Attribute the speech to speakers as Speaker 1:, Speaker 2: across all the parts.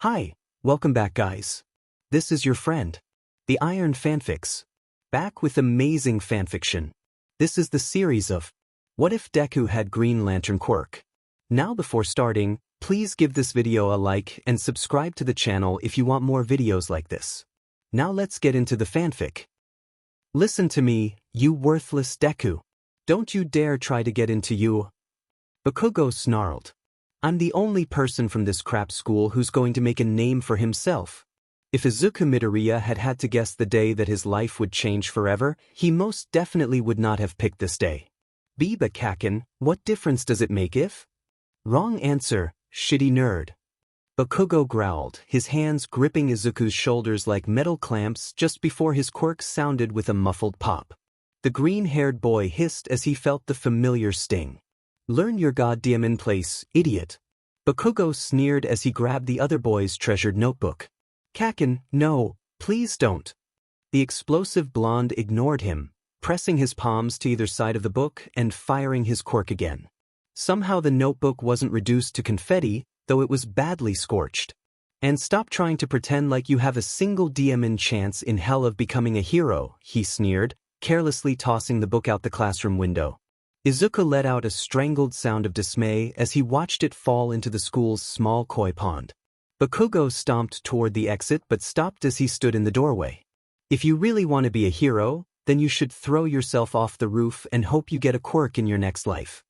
Speaker 1: Hi, welcome back guys. This is your friend, the Iron Fanfics, back with amazing fanfiction. This is the series of What If Deku Had Green Lantern Quirk? Now before starting, please give this video a like and subscribe to the channel if you want more videos like this. Now let's get into the fanfic. Listen to me, you worthless Deku. Don't you dare try to get into you. Bakugo snarled. I'm the only person from this crap school who's going to make a name for himself. If Izuku Midoriya had had to guess the day that his life would change forever, he most definitely would not have picked this day. But Kaken, what difference does it make if? Wrong answer, shitty nerd. Bakugo growled, his hands gripping Izuku's shoulders like metal clamps just before his quirk sounded with a muffled pop. The green-haired boy hissed as he felt the familiar sting. Learn your goddamn place, idiot. Bakugo sneered as he grabbed the other boy's treasured notebook. Kaken, no, please don't. The explosive blonde ignored him, pressing his palms to either side of the book and firing his quirk again. Somehow the notebook wasn't reduced to confetti, though it was badly scorched. And stop trying to pretend like you have a single DMN chance in hell of becoming a hero, he sneered, carelessly tossing the book out the classroom window. Izuku let out a strangled sound of dismay as he watched it fall into the school's small koi pond. Bakugo stomped toward the exit but stopped as he stood in the doorway. If you really want to be a hero, then you should throw yourself off the roof and hope you get a quirk in your next life.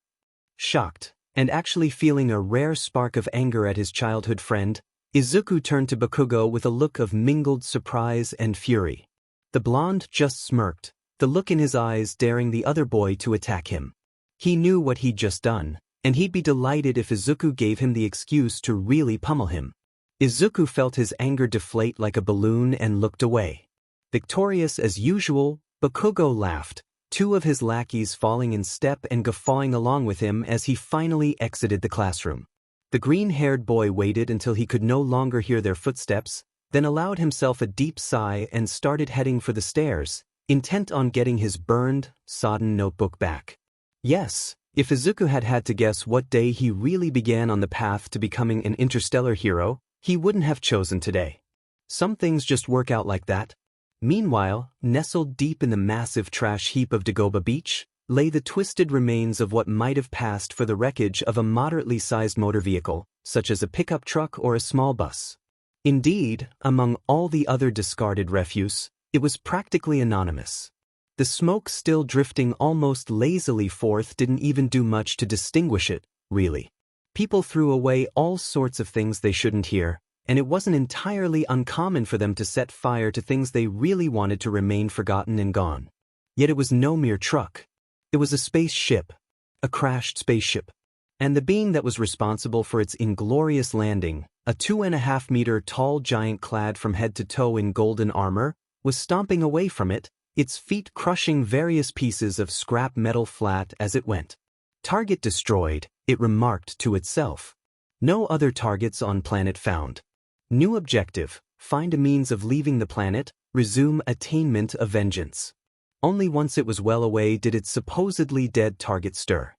Speaker 1: Shocked, and actually feeling a rare spark of anger at his childhood friend, Izuku turned to Bakugo with a look of mingled surprise and fury. The blonde just smirked, the look in his eyes daring the other boy to attack him. He knew what he'd just done, and he'd be delighted if Izuku gave him the excuse to really pummel him. Izuku felt his anger deflate like a balloon and looked away. Victorious as usual, Bakugo laughed, two of his lackeys falling in step and guffawing along with him as he finally exited the classroom. The green-haired boy waited until he could no longer hear their footsteps, then allowed himself a deep sigh and started heading for the stairs, intent on getting his burned, sodden notebook back. Yes, if Izuku had had to guess what day he really began on the path to becoming an interstellar hero, he wouldn't have chosen today. Some things just work out like that. Meanwhile, nestled deep in the massive trash heap of Dagobah Beach, lay the twisted remains of what might have passed for the wreckage of a moderately sized motor vehicle, such as a pickup truck or a small bus. Indeed, among all the other discarded refuse, it was practically anonymous. The smoke still drifting almost lazily forth didn't even do much to distinguish it, really. People threw away all sorts of things they shouldn't hear, and it wasn't entirely uncommon for them to set fire to things they really wanted to remain forgotten and gone. Yet it was no mere truck. It was a spaceship, a crashed spaceship. And the being that was responsible for its inglorious landing, a 2.5-meter tall giant clad from head to toe in golden armor, was stomping away from it, its feet crushing various pieces of scrap metal flat as it went. Target destroyed, it remarked to itself. No other targets on planet found. New objective, find a means of leaving the planet, resume attainment of vengeance. Only once it was well away did its supposedly dead target stir.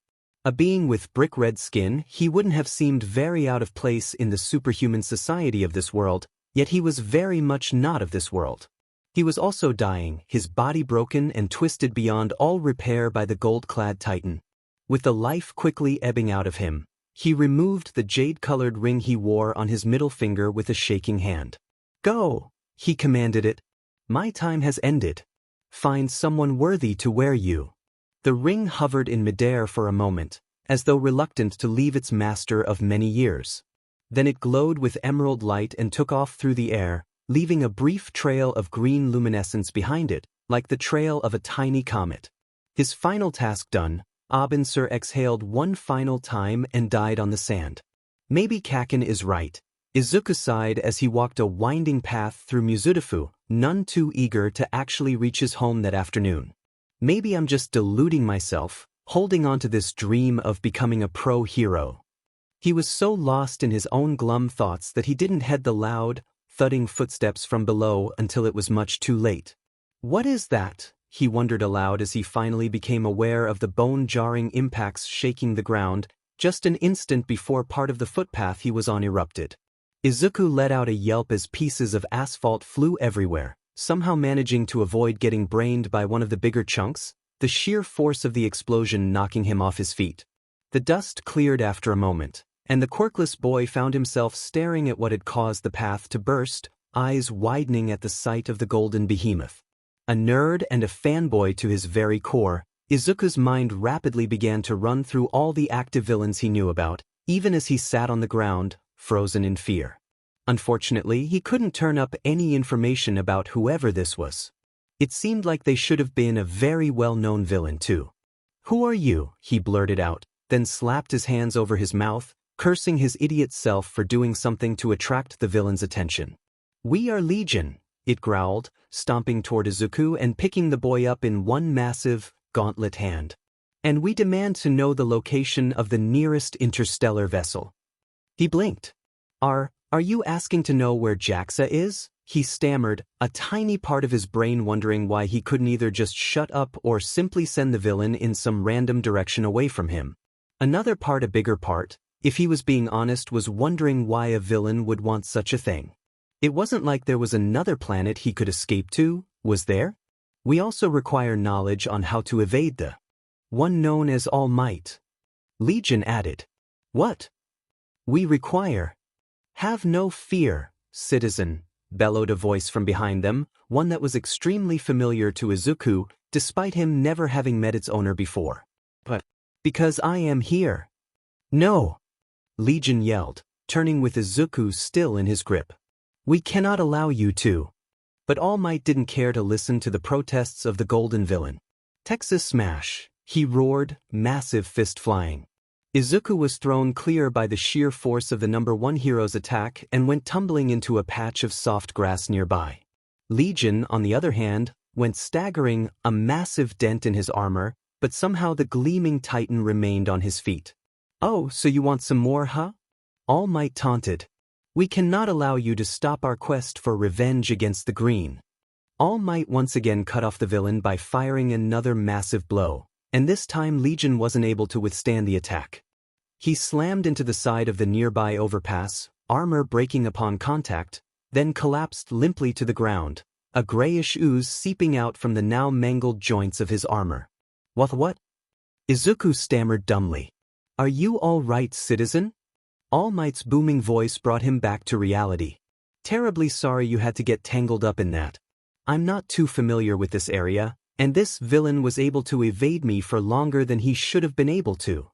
Speaker 1: A being with brick-red skin, he wouldn't have seemed very out of place in the superhuman society of this world, yet he was very much not of this world. He was also dying, his body broken and twisted beyond all repair by the gold-clad titan. With the life quickly ebbing out of him, he removed the jade-colored ring he wore on his middle finger with a shaking hand. Go, he commanded it. My time has ended. Find someone worthy to wear you. The ring hovered in midair for a moment, as though reluctant to leave its master of many years. Then it glowed with emerald light and took off through the air, leaving a brief trail of green luminescence behind it, like the trail of a tiny comet. His final task done, Abensur exhaled one final time and died on the sand. Maybe Kaken is right, Izuku sighed as he walked a winding path through Mizudafu, none too eager to actually reach his home that afternoon. Maybe I'm just deluding myself, holding on to this dream of becoming a pro hero. He was so lost in his own glum thoughts that he didn't heed the loud, thudding footsteps from below until it was much too late. What is that? He wondered aloud as he finally became aware of the bone-jarring impacts shaking the ground, just an instant before part of the footpath he was on erupted. Izuku let out a yelp as pieces of asphalt flew everywhere, somehow managing to avoid getting brained by one of the bigger chunks, the sheer force of the explosion knocking him off his feet. The dust cleared after a moment, and the quirkless boy found himself staring at what had caused the path to burst, eyes widening at the sight of the golden behemoth. A nerd and a fanboy to his very core, Izuku's mind rapidly began to run through all the active villains he knew about, even as he sat on the ground, frozen in fear. Unfortunately, he couldn't turn up any information about whoever this was. It seemed like they should have been a very well-known villain too. "Who are you?" he blurted out, then slapped his hands over his mouth, cursing his idiot self for doing something to attract the villain's attention. "We are Legion," it growled, stomping toward Izuku and picking the boy up in one massive, gauntlet hand. "And we demand to know the location of the nearest interstellar vessel." He blinked. Are you asking to know where Jaxa is?" he stammered, a tiny part of his brain wondering why he couldn't either just shut up or simply send the villain in some random direction away from him. Another part, a bigger part, if he was being honest, was wondering why a villain would want such a thing. It wasn't like there was another planet he could escape to, was there? "We also require knowledge on how to evade the one known as All Might," Legion added. "What?" "We require." "Have no fear, citizen," bellowed a voice from behind them, one that was extremely familiar to Izuku, despite him never having met its owner before. "But because I am here." "No!" Legion yelled, turning with Izuku still in his grip. "We cannot allow you to." But All Might didn't care to listen to the protests of the golden villain. "Texas Smash," he roared, massive fist flying. Izuku was thrown clear by the sheer force of the number one hero's attack and went tumbling into a patch of soft grass nearby. Legion, on the other hand, went staggering, a massive dent in his armor, but somehow the gleaming titan remained on his feet. "Oh, so you want some more, huh?" All Might taunted. "We cannot allow you to stop our quest for revenge against the Green." All Might once again cut off the villain by firing another massive blow, and this time Legion wasn't able to withstand the attack. He slammed into the side of the nearby overpass, armor breaking upon contact, then collapsed limply to the ground, a grayish ooze seeping out from the now mangled joints of his armor. What? Izuku stammered dumbly. "Are you all right, citizen?" All Might's booming voice brought him back to reality. "Terribly sorry you had to get tangled up in that. I'm not too familiar with this area, and this villain was able to evade me for longer than he should have been able to."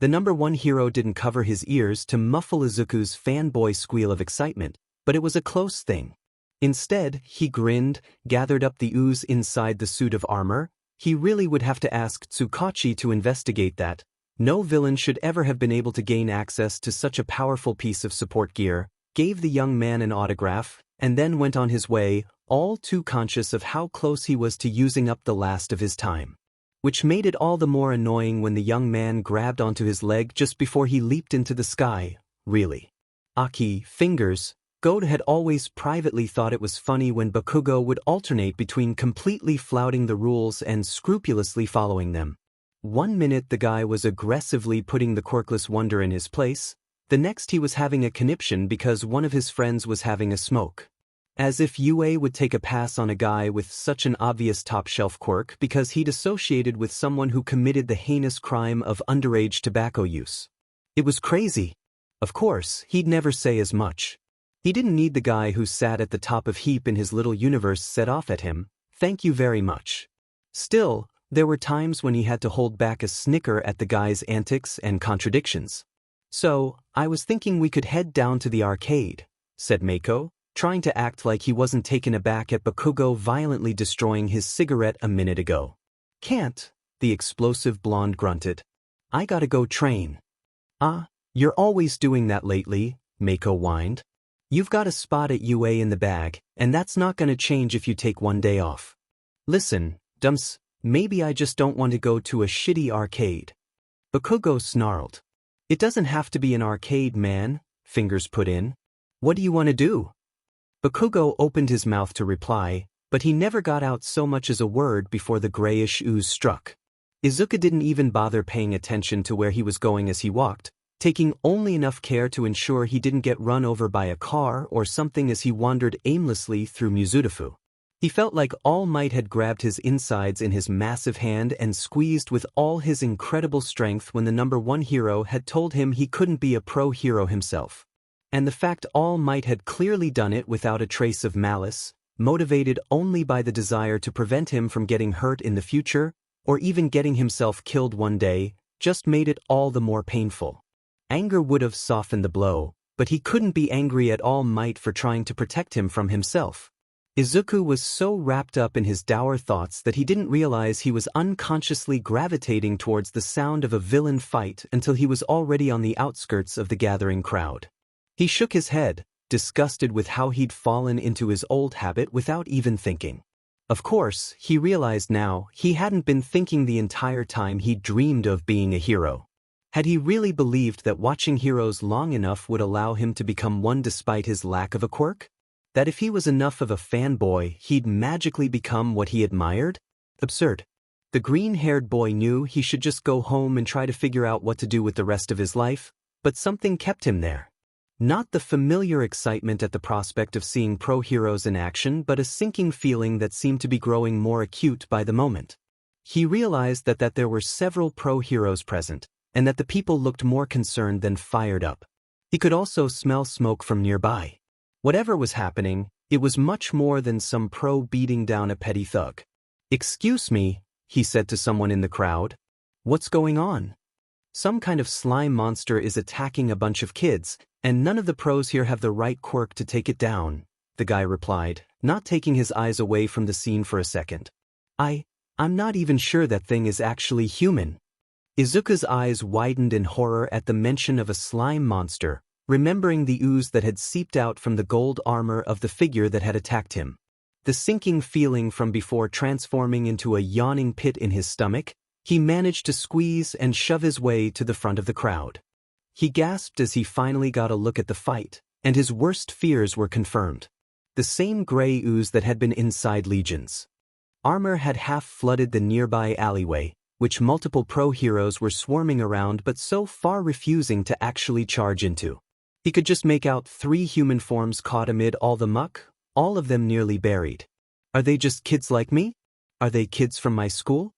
Speaker 1: The number one hero didn't cover his ears to muffle Izuku's fanboy squeal of excitement, but it was a close thing. Instead, he grinned, gathered up the ooze inside the suit of armor. He really would have to ask Tsukachi to investigate that. No villain should ever have been able to gain access to such a powerful piece of support gear, gave the young man an autograph, and then went on his way, all too conscious of how close he was to using up the last of his time. Which made it all the more annoying when the young man grabbed onto his leg just before he leaped into the sky. Really. Aki, fingers. Goat had always privately thought it was funny when Bakugo would alternate between completely flouting the rules and scrupulously following them. One minute the guy was aggressively putting the Quirkless wonder in his place, the next he was having a conniption because one of his friends was having a smoke. As if UA would take a pass on a guy with such an obvious top-shelf quirk because he'd associated with someone who committed the heinous crime of underage tobacco use. It was crazy. Of course, he'd never say as much. He didn't need the guy who sat at the top of heap in his little universe set off at him, "Thank you very much." Still, there were times when he had to hold back a snicker at the guy's antics and contradictions. "So, I was thinking we could head down to the arcade," said Mako, trying to act like he wasn't taken aback at Bakugo violently destroying his cigarette a minute ago. "Can't," the explosive blonde grunted. "I gotta go train." "Ah, you're always doing that lately," Mako whined. "You've got a spot at UA in the bag, and that's not gonna change if you take one day off." "Listen, Dumps, maybe I just don't want to go to a shitty arcade." Bakugo snarled. "It doesn't have to be an arcade, man," Fingers put in. "What do you want to do?" Bakugo opened his mouth to reply, but he never got out so much as a word before the grayish ooze struck. Izuku didn't even bother paying attention to where he was going as he walked, taking only enough care to ensure he didn't get run over by a car or something as he wandered aimlessly through Mizudafu. He felt like All Might had grabbed his insides in his massive hand and squeezed with all his incredible strength when the #1 hero had told him he couldn't be a pro hero himself. And the fact All Might had clearly done it without a trace of malice, motivated only by the desire to prevent him from getting hurt in the future, or even getting himself killed one day, just made it all the more painful. Anger would have softened the blow, but he couldn't be angry at All Might for trying to protect him from himself. Izuku was so wrapped up in his dour thoughts that he didn't realize he was unconsciously gravitating towards the sound of a villain fight until he was already on the outskirts of the gathering crowd. He shook his head, disgusted with how he'd fallen into his old habit without even thinking. Of course, he realized now he hadn't been thinking the entire time he dreamed of being a hero. Had he really believed that watching heroes long enough would allow him to become one despite his lack of a quirk? That if he was enough of a fanboy, he'd magically become what he admired? Absurd. The green-haired boy knew he should just go home and try to figure out what to do with the rest of his life, but something kept him there. Not the familiar excitement at the prospect of seeing pro heroes in action, but a sinking feeling that seemed to be growing more acute by the moment. He realized that there were several pro heroes present, and that the people looked more concerned than fired up. He could also smell smoke from nearby. Whatever was happening, it was much more than some pro beating down a petty thug. "Excuse me," he said to someone in the crowd. "What's going on?" "Some kind of slime monster is attacking a bunch of kids, and none of the pros here have the right quirk to take it down," the guy replied, not taking his eyes away from the scene for a second. I'm not even sure that thing is actually human." Izuku's eyes widened in horror at the mention of a slime monster, remembering the ooze that had seeped out from the gold armor of the figure that had attacked him. The sinking feeling from before transforming into a yawning pit in his stomach, he managed to squeeze and shove his way to the front of the crowd. He gasped as he finally got a look at the fight, and his worst fears were confirmed. The same gray ooze that had been inside Legion's armor had half-flooded the nearby alleyway, which multiple pro heroes were swarming around but so far refusing to actually charge into. He could just make out 3 human forms caught amid all the muck, all of them nearly buried. Are they just kids like me? Are they kids from my school?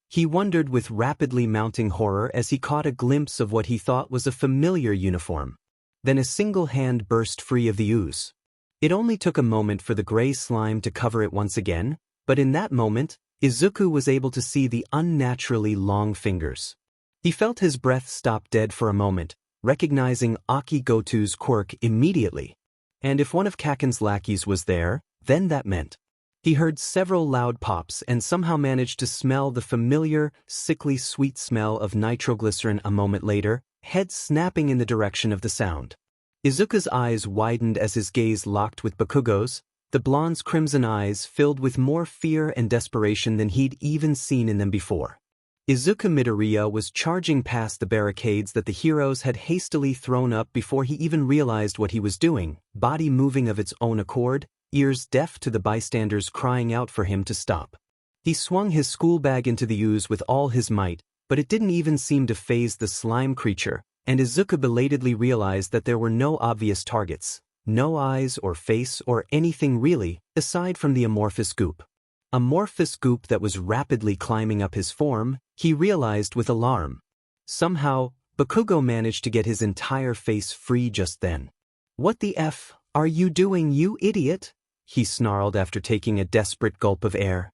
Speaker 1: He wondered with rapidly mounting horror as he caught a glimpse of what he thought was a familiar uniform. Then a single hand burst free of the ooze. It only took a moment for the gray slime to cover it once again, but in that moment, Izuku was able to see the unnaturally long fingers. He felt his breath stop dead for a moment, recognizing Aki Goto's quirk immediately. And if one of Kaken's lackeys was there, then that meant. He heard several loud pops and somehow managed to smell the familiar, sickly sweet smell of nitroglycerin a moment later, head snapping in the direction of the sound. Izuku's eyes widened as his gaze locked with Bakugo's, the blonde's crimson eyes filled with more fear and desperation than he'd even seen in them before. Izuku Midoriya was charging past the barricades that the heroes had hastily thrown up before he even realized what he was doing, body moving of its own accord, ears deaf to the bystanders crying out for him to stop. He swung his school bag into the ooze with all his might, but it didn't even seem to faze the slime creature, and Izuku belatedly realized that there were no obvious targets, no eyes or face or anything really, aside from the amorphous goop. Amorphous goop that was rapidly climbing up his form, he realized with alarm. Somehow, Bakugo managed to get his entire face free just then. "What the F are you doing, you idiot?" he snarled after taking a desperate gulp of air.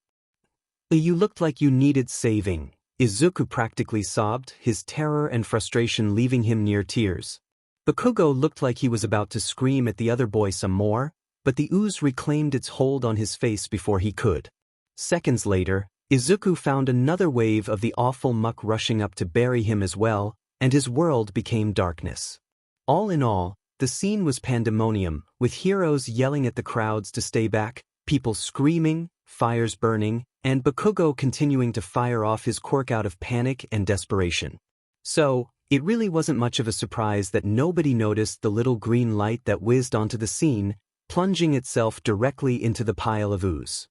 Speaker 1: "You looked like you needed saving," Izuku practically sobbed, his terror and frustration leaving him near tears. Bakugo looked like he was about to scream at the other boy some more, but the ooze reclaimed its hold on his face before he could. Seconds later, Izuku found another wave of the awful muck rushing up to bury him as well, and his world became darkness. All in all, the scene was pandemonium, with heroes yelling at the crowds to stay back, people screaming, fires burning, and Bakugo continuing to fire off his quirk out of panic and desperation. So, it really wasn't much of a surprise that nobody noticed the little green light that whizzed onto the scene, plunging itself directly into the pile of ooze.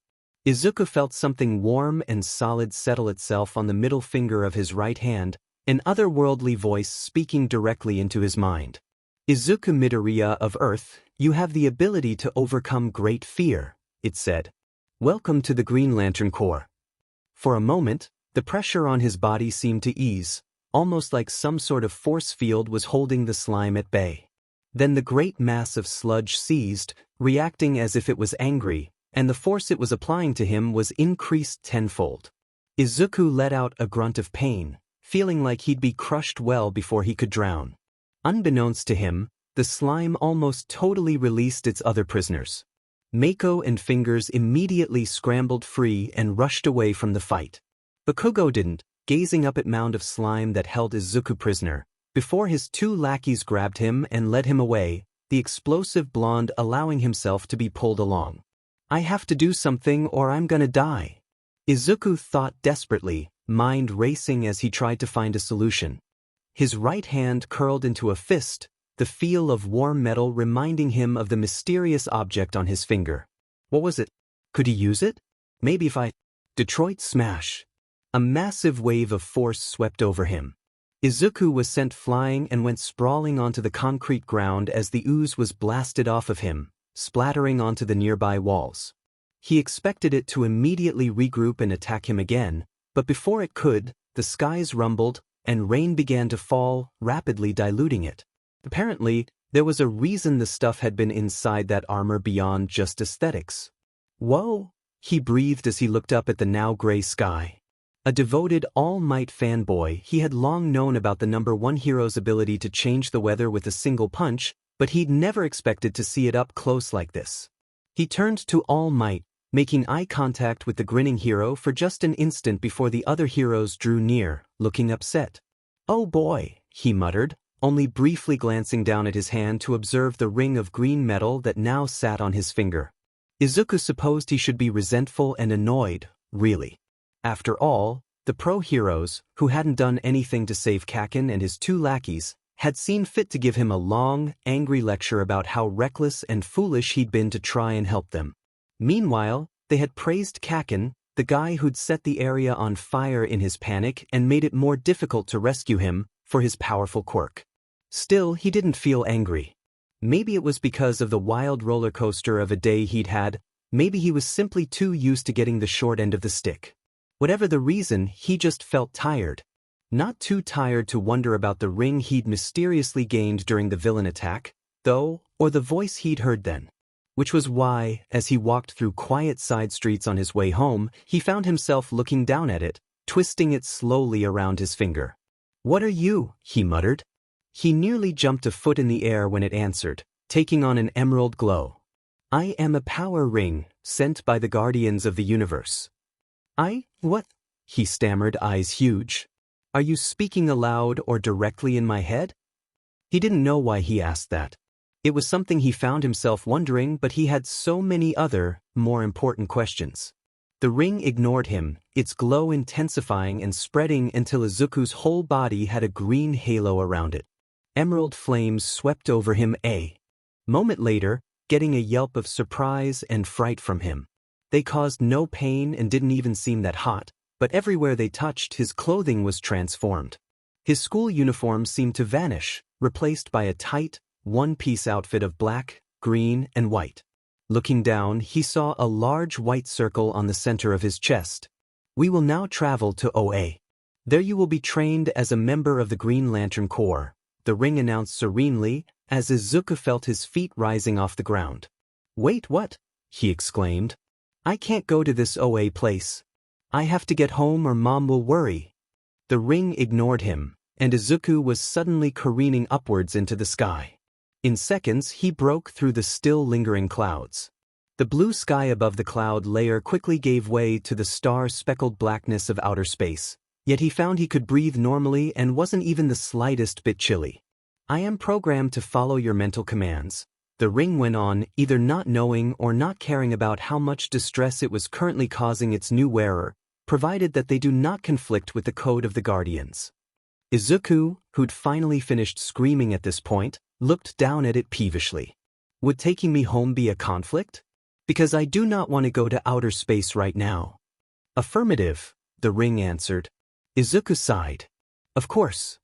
Speaker 1: Izuku felt something warm and solid settle itself on the middle finger of his right hand, an otherworldly voice speaking directly into his mind. Izuku Midoriya of Earth, you have the ability to overcome great fear, it said. Welcome to the Green Lantern Corps. For a moment, the pressure on his body seemed to ease, almost like some sort of force field was holding the slime at bay. Then the great mass of sludge seized, reacting as if it was angry, and the force it was applying to him was increased tenfold. Izuku let out a grunt of pain, feeling like he'd be crushed well before he could drown. Unbeknownst to him, the slime almost totally released its other prisoners. Mako and Fingers immediately scrambled free and rushed away from the fight. Bakugo didn't, gazing up at mound of slime that held Izuku prisoner, before his two lackeys grabbed him and led him away, the explosive blonde allowing himself to be pulled along. I have to do something or I'm gonna die. Izuku thought desperately, mind racing as he tried to find a solution. His right hand curled into a fist, the feel of warm metal reminding him of the mysterious object on his finger. What was it? Could he use it? Maybe if I... Detroit Smash. A massive wave of force swept over him. Izuku was sent flying and went sprawling onto the concrete ground as the ooze was blasted off of him, splattering onto the nearby walls. He expected it to immediately regroup and attack him again, but before it could, the skies rumbled, and rain began to fall, rapidly diluting it. Apparently, there was a reason the stuff had been inside that armor beyond just aesthetics. Whoa, he breathed as he looked up at the now gray sky. A devoted All Might fanboy, he had long known about the #1 hero's ability to change the weather with a single punch, but he'd never expected to see it up close like this. He turned to All Might, making eye contact with the grinning hero for just an instant before the other heroes drew near, looking upset. Oh boy, he muttered, only briefly glancing down at his hand to observe the ring of green metal that now sat on his finger. Izuku supposed he should be resentful and annoyed, really. After all, the pro-heroes, who hadn't done anything to save Kakin and his two lackeys, had seen fit to give him a long, angry lecture about how reckless and foolish he'd been to try and help them. Meanwhile, they had praised Kakin, the guy who'd set the area on fire in his panic and made it more difficult to rescue him, for his powerful quirk. Still, he didn't feel angry. Maybe it was because of the wild roller coaster of a day he'd had, maybe he was simply too used to getting the short end of the stick. Whatever the reason, he just felt tired. Not too tired to wonder about the ring he'd mysteriously gained during the villain attack, though, or the voice he'd heard then. Which was why, as he walked through quiet side streets on his way home, he found himself looking down at it, twisting it slowly around his finger. What are you? He muttered. He nearly jumped a foot in the air when it answered, taking on an emerald glow. I am a power ring, sent by the guardians of the universe. What? He stammered, eyes huge. Are you speaking aloud or directly in my head? He didn't know why he asked that. It was something he found himself wondering, but he had so many other, more important questions. The ring ignored him, its glow intensifying and spreading until Izuku's whole body had a green halo around it. Emerald flames swept over him a moment later, getting a yelp of surprise and fright from him. They caused no pain and didn't even seem that hot, but everywhere they touched, his clothing was transformed. His school uniform seemed to vanish, replaced by a tight, one-piece outfit of black, green, and white. Looking down, he saw a large white circle on the center of his chest. We will now travel to OA. There you will be trained as a member of the Green Lantern Corps, the ring announced serenely, as Izuku felt his feet rising off the ground. Wait, what? He exclaimed. I can't go to this OA place. I have to get home or Mom will worry. The ring ignored him, and Izuku was suddenly careening upwards into the sky. In seconds, he broke through the still lingering clouds. The blue sky above the cloud layer quickly gave way to the star-speckled blackness of outer space, yet he found he could breathe normally and wasn't even the slightest bit chilly. I am programmed to follow your mental commands, the ring went on, either not knowing or not caring about how much distress it was currently causing its new wearer, provided that they do not conflict with the code of the Guardians. Izuku, who'd finally finished screaming at this point, looked down at it peevishly. Would taking me home be a conflict? Because I do not want to go to outer space right now. Affirmative, the ring answered. Izuku sighed. Of course.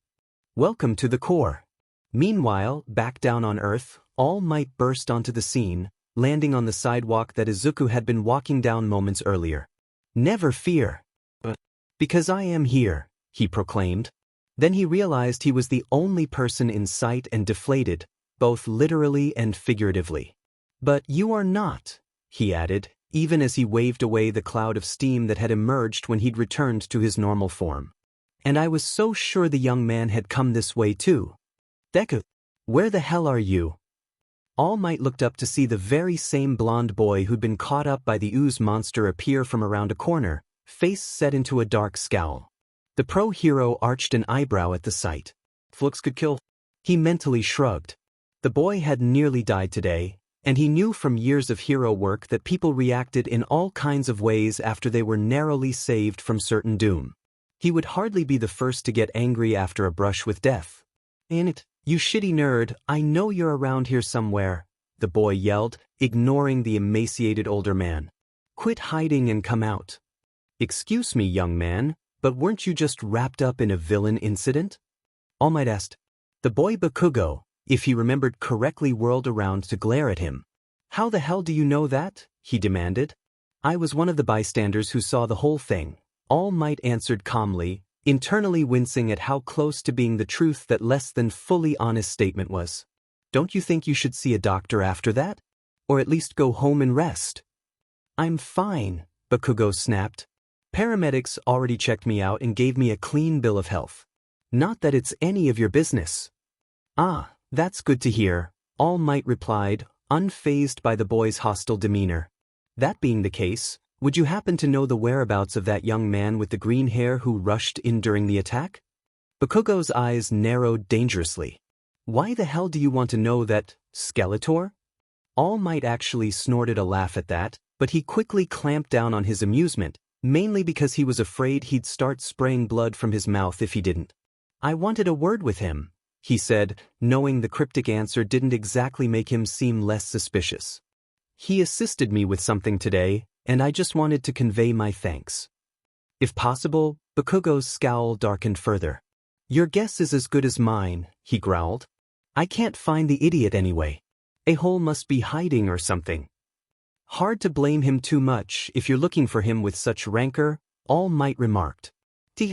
Speaker 1: Welcome to the core. Meanwhile, back down on Earth, All Might burst onto the scene, landing on the sidewalk that Izuku had been walking down moments earlier. Never fear. Because I am here, he proclaimed. Then he realized he was the only person in sight and deflated, both literally and figuratively. But you are not, he added, even as he waved away the cloud of steam that had emerged when he'd returned to his normal form. And I was so sure the young man had come this way too. Deku, where the hell are you? All Might looked up to see the very same blonde boy who'd been caught up by the ooze monster appear from around a corner, face set into a dark scowl. The pro-hero arched an eyebrow at the sight. Flux could kill. He mentally shrugged. The boy had nearly died today, and he knew from years of hero work that people reacted in all kinds of ways after they were narrowly saved from certain doom. He would hardly be the first to get angry after a brush with death. "Ain't it, you shitty nerd, I know you're around here somewhere," the boy yelled, ignoring the emaciated older man. "Quit hiding and come out." "Excuse me, young man, but weren't you just wrapped up in a villain incident?" All Might asked. The boy Bakugo, if he remembered correctly, whirled around to glare at him. "How the hell do you know that?" he demanded. "I was one of the bystanders who saw the whole thing," All Might answered calmly, internally wincing at how close to being the truth that less than fully honest statement was. "Don't you think you should see a doctor after that? Or at least go home and rest?" "I'm fine," Bakugo snapped. "Paramedics already checked me out and gave me a clean bill of health. Not that it's any of your business." "Ah, that's good to hear," All Might replied, unfazed by the boy's hostile demeanor. "That being the case, would you happen to know the whereabouts of that young man with the green hair who rushed in during the attack?" Bakugo's eyes narrowed dangerously. "Why the hell do you want to know that, Skeletor?" All Might actually snorted a laugh at that, but he quickly clamped down on his amusement, mainly because he was afraid he'd start spraying blood from his mouth if he didn't. "I wanted a word with him," he said, knowing the cryptic answer didn't exactly make him seem less suspicious. "He assisted me with something today, and I just wanted to convey my thanks." If possible, Bakugo's scowl darkened further. "Your guess is as good as mine," he growled. "I can't find the idiot anyway. A-hole must be hiding or something." "Hard to blame him too much if you're looking for him with such rancor," All Might remarked.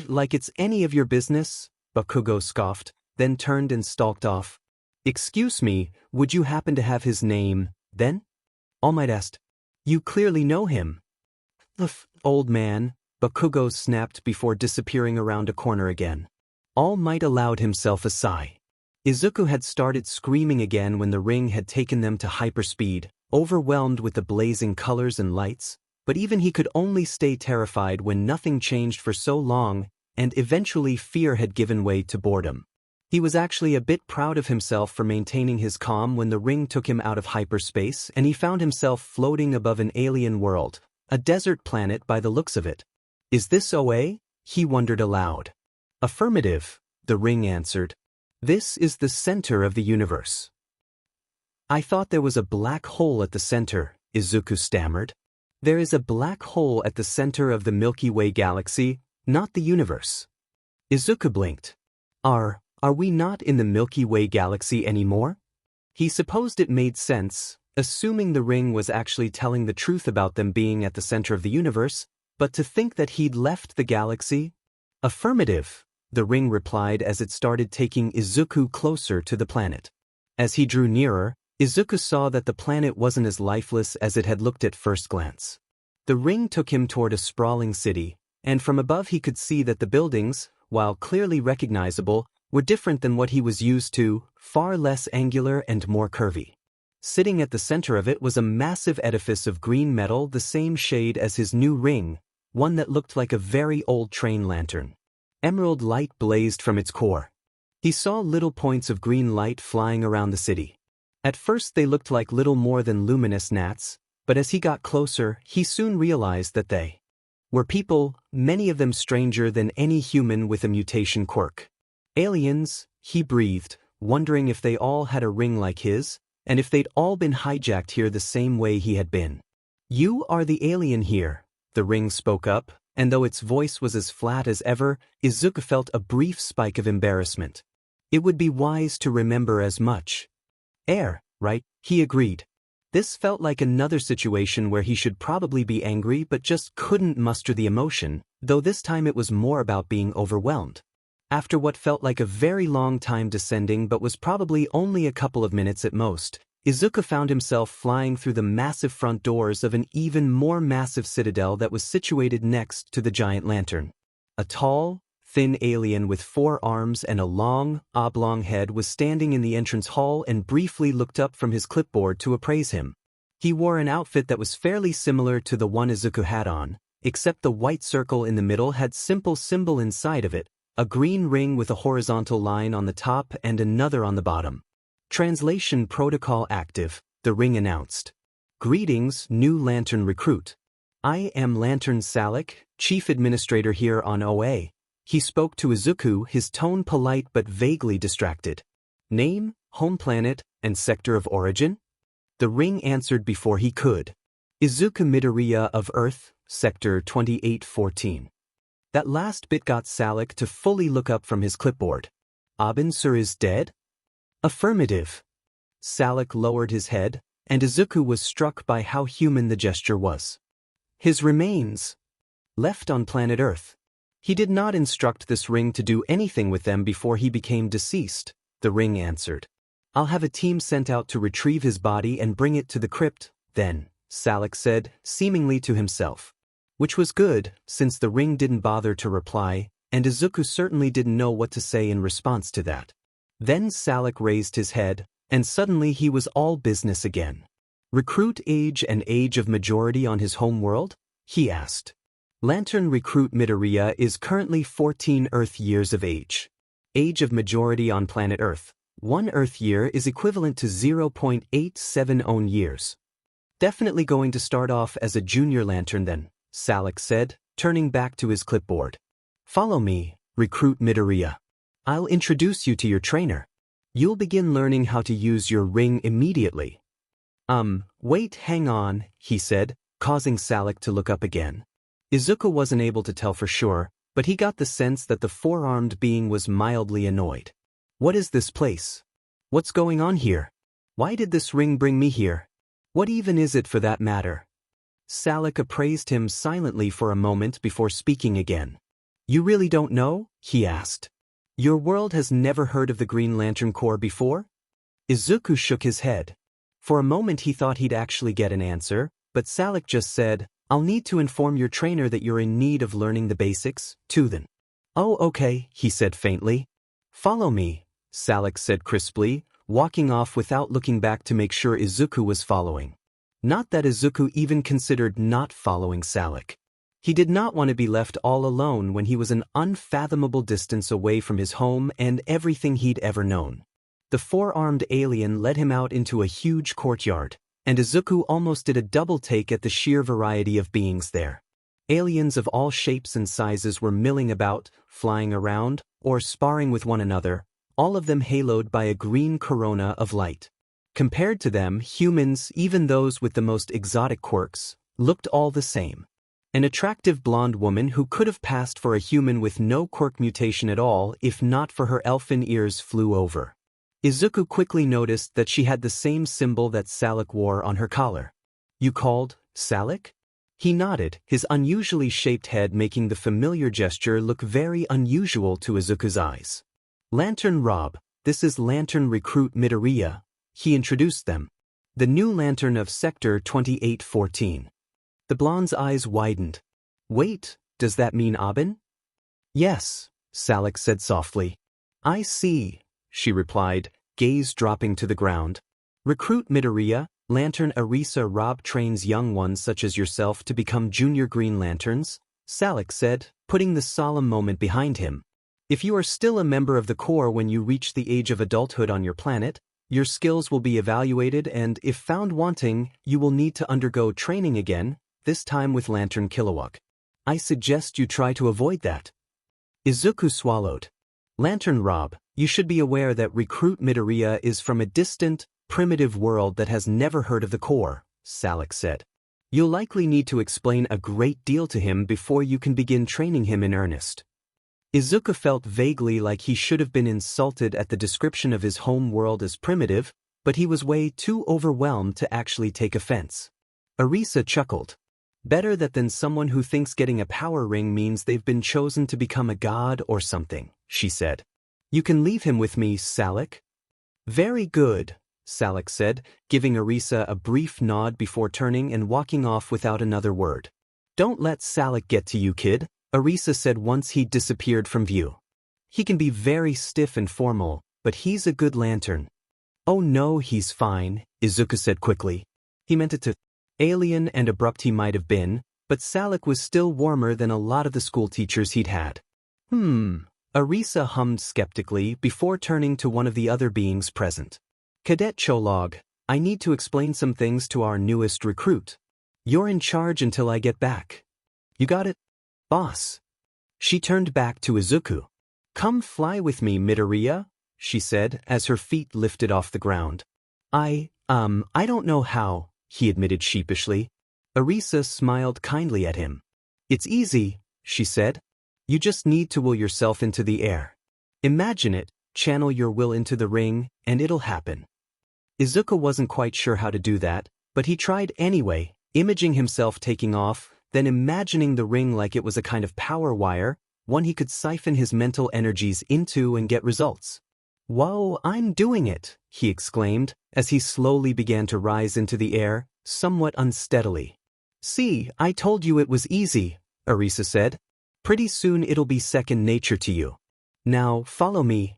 Speaker 1: "Like it's any of your business," Bakugo scoffed, then turned and stalked off. "Excuse me, would you happen to have his name, then?" All Might asked. "You clearly know him." Old man," Bakugo snapped before disappearing around a corner again. All Might allowed himself a sigh. Izuku had started screaming again when the ring had taken them to hyperspeed, overwhelmed with the blazing colors and lights, but even he could only stay terrified when nothing changed for so long, and eventually fear had given way to boredom. He was actually a bit proud of himself for maintaining his calm when the ring took him out of hyperspace and he found himself floating above an alien world, a desert planet by the looks of it. "Is this OA?" he wondered aloud. "Affirmative," the ring answered. "This is the center of the universe." "I thought there was a black hole at the center," Izuku stammered. "There is a black hole at the center of the Milky Way galaxy, not the universe." Izuku blinked. Are we not in the Milky Way galaxy anymore?" He supposed it made sense, assuming the ring was actually telling the truth about them being at the center of the universe, but to think that he'd left the galaxy? "Affirmative," the ring replied as it started taking Izuku closer to the planet. As he drew nearer, Izuku saw that the planet wasn't as lifeless as it had looked at first glance. The ring took him toward a sprawling city, and from above he could see that the buildings, while clearly recognizable, were different than what he was used to, far less angular and more curvy. Sitting at the center of it was a massive edifice of green metal the same shade as his new ring, one that looked like a very old train lantern. Emerald light blazed from its core. He saw little points of green light flying around the city. At first they looked like little more than luminous gnats, but as he got closer, he soon realized that they were people, many of them stranger than any human with a mutation quirk. "Aliens," he breathed, wondering if they all had a ring like his, and if they'd all been hijacked here the same way he had been. "You are the alien here," the ring spoke up, and though its voice was as flat as ever, Izuku felt a brief spike of embarrassment. It would be wise to remember as much. Air, right? He agreed. This felt like another situation where he should probably be angry but just couldn't muster the emotion, though this time it was more about being overwhelmed. After what felt like a very long time descending but was probably only a couple of minutes at most, Izuku found himself flying through the massive front doors of an even more massive citadel that was situated next to the giant lantern. A tall, thin alien with 4 arms and a long, oblong head was standing in the entrance hall and briefly looked up from his clipboard to appraise him. He wore an outfit that was fairly similar to the one Izuku had on, except the white circle in the middle had simple symbol inside of it, a green ring with a horizontal line on the top and another on the bottom. Translation protocol active, the ring announced. Greetings, new Lantern recruit. I am Lantern Salik, Chief Administrator here on OA. He spoke to Izuku, his tone polite but vaguely distracted. Name, home planet, and sector of origin? The ring answered before he could. Izuku Midoriya of Earth, Sector 2814. That last bit got Salik to fully look up from his clipboard. Abin Sur is dead? Affirmative. Salik lowered his head, and Izuku was struck by how human the gesture was. His remains left on planet Earth. He did not instruct this ring to do anything with them before he became deceased, the ring answered. I'll have a team sent out to retrieve his body and bring it to the crypt, then, Salik said, seemingly to himself. Which was good, since the ring didn't bother to reply, and Izuku certainly didn't know what to say in response to that. Then Salik raised his head, and suddenly he was all business again. Recruit age and age of majority on his home world? He asked. Lantern recruit Midoriya is currently 14 Earth years of age. Age of majority on planet Earth. 1 Earth year is equivalent to 0.87 years. Definitely going to start off as a junior lantern then, Salik said, turning back to his clipboard. Follow me, recruit Midoriya. I'll introduce you to your trainer. You'll begin learning how to use your ring immediately. Wait, hang on, he said, causing Salik to look up again. Izuku wasn't able to tell for sure, but he got the sense that the 4-armed being was mildly annoyed. What is this place? What's going on here? Why did this ring bring me here? What even is it for that matter? Salik appraised him silently for a moment before speaking again. You really don't know? He asked. Your world has never heard of the Green Lantern Corps before? Izuku shook his head. For a moment he thought he'd actually get an answer, but Salik just said, I'll need to inform your trainer that you're in need of learning the basics, too then. Oh, okay, he said faintly. Follow me, Salik said crisply, walking off without looking back to make sure Izuku was following. Not that Izuku even considered not following Salik. He did not want to be left all alone when he was an unfathomable distance away from his home and everything he'd ever known. The 4-armed alien led him out into a huge courtyard, and Izuku almost did a double take at the sheer variety of beings there. Aliens of all shapes and sizes were milling about, flying around, or sparring with one another, all of them haloed by a green corona of light. Compared to them, humans, even those with the most exotic quirks, looked all the same. An attractive blonde woman who could have passed for a human with no quirk mutation at all if not for her elfin ears flew over. Izuku quickly noticed that she had the same symbol that Salik wore on her collar. You called, Salik? He nodded, his unusually shaped head making the familiar gesture look very unusual to Izuku's eyes. Lantern Rob, this is Lantern Recruit Midoriya, he introduced them. The new lantern of Sector 2814. The blonde's eyes widened. Wait, does that mean Abin? Yes, Salik said softly. I see, she replied, gaze dropping to the ground. Recruit Midoriya, Lantern Arisa Rob trains young ones such as yourself to become junior Green Lanterns, Salik said, putting the solemn moment behind him. If you are still a member of the Corps when you reach the age of adulthood on your planet, your skills will be evaluated and, if found wanting, you will need to undergo training again, this time with Lantern Kilowog. I suggest you try to avoid that. Izuku swallowed. Lantern Rob, you should be aware that Recruit Midoriya is from a distant, primitive world that has never heard of the Corps, Salik said. You'll likely need to explain a great deal to him before you can begin training him in earnest. Izuku felt vaguely like he should have been insulted at the description of his home world as primitive, but he was way too overwhelmed to actually take offense. Arisa chuckled. Better that than someone who thinks getting a power ring means they've been chosen to become a god or something, she said. You can leave him with me, Salik. Very good, Salik said, giving Arisa a brief nod before turning and walking off without another word. Don't let Salik get to you, kid, Arisa said once he'd disappeared from view. He can be very stiff and formal, but he's a good lantern. Oh no, he's fine, Izuku said quickly. He meant it to alien and abrupt he might have been, but Salik was still warmer than a lot of the school teachers he'd had. Arisa hummed skeptically before turning to one of the other beings present. Cadet Cholog, I need to explain some things to our newest recruit. You're in charge until I get back. You got it, boss? She turned back to Izuku. Come fly with me, Midoriya, she said as her feet lifted off the ground. I don't know how, he admitted sheepishly. Arisa smiled kindly at him. It's easy, she said. You just need to will yourself into the air. Imagine it, channel your will into the ring, and it'll happen. Izuku wasn't quite sure how to do that, but he tried anyway, imaging himself taking off, then imagining the ring like it was a kind of power wire, one he could siphon his mental energies into and get results. Whoa, I'm doing it, he exclaimed, as he slowly began to rise into the air, somewhat unsteadily. See, I told you it was easy, Arisa said. Pretty soon it'll be second nature to you. Now, follow me.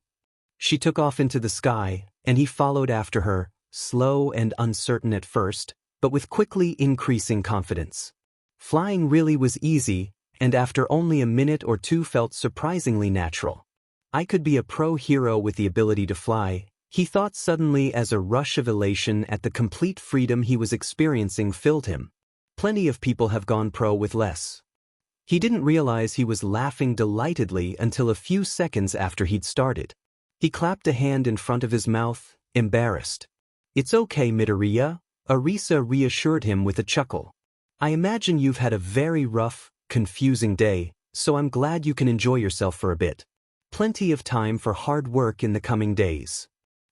Speaker 1: She took off into the sky, and he followed after her, slow and uncertain at first, but with quickly increasing confidence. Flying really was easy, and after only a minute or two felt surprisingly natural. I could be a pro hero with the ability to fly, he thought suddenly as a rush of elation at the complete freedom he was experiencing filled him. Plenty of people have gone pro with less. He didn't realize he was laughing delightedly until a few seconds after he'd started. He clapped a hand in front of his mouth, embarrassed. It's okay, Midoriya, Arisa reassured him with a chuckle. I imagine you've had a very rough, confusing day, so I'm glad you can enjoy yourself for a bit. Plenty of time for hard work in the coming days.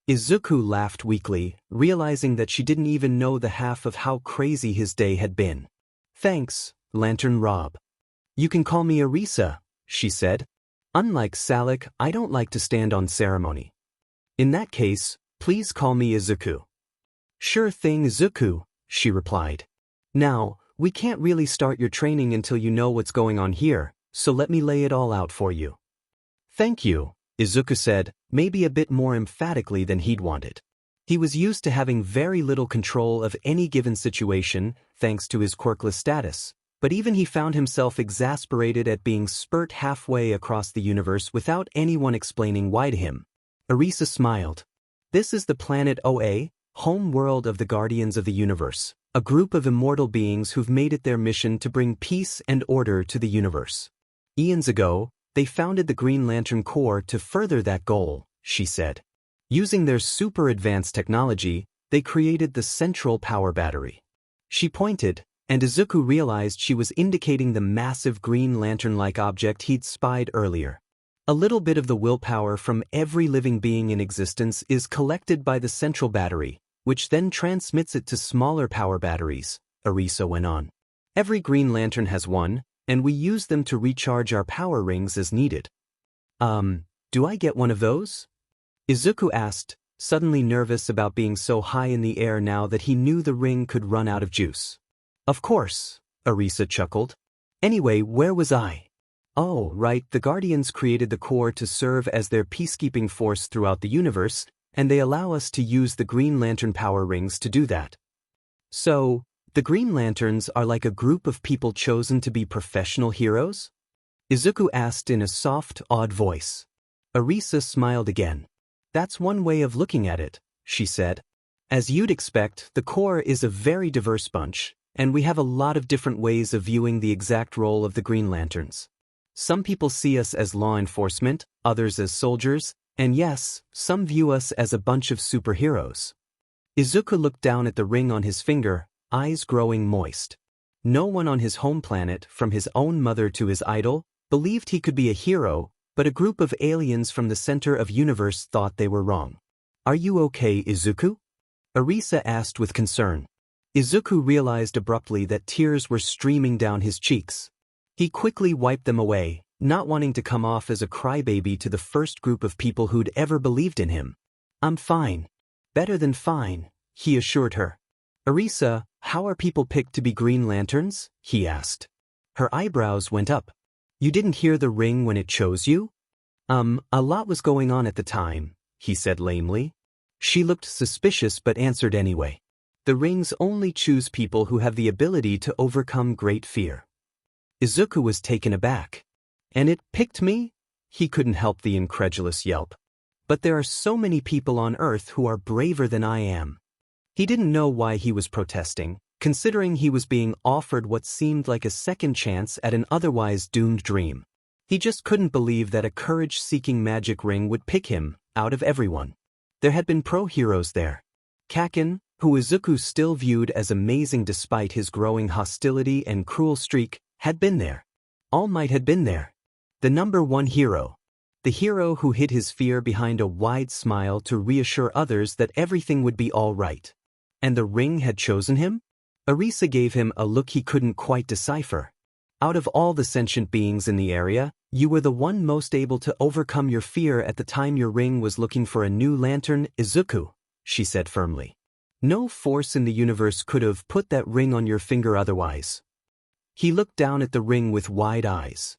Speaker 1: Izuku laughed weakly, realizing that she didn't even know the half of how crazy his day had been. Thanks, Lantern Rob. You can call me Arisa, she said. Unlike Salik, I don't like to stand on ceremony. In that case, please call me Izuku. Sure thing, Izuku, she replied. Now, we can't really start your training until you know what's going on here, so let me lay it all out for you. Thank you, Izuku said, maybe a bit more emphatically than he'd wanted. He was used to having very little control of any given situation, thanks to his quirkless status, but even he found himself exasperated at being spurt halfway across the universe without anyone explaining why to him. Arisa smiled. This is the planet OA, home world of the Guardians of the Universe, a group of immortal beings who've made it their mission to bring peace and order to the universe. Eons ago, they founded the Green Lantern Corps to further that goal, she said. Using their super advanced technology, they created the Central Power Battery. She pointed, and Izuku realized she was indicating the massive Green Lantern-like object he'd spied earlier. A little bit of the willpower from every living being in existence is collected by the Central Battery, which then transmits it to smaller power batteries, Arisa went on. Every Green Lantern has one, and we use them to recharge our power rings as needed. Do I get one of those? Izuku asked, suddenly nervous about being so high in the air now that he knew the ring could run out of juice. Of course, Arisa chuckled. Anyway, where was I? Oh, right, the Guardians created the Corps to serve as their peacekeeping force throughout the universe, and they allow us to use the Green Lantern power rings to do that. So, the Green Lanterns are like a group of people chosen to be professional heroes? Izuku asked in a soft, odd voice. Arisa smiled again. That's one way of looking at it, she said. As you'd expect, the Corps is a very diverse bunch, and we have a lot of different ways of viewing the exact role of the Green Lanterns. Some people see us as law enforcement, others as soldiers, and yes, some view us as a bunch of superheroes. Izuku looked down at the ring on his finger, eyes growing moist. No one on his home planet, from his own mother to his idol, believed he could be a hero, but a group of aliens from the center of universe thought they were wrong. "Are you okay, Izuku?" Arisa asked with concern. Izuku realized abruptly that tears were streaming down his cheeks. He quickly wiped them away, not wanting to come off as a crybaby to the first group of people who'd ever believed in him. "I'm fine. Better than fine," he assured her. "Arisa, how are people picked to be Green Lanterns?" he asked. Her eyebrows went up. "You didn't hear the ring when it chose you?" A lot was going on at the time," he said lamely. She looked suspicious but answered anyway. "The rings only choose people who have the ability to overcome great fear." Izuku was taken aback. "And it picked me?" He couldn't help the incredulous yelp. "But there are so many people on Earth who are braver than I am." He didn't know why he was protesting, considering he was being offered what seemed like a second chance at an otherwise doomed dream. He just couldn't believe that a courage-seeking magic ring would pick him, out of everyone. There had been pro-heroes there. Kaken, who Izuku still viewed as amazing despite his growing hostility and cruel streak, had been there. All Might had been there. The #1 hero. The hero who hid his fear behind a wide smile to reassure others that everything would be all right. And the ring had chosen him? Arisa gave him a look he couldn't quite decipher. "Out of all the sentient beings in the area, you were the one most able to overcome your fear at the time your ring was looking for a new lantern, Izuku," she said firmly. "No force in the universe could have put that ring on your finger otherwise." He looked down at the ring with wide eyes.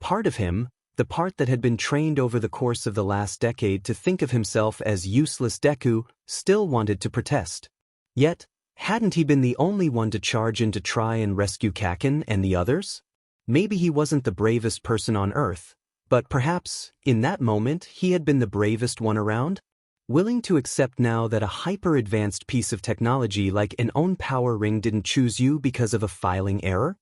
Speaker 1: Part of him, the part that had been trained over the course of the last decade to think of himself as useless Deku, still wanted to protest. Yet, hadn't he been the only one to charge in to try and rescue Kaken and the others? Maybe he wasn't the bravest person on Earth, but perhaps, in that moment, he had been the bravest one around? Willing to accept now that a hyper-advanced piece of technology like an own power ring didn't choose you because of a filing error?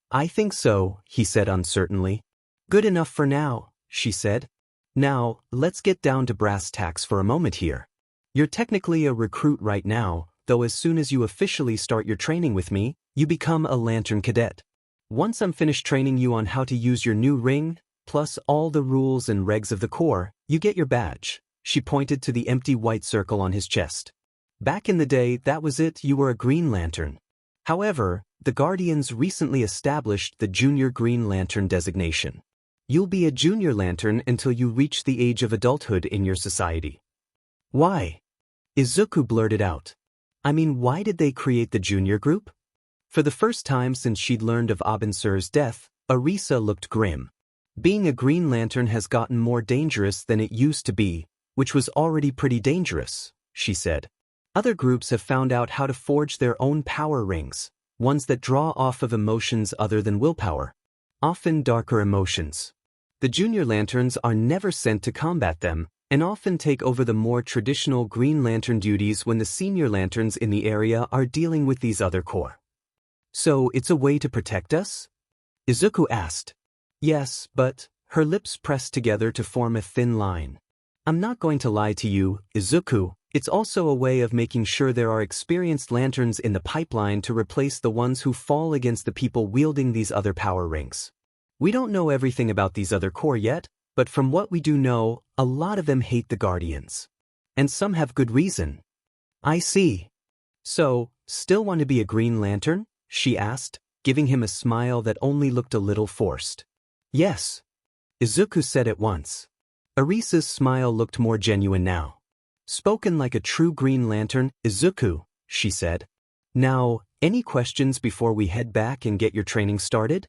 Speaker 1: I think so," he said uncertainly. "Good enough for now," she said. "Now, let's get down to brass tacks for a moment here. You're technically a recruit right now, though as soon as you officially start your training with me, you become a Lantern Cadet. Once I'm finished training you on how to use your new ring, plus all the rules and regs of the Corps, you get your badge." She pointed to the empty white circle on his chest. "Back in the day, that was it, you were a Green Lantern. However, the Guardians recently established the Junior Green Lantern designation. You'll be a Junior Lantern until you reach the age of adulthood in your society." "Why?" Izuku blurted out. "I mean, why did they create the Junior group?" For the first time since she'd learned of Abinsur's death, Arisa looked grim. Being a Green Lantern has gotten more dangerous than it used to be, which was already pretty dangerous, she said. Other groups have found out how to forge their own power rings, ones that draw off of emotions other than willpower, often darker emotions. The Junior Lanterns are never sent to combat them, and often take over the more traditional Green Lantern duties when the Senior Lanterns in the area are dealing with these other corps. "So it's a way to protect us?" Izuku asked. "Yes, but," her lips pressed together to form a thin line. "I'm not going to lie to you, Izuku, it's also a way of making sure there are experienced lanterns in the pipeline to replace the ones who fall against the people wielding these other power rings. We don't know everything about these other corps yet, but from what we do know, a lot of them hate the Guardians. And some have good reason." "I see. So, still want to be a Green Lantern?" she asked, giving him a smile that only looked a little forced. "Yes," Izuku said at once. Arisa's smile looked more genuine now. "Spoken like a true Green Lantern, Izuku," she said. "Now, any questions before we head back and get your training started?"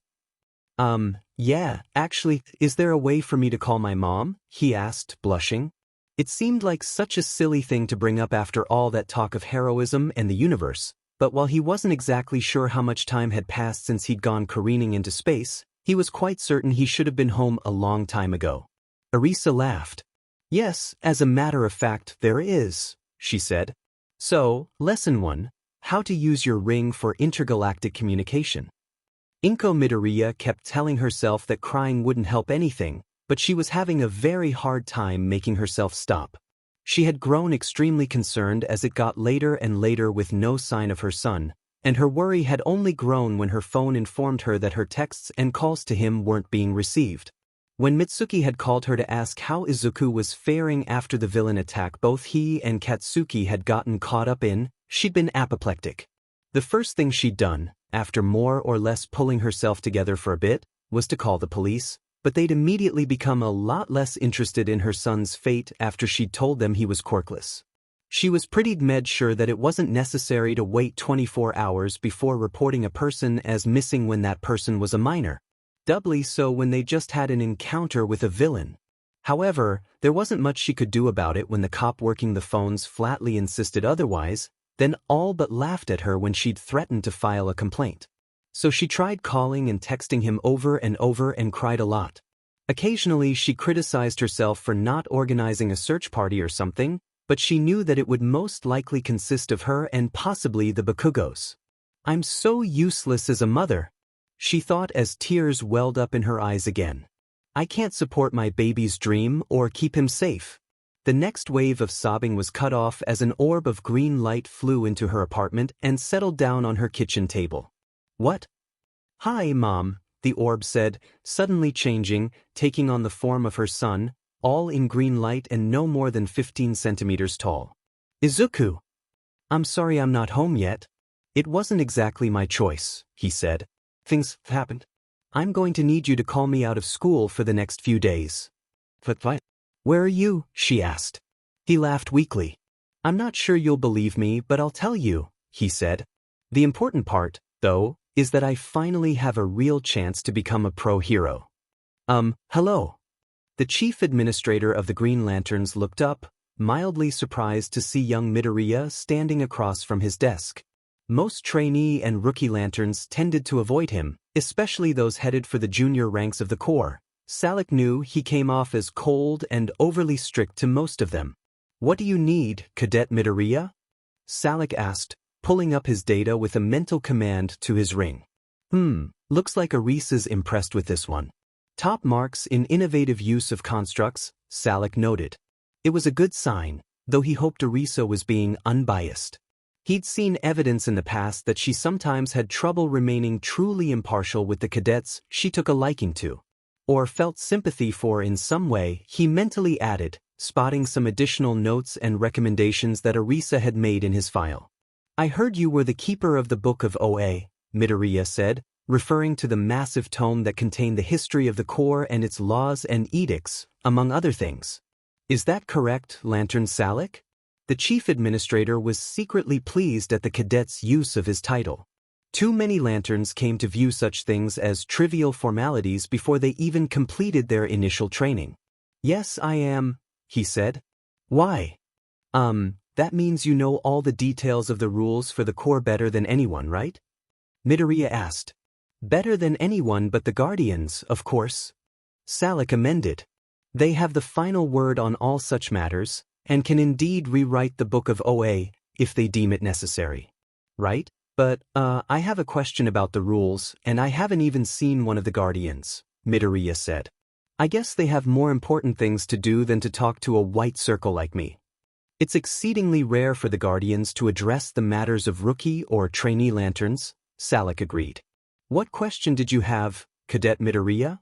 Speaker 1: Yeah, actually, is there a way for me to call my mom?" he asked, blushing. It seemed like such a silly thing to bring up after all that talk of heroism and the universe, but while he wasn't exactly sure how much time had passed since he'd gone careening into space, he was quite certain he should have been home a long time ago. Arisa laughed. "Yes, as a matter of fact, there is," she said. "So, Lesson 1, how to use your ring for intergalactic communication." Inko Midoriya kept telling herself that crying wouldn't help anything, but she was having a very hard time making herself stop. She had grown extremely concerned as it got later and later with no sign of her son, and her worry had only grown when her phone informed her that her texts and calls to him weren't being received. When Mitsuki had called her to ask how Izuku was faring after the villain attack both he and Katsuki had gotten caught up in, she'd been apoplectic. The first thing she'd done, after more or less pulling herself together for a bit, was to call the police, but they'd immediately become a lot less interested in her son's fate after she'd told them he was Quirkless. She was pretty dead sure that it wasn't necessary to wait 24 hours before reporting a person as missing when that person was a minor. Doubly so when they just had an encounter with a villain. However, there wasn't much she could do about it when the cop working the phones flatly insisted otherwise, then all but laughed at her when she'd threatened to file a complaint. So she tried calling and texting him over and cried a lot. Occasionally she criticized herself for not organizing a search party or something, but she knew that it would most likely consist of her and possibly the Bakugos. "I'm so useless as a mother," she thought as tears welled up in her eyes again. "I can't support my baby's dream or keep him safe." The next wave of sobbing was cut off as an orb of green light flew into her apartment and settled down on her kitchen table. "What?" "Hi, Mom," the orb said, suddenly changing, taking on the form of her son, all in green light and no more than 15 centimeters tall. "Izuku! I'm sorry I'm not home yet." "It wasn't exactly my choice," he said. "Things happened. I'm going to need you to call me out of school for the next few days." "But what?" "Where are you?" she asked. He laughed weakly. "I'm not sure you'll believe me, but I'll tell you," he said. "The important part, though, is that I finally have a real chance to become a pro hero." Hello." The chief administrator of the Green Lanterns looked up, mildly surprised to see young Midoriya standing across from his desk. Most trainee and rookie lanterns tended to avoid him, especially those headed for the junior ranks of the Corps. Salik knew he came off as cold and overly strict to most of them. "What do you need, Cadet Midoriya?" Salik asked, pulling up his data with a mental command to his ring. Looks like Arisa's impressed with this one. Top marks in innovative use of constructs, Salik noted. It was a good sign, though he hoped Arisa was being unbiased. He'd seen evidence in the past that she sometimes had trouble remaining truly impartial with the cadets she took a liking to, or felt sympathy for in some way, he mentally added, spotting some additional notes and recommendations that Arisa had made in his file. "I heard you were the keeper of the Book of OA, Midoriya said, referring to the massive tome that contained the history of the Corps and its laws and edicts, among other things. "Is that correct, Lantern Salik?" The chief administrator was secretly pleased at the cadet's use of his title. Too many lanterns came to view such things as trivial formalities before they even completed their initial training. "Yes, I am," he said. "Why?" That means you know all the details of the rules for the Corps better than anyone, right?" Midoriya asked. "Better than anyone but the Guardians, of course." Salik amended. "They have the final word on all such matters, and can indeed rewrite the Book of OA if they deem it necessary. Right? But, I have a question about the rules, and I haven't even seen one of the Guardians," Midoriya said. "I guess they have more important things to do than to talk to a white circle like me." "It's exceedingly rare for the Guardians to address the matters of rookie or trainee lanterns," Salik agreed. "What question did you have, Cadet Midoriya?"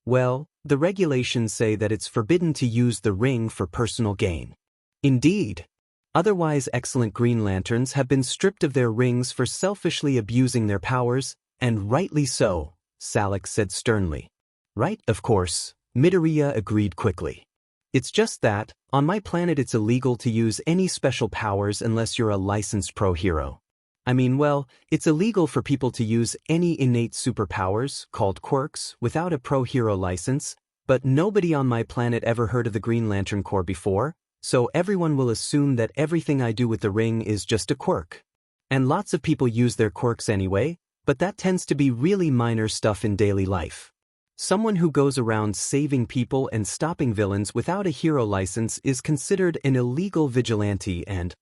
Speaker 1: "Well, the regulations say that it's forbidden to use the ring for personal gain." "Indeed. Otherwise excellent Green Lanterns have been stripped of their rings for selfishly abusing their powers, and rightly so," Salik said sternly. "Right, of course," Midoriya agreed quickly. "It's just that, on my planet it's illegal to use any special powers unless you're a licensed pro hero. It's illegal for people to use any innate superpowers, called quirks, without a pro hero license, but nobody on my planet ever heard of the Green Lantern Corps before, so everyone will assume that everything I do with the ring is just a quirk. And lots of people use their quirks anyway, but that tends to be really minor stuff in daily life. Someone who goes around saving people and stopping villains without a hero license is considered an illegal vigilante and..."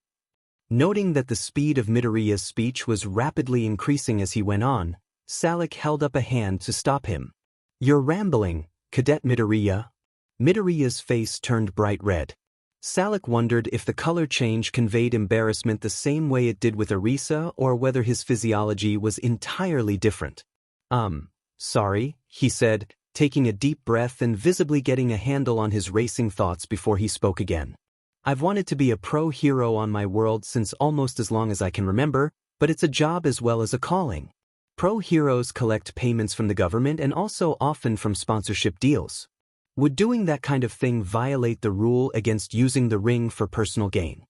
Speaker 1: Noting that the speed of Midoriya's speech was rapidly increasing as he went on, Salik held up a hand to stop him. "You're rambling, Cadet Midoriya." Midoriya's face turned bright red. Salik wondered if the color change conveyed embarrassment the same way it did with Arisa or whether his physiology was entirely different. Sorry, he said, taking a deep breath and visibly getting a handle on his racing thoughts before he spoke again. I've wanted to be a pro-hero on my world since almost as long as I can remember, but it's a job as well as a calling. Pro-heroes collect payments from the government and also often from sponsorship deals. Would doing that kind of thing violate the rule against using the ring for personal gain?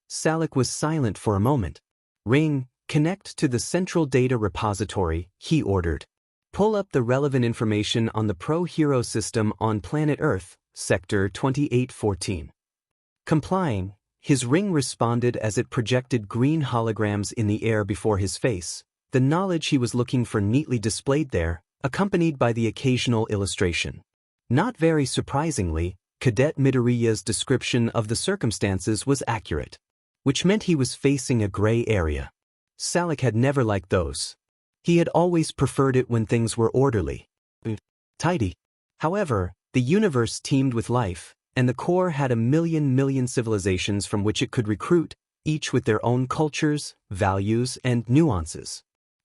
Speaker 1: Salik was silent for a moment. Ring, connect to the central data repository, he ordered. Pull up the relevant information on the Pro-Hero system on planet Earth, Sector 2814. Complying, his ring responded as it projected green holograms in the air before his face, the knowledge he was looking for neatly displayed there, accompanied by the occasional illustration. Not very surprisingly, Cadet Midoriya's description of the circumstances was accurate, which meant he was facing a gray area. Salik had never liked those. He had always preferred it when things were orderly, tidy. However, the universe teemed with life, and the core had a million civilizations from which it could recruit, each with their own cultures, values, and nuances.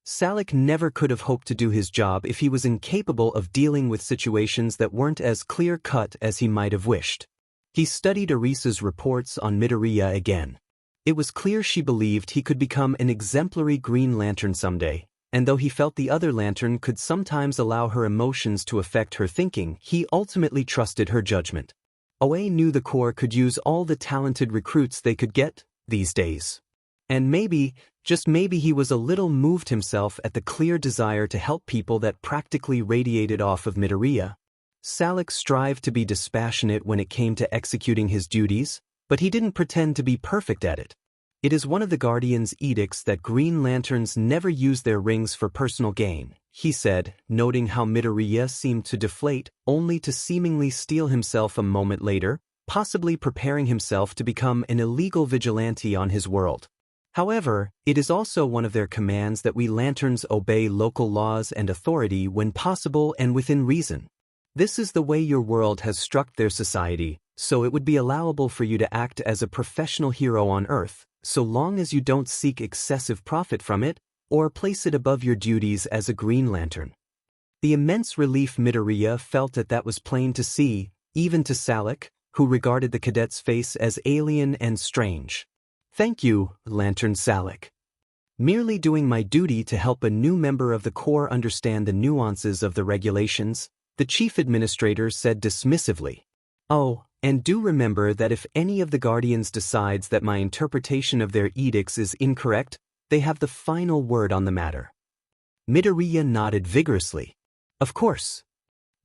Speaker 1: Salik never could have hoped to do his job if he was incapable of dealing with situations that weren't as clear-cut as he might have wished. He studied Arisa's reports on Midoriya again. It was clear she believed he could become an exemplary Green Lantern someday, and though he felt the other Lantern could sometimes allow her emotions to affect her thinking, he ultimately trusted her judgment. Oe knew the Corps could use all the talented recruits they could get these days. And maybe, just maybe he was a little moved himself at the clear desire to help people that practically radiated off of Midoriya. Salik strived to be dispassionate when it came to executing his duties, but he didn't pretend to be perfect at it. It is one of the Guardian's edicts that Green Lanterns never use their rings for personal gain, he said, noting how Midoriya seemed to deflate, only to seemingly steel himself a moment later, possibly preparing himself to become an illegal vigilante on his world. However, it is also one of their commands that we Lanterns obey local laws and authority when possible and within reason. This is the way your world has struck their society, so it would be allowable for you to act as a professional hero on Earth, so long as you don't seek excessive profit from it, or place it above your duties as a Green Lantern. The immense relief Midoriya felt at that was plain to see, even to Salik, who regarded the cadet's face as alien and strange. Thank you, Lantern Salik. Merely doing my duty to help a new member of the Corps understand the nuances of the regulations, the chief administrator said dismissively. Oh, and do remember that if any of the Guardians decides that my interpretation of their edicts is incorrect, they have the final word on the matter. Midoriya nodded vigorously. Of course.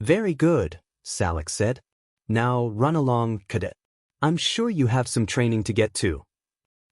Speaker 1: Very good, Salik said. Now run along, cadet. I'm sure you have some training to get to.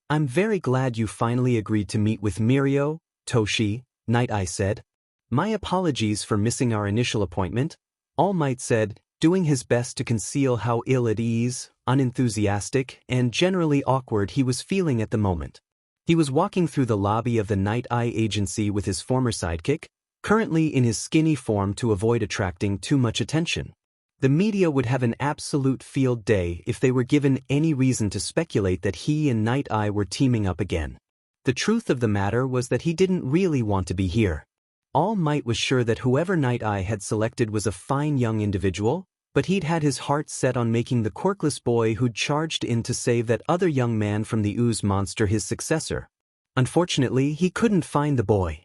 Speaker 1: I'm very glad you finally agreed to meet with Mirio, Toshi, Night Eye said. My apologies for missing our initial appointment, All Might said, doing his best to conceal how ill at ease, unenthusiastic, and generally awkward he was feeling at the moment. He was walking through the lobby of the Night Eye agency with his former sidekick, currently in his skinny form to avoid attracting too much attention. The media would have an absolute field day if they were given any reason to speculate that he and Night Eye were teaming up again. The truth of the matter was that he didn't really want to be here. All Might was sure that whoever Night Eye had selected was a fine young individual, but he'd had his heart set on making the Quirkless boy who'd charged in to save that other young man from the ooze monster his successor. Unfortunately, he couldn't find the boy.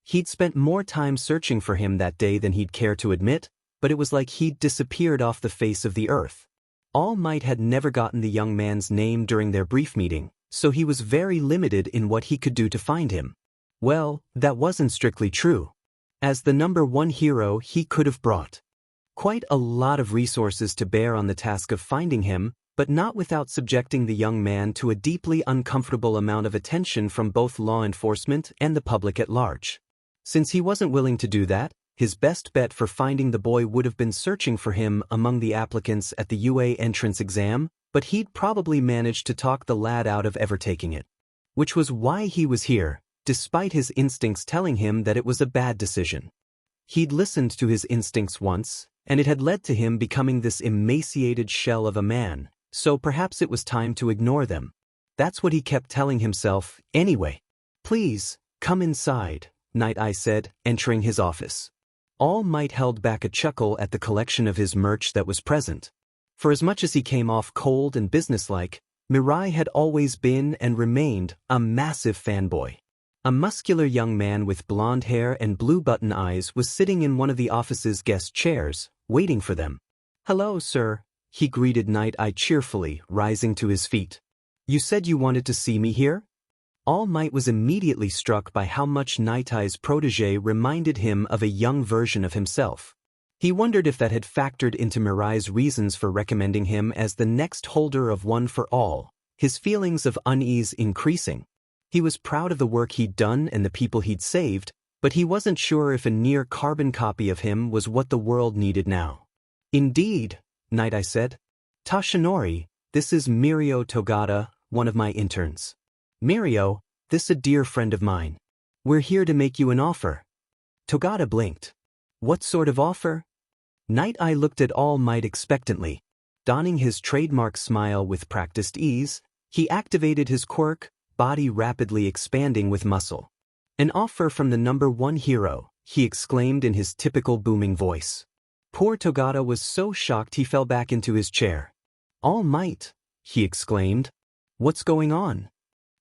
Speaker 1: He'd spent more time searching for him that day than he'd care to admit, but it was like he'd disappeared off the face of the earth. All Might had never gotten the young man's name during their brief meeting, so he was very limited in what he could do to find him. Well, that wasn't strictly true. As the #1 hero, he could have brought quite a lot of resources to bear on the task of finding him, but not without subjecting the young man to a deeply uncomfortable amount of attention from both law enforcement and the public at large. Since he wasn't willing to do that, his best bet for finding the boy would have been searching for him among the applicants at the UA entrance exam, but he'd probably managed to talk the lad out of ever taking it. Which was why he was here, despite his instincts telling him that it was a bad decision. He'd listened to his instincts once, and it had led to him becoming this emaciated shell of a man, So perhaps it was time to ignore them. That's what he kept telling himself, anyway. Please, come inside, Night Eye said, entering his office. All Might held back a chuckle at the collection of his merch that was present. For as much as he came off cold and businesslike, Mirai had always been and remained a massive fanboy. A muscular young man with blonde hair and blue button eyes was sitting in one of the office's guest chairs, waiting for them. Hello, sir, he greeted Night Eye cheerfully, rising to his feet. You said you wanted to see me here? All Might was immediately struck by how much Night Eye's protege reminded him of a young version of himself. He wondered if that had factored into Mirai's reasons for recommending him as the next holder of One for All, his feelings of unease increasing. He was proud of the work he'd done and the people he'd saved, but he wasn't sure if a near-carbon copy of him was what the world needed now. Indeed, Night Eye said. Tashinori, this is Mirio Togata, one of my interns. Mirio, this a dear friend of mine. We're here to make you an offer. Togata blinked. What sort of offer? Night Eye looked at All Might expectantly. Donning his trademark smile with practiced ease, he activated his quirk, body rapidly expanding with muscle. An offer from the #1 hero, he exclaimed in his typical booming voice. Poor Togata was so shocked he fell back into his chair. All Might, he exclaimed. What's going on?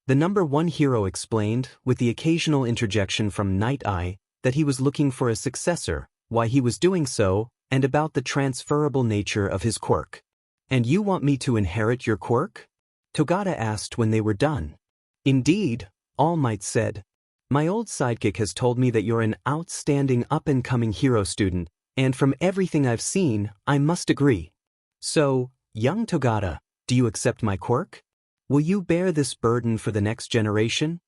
Speaker 1: The #1 hero explained, with the occasional interjection from Night Eye, that he was looking for a successor, why he was doing so, and about the transferable nature of his quirk. And you want me to inherit your quirk? Togata asked when they were done. Indeed, All Might said. My old sidekick has told me that you're an outstanding up-and-coming hero student, and from everything I've seen, I must agree. So, young Togata, do you accept my quirk? Will you bear this burden for the next generation?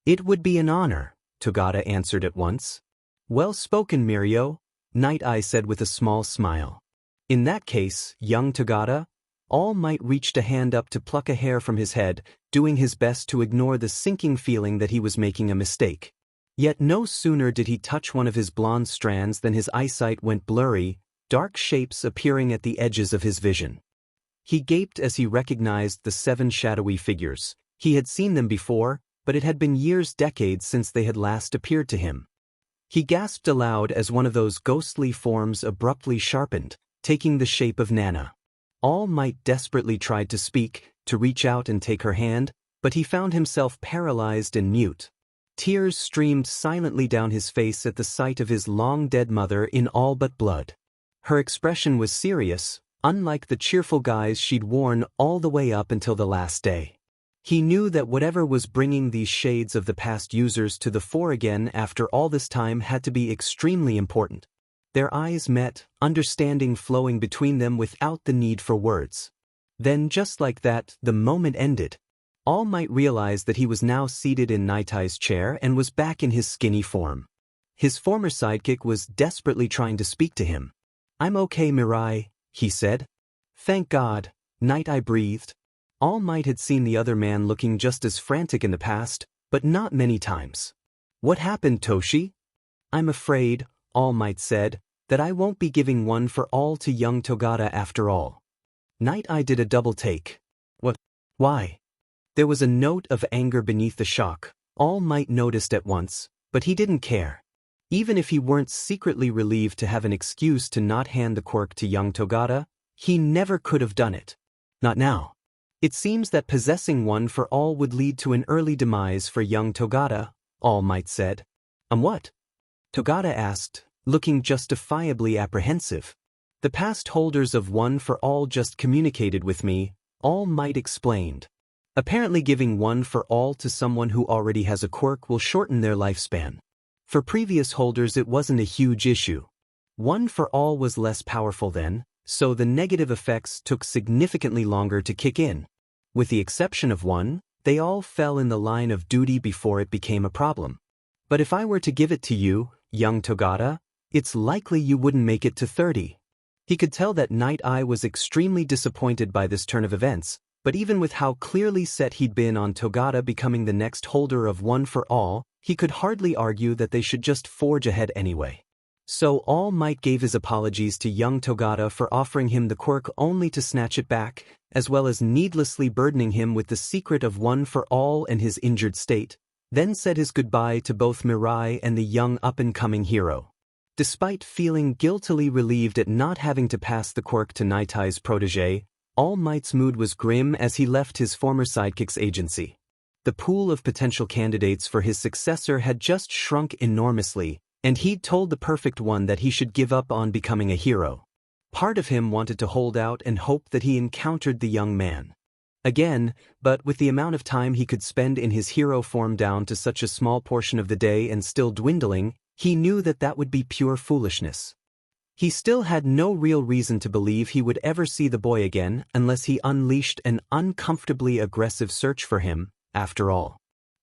Speaker 1: It would be an honor, Togata answered at once. Well spoken, Mirio, Night Eye said with a small smile. In that case, young Togata, All Might reached a hand up to pluck a hair from his head, doing his best to ignore the sinking feeling that he was making a mistake. Yet no sooner did he touch one of his blonde strands than his eyesight went blurry, dark shapes appearing at the edges of his vision. He gaped as he recognized the 7 shadowy figures. He had seen them before, but it had been decades since they had last appeared to him. He gasped aloud as one of those ghostly forms abruptly sharpened, taking the shape of Nana. All Might desperately tried to speak, to reach out and take her hand, but he found himself paralyzed and mute. Tears streamed silently down his face at the sight of his long-dead mother in all but blood. Her expression was serious, unlike the cheerful guise she'd worn all the way up until the last day. He knew that whatever was bringing these shades of the past users to the fore again after all this time had to be extremely important. Their eyes met, understanding flowing between them without the need for words. Then just like that, the moment ended. All Might realize that he was now seated in Night Eye's chair and was back in his skinny form. His former sidekick was desperately trying to speak to him. I'm okay, Mirai, he said. Thank God, Night Eye breathed. All Might had seen the other man looking just as frantic in the past, but not many times. What happened, Toshi? I'm afraid, All Might said, that I won't be giving One for All to young Togata after all. Night Eye did a double take. What? Why? There was a note of anger beneath the shock. All Might noticed at once, but he didn't care. Even if he weren't secretly relieved to have an excuse to not hand the quirk to young Togata, he never could have done it. Not now. It seems that possessing One for All would lead to an early demise for young Togata, All Might said. What? Togata asked, looking justifiably apprehensive. The past holders of One for All just communicated with me, All Might explained. Apparently giving One for All to someone who already has a quirk will shorten their lifespan. For previous holders it wasn't a huge issue. One for All was less powerful then, so the negative effects took significantly longer to kick in. With the exception of one, they all fell in the line of duty before it became a problem. But if I were to give it to you, young Togata, it's likely you wouldn't make it to 30. He could tell that Night Eye was extremely disappointed by this turn of events, but even with how clearly set he'd been on Togata becoming the next holder of One for All, he could hardly argue that they should just forge ahead anyway. So All Might gave his apologies to young Togata for offering him the quirk only to snatch it back, as well as needlessly burdening him with the secret of One for All and his injured state, then said his goodbye to both Mirai and the young up-and-coming hero. Despite feeling guiltily relieved at not having to pass the quirk to Nitai's protege, All Might's mood was grim as he left his former sidekick's agency. The pool of potential candidates for his successor had just shrunk enormously, and he'd told the perfect one that he should give up on becoming a hero. Part of him wanted to hold out and hope that he encountered the young man again, but with the amount of time he could spend in his hero form down to such a small portion of the day and still dwindling, he knew that that would be pure foolishness. He still had no real reason to believe he would ever see the boy again unless he unleashed an uncomfortably aggressive search for him, after all.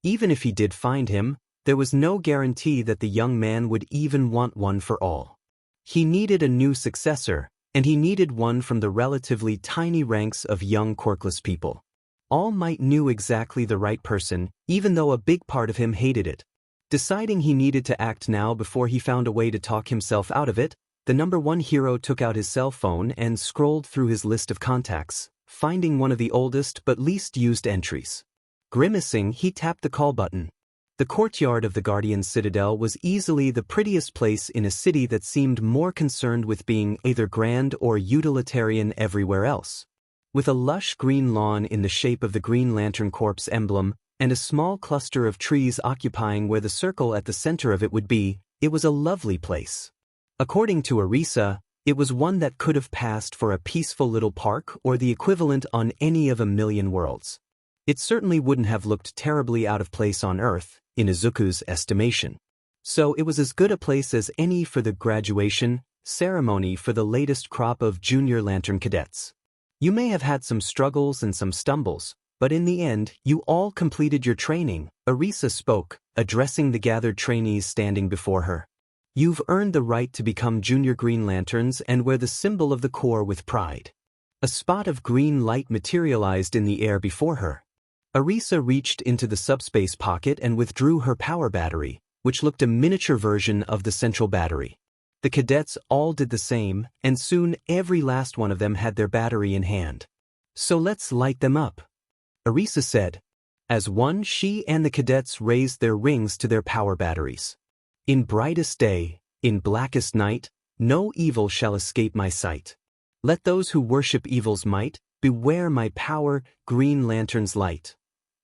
Speaker 1: Even if he did find him, there was no guarantee that the young man would even want One for All. He needed a new successor, and he needed one from the relatively tiny ranks of young Quirkless people. All Might knew exactly the right person, even though a big part of him hated it. Deciding he needed to act now before he found a way to talk himself out of it, the #1 hero took out his cell phone and scrolled through his list of contacts, finding one of the oldest but least used entries. Grimacing, he tapped the call button. The courtyard of the Guardian Citadel was easily the prettiest place in a city that seemed more concerned with being either grand or utilitarian everywhere else. With a lush green lawn in the shape of the Green Lantern Corps emblem, and a small cluster of trees occupying where the circle at the center of it would be, it was a lovely place. According to Arisa, it was one that could have passed for a peaceful little park or the equivalent on any of a million worlds. It certainly wouldn't have looked terribly out of place on Earth, in Izuku's estimation. So it was as good a place as any for the graduation ceremony for the latest crop of junior lantern cadets. You may have had some struggles and some stumbles, but in the end, you all completed your training, Arisa spoke, addressing the gathered trainees standing before her. You've earned the right to become junior Green Lanterns and wear the symbol of the Corps with pride. A spot of green light materialized in the air before her. Arisa reached into the subspace pocket and withdrew her power battery, which looked a miniature version of the central battery. The cadets all did the same, and soon every last one of them had their battery in hand. So let's light them up, Arisa said. As one, she and the cadets raised their rings to their power batteries. In brightest day, in blackest night, no evil shall escape my sight. Let those who worship evil's might beware my power, Green Lantern's light,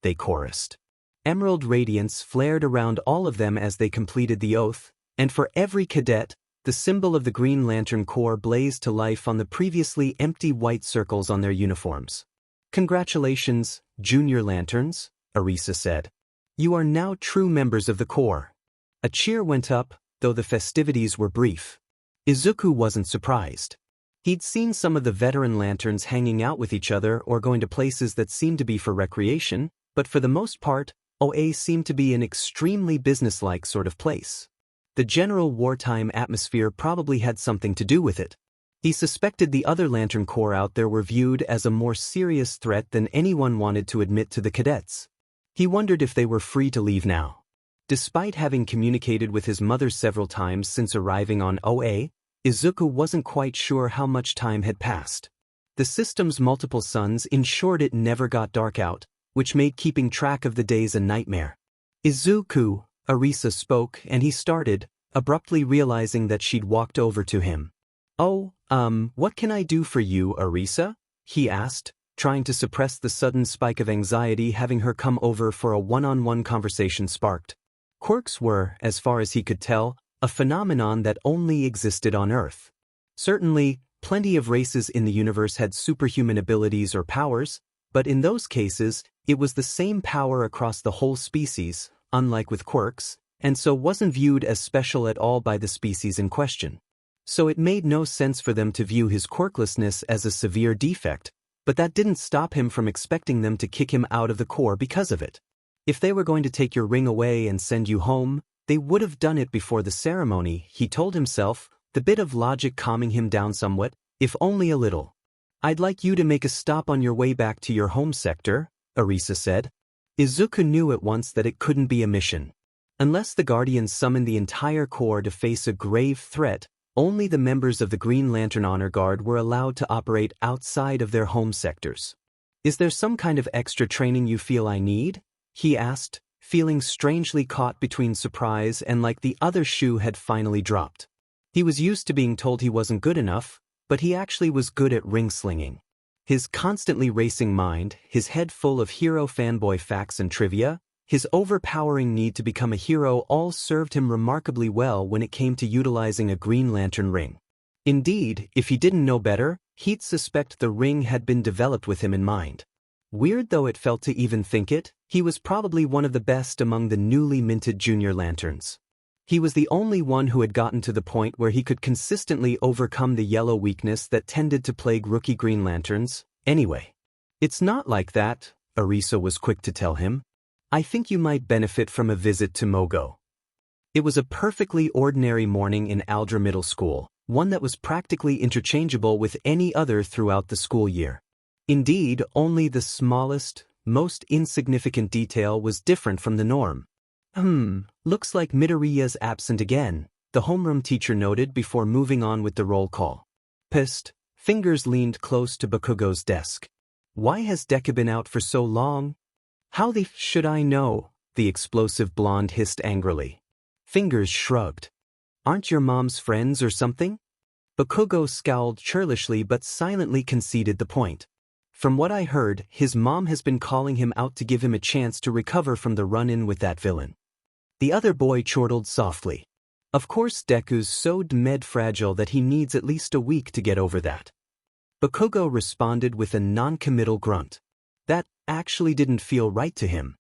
Speaker 1: they chorused. Emerald radiance flared around all of them as they completed the oath, and for every cadet, the symbol of the Green Lantern Corps blazed to life on the previously empty white circles on their uniforms. Congratulations, Junior Lanterns, Arisa said. You are now true members of the Corps. A cheer went up, though the festivities were brief. Izuku wasn't surprised. He'd seen some of the veteran lanterns hanging out with each other or going to places that seemed to be for recreation, but for the most part, OA seemed to be an extremely businesslike sort of place. The general wartime atmosphere probably had something to do with it. He suspected the other Lantern Corps out there were viewed as a more serious threat than anyone wanted to admit to the cadets. He wondered if they were free to leave now. Despite having communicated with his mother several times since arriving on OA, Izuku wasn't quite sure how much time had passed. The system's multiple suns ensured it never got dark out, which made keeping track of the days a nightmare. Izuku, Arisa spoke, and he started, abruptly realizing that she'd walked over to him. Oh, what can I do for you, Arisa? He asked, trying to suppress the sudden spike of anxiety having her come over for a one-on-one conversation sparked. Quirks were, as far as he could tell, a phenomenon that only existed on Earth. Certainly, plenty of races in the universe had superhuman abilities or powers, but in those cases, it was the same power across the whole species, unlike with quirks, and so wasn't viewed as special at all by the species in question. So it made no sense for them to view his quirklessness as a severe defect, but that didn't stop him from expecting them to kick him out of the Corps because of it. If they were going to take your ring away and send you home, they would have done it before the ceremony, he told himself, the bit of logic calming him down somewhat, if only a little. I'd like you to make a stop on your way back to your home sector, Arisa said. Izuku knew at once that it couldn't be a mission. Unless the Guardians summoned the entire Corps to face a grave threat, only the members of the Green Lantern Honor Guard were allowed to operate outside of their home sectors. Is there some kind of extra training you feel I need? He asked, feeling strangely caught between surprise and like the other shoe had finally dropped. He was used to being told he wasn't good enough, but he actually was good at ring slinging. His constantly racing mind, his head full of hero fanboy facts and trivia, his overpowering need to become a hero all served him remarkably well when it came to utilizing a Green Lantern ring. Indeed, if he didn't know better, he'd suspect the ring had been developed with him in mind. Weird though it felt to even think it, he was probably one of the best among the newly minted Junior Lanterns. He was the only one who had gotten to the point where he could consistently overcome the yellow weakness that tended to plague rookie Green Lanterns, anyway. It's not like that, Arisa was quick to tell him. I think you might benefit from a visit to Mogo. It was a perfectly ordinary morning in Aldra Middle School, one that was practically interchangeable with any other throughout the school year. Indeed, only the smallest, most insignificant detail was different from the norm. Looks like Midoriya's absent again, the homeroom teacher noted before moving on with the roll call. Pissed, fingers leaned close to Bakugo's desk. Why has Deku been out for so long? How the f should I know? The explosive blonde hissed angrily. Fingers shrugged. Aren't your mom's friends or something? Bakugo scowled churlishly but silently conceded the point. From what I heard, his mom has been calling him out to give him a chance to recover from the run-in with that villain. The other boy chortled softly. Of course Deku's so med-fragile that he needs at least a week to get over that. Bakugo responded with a non-committal grunt. That actually didn't feel right to him.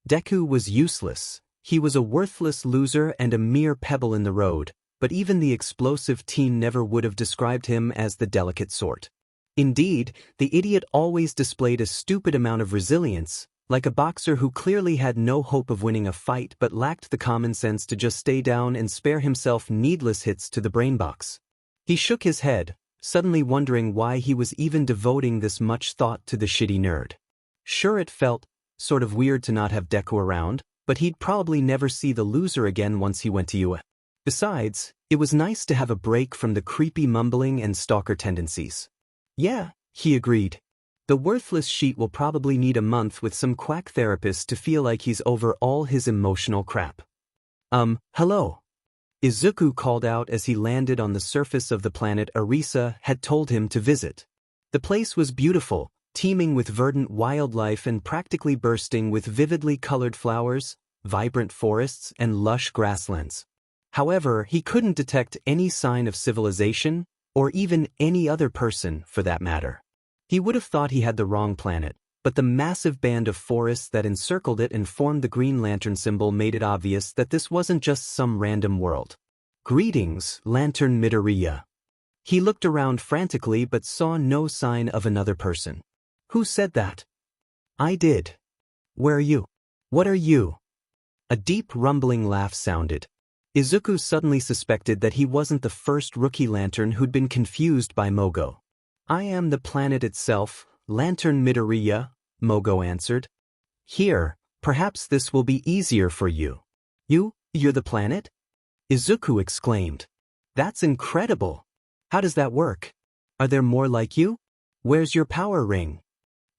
Speaker 1: Deku was useless. He was a worthless loser and a mere pebble in the road, but even the explosive teen never would have described him as the delicate sort. Indeed, the idiot always displayed a stupid amount of resilience, like a boxer who clearly had no hope of winning a fight but lacked the common sense to just stay down and spare himself needless hits to the brain box. He shook his head, suddenly wondering why he was even devoting this much thought to the shitty nerd. Sure, it felt sort of weird to not have Deku around, but he'd probably never see the loser again once he went to UA. Besides, it was nice to have a break from the creepy mumbling and stalker tendencies. Yeah, he agreed. The worthless sheet will probably need a month with some quack therapist to feel like he's over all his emotional crap. Hello. Izuku called out as he landed on the surface of the planet Arisa had told him to visit. The place was beautiful, teeming with verdant wildlife and practically bursting with vividly colored flowers, vibrant forests, and lush grasslands. However, he couldn't detect any sign of civilization, or even any other person, for that matter. He would have thought he had the wrong planet, but the massive band of forests that encircled it and formed the Green Lantern symbol made it obvious that this wasn't just some random world. Greetings, Lantern Midoriya. He looked around frantically but saw no sign of another person. Who said that? I did. Where are you? What are you? A deep rumbling laugh sounded. Izuku suddenly suspected that he wasn't the first rookie lantern who'd been confused by Mogo. I am the planet itself, Lantern Midoriya, Mogo answered. Here, perhaps this will be easier for you. You're the planet? Izuku exclaimed. That's incredible. How does that work? Are there more like you? Where's your power ring?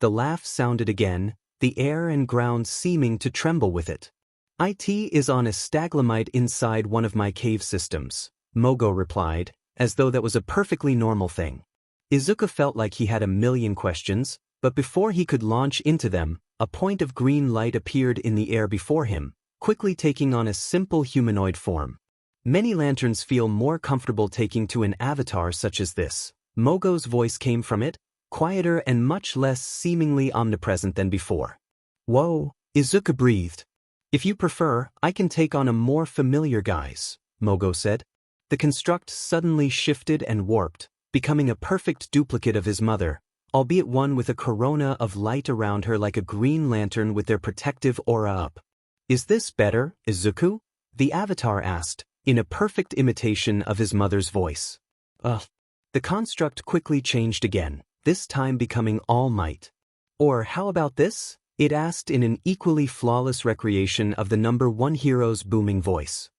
Speaker 1: The laugh sounded again, the air and ground seeming to tremble with it. It is on a stalagmite inside one of my cave systems, Mogo replied, as though that was a perfectly normal thing. Izuku felt like he had a million questions, but before he could launch into them, a point of green light appeared in the air before him, quickly taking on a simple humanoid form. Many lanterns feel more comfortable taking to an avatar such as this. Mogo's voice came from it, quieter and much less seemingly omnipresent than before. Whoa, Izuku breathed. If you prefer, I can take on a more familiar guise, Mogo said. The construct suddenly shifted and warped, becoming a perfect duplicate of his mother, albeit one with a corona of light around her like a green lantern with their protective aura up. Is this better, Izuku? The avatar asked, in a perfect imitation of his mother's voice. The construct quickly changed again, this time becoming All Might. Or how about this? It asked in an equally flawless recreation of the number one hero's booming voice.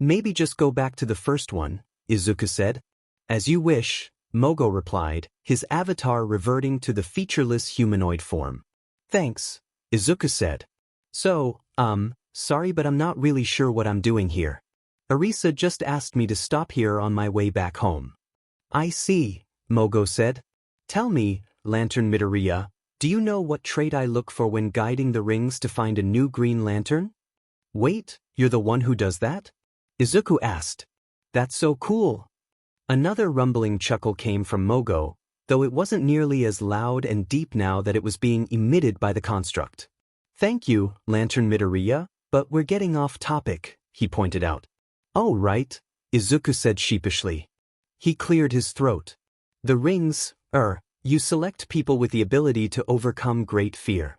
Speaker 1: Maybe just go back to the first one, Izuku said. As you wish, Mogo replied, his avatar reverting to the featureless humanoid form. Thanks, Izuku said. So, sorry but I'm not really sure what I'm doing here. Arisa just asked me to stop here on my way back home. I see, Mogo said. Tell me, Lantern Midoriya, do you know what trait I look for when guiding the rings to find a new Green Lantern? Wait, you're the one who does that? Izuku asked. That's so cool. Another rumbling chuckle came from Mogo, though it wasn't nearly as loud and deep now that it was being emitted by the construct. Thank you, Lantern Midoriya, but we're getting off topic, he pointed out. Oh right, Izuku said sheepishly. He cleared his throat. The rings, you select people with the ability to overcome great fear.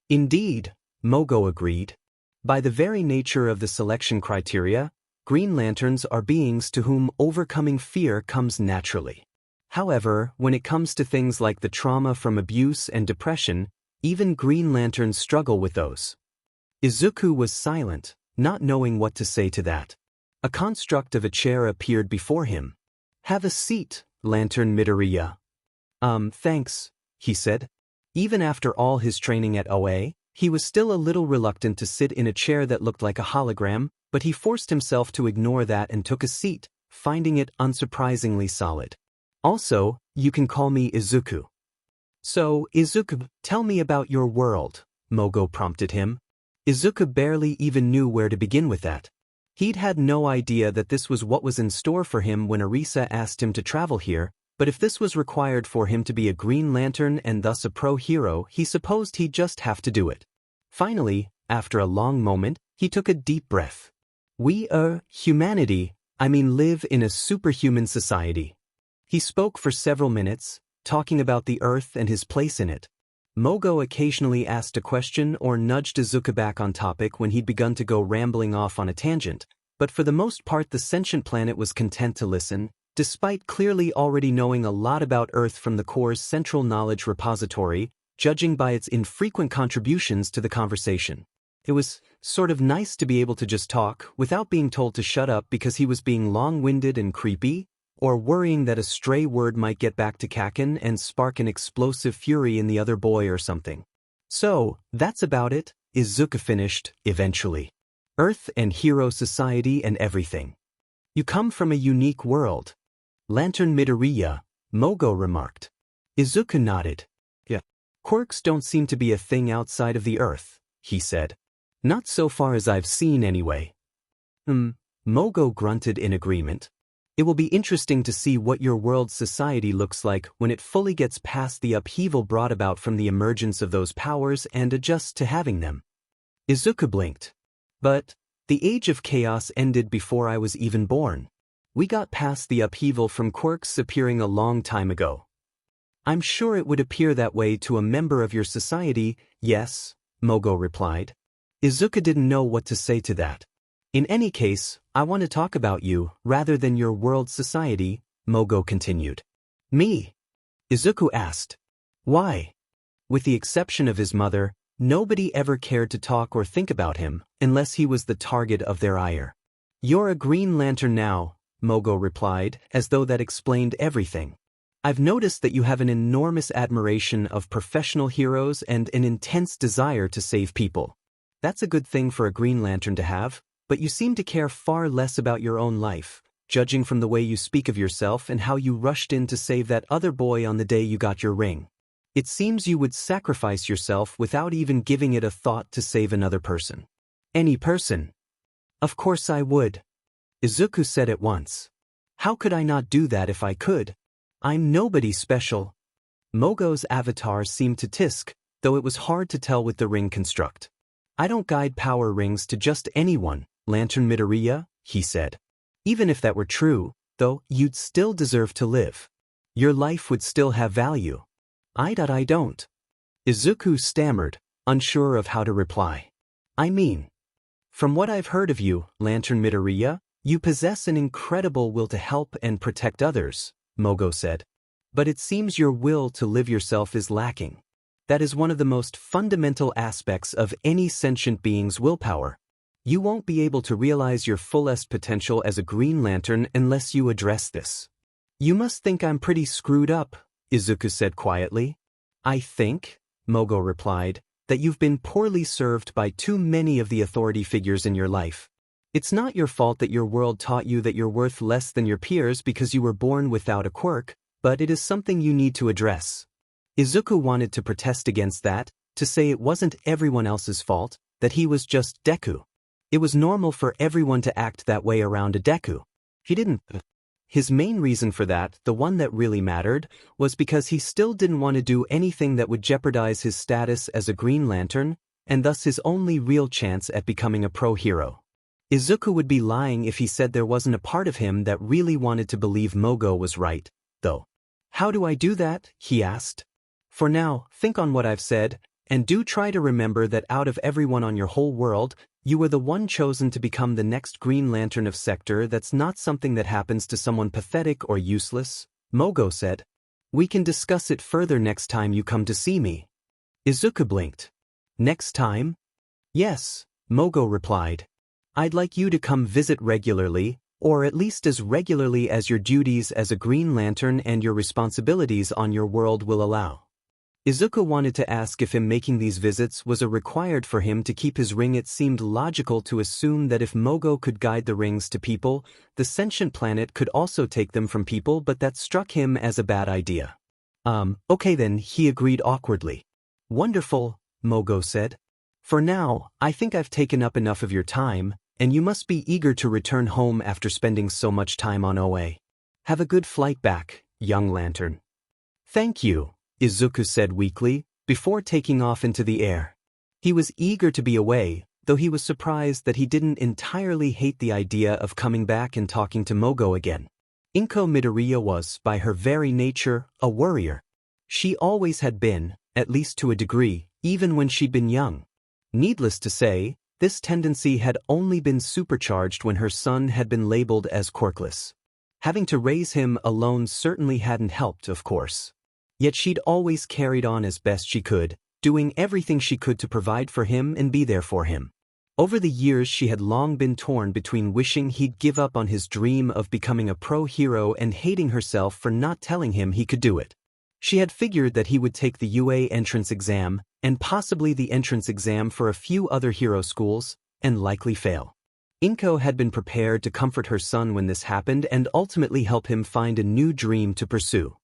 Speaker 1: Indeed, Mogo agreed. By the very nature of the selection criteria, Green Lanterns are beings to whom overcoming fear comes naturally. However, when it comes to things like the trauma from abuse and depression, even Green Lanterns struggle with those. Izuku was silent, not knowing what to say to that. A construct of a chair appeared before him. Have a seat, Lantern Midoriya. Thanks, he said. Even after all his training at OA, he was still a little reluctant to sit in a chair that looked like a hologram, but he forced himself to ignore that and took a seat, finding it unsurprisingly solid. Also, you can call me Izuku. So, Izuku, tell me about your world, Mogo prompted him. Izuku barely even knew where to begin with that. He'd had no idea that this was what was in store for him when Arisa asked him to travel here, but if this was required for him to be a Green Lantern and thus a pro-hero, he supposed he'd just have to do it. Finally, after a long moment, he took a deep breath. We humanity, live in a superhuman society. He spoke for several minutes, talking about the Earth and his place in it. Mogo occasionally asked a question or nudged Izuku back on topic when he'd begun to go rambling off on a tangent, but for the most part the sentient planet was content to listen, despite clearly already knowing a lot about Earth from the Corps' central knowledge repository, judging by its infrequent contributions to the conversation. It was sort of nice to be able to just talk without being told to shut up because he was being long-winded and creepy, or worrying that a stray word might get back to Kaken and spark an explosive fury in the other boy or something. So, that's about it, Izuku finished, eventually. Earth and hero society and everything. You come from a unique world. Lantern Midoriya, Mogo remarked. Izuku nodded. Yeah. Quirks don't seem to be a thing outside of the Earth, he said. Not so far as I've seen anyway. Mogo grunted in agreement. It will be interesting to see what your world's society looks like when it fully gets past the upheaval brought about from the emergence of those powers and adjusts to having them. Izuku blinked. But the age of chaos ended before I was even born. We got past the upheaval from Quirks appearing a long time ago. I'm sure it would appear that way to a member of your society, yes, Mogo replied. Izuku didn't know what to say to that. In any case, I want to talk about you, rather than your world's society, Mogo continued. Me? Izuku asked. Why? With the exception of his mother, nobody ever cared to talk or think about him, unless he was the target of their ire. You're a Green Lantern now, Mogo replied, as though that explained everything. I've noticed that you have an enormous admiration of professional heroes and an intense desire to save people. That's a good thing for a Green Lantern to have, but you seem to care far less about your own life, judging from the way you speak of yourself and how you rushed in to save that other boy on the day you got your ring. It seems you would sacrifice yourself without even giving it a thought to save another person. Any person. Of course I would. Izuku said at once. How could I not do that if I could? I'm nobody special. Mogo's avatar seemed to tisk, though it was hard to tell with the ring construct. I don't guide power rings to just anyone, Lantern Midoriya, he said. Even if that were true, though, you'd still deserve to live. Your life would still have value. I don't. Izuku stammered, unsure of how to reply. From what I've heard of you, Lantern Midoriya, you possess an incredible will to help and protect others, Mogo said. But it seems your will to live yourself is lacking. That is one of the most fundamental aspects of any sentient being's willpower. You won't be able to realize your fullest potential as a Green Lantern unless you address this. You must think I'm pretty screwed up, Izuku said quietly. I think, Mogo replied, that you've been poorly served by too many of the authority figures in your life. It's not your fault that your world taught you that you're worth less than your peers because you were born without a quirk, but it is something you need to address. Izuku wanted to protest against that, to say it wasn't everyone else's fault, that he was just Deku. It was normal for everyone to act that way around a Deku. He didn't. His main reason for that, the one that really mattered, was because he still didn't want to do anything that would jeopardize his status as a Green Lantern, and thus his only real chance at becoming a pro-hero. Izuku would be lying if he said there wasn't a part of him that really wanted to believe Mogo was right, though. How do I do that? He asked. For now, think on what I've said, and do try to remember that out of everyone on your whole world, you were the one chosen to become the next Green Lantern of Sector. That's not something that happens to someone pathetic or useless, Mogo said. We can discuss it further next time you come to see me. Izuku blinked. Next time? Yes, Mogo replied. I'd like you to come visit regularly, or at least as regularly as your duties as a Green Lantern and your responsibilities on your world will allow. Izuku wanted to ask if him making these visits was required for him to keep his ring. It seemed logical to assume that if Mogo could guide the rings to people, the sentient planet could also take them from people, but that struck him as a bad idea. Okay then, he agreed awkwardly. Wonderful, Mogo said. For now, I think I've taken up enough of your time, and you must be eager to return home after spending so much time on OA. Have a good flight back, young lantern. Thank you, Izuku said weakly, before taking off into the air. He was eager to be away, though he was surprised that he didn't entirely hate the idea of coming back and talking to Mogo again. Midoriya was, by her very nature, a worrier. She always had been, at least to a degree, even when she'd been young. Needless to say, this tendency had only been supercharged when her son had been labeled as Quirkless. Having to raise him alone certainly hadn't helped, of course. Yet she'd always carried on as best she could, doing everything she could to provide for him and be there for him. Over the years she had long been torn between wishing he'd give up on his dream of becoming a pro-hero and hating herself for not telling him he could do it. She had figured that he would take the UA entrance exam, and possibly the entrance exam for a few other hero schools, and likely fail. Inko had been prepared to comfort her son when this happened and ultimately help him find a new dream to pursue.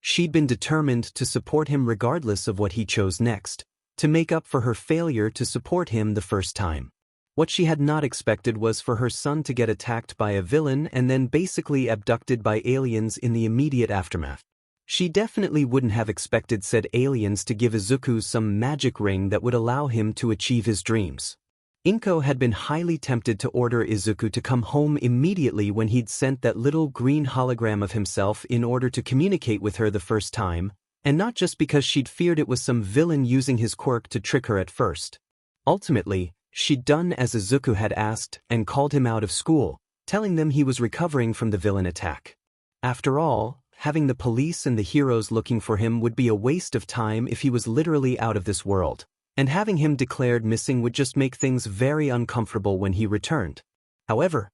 Speaker 1: She'd been determined to support him regardless of what he chose next, to make up for her failure to support him the first time. What she had not expected was for her son to get attacked by a villain and then basically abducted by aliens in the immediate aftermath. She definitely wouldn't have expected said aliens to give Izuku some magic ring that would allow him to achieve his dreams. Inko had been highly tempted to order Izuku to come home immediately when he'd sent that little green hologram of himself in order to communicate with her the first time, and not just because she'd feared it was some villain using his quirk to trick her at first. Ultimately, she'd done as Izuku had asked and called him out of school, telling them he was recovering from the villain attack. After all, having the police and the heroes looking for him would be a waste of time if he was literally out of this world, and having him declared missing would just make things very uncomfortable when he returned. However,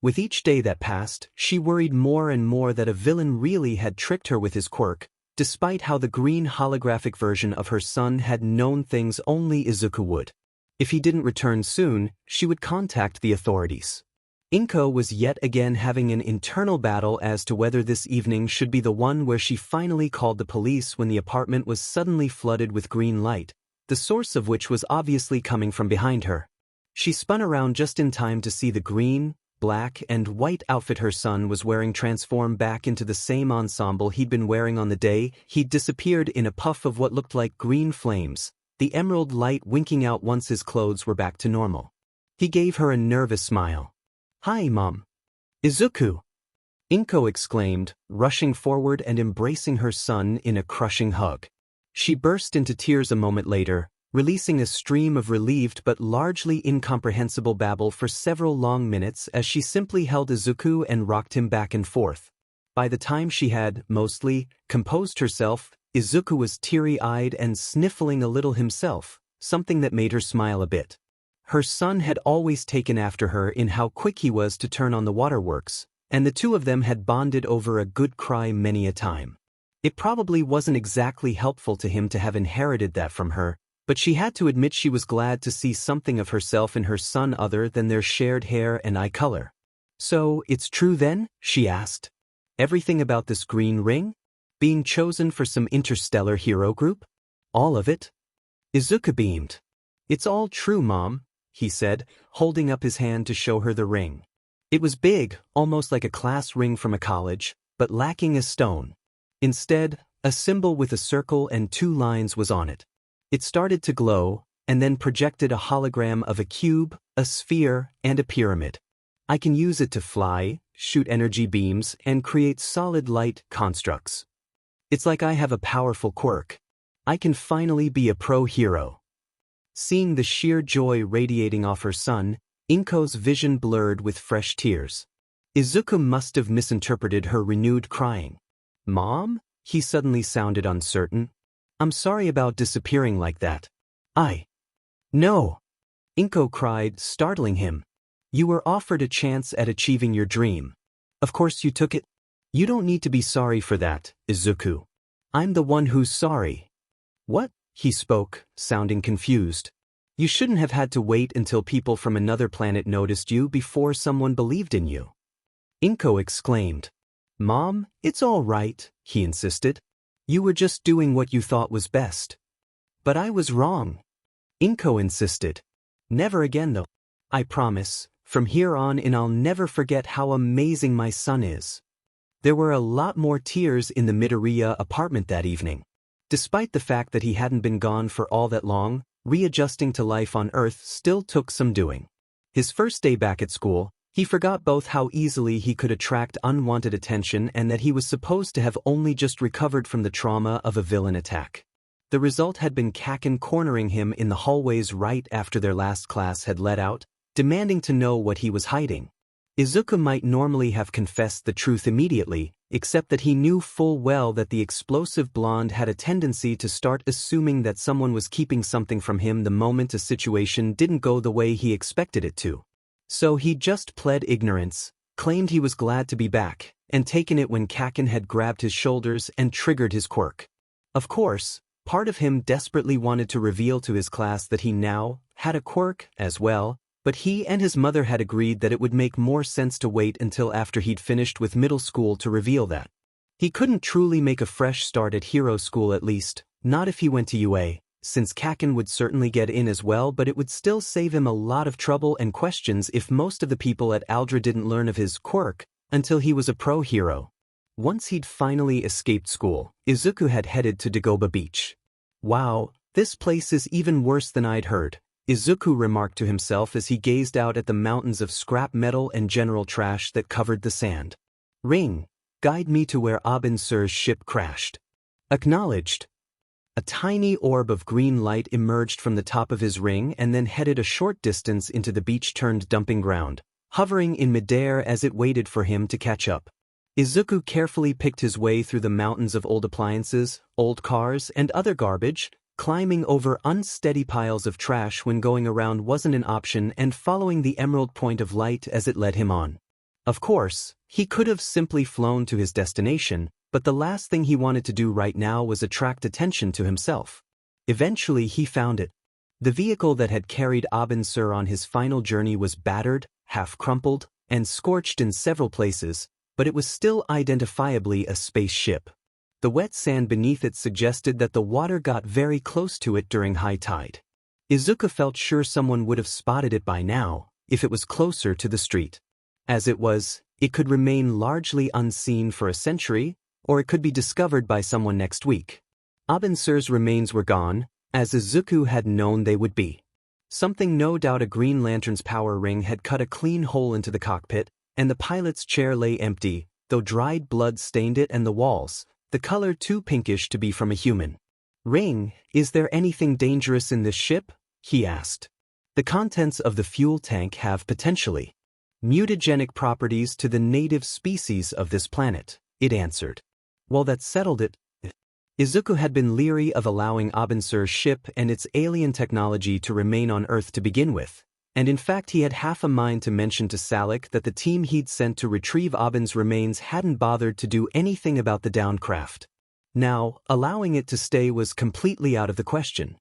Speaker 1: with each day that passed, she worried more and more that a villain really had tricked her with his quirk, despite how the green holographic version of her son had known things only Izuku would. If he didn't return soon, she would contact the authorities. Inko was yet again having an internal battle as to whether this evening should be the one where she finally called the police when the apartment was suddenly flooded with green light, the source of which was obviously coming from behind her. She spun around just in time to see the green, black, and white outfit her son was wearing transform back into the same ensemble he'd been wearing on the day he'd disappeared in a puff of what looked like green flames, the emerald light winking out once his clothes were back to normal. He gave her a nervous smile. "Hi, Mom." "Izuku!" Inko exclaimed, rushing forward and embracing her son in a crushing hug. She burst into tears a moment later, releasing a stream of relieved but largely incomprehensible babble for several long minutes as she simply held Izuku and rocked him back and forth. By the time she had, mostly, composed herself, Izuku was teary-eyed and sniffling a little himself, something that made her smile a bit. Her son had always taken after her in how quick he was to turn on the waterworks, and the two of them had bonded over a good cry many a time. It probably wasn't exactly helpful to him to have inherited that from her, but she had to admit she was glad to see something of herself in her son other than their shared hair and eye color. "So, it's true then?" she asked. "Everything about this green ring? Being chosen for some interstellar hero group? All of it?" Izuku beamed. "It's all true, Mom," he said, holding up his hand to show her the ring. It was big, almost like a class ring from a college, but lacking a stone. Instead, a symbol with a circle and 2 lines was on it. It started to glow, and then projected a hologram of a cube, a sphere, and a pyramid. "I can use it to fly, shoot energy beams, and create solid light constructs. It's like I have a powerful quirk. I can finally be a pro-hero." Seeing the sheer joy radiating off her son, Inko's vision blurred with fresh tears. Izuku must have misinterpreted her renewed crying. "Mom?" He suddenly sounded uncertain. "I'm sorry about disappearing like that." No!" Inko cried, startling him. "You were offered a chance at achieving your dream. Of course you took it. You don't need to be sorry for that, Izuku. I'm the one who's sorry." "What?" he spoke, sounding confused. "You shouldn't have had to wait until people from another planet noticed you before someone believed in you." Inko exclaimed. "Mom, it's all right," he insisted. "You were just doing what you thought was best." "But I was wrong." Inko insisted. "Never again though. I promise, from here on in I'll never forget how amazing my son is." There were a lot more tears in the Midoriya apartment that evening. Despite the fact that he hadn't been gone for all that long, readjusting to life on Earth still took some doing. His first day back at school, he forgot both how easily he could attract unwanted attention and that he was supposed to have only just recovered from the trauma of a villain attack. The result had been Kaken cornering him in the hallways right after their last class had let out, demanding to know what he was hiding. Izuku might normally have confessed the truth immediately, except that he knew full well that the explosive blonde had a tendency to start assuming that someone was keeping something from him the moment a situation didn't go the way he expected it to. So he just pled ignorance, claimed he was glad to be back, and taken it when Kaken had grabbed his shoulders and triggered his quirk. Of course, part of him desperately wanted to reveal to his class that he now had a quirk as well, but he and his mother had agreed that it would make more sense to wait until after he'd finished with middle school to reveal that. He couldn't truly make a fresh start at hero school, at least, not if he went to UA, since Kaken would certainly get in as well, but it would still save him a lot of trouble and questions if most of the people at Aldra didn't learn of his quirk until he was a pro-hero. Once he'd finally escaped school, Izuku had headed to Dagoba Beach. "Wow, this place is even worse than I'd heard," Izuku remarked to himself as he gazed out at the mountains of scrap metal and general trash that covered the sand. "Ring, guide me to where Abin Sur's ship crashed." "Acknowledged." A tiny orb of green light emerged from the top of his ring and then headed a short distance into the beach-turned dumping ground, hovering in midair as it waited for him to catch up. Izuku carefully picked his way through the mountains of old appliances, old cars, and other garbage, climbing over unsteady piles of trash when going around wasn't an option and following the emerald point of light as it led him on. Of course, he could have simply flown to his destination, but the last thing he wanted to do right now was attract attention to himself. Eventually he found it. The vehicle that had carried Abin Sur on his final journey was battered, half-crumpled, and scorched in several places, but it was still identifiably a spaceship. The wet sand beneath it suggested that the water got very close to it during high tide. Izuku felt sure someone would have spotted it by now, if it was closer to the street. As it was, it could remain largely unseen for a century, or it could be discovered by someone next week. Abin Sur's remains were gone, as Izuku had known they would be. Something no doubt a Green Lantern's power ring had cut a clean hole into the cockpit, and the pilot's chair lay empty, though dried blood stained it and the walls, the color too pinkish to be from a human. "Ring, is there anything dangerous in this ship?" he asked. "The contents of the fuel tank have potentially mutagenic properties to the native species of this planet," it answered. "Well, that settled it." Izuku had been leery of allowing Abansur's ship and its alien technology to remain on Earth to begin with, and in fact he had half a mind to mention to Salik that the team he'd sent to retrieve Aban's remains hadn't bothered to do anything about the downed craft. Now, allowing it to stay was completely out of the question.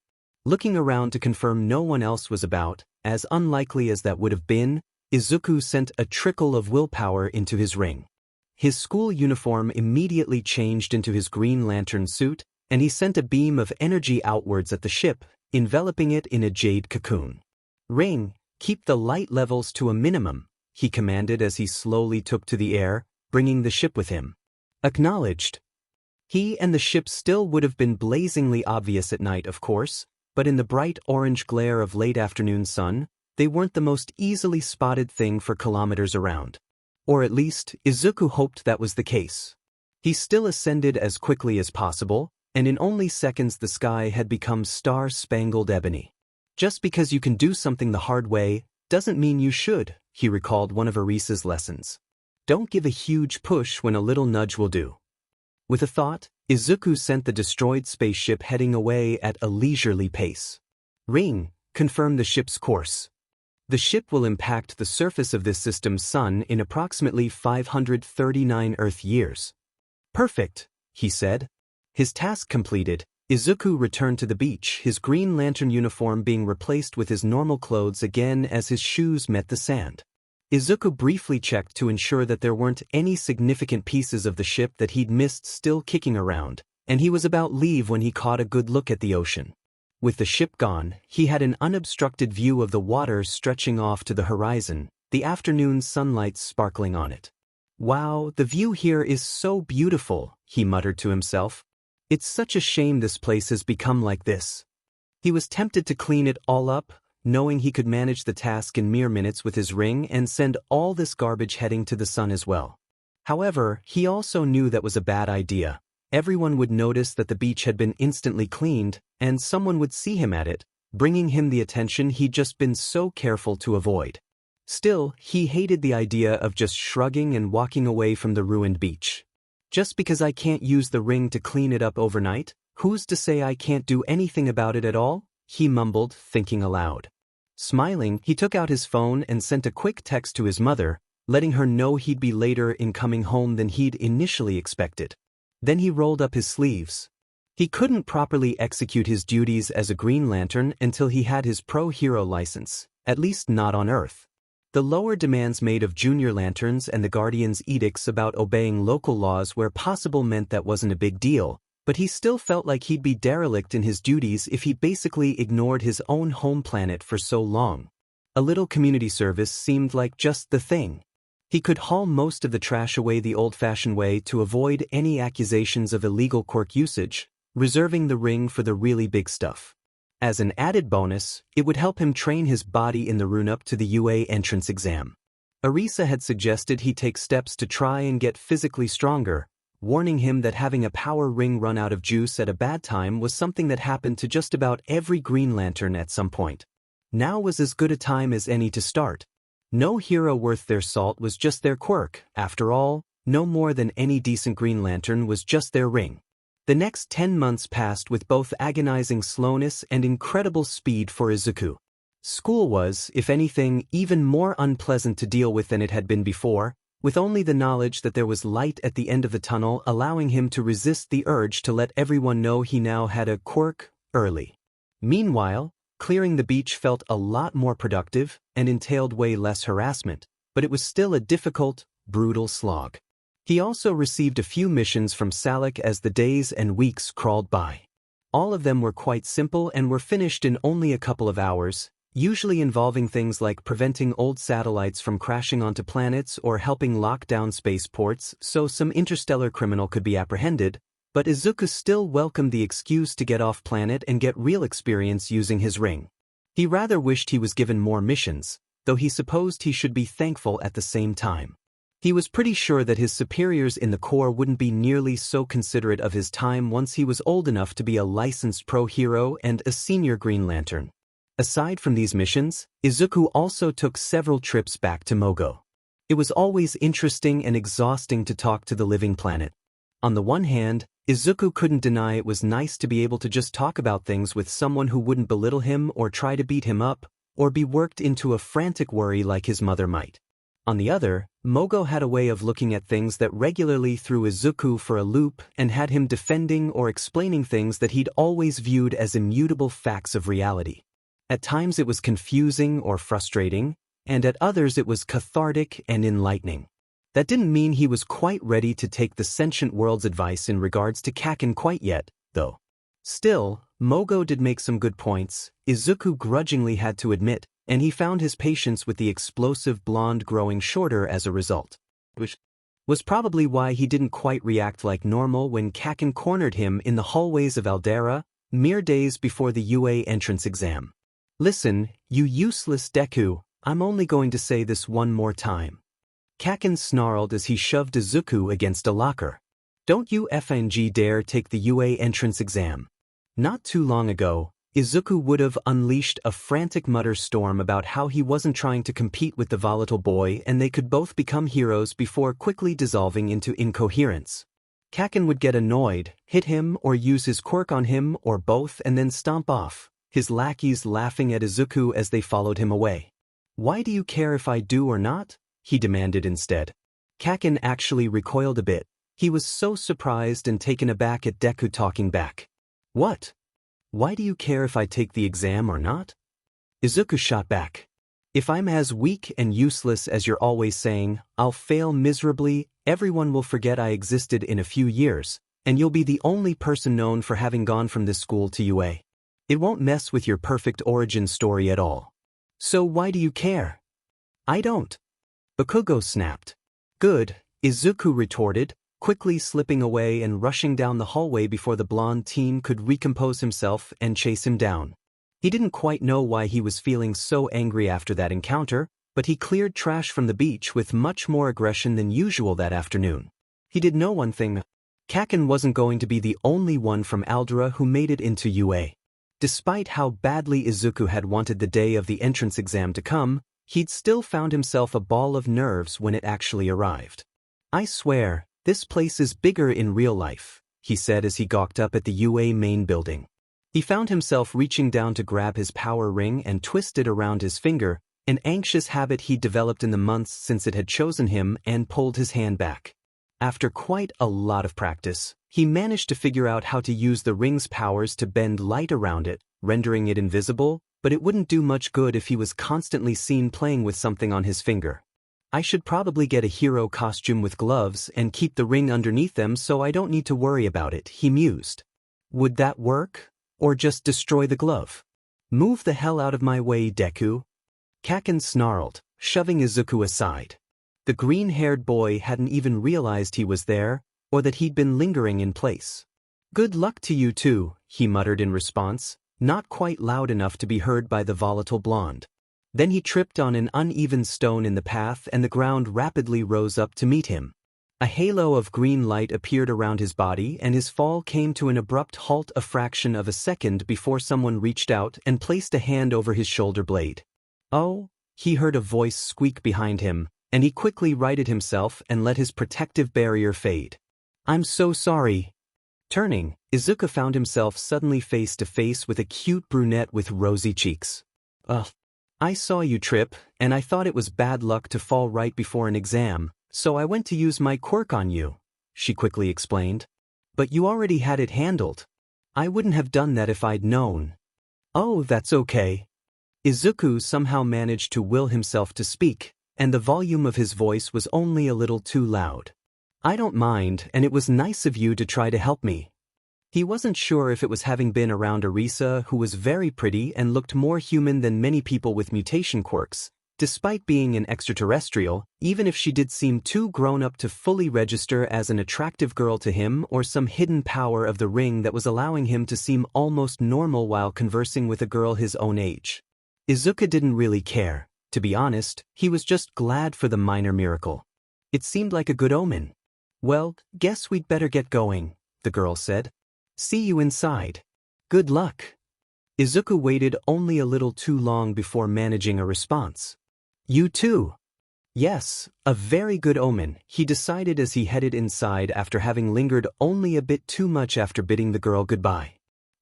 Speaker 1: Looking around to confirm no one else was about, as unlikely as that would have been, Izuku sent a trickle of willpower into his ring. His school uniform immediately changed into his Green Lantern suit, and he sent a beam of energy outwards at the ship, enveloping it in a jade cocoon. "Ring, keep the light levels to a minimum," he commanded as he slowly took to the air, bringing the ship with him. Acknowledged. He and the ship still would have been blazingly obvious at night, of course, but in the bright orange glare of late afternoon sun, they weren't the most easily spotted thing for kilometers around. Or at least, Izuku hoped that was the case. He still ascended as quickly as possible, and in only seconds the sky had become star-spangled ebony. Just because you can do something the hard way, doesn't mean you should, he recalled one of Arisa's lessons. Don't give a huge push when a little nudge will do. With a thought, Izuku sent the destroyed spaceship heading away at a leisurely pace. "Ring, confirm the ship's course. The ship will impact the surface of this system's sun in approximately 539 Earth years." "Perfect," he said. His task completed, Izuku returned to the beach, his Green Lantern uniform being replaced with his normal clothes again as his shoes met the sand. Izuku briefly checked to ensure that there weren't any significant pieces of the ship that he'd missed still kicking around, and he was about leave when he caught a good look at the ocean. With the ship gone, he had an unobstructed view of the water stretching off to the horizon, the afternoon sunlight sparkling on it. "Wow, the view here is so beautiful," he muttered to himself. "It's such a shame this place has become like this." He was tempted to clean it all up, knowing he could manage the task in mere minutes with his ring and send all this garbage heading to the sun as well. However, he also knew that was a bad idea. Everyone would notice that the beach had been instantly cleaned, and someone would see him at it, bringing him the attention he'd just been so careful to avoid. Still, he hated the idea of just shrugging and walking away from the ruined beach. Just because I can't use the ring to clean it up overnight, who's to say I can't do anything about it at all? He mumbled, thinking aloud. Smiling, he took out his phone and sent a quick text to his mother, letting her know he'd be later in coming home than he'd initially expected. Then he rolled up his sleeves. He couldn't properly execute his duties as a Green Lantern until he had his pro-hero license, at least not on Earth. The lower demands made of junior lanterns and the Guardian's edicts about obeying local laws where possible meant that wasn't a big deal, but he still felt like he'd be derelict in his duties if he basically ignored his own home planet for so long. A little community service seemed like just the thing. He could haul most of the trash away the old-fashioned way to avoid any accusations of illegal quirk usage, reserving the ring for the really big stuff. As an added bonus, it would help him train his body in the run-up to the UA entrance exam. Arisa had suggested he take steps to try and get physically stronger, warning him that having a power ring run out of juice at a bad time was something that happened to just about every Green Lantern at some point. Now was as good a time as any to start. No hero worth their salt was just their quirk. After all, no more than any decent Green Lantern was just their ring. The next 10 months passed with both agonizing slowness and incredible speed for Izuku. School was, if anything, even more unpleasant to deal with than it had been before, with only the knowledge that there was light at the end of the tunnel allowing him to resist the urge to let everyone know he now had a quirk early. Meanwhile, clearing the beach felt a lot more productive and entailed way less harassment, but it was still a difficult, brutal slog. He also received a few missions from Salik as the days and weeks crawled by. All of them were quite simple and were finished in only a couple of hours, usually involving things like preventing old satellites from crashing onto planets or helping lock down spaceports so some interstellar criminal could be apprehended, but Izuku still welcomed the excuse to get off planet and get real experience using his ring. He rather wished he was given more missions, though he supposed he should be thankful at the same time. He was pretty sure that his superiors in the Corps wouldn't be nearly so considerate of his time once he was old enough to be a licensed pro-hero and a senior Green Lantern. Aside from these missions, Izuku also took several trips back to Mogo. It was always interesting and exhausting to talk to the living planet. On the one hand, Izuku couldn't deny it was nice to be able to just talk about things with someone who wouldn't belittle him or try to beat him up, or be worked into a frantic worry like his mother might. On the other, Mogo had a way of looking at things that regularly threw Izuku for a loop and had him defending or explaining things that he'd always viewed as immutable facts of reality. At times it was confusing or frustrating, and at others it was cathartic and enlightening. That didn't mean he was quite ready to take the sentient world's advice in regards to Kaken quite yet, though. Still, Mogo did make some good points, Izuku grudgingly had to admit, and he found his patience with the explosive blonde growing shorter as a result. Which was probably why he didn't quite react like normal when Kaken cornered him in the hallways of Aldera, mere days before the UA entrance exam. "Listen, you useless Deku, I'm only going to say this one more time." Kaken snarled as he shoved Izuku against a locker. "Don't you FNG dare take the UA entrance exam." Not too long ago, Izuku would have unleashed a frantic mutter storm about how he wasn't trying to compete with the volatile boy and they could both become heroes before quickly dissolving into incoherence. Kaken would get annoyed, hit him or use his quirk on him or both and then stomp off, his lackeys laughing at Izuku as they followed him away. "Why do you care if I do or not?" he demanded instead. Kaken actually recoiled a bit. He was so surprised and taken aback at Deku talking back. "What? Why do you care if I take the exam or not?" Izuku shot back. "If I'm as weak and useless as you're always saying, I'll fail miserably, everyone will forget I existed in a few years, and you'll be the only person known for having gone from this school to UA. It won't mess with your perfect origin story at all. So why do you care?" "I don't." Bakugo snapped. "Good," Izuku retorted, quickly slipping away and rushing down the hallway before the blonde teen could recompose himself and chase him down. He didn't quite know why he was feeling so angry after that encounter, but he cleared trash from the beach with much more aggression than usual that afternoon. He did know one thing. Kaken wasn't going to be the only one from Aldera who made it into UA. Despite how badly Izuku had wanted the day of the entrance exam to come, he'd still found himself a ball of nerves when it actually arrived. "I swear, this place is bigger in real life," he said as he gawked up at the UA main building. He found himself reaching down to grab his power ring and twist it around his finger, an anxious habit he'd developed in the months since it had chosen him, and pulled his hand back. After quite a lot of practice, he managed to figure out how to use the ring's powers to bend light around it, rendering it invisible, but it wouldn't do much good if he was constantly seen playing with something on his finger. "I should probably get a hero costume with gloves and keep the ring underneath them so I don't need to worry about it," he mused. "Would that work? Or just destroy the glove?" "Move the hell out of my way, Deku." Kaken snarled, shoving Izuku aside. The green-haired boy hadn't even realized he was there, or that he'd been lingering in place. "Good luck to you too," he muttered in response, not quite loud enough to be heard by the volatile blonde. Then he tripped on an uneven stone in the path and the ground rapidly rose up to meet him. A halo of green light appeared around his body and his fall came to an abrupt halt a fraction of a second before someone reached out and placed a hand over his shoulder blade. "Oh," he heard a voice squeak behind him, and he quickly righted himself and let his protective barrier fade. "I'm so sorry." Turning, Izuku found himself suddenly face to face with a cute brunette with rosy cheeks. "Ugh. I saw you trip, and I thought it was bad luck to fall right before an exam, so I went to use my quirk on you," she quickly explained. "But you already had it handled. I wouldn't have done that if I'd known." "Oh, that's okay." Izuku somehow managed to will himself to speak, and the volume of his voice was only a little too loud. "I don't mind, and it was nice of you to try to help me." He wasn't sure if it was having been around Arisa, who was very pretty and looked more human than many people with mutation quirks. Despite being an extraterrestrial, even if she did seem too grown up to fully register as an attractive girl to him, or some hidden power of the ring that was allowing him to seem almost normal while conversing with a girl his own age. Izuku didn't really care. To be honest, he was just glad for the minor miracle. It seemed like a good omen. "Well, guess we'd better get going," the girl said. "See you inside." "Good luck." Izuku waited only a little too long before managing a response. "You too." Yes, a very good omen, he decided as he headed inside after having lingered only a bit too much after bidding the girl goodbye.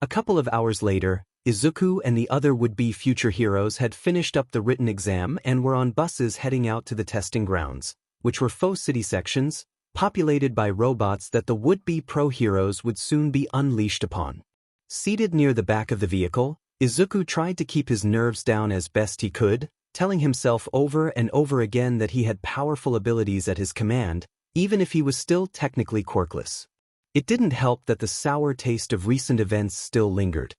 Speaker 1: A couple of hours later, Izuku and the other would-be future heroes had finished up the written exam and were on buses heading out to the testing grounds, which were faux city sections, populated by robots that the would-be pro-heroes would soon be unleashed upon. Seated near the back of the vehicle, Izuku tried to keep his nerves down as best he could, telling himself over and over again that he had powerful abilities at his command, even if he was still technically quirkless. It didn't help that the sour taste of recent events still lingered.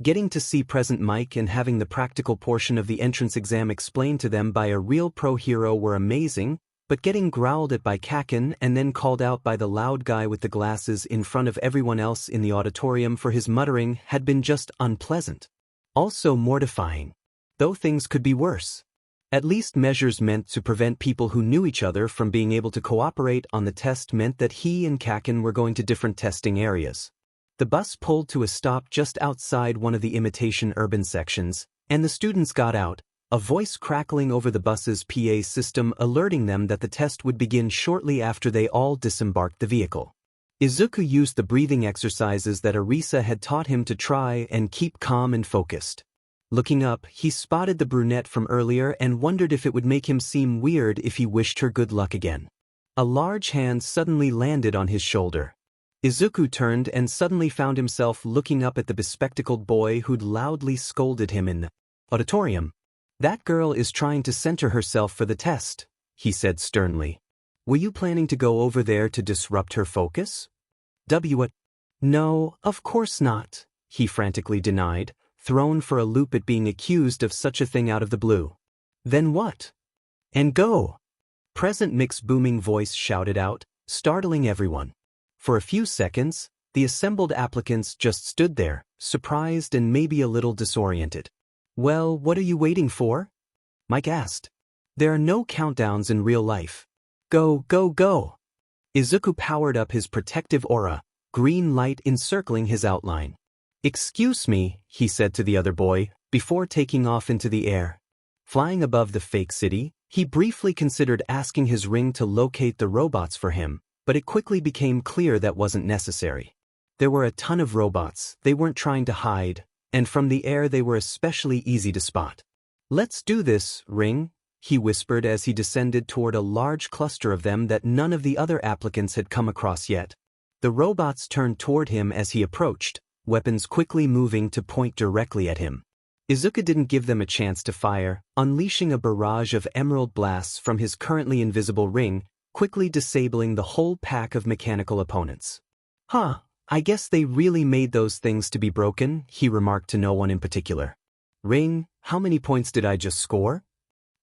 Speaker 1: Getting to see Present Mike and having the practical portion of the entrance exam explained to them by a real pro-hero were amazing, but getting growled at by Kakin and then called out by the loud guy with the glasses in front of everyone else in the auditorium for his muttering had been just unpleasant. Also mortifying. Though things could be worse. At least measures meant to prevent people who knew each other from being able to cooperate on the test meant that he and Kakin were going to different testing areas. The bus pulled to a stop just outside one of the imitation urban sections, and the students got out, a voice crackling over the bus's PA system alerting them that the test would begin shortly after they all disembarked the vehicle. Izuku used the breathing exercises that Arisa had taught him to try and keep calm and focused. Looking up, he spotted the brunette from earlier and wondered if it would make him seem weird if he wished her good luck again. A large hand suddenly landed on his shoulder. Izuku turned and suddenly found himself looking up at the bespectacled boy who'd loudly scolded him in the auditorium. "That girl is trying to center herself for the test," he said sternly. "Were you planning to go over there to disrupt her focus?" What? No, of course not, he frantically denied, thrown for a loop at being accused of such a thing out of the blue. "Then what?" "And go!" Present Mic's booming voice shouted out, startling everyone. For a few seconds, the assembled applicants just stood there, surprised and maybe a little disoriented. "Well, what are you waiting for?" Mike asked. "There are no countdowns in real life. Go, go, go!" Izuku powered up his protective aura, green light encircling his outline. "Excuse me," he said to the other boy, before taking off into the air. Flying above the fake city, he briefly considered asking his ring to locate the robots for him, but it quickly became clear that wasn't necessary. There were a ton of robots, they weren't trying to hide, and from the air they were especially easy to spot. "Let's do this, Ring," he whispered as he descended toward a large cluster of them that none of the other applicants had come across yet. The robots turned toward him as he approached, weapons quickly moving to point directly at him. Izuku didn't give them a chance to fire, unleashing a barrage of emerald blasts from his currently invisible ring, quickly disabling the whole pack of mechanical opponents. "Huh, I guess they really made those things to be broken," he remarked to no one in particular. "Ring, how many points did I just score?"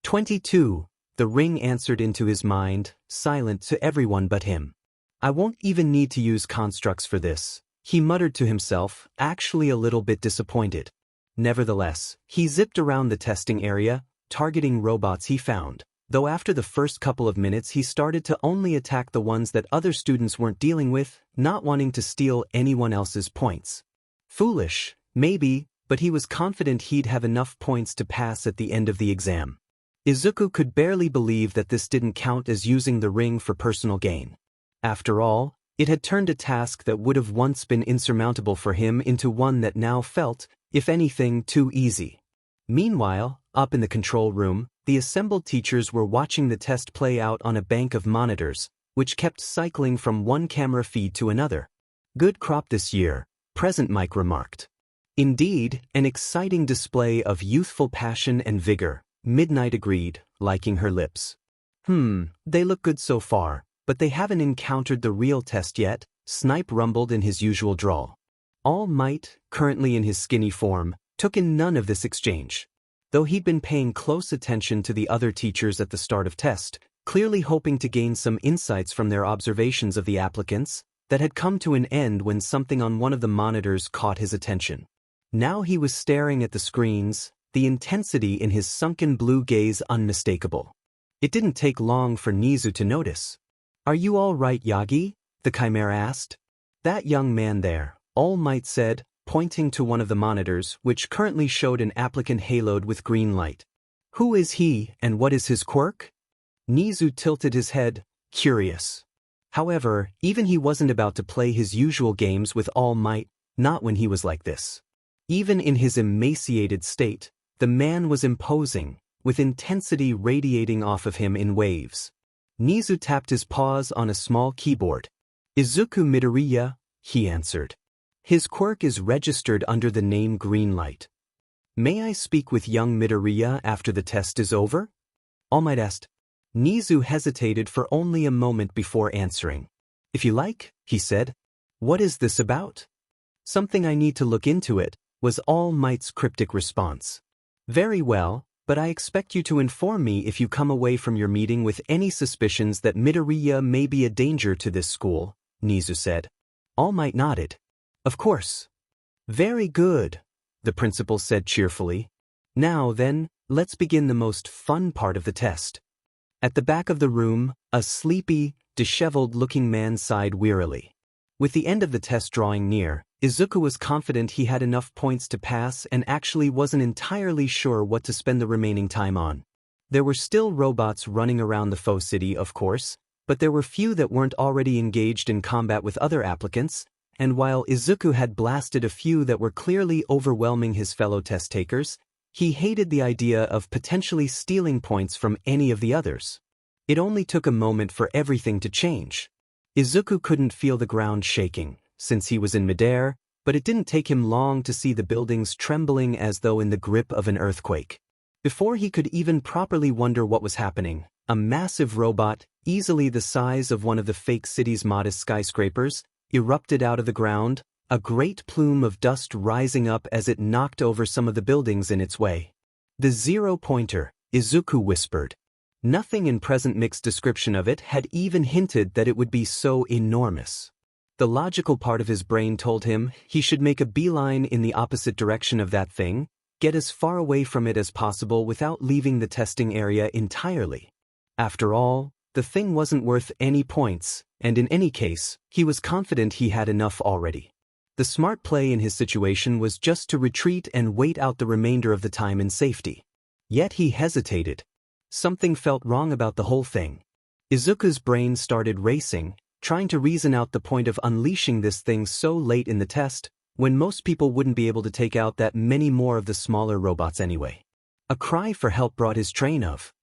Speaker 1: 22, the ring answered into his mind, silent to everyone but him. "I won't even need to use constructs for this," he muttered to himself, actually a little bit disappointed. Nevertheless, he zipped around the testing area, targeting robots he found, though after the first couple of minutes he started to only attack the ones that other students weren't dealing with, not wanting to steal anyone else's points. Foolish, maybe, but he was confident he'd have enough points to pass at the end of the exam. Izuku could barely believe that this didn't count as using the ring for personal gain. After all, it had turned a task that would have once been insurmountable for him into one that now felt, if anything, too easy. Meanwhile, up in the control room, the assembled teachers were watching the test play out on a bank of monitors, which kept cycling from one camera feed to another. "Good crop this year," Present Mike remarked. "Indeed, an exciting display of youthful passion and vigor," Midnight agreed, liking her lips. They look good so far, but they haven't encountered the real test yet," Snipe rumbled in his usual drawl. All Might, currently in his skinny form, took in none of this exchange. Though he'd been paying close attention to the other teachers at the start of test, clearly hoping to gain some insights from their observations of the applicants, that had come to an end when something on one of the monitors caught his attention. Now he was staring at the screens, the intensity in his sunken blue gaze unmistakable. It didn't take long for Nizu to notice. "Are you all right, Yagi?" the Chimera asked. "That young man there," All Might said, pointing to one of the monitors, which currently showed an applicant haloed with green light. "Who is he, and what is his quirk?" Nizu tilted his head, curious. However, even he wasn't about to play his usual games with all might, not when he was like this. Even in his emaciated state, the man was imposing, with intensity radiating off of him in waves. Nizu tapped his paws on a small keyboard. Izuku Midoriya, he answered. His quirk is registered under the name Greenlight. May I speak with young Midoriya after the test is over? All Might asked. Nizu hesitated for only a moment before answering. If you like, he said. What is this about? Something I need to look into it, was All Might's cryptic response. Very well, but I expect you to inform me if you come away from your meeting with any suspicions that Midoriya may be a danger to this school, Nizu said. All Might nodded. Of course. Very good, the principal said cheerfully. Now then, let's begin the most fun part of the test. At the back of the room, a sleepy, disheveled-looking man sighed wearily. With the end of the test drawing near, Izuku was confident he had enough points to pass and actually wasn't entirely sure what to spend the remaining time on. There were still robots running around the faux city, of course, but there were few that weren't already engaged in combat with other applicants, and while Izuku had blasted a few that were clearly overwhelming his fellow test-takers, he hated the idea of potentially stealing points from any of the others. It only took a moment for everything to change. Izuku couldn't feel the ground shaking, since he was in midair, but it didn't take him long to see the buildings trembling as though in the grip of an earthquake. Before he could even properly wonder what was happening, a massive robot, easily the size of one of the fake city's modest skyscrapers, erupted out of the ground, a great plume of dust rising up as it knocked over some of the buildings in its way. The zero-pointer, Izuku whispered. Nothing in present mixed description of it had even hinted that it would be so enormous. The logical part of his brain told him he should make a beeline in the opposite direction of that thing, get as far away from it as possible without leaving the testing area entirely. After all, the thing wasn't worth any points, and in any case, he was confident he had enough already. The smart play in his situation was just to retreat and wait out the remainder of the time in safety. Yet he hesitated. Something felt wrong about the whole thing. Izuku's brain started racing, trying to reason out the point of unleashing this thing so late in the test, when most people wouldn't be able to take out that many more of the smaller robots anyway. A cry for help brought his train of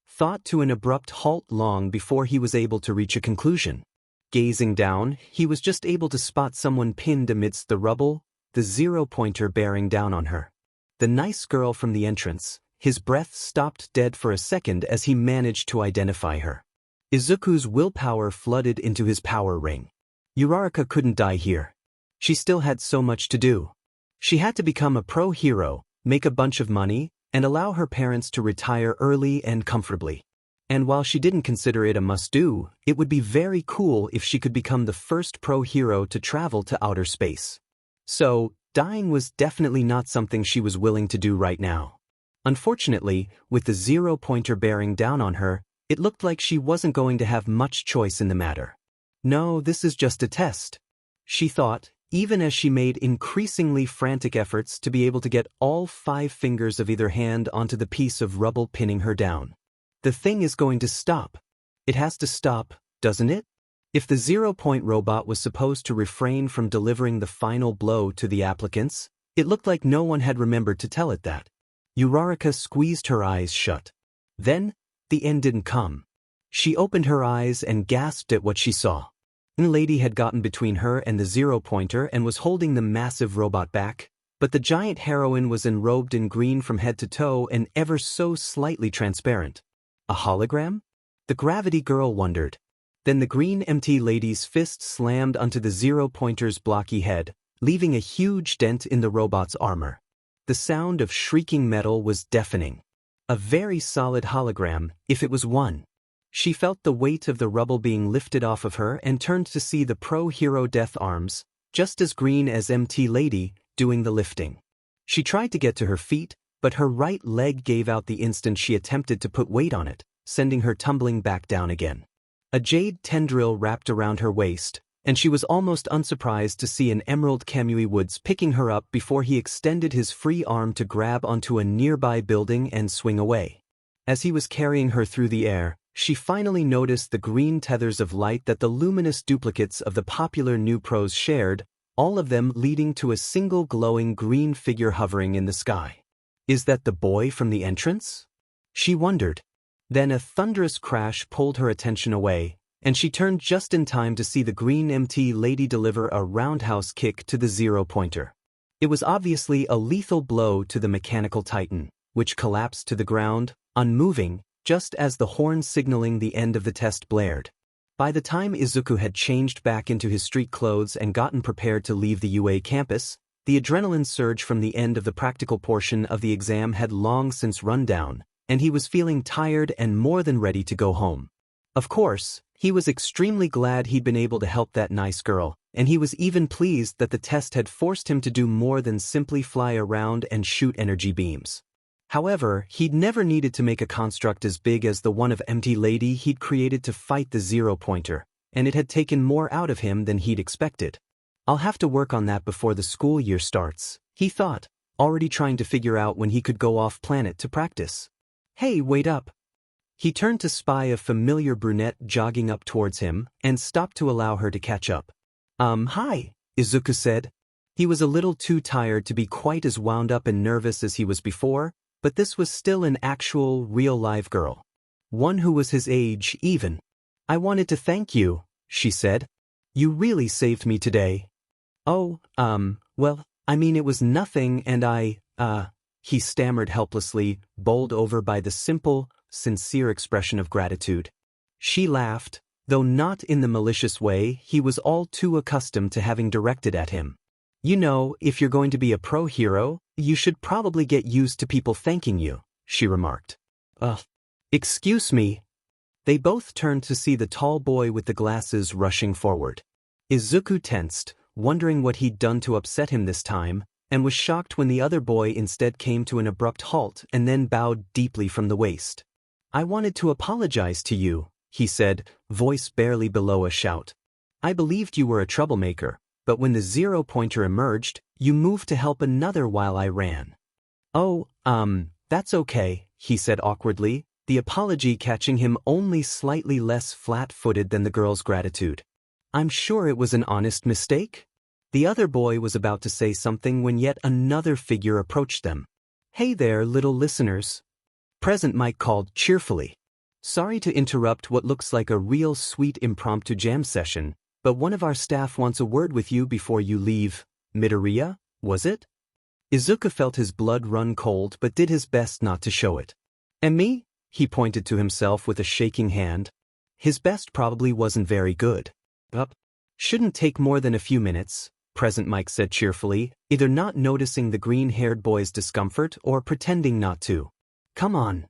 Speaker 1: thought to an abrupt halt long before he was able to reach a conclusion. Gazing down, he was just able to spot someone pinned amidst the rubble, the zero-pointer bearing down on her. The nice girl from the entrance. His breath stopped dead for a second as he managed to identify her. Izuku's willpower flooded into his power ring. Uraraka couldn't die here. She still had so much to do. She had to become a pro-hero, make a bunch of money, and allow her parents to retire early and comfortably. And while she didn't consider it a must-do, it would be very cool if she could become the first pro-hero to travel to outer space. So, dying was definitely not something she was willing to do right now. Unfortunately, with the zero-pointer bearing down on her, it looked like she wasn't going to have much choice in the matter. No, this is just a test, she thought, even as she made increasingly frantic efforts to be able to get all 5 fingers of either hand onto the piece of rubble pinning her down. The thing is going to stop. It has to stop, doesn't it? If the zero-point robot was supposed to refrain from delivering the final blow to the applicants, it looked like no one had remembered to tell it that. Uraraka squeezed her eyes shut. Then, the end didn't come. She opened her eyes and gasped at what she saw. An lady had gotten between her and the zero-pointer and was holding the massive robot back, but the giant heroine was enrobed in green from head to toe and ever so slightly transparent. A hologram? The gravity girl wondered. Then the green MT lady's fist slammed onto the zero-pointer's blocky head, leaving a huge dent in the robot's armor. The sound of shrieking metal was deafening. A very solid hologram, if it was one. She felt the weight of the rubble being lifted off of her and turned to see the pro-hero death arms, just as green as MT Lady, doing the lifting. She tried to get to her feet, but her right leg gave out the instant she attempted to put weight on it, sending her tumbling back down again. A jade tendril wrapped around her waist, and she was almost unsurprised to see an Emerald Kamui Woods picking her up before he extended his free arm to grab onto a nearby building and swing away. As he was carrying her through the air, She finally noticed the green tethers of light that the luminous duplicates of the popular new pros shared, all of them leading to a single glowing green figure hovering in the sky. Is that the boy from the entrance? She wondered. Then a thunderous crash pulled her attention away, and she turned just in time to see the green MT lady deliver a roundhouse kick to the zero-pointer. It was obviously a lethal blow to the mechanical titan, which collapsed to the ground, unmoving, just as the horn signaling the end of the test blared. By the time Izuku had changed back into his street clothes and gotten prepared to leave the UA campus, the adrenaline surge from the end of the practical portion of the exam had long since run down, and he was feeling tired and more than ready to go home. Of course, he was extremely glad he'd been able to help that nice girl, and he was even pleased that the test had forced him to do more than simply fly around and shoot energy beams. However, he'd never needed to make a construct as big as the one of MT Lady he'd created to fight the zero-pointer, and it had taken more out of him than he'd expected. I'll have to work on that before the school year starts, he thought, already trying to figure out when he could go off-planet to practice. Hey, wait up. He turned to spy a familiar brunette jogging up towards him, and stopped to allow her to catch up. Hi, Izuku said. He was a little too tired to be quite as wound up and nervous as he was before, but this was still an actual, real-live girl. One who was his age, even. I wanted to thank you, she said. You really saved me today. Oh, well, I mean it was nothing and he stammered helplessly, bowled over by the simple, sincere expression of gratitude. She laughed, though not in the malicious way he was all too accustomed to having directed at him. You know, if you're going to be a pro hero, you should probably get used to people thanking you, she remarked. Excuse me. They both turned to see the tall boy with the glasses rushing forward. Izuku tensed, wondering what he'd done to upset him this time, and was shocked when the other boy instead came to an abrupt halt and then bowed deeply from the waist. I wanted to apologize to you, he said, voice barely below a shout. I believed you were a troublemaker, but when the zero-pointer emerged, you moved to help another while I ran. Oh, that's okay, he said awkwardly, the apology catching him only slightly less flat-footed than the girl's gratitude. I'm sure it was an honest mistake? The other boy was about to say something when yet another figure approached them. Hey there, little listeners. Present Mike called cheerfully. Sorry to interrupt what looks like a real sweet impromptu jam session, but one of our staff wants a word with you before you leave. Midoriya, was it? Izuku felt his blood run cold but did his best not to show it. And me? He pointed to himself with a shaking hand. His best probably wasn't very good. Shouldn't take more than a few minutes, Present Mike said cheerfully, either not noticing the green-haired boy's discomfort or pretending not to. Come on.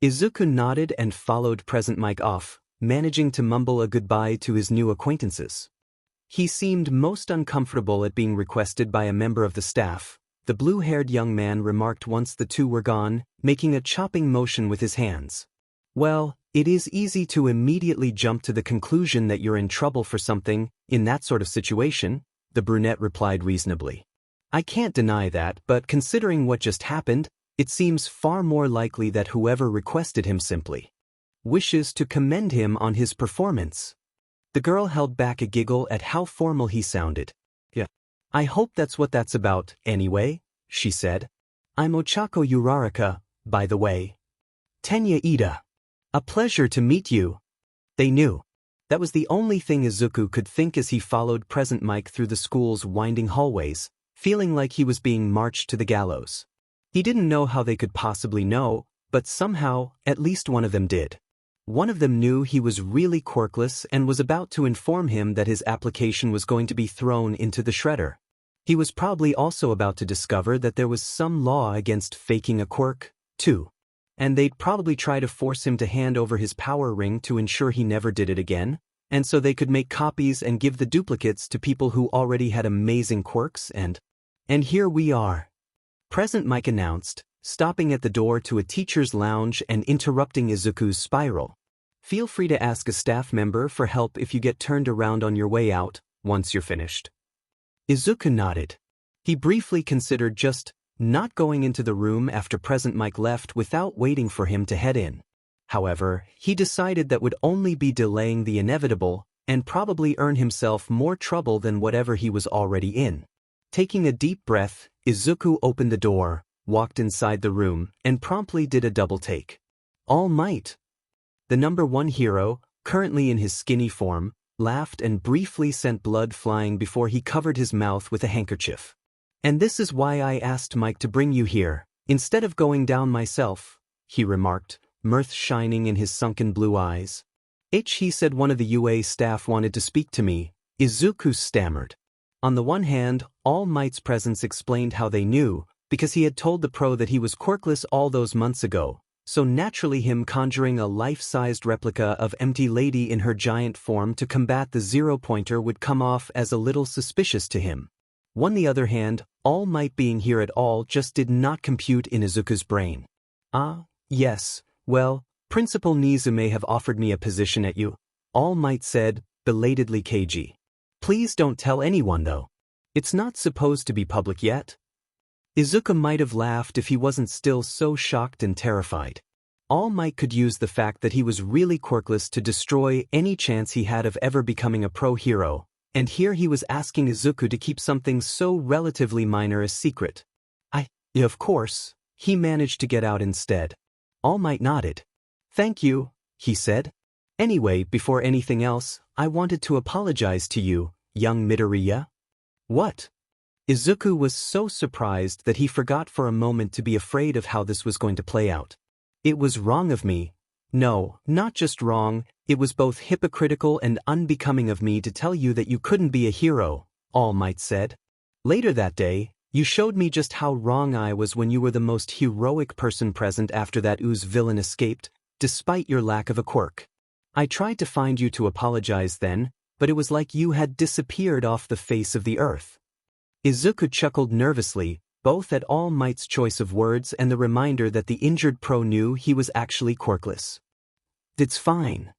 Speaker 1: Izuku nodded and followed Present Mike off, managing to mumble a goodbye to his new acquaintances. He seemed most uncomfortable at being requested by a member of the staff, the blue-haired young man remarked once the two were gone, making a chopping motion with his hands. Well, it is easy to immediately jump to the conclusion that you're in trouble for something, in that sort of situation, the brunette replied reasonably. I can't deny that, but considering what just happened, it seems far more likely that whoever requested him simply wishes to commend him on his performance. The girl held back a giggle at how formal he sounded. Yeah. I hope that's what that's about, anyway, she said. I'm Ochako Uraraka, by the way. Tenya Ida. A pleasure to meet you. They knew. That was the only thing Izuku could think as he followed Present Mike through the school's winding hallways, feeling like he was being marched to the gallows. He didn't know how they could possibly know, but somehow, at least one of them did. One of them knew he was really quirkless and was about to inform him that his application was going to be thrown into the shredder. He was probably also about to discover that there was some law against faking a quirk, too. And they'd probably try to force him to hand over his power ring to ensure he never did it again, and so they could make copies and give the duplicates to people who already had amazing quirks and here we are. Present Mike announced, stopping at the door to a teacher's lounge and interrupting Izuku's spiral. Feel free to ask a staff member for help if you get turned around on your way out, once you're finished. Izuku nodded. He briefly considered just not going into the room after Present Mike left without waiting for him to head in. However, he decided that would only be delaying the inevitable and probably earn himself more trouble than whatever he was already in. Taking a deep breath, Izuku opened the door, walked inside the room, and promptly did a double take. All Might. The number one hero, currently in his skinny form, laughed and briefly sent blood flying before he covered his mouth with a handkerchief. And this is why I asked Mike to bring you here, instead of going down myself, he remarked, mirth shining in his sunken blue eyes. He said one of the UA staff wanted to speak to me, Izuku stammered. On the one hand, All Might's presence explained how they knew, because he had told the pro that he was Quirkless all those months ago, so naturally him conjuring a life-sized replica of Empty Lady in her giant form to combat the zero-pointer would come off as a little suspicious to him. On the other hand, All Might being here at all just did not compute in Izuku's brain. Yes, well, Principal Nizu may have offered me a position at you, All Might said, belatedly cagey. Please don't tell anyone though. It's not supposed to be public yet. Izuku might have laughed if he wasn't still so shocked and terrified. All Might could use the fact that he was really Quirkless to destroy any chance he had of ever becoming a pro hero, and here he was asking Izuku to keep something so relatively minor a secret. Of course, he managed to get out instead. All Might nodded. Thank you, he said. Anyway, before anything else, I wanted to apologize to you, young Midoriya. What? Izuku was so surprised that he forgot for a moment to be afraid of how this was going to play out. It was wrong of me. No, not just wrong, it was both hypocritical and unbecoming of me to tell you that you couldn't be a hero, All Might said. Later that day, you showed me just how wrong I was when you were the most heroic person present after that ooze villain escaped, despite your lack of a quirk. I tried to find you to apologize then, but it was like you had disappeared off the face of the earth. Izuku chuckled nervously, both at All Might's choice of words and the reminder that the injured pro knew he was actually Quirkless. It's fine.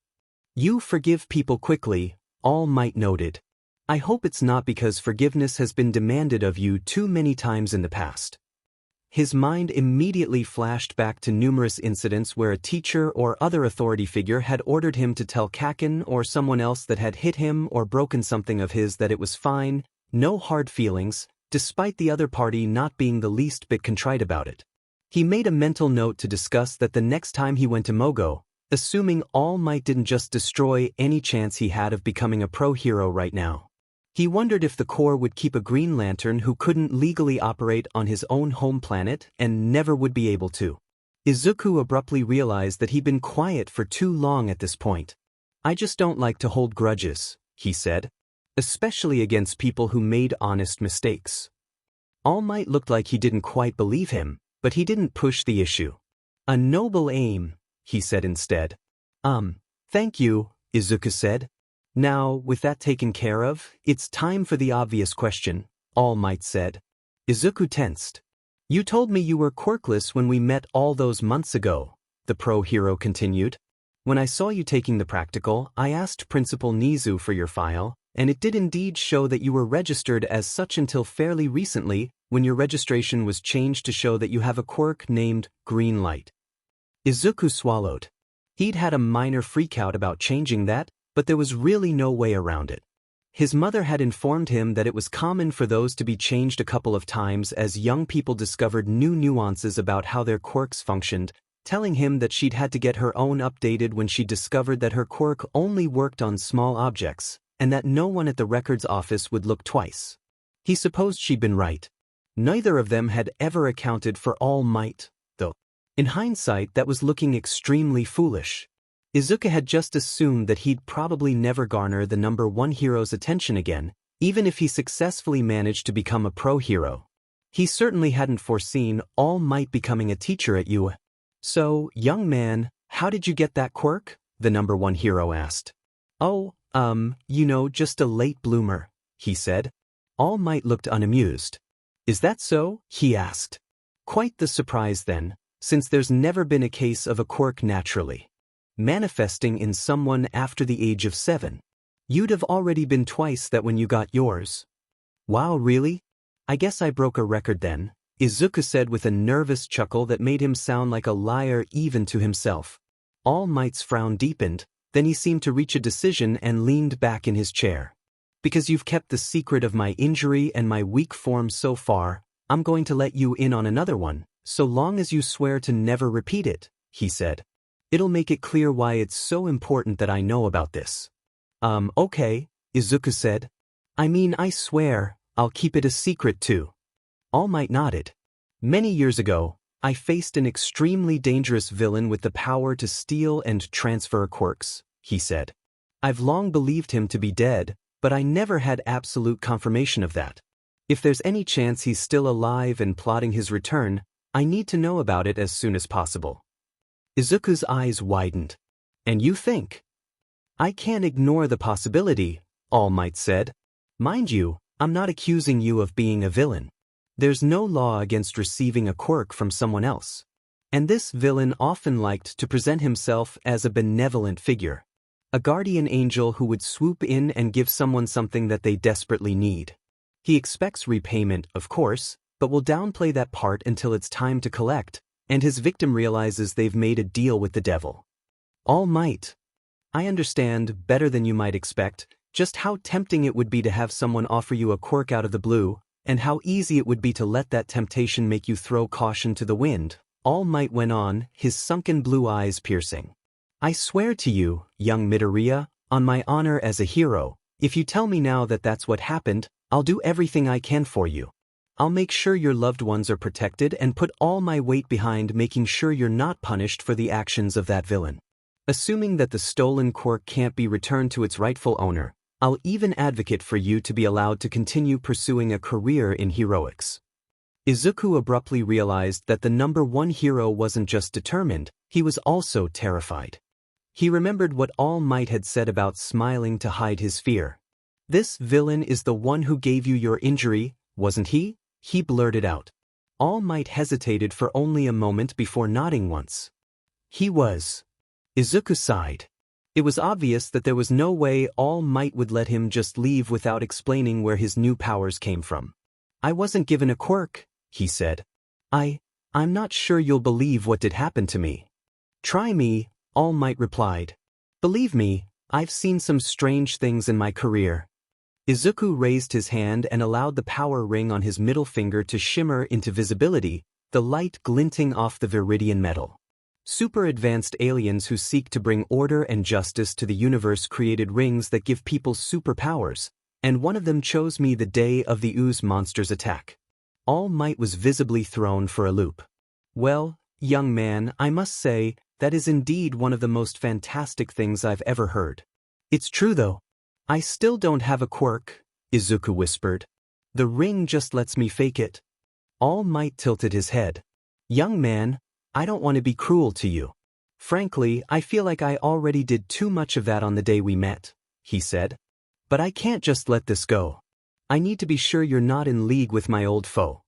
Speaker 1: You forgive people quickly, All Might noted. I hope it's not because forgiveness has been demanded of you too many times in the past. His mind immediately flashed back to numerous incidents where a teacher or other authority figure had ordered him to tell Kaken or someone else that had hit him or broken something of his that it was fine, no hard feelings, despite the other party not being the least bit contrite about it. He made a mental note to discuss that the next time he went to Mogo, assuming All Might didn't just destroy any chance he had of becoming a pro hero right now. He wondered if the Corps would keep a Green Lantern who couldn't legally operate on his own home planet and never would be able to. Izuku abruptly realized that he'd been quiet for too long at this point. I just don't like to hold grudges, he said. Especially against people who made honest mistakes. All Might looked like he didn't quite believe him, but he didn't push the issue. A noble aim, he said instead. Thank you, Izuku said. Now, with that taken care of, it's time for the obvious question, All Might said. Izuku tensed. You told me you were Quirkless when we met all those months ago, the pro hero continued. When I saw you taking the practical, I asked Principal Nizu for your file, and it did indeed show that you were registered as such until fairly recently, when your registration was changed to show that you have a quirk named Green Light. Izuku swallowed. He'd had a minor freakout about changing that, but there was really no way around it. His mother had informed him that it was common for those to be changed a couple of times as young people discovered new nuances about how their quirks functioned, telling him that she'd had to get her own updated when she discovered that her quirk only worked on small objects, and that no one at the records office would look twice. He supposed she'd been right. Neither of them had ever accounted for All Might, though. In hindsight, that was looking extremely foolish. Izuku had just assumed that he'd probably never garner the number one hero's attention again, even if he successfully managed to become a pro hero. He certainly hadn't foreseen All Might becoming a teacher at UA. So, young man, how did you get that quirk? The number one hero asked. Just a late bloomer, he said. All Might looked unamused. Is that so? He asked. Quite the surprise then, since there's never been a case of a quirk naturally manifesting in someone after the age of 7. You'd have already been twice that when you got yours. Wow, really? I guess I broke a record then, Izuku said with a nervous chuckle that made him sound like a liar even to himself. All Might's frown deepened, then he seemed to reach a decision and leaned back in his chair. Because you've kept the secret of my injury and my weak form so far, I'm going to let you in on another one, so long as you swear to never repeat it, he said. It'll make it clear why it's so important that I know about this. Okay, Izuku said. I mean, I swear, I'll keep it a secret too. All Might nodded. Many years ago, I faced an extremely dangerous villain with the power to steal and transfer quirks, he said. I've long believed him to be dead, but I never had absolute confirmation of that. If there's any chance he's still alive and plotting his return, I need to know about it as soon as possible. Izuku's eyes widened. And you think? I can't ignore the possibility, All Might said. Mind you, I'm not accusing you of being a villain. There's no law against receiving a quirk from someone else. And this villain often liked to present himself as a benevolent figure. A guardian angel who would swoop in and give someone something that they desperately need. He expects repayment, of course, but will downplay that part until it's time to collect, and his victim realizes they've made a deal with the devil. All Might. I understand, better than you might expect, just how tempting it would be to have someone offer you a quirk out of the blue, and how easy it would be to let that temptation make you throw caution to the wind, All Might went on, his sunken blue eyes piercing. I swear to you, young Midoriya, on my honor as a hero, if you tell me now that that's what happened, I'll do everything I can for you. I'll make sure your loved ones are protected and put all my weight behind making sure you're not punished for the actions of that villain. Assuming that the stolen quirk can't be returned to its rightful owner, I'll even advocate for you to be allowed to continue pursuing a career in heroics. Izuku abruptly realized that the number one hero wasn't just determined, he was also terrified. He remembered what All Might had said about smiling to hide his fear. This villain is the one who gave you your injury, wasn't he? He blurted out. All Might hesitated for only a moment before nodding once. He was. Izuku sighed. It was obvious that there was no way All Might would let him just leave without explaining where his new powers came from. I wasn't given a quirk, he said. I'm not sure you'll believe what did happen to me. Try me, All Might replied. Believe me, I've seen some strange things in my career. Izuku raised his hand and allowed the power ring on his middle finger to shimmer into visibility, the light glinting off the viridian metal. Super advanced aliens who seek to bring order and justice to the universe created rings that give people superpowers, and one of them chose me the day of the ooze monster's attack. All Might was visibly thrown for a loop. Well, young man, I must say, that is indeed one of the most fantastic things I've ever heard. It's true though. I still don't have a quirk, Izuku whispered. The ring just lets me fake it. All Might tilted his head. Young man, I don't want to be cruel to you. Frankly, I feel like I already did too much of that on the day we met, he said. But I can't just let this go. I need to be sure you're not in league with my old foe.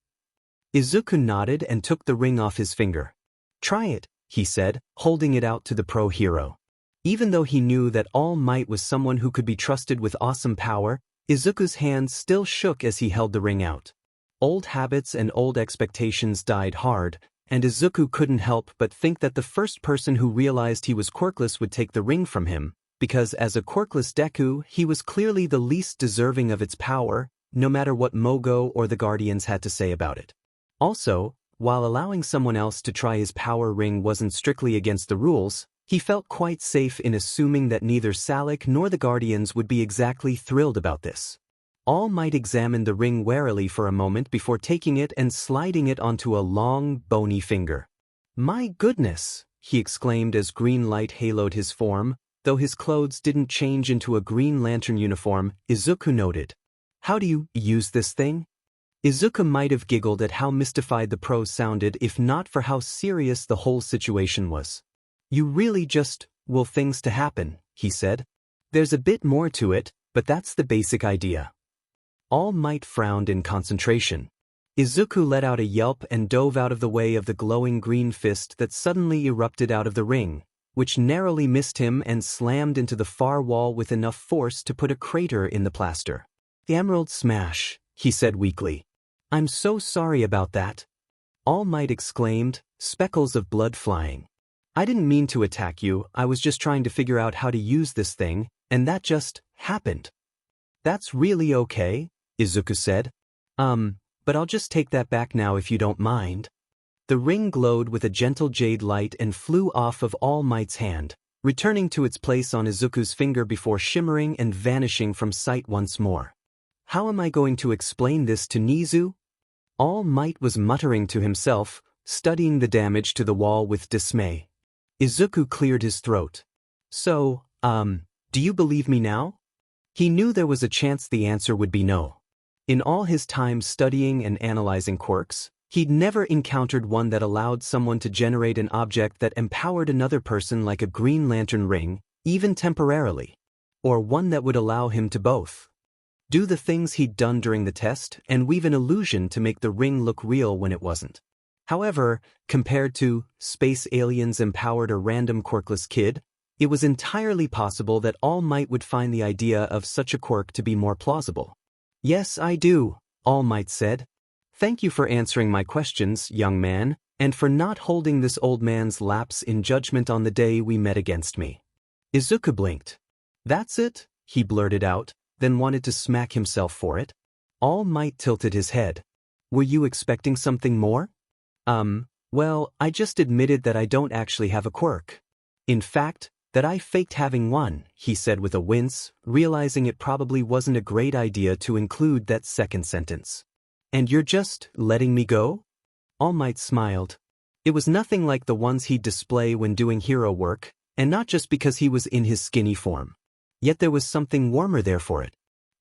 Speaker 1: Izuku nodded and took the ring off his finger. Try it, he said, holding it out to the pro-hero. Even though he knew that All Might was someone who could be trusted with awesome power, Izuku's hand still shook as he held the ring out. Old habits and old expectations died hard, and Izuku couldn't help but think that the first person who realized he was quirkless would take the ring from him, because as a quirkless Deku, he was clearly the least deserving of its power, no matter what Mogo or the Guardians had to say about it. Also, while allowing someone else to try his power ring wasn't strictly against the rules, he felt quite safe in assuming that neither Salik nor the Guardians would be exactly thrilled about this. All Might examine the ring warily for a moment before taking it and sliding it onto a long, bony finger. My goodness, he exclaimed as green light haloed his form, though his clothes didn't change into a Green Lantern uniform, Izuku noted. How do you use this thing? Izuku might have giggled at how mystified the pro sounded if not for how serious the whole situation was. You really just will things to happen, he said. There's a bit more to it, but that's the basic idea. All Might frowned in concentration. Izuku let out a yelp and dove out of the way of the glowing green fist that suddenly erupted out of the ring, which narrowly missed him and slammed into the far wall with enough force to put a crater in the plaster. The emerald smash, he said weakly. I'm so sorry about that. All Might exclaimed, speckles of blood flying. I didn't mean to attack you, I was just trying to figure out how to use this thing, and that just happened. That's really okay, Izuku said. But I'll just take that back now if you don't mind. The ring glowed with a gentle jade light and flew off of All Might's hand, returning to its place on Izuku's finger before shimmering and vanishing from sight once more. How am I going to explain this to Nizu? All Might was muttering to himself, studying the damage to the wall with dismay. Izuku cleared his throat. So, do you believe me now? He knew there was a chance the answer would be no. In all his time studying and analyzing quirks, he'd never encountered one that allowed someone to generate an object that empowered another person like a Green Lantern ring, even temporarily. Or one that would allow him to both do the things he'd done during the test and weave an illusion to make the ring look real when it wasn't. However, compared to space aliens empowered a random quirkless kid, it was entirely possible that All Might would find the idea of such a quirk to be more plausible. Yes, I do, All Might said. Thank you for answering my questions, young man, and for not holding this old man's lapse in judgment on the day we met against me. Izuku blinked. That's it, he blurted out, then wanted to smack himself for it. All Might tilted his head. Were you expecting something more? Well, I just admitted that I don't actually have a quirk. In fact, that I faked having one, he said with a wince, realizing it probably wasn't a great idea to include that second sentence. And you're just letting me go? All Might smiled. It was nothing like the ones he'd display when doing hero work, and not just because he was in his skinny form. Yet there was something warmer there for it.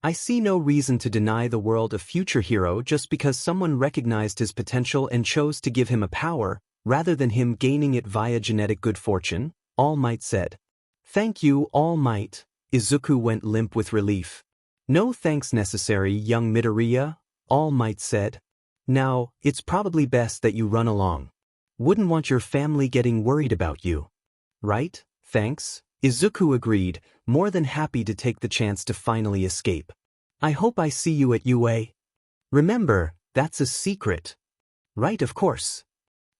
Speaker 1: I see no reason to deny the world a future hero just because someone recognized his potential and chose to give him a power, rather than him gaining it via genetic good fortune, All Might said. Thank you, All Might. Izuku went limp with relief. No thanks necessary, young Midoriya, All Might said. Now, it's probably best that you run along. Wouldn't want your family getting worried about you. Right, thanks, Izuku agreed, more than happy to take the chance to finally escape. I hope I see you at UA. Remember, that's a secret. Right, of course,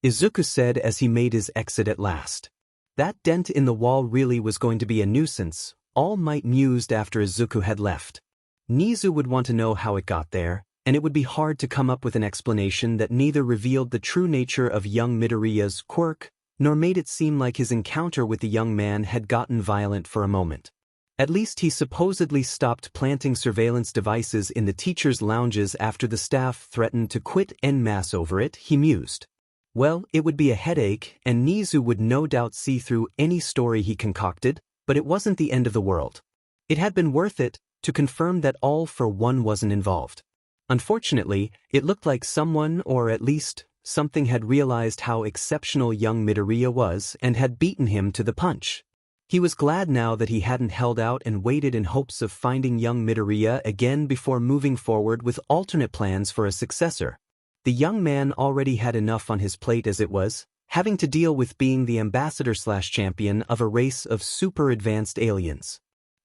Speaker 1: Izuku said as he made his exit at last. That dent in the wall really was going to be a nuisance, All Might mused after Izuku had left. Nizu would want to know how it got there, and it would be hard to come up with an explanation that neither revealed the true nature of young Midoriya's quirk, nor made it seem like his encounter with the young man had gotten violent for a moment. At least he supposedly stopped planting surveillance devices in the teachers' lounges after the staff threatened to quit en masse over it, he mused. Well, it would be a headache, and Nizu would no doubt see through any story he concocted, but it wasn't the end of the world. It had been worth it to confirm that All for One wasn't involved. Unfortunately, it looked like someone, or at least something, had realized how exceptional young Midoriya was and had beaten him to the punch. He was glad now that he hadn't held out and waited in hopes of finding young Midoriya again before moving forward with alternate plans for a successor. The young man already had enough on his plate as it was, having to deal with being the ambassador/champion of a race of super-advanced aliens.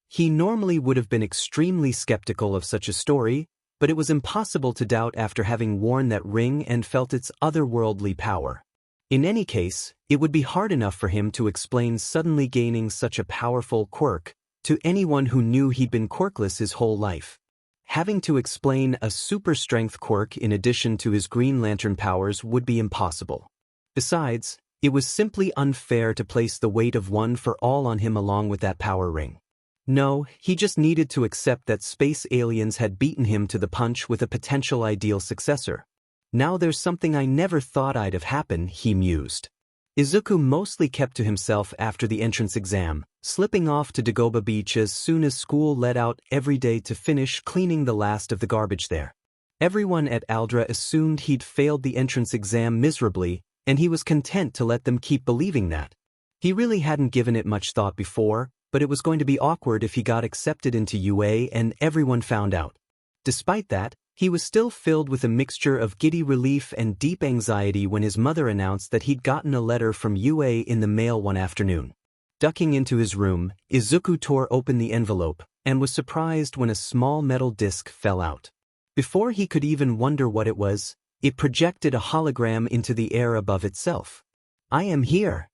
Speaker 1: He normally would have been extremely skeptical of such a story, but it was impossible to doubt after having worn that ring and felt its otherworldly power. In any case, it would be hard enough for him to explain suddenly gaining such a powerful quirk to anyone who knew he'd been quirkless his whole life. Having to explain a super-strength quirk in addition to his Green Lantern powers would be impossible. Besides, it was simply unfair to place the weight of one for all on him along with that power ring. No, he just needed to accept that space aliens had beaten him to the punch with a potential ideal successor. Now there's something I never thought I'd have happen, he mused. Izuku mostly kept to himself after the entrance exam, slipping off to Dagoba Beach as soon as school let out every day to finish cleaning the last of the garbage there. Everyone at Aldra assumed he'd failed the entrance exam miserably, and he was content to let them keep believing that. He really hadn't given it much thought before, but it was going to be awkward if he got accepted into UA and everyone found out. Despite that, he was still filled with a mixture of giddy relief and deep anxiety when his mother announced that he'd gotten a letter from UA in the mail one afternoon. Ducking into his room, Izuku tore open the envelope and was surprised when a small metal disc fell out. Before he could even wonder what it was, it projected a hologram into the air above itself. I am here.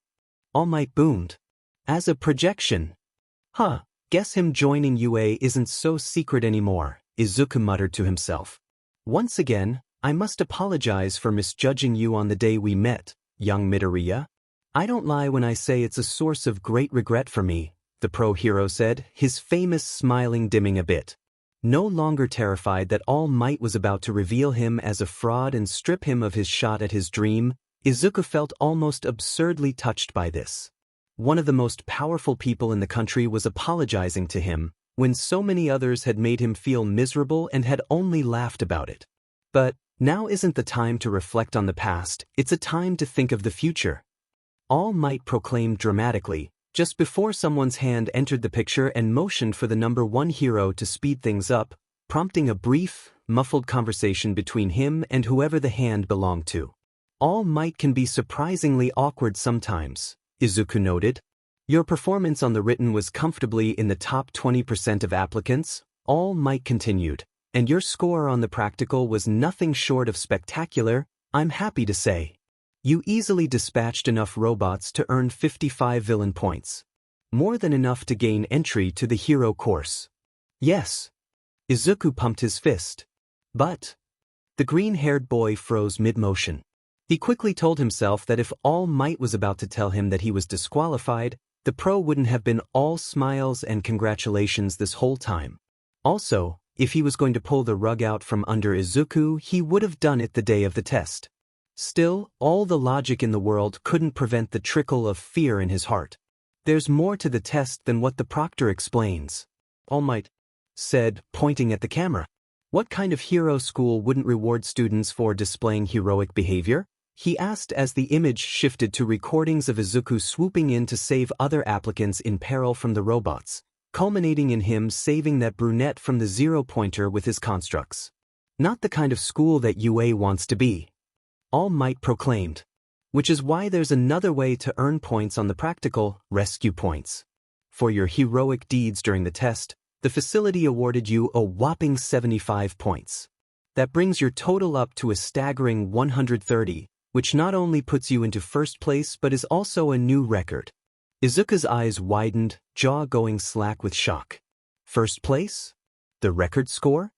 Speaker 1: All Might boomed. As a projection. Huh, guess him joining UA isn't so secret anymore, Izuku muttered to himself. Once again, I must apologize for misjudging you on the day we met, young Midoriya. I don't lie when I say it's a source of great regret for me, the pro hero said, his famous smiling dimming a bit. No longer terrified that All Might was about to reveal him as a fraud and strip him of his shot at his dream, Izuku felt almost absurdly touched by this. One of the most powerful people in the country was apologizing to him, when so many others had made him feel miserable and had only laughed about it. But now isn't the time to reflect on the past, it's a time to think of the future. All Might proclaimed dramatically, just before someone's hand entered the picture and motioned for the number 1 hero to speed things up, prompting a brief, muffled conversation between him and whoever the hand belonged to. All Might can be surprisingly awkward sometimes, Izuku noted. Your performance on the written was comfortably in the top 20% of applicants, All Might continued, and your score on the practical was nothing short of spectacular, I'm happy to say. You easily dispatched enough robots to earn 55 villain points. More than enough to gain entry to the hero course. Yes. Izuku pumped his fist. But the green-haired boy froze mid-motion. He quickly told himself that if All Might was about to tell him that he was disqualified, the pro wouldn't have been all smiles and congratulations this whole time. Also, if he was going to pull the rug out from under Izuku, he would have done it the day of the test. Still, all the logic in the world couldn't prevent the trickle of fear in his heart. There's more to the test than what the proctor explains, All Might said, pointing at the camera. What kind of hero school wouldn't reward students for displaying heroic behavior? He asked as the image shifted to recordings of Izuku swooping in to save other applicants in peril from the robots, culminating in him saving that brunette from the zero-pointer with his constructs. Not the kind of school that UA wants to be, All Might proclaimed. Which is why there's another way to earn points on the practical, rescue points. For your heroic deeds during the test, the facility awarded you a whopping 75 points. That brings your total up to a staggering 130, which not only puts you into first place but is also a new record. Izuku's eyes widened, jaw going slack with shock. First place? The record score?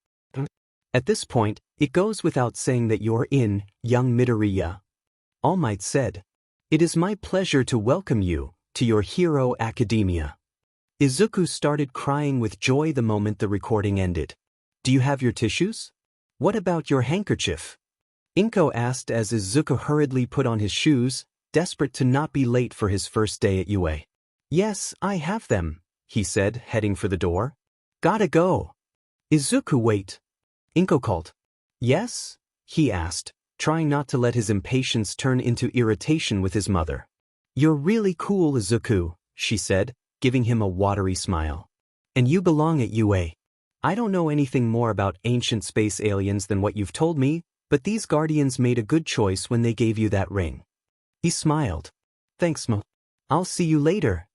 Speaker 1: At this point, it goes without saying that you're in, young Midoriya. All Might said. It is my pleasure to welcome you to your hero academia. Izuku started crying with joy the moment the recording ended. Do you have your tissues? What about your handkerchief? Inko asked as Izuku hurriedly put on his shoes, desperate to not be late for his first day at UA. Yes, I have them, he said, heading for the door. Gotta go. Izuku, wait. Inko called. Yes? He asked, trying not to let his impatience turn into irritation with his mother. You're really cool, Izuku, she said, giving him a watery smile. And you belong at UA. I don't know anything more about ancient space aliens than what you've told me, but these guardians made a good choice when they gave you that ring. He smiled. Thanks, Mo. I'll see you later.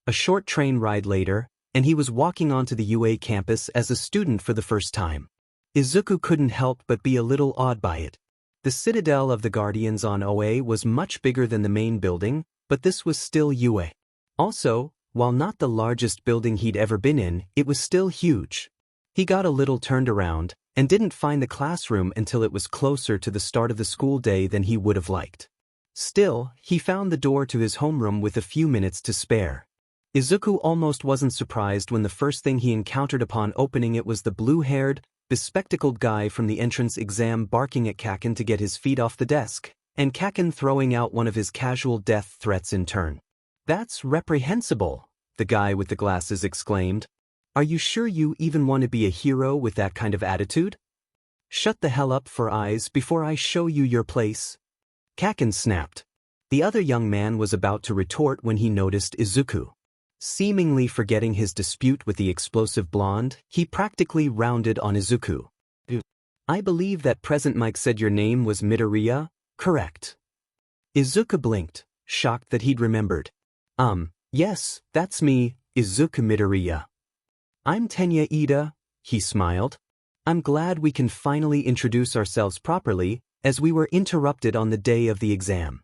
Speaker 1: A short train ride later, and he was walking onto the UA campus as a student for the first time. Izuku couldn't help but be a little awed by it. The citadel of the Guardians on OA was much bigger than the main building, but this was still UA. Also, while not the largest building he'd ever been in, it was still huge. He got a little turned around, and didn't find the classroom until it was closer to the start of the school day than he would have liked. Still, he found the door to his homeroom with a few minutes to spare. Izuku almost wasn't surprised when the first thing he encountered upon opening it was the blue-haired, bespectacled guy from the entrance exam barking at Kaken to get his feet off the desk, and Kaken throwing out one of his casual death threats in turn. That's reprehensible, the guy with the glasses exclaimed. Are you sure you even want to be a hero with that kind of attitude? Shut the hell up for eyes before I show you your place. Kaken snapped. The other young man was about to retort when he noticed Izuku. Seemingly forgetting his dispute with the explosive blonde, he practically rounded on Izuku. I believe that Present Mike said your name was Midoriya, correct? Izuku blinked, shocked that he'd remembered. Yes, that's me, Izuku Midoriya. I'm Tenya Ida, he smiled. I'm glad we can finally introduce ourselves properly, as we were interrupted on the day of the exam.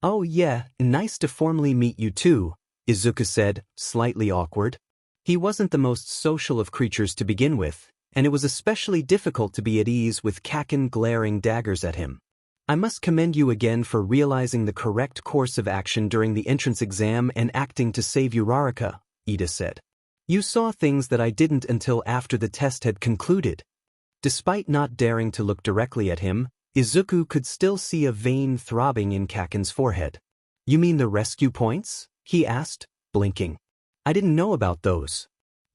Speaker 1: "Oh yeah, nice to formally meet you too," Izuku said, slightly awkward. He wasn't the most social of creatures to begin with, and it was especially difficult to be at ease with Kaken glaring daggers at him. "I must commend you again for realizing the correct course of action during the entrance exam and acting to save Uraraka," Ida said. "You saw things that I didn't until after the test had concluded." Despite not daring to look directly at him, Izuku could still see a vein throbbing in Kaken's forehead. "You mean the rescue points?" he asked, blinking. "I didn't know about those.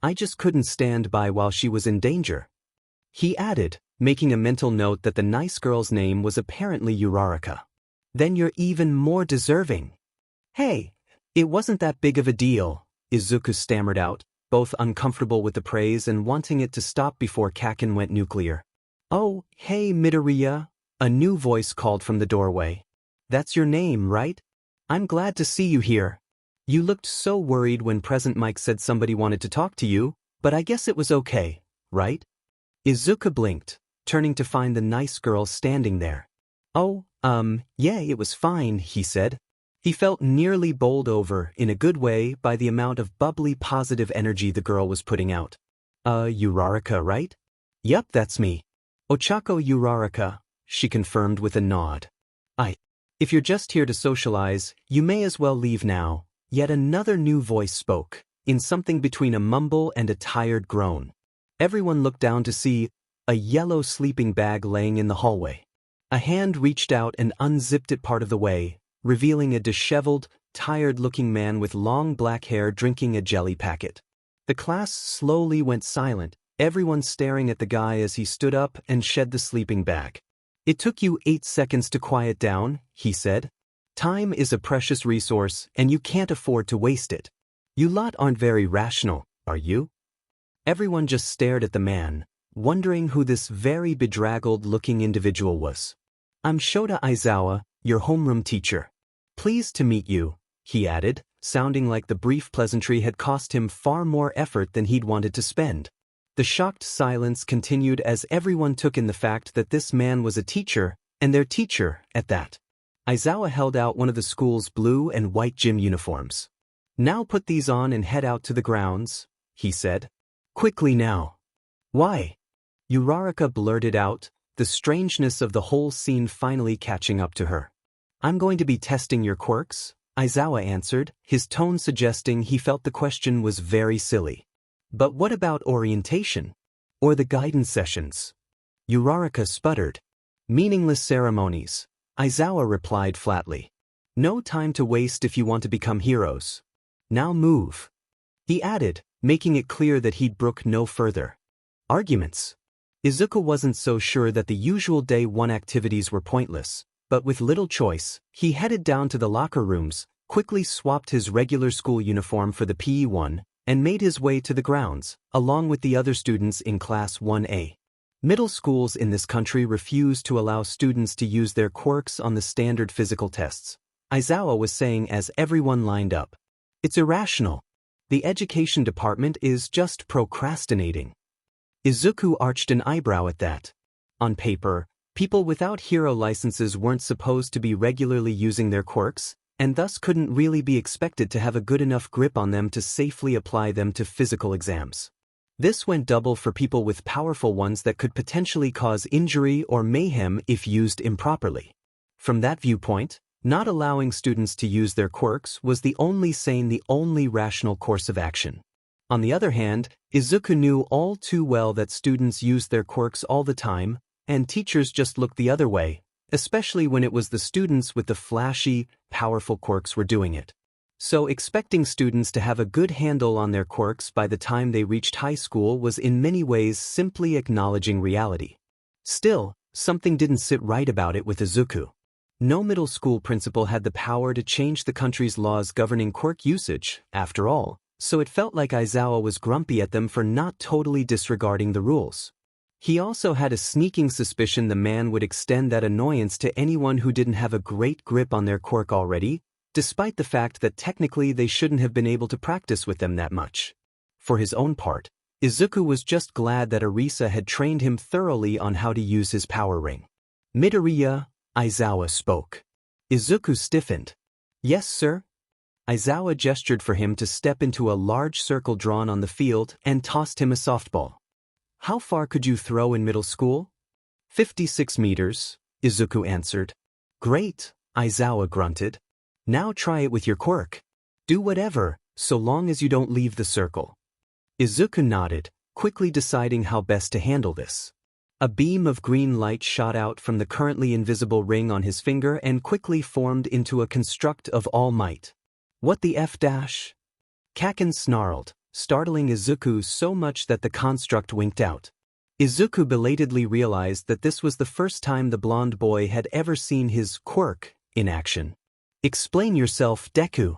Speaker 1: I just couldn't stand by while she was in danger." He added, making a mental note that the nice girl's name was apparently Uraraka. "Then you're even more deserving." "Hey, it wasn't that big of a deal," Izuku stammered out, both uncomfortable with the praise and wanting it to stop before Kaken went nuclear. "Oh, hey Midoriya," a new voice called from the doorway. "That's your name, right? I'm glad to see you here. You looked so worried when Present Mike said somebody wanted to talk to you, but I guess it was okay, right?" Izuku blinked, turning to find the nice girl standing there. "Oh, yeah, it was fine," he said. He felt nearly bowled over, in a good way, by the amount of bubbly positive energy the girl was putting out. Uraraka, right?" "Yup, that's me. Ochako Uraraka," she confirmed with a nod. If you're just here to socialize, you may as well leave now." Yet another new voice spoke, in something between a mumble and a tired groan. Everyone looked down to see a yellow sleeping bag laying in the hallway. A hand reached out and unzipped it part of the way, revealing a disheveled, tired-looking man with long black hair drinking a jelly packet. The class slowly went silent, everyone staring at the guy as he stood up and shed the sleeping bag. "It took you 8 seconds to quiet down," he said. "Time is a precious resource, and you can't afford to waste it. You lot aren't very rational, are you?" Everyone just stared at the man, wondering who this very bedraggled-looking individual was. "I'm Shota Aizawa, your homeroom teacher. Pleased to meet you," he added, sounding like the brief pleasantry had cost him far more effort than he'd wanted to spend. The shocked silence continued as everyone took in the fact that this man was a teacher, and their teacher, at that. Aizawa held out one of the school's blue and white gym uniforms. "Now put these on and head out to the grounds," he said. "Quickly now." "Why?" Uraraka blurted out, the strangeness of the whole scene finally catching up to her. "I'm going to be testing your quirks," Aizawa answered, his tone suggesting he felt the question was very silly. "But what about orientation? Or the guidance sessions?" Uraraka sputtered. "Meaningless ceremonies," Aizawa replied flatly. "No time to waste if you want to become heroes. Now move." He added, making it clear that he'd brook no further arguments. Izuku wasn't so sure that the usual day one activities were pointless, but with little choice, he headed down to the locker rooms, quickly swapped his regular school uniform for the PE one, and made his way to the grounds, along with the other students in Class 1A. Middle schools in this country refuse to allow students to use their quirks on the standard physical tests, Aizawa was saying as everyone lined up. "It's irrational. The education department is just procrastinating." Izuku arched an eyebrow at that. On paper, people without hero licenses weren't supposed to be regularly using their quirks, and thus couldn't really be expected to have a good enough grip on them to safely apply them to physical exams. This went double for people with powerful ones that could potentially cause injury or mayhem if used improperly. From that viewpoint, not allowing students to use their quirks was the only sane, the only rational course of action. On the other hand, Izuku knew all too well that students used their quirks all the time, and teachers just looked the other way, especially when it was the students with the flashy, powerful quirks were doing it. So expecting students to have a good handle on their quirks by the time they reached high school was in many ways simply acknowledging reality. Still, something didn't sit right about it with Izuku. No middle school principal had the power to change the country's laws governing quirk usage, after all, so it felt like Aizawa was grumpy at them for not totally disregarding the rules. He also had a sneaking suspicion the man would extend that annoyance to anyone who didn't have a great grip on their quirk already, despite the fact that technically they shouldn't have been able to practice with them that much. For his own part, Izuku was just glad that Arisa had trained him thoroughly on how to use his power ring. "Midoriya," Aizawa spoke. Izuku stiffened. Yes, sir? Aizawa gestured for him to step into a large circle drawn on the field and tossed him a softball. How far could you throw in middle school? 56 meters, Izuku answered. Great, Aizawa grunted. Now try it with your quirk. Do whatever, so long as you don't leave the circle. Izuku nodded, quickly deciding how best to handle this. A beam of green light shot out from the currently invisible ring on his finger and quickly formed into a construct of all might. What the F dash? Kaken snarled, startling Izuku so much that the construct winked out. Izuku belatedly realized that this was the first time the blonde boy had ever seen his quirk in action. Explain yourself, Deku.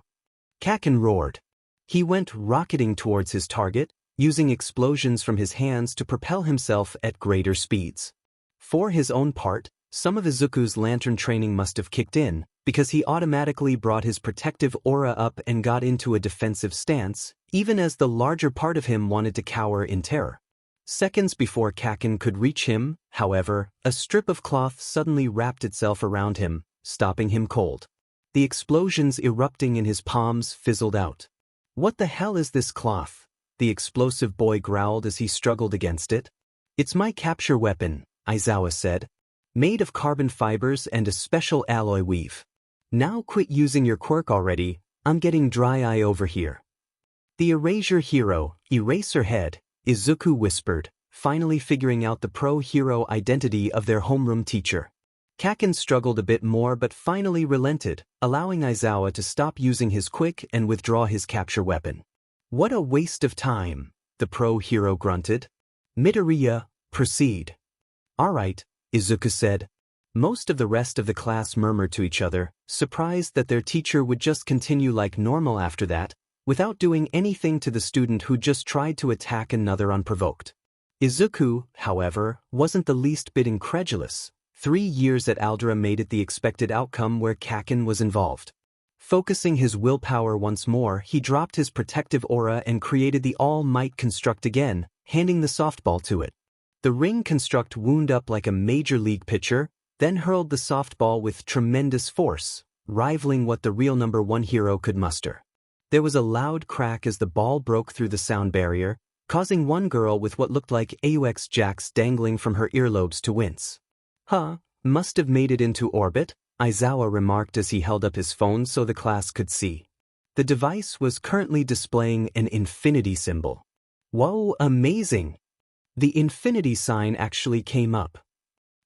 Speaker 1: Kaken roared. He went rocketing towards his target, using explosions from his hands to propel himself at greater speeds. For his own part, some of Izuku's lantern training must have kicked in, because he automatically brought his protective aura up and got into a defensive stance, even as the larger part of him wanted to cower in terror. Seconds before Kaken could reach him, however, a strip of cloth suddenly wrapped itself around him, stopping him cold. The explosions erupting in his palms fizzled out. What the hell is this cloth? The explosive boy growled as he struggled against it. It's my capture weapon, Aizawa said. Made of carbon fibers and a special alloy weave. Now quit using your quirk already, I'm getting dry eye over here. The erasure hero, Eraserhead, Izuku whispered, finally figuring out the pro-hero identity of their homeroom teacher. Kaken struggled a bit more but finally relented, allowing Aizawa to stop using his quick and withdraw his capture weapon. What a waste of time, the pro-hero grunted. Midoriya, proceed. Alright, Izuku said. Most of the rest of the class murmured to each other, surprised that their teacher would just continue like normal after that, without doing anything to the student who just tried to attack another unprovoked. Izuku, however, wasn't the least bit incredulous. 3 years at Aldera made it the expected outcome where Kaken was involved. Focusing his willpower once more, he dropped his protective aura and created the all-might construct again, handing the softball to it. The ring construct wound up like a major league pitcher, then hurled the softball with tremendous force, rivaling what the real number 1 hero could muster. There was a loud crack as the ball broke through the sound barrier, causing one girl with what looked like AUX jacks dangling from her earlobes to wince. Huh, must have made it into orbit, Aizawa remarked as he held up his phone so the class could see. The device was currently displaying an infinity symbol. Whoa, amazing! The infinity sign actually came up.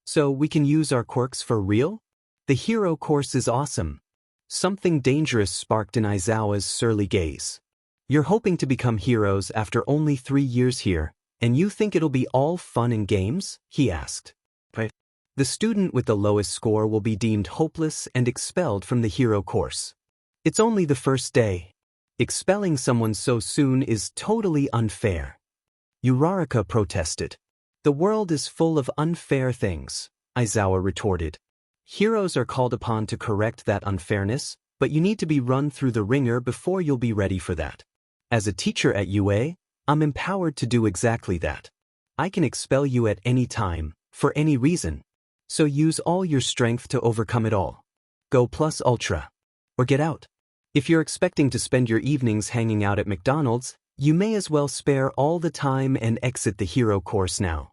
Speaker 1: So we can use our quirks for real? The hero course is awesome. Something dangerous sparked in Aizawa's surly gaze. You're hoping to become heroes after only 3 years here, and you think it'll be all fun and games? He asked. The student with the lowest score will be deemed hopeless and expelled from the hero course. It's only the first day. Expelling someone so soon is totally unfair. Uraraka protested. The world is full of unfair things, Aizawa retorted. Heroes are called upon to correct that unfairness, but you need to be run through the ringer before you'll be ready for that. As a teacher at UA, I'm empowered to do exactly that. I can expel you at any time, for any reason. So use all your strength to overcome it all. Go plus ultra. Or get out. If you're expecting to spend your evenings hanging out at McDonald's, you may as well spare all the time and exit the hero course now.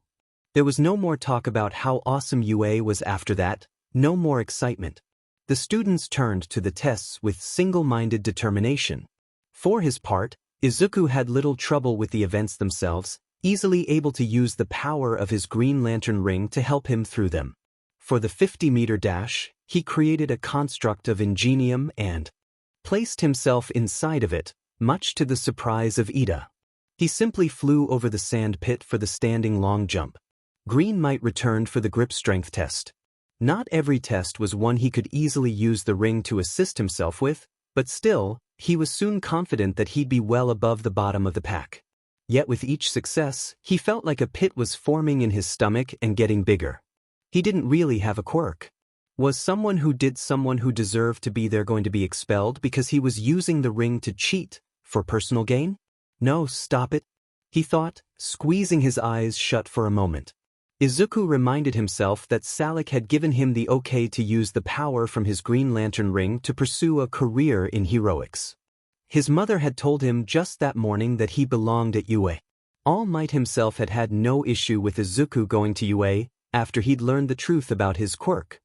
Speaker 1: There was no more talk about how awesome UA was after that, no more excitement. The students turned to the tests with single-minded determination. For his part, Izuku had little trouble with the events themselves, easily able to use the power of his Green Lantern ring to help him through them. For the 50-meter dash, he created a construct of ingenium and placed himself inside of it, much to the surprise of Ida. He simply flew over the sand pit for the standing long jump. Green Might returned for the grip strength test. Not every test was one he could easily use the ring to assist himself with, but still, he was soon confident that he'd be well above the bottom of the pack. Yet with each success, he felt like a pit was forming in his stomach and getting bigger. He didn't really have a quirk. Was someone who deserved to be there going to be expelled because he was using the ring to cheat, for personal gain? No, stop it, he thought, squeezing his eyes shut for a moment. Izuku reminded himself that Salik had given him the okay to use the power from his Green Lantern ring to pursue a career in heroics. His mother had told him just that morning that he belonged at UA. All Might himself had had no issue with Izuku going to UA after he'd learned the truth about his quirk.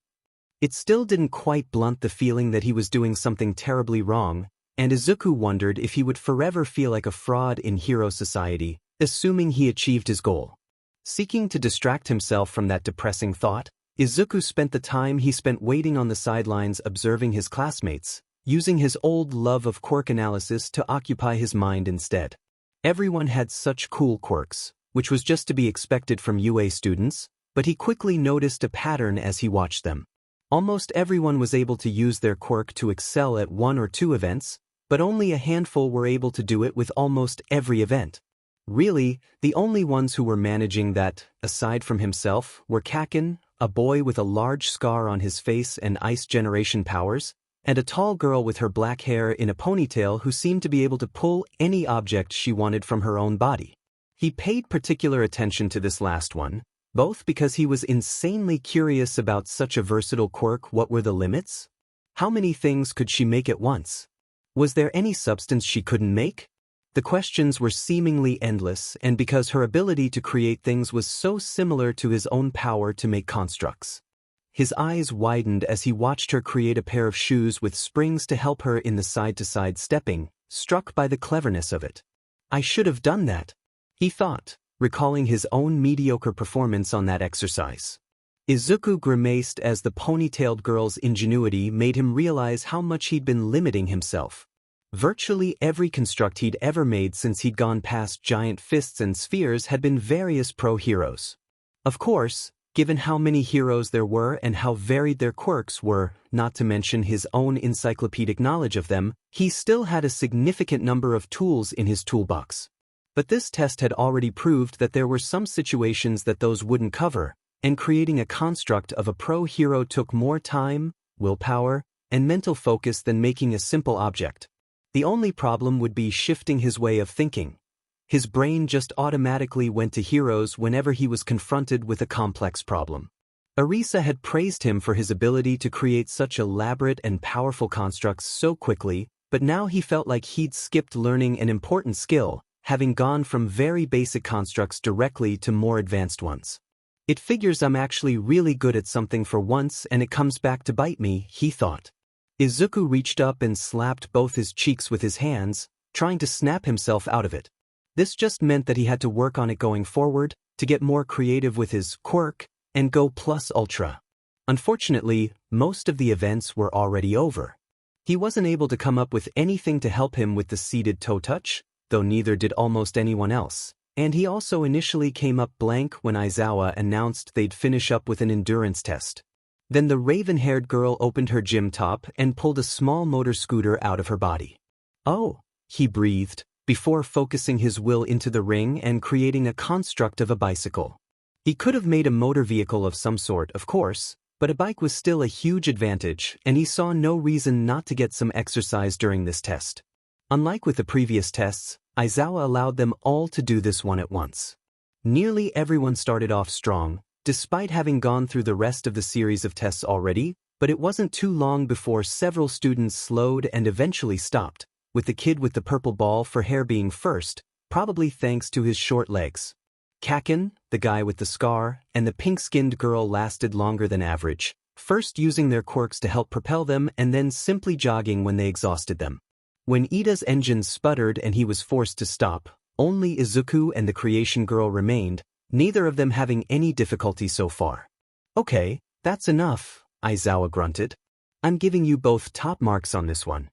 Speaker 1: It still didn't quite blunt the feeling that he was doing something terribly wrong, and Izuku wondered if he would forever feel like a fraud in hero society, assuming he achieved his goal. Seeking to distract himself from that depressing thought, Izuku spent the time he spent waiting on the sidelines observing his classmates, using his old love of quirk analysis to occupy his mind instead. Everyone had such cool quirks, which was just to be expected from UA students, but he quickly noticed a pattern as he watched them. Almost everyone was able to use their quirk to excel at one or two events, but only a handful were able to do it with almost every event. Really, the only ones who were managing that, aside from himself, were Kaken, a boy with a large scar on his face and ice generation powers, and a tall girl with her black hair in a ponytail who seemed to be able to pull any object she wanted from her own body. He paid particular attention to this last one, both because he was insanely curious about such a versatile quirk. What were the limits? How many things could she make at once? Was there any substance she couldn't make? The questions were seemingly endless, and because her ability to create things was so similar to his own power to make constructs. His eyes widened as he watched her create a pair of shoes with springs to help her in the side-to-side stepping, struck by the cleverness of it. I should have done that, he thought, recalling his own mediocre performance on that exercise. Izuku grimaced as the ponytailed girl's ingenuity made him realize how much he'd been limiting himself. Virtually every construct he'd ever made since he'd gone past giant fists and spheres had been various pro-heroes. Of course, given how many heroes there were and how varied their quirks were, not to mention his own encyclopedic knowledge of them, he still had a significant number of tools in his toolbox. But this test had already proved that there were some situations that those wouldn't cover, and creating a construct of a pro-hero took more time, willpower, and mental focus than making a simple object. The only problem would be shifting his way of thinking. His brain just automatically went to heroes whenever he was confronted with a complex problem. Arisa had praised him for his ability to create such elaborate and powerful constructs so quickly, but now he felt like he'd skipped learning an important skill, having gone from very basic constructs directly to more advanced ones. It figures I'm actually really good at something for once and it comes back to bite me, he thought. Izuku reached up and slapped both his cheeks with his hands, trying to snap himself out of it. This just meant that he had to work on it going forward, to get more creative with his quirk, and go plus ultra. Unfortunately, most of the events were already over. He wasn't able to come up with anything to help him with the seated toe touch, though neither did almost anyone else, and he also initially came up blank when Aizawa announced they'd finish up with an endurance test. Then the raven-haired girl opened her gym top and pulled a small motor scooter out of her body. Oh, he breathed, before focusing his will into the ring and creating a construct of a bicycle. He could have made a motor vehicle of some sort, of course, but a bike was still a huge advantage, and he saw no reason not to get some exercise during this test. Unlike with the previous tests, Aizawa allowed them all to do this one at once. Nearly everyone started off strong, despite having gone through the rest of the series of tests already, but it wasn't too long before several students slowed and eventually stopped, with the kid with the purple ball for hair being first, probably thanks to his short legs. Kaken, the guy with the scar, and the pink-skinned girl lasted longer than average, first using their quirks to help propel them and then simply jogging when they exhausted them. When Ida's engine sputtered and he was forced to stop, only Izuku and the creation girl remained, neither of them having any difficulty so far. Okay, that's enough, Aizawa grunted. I'm giving you both top marks on this one.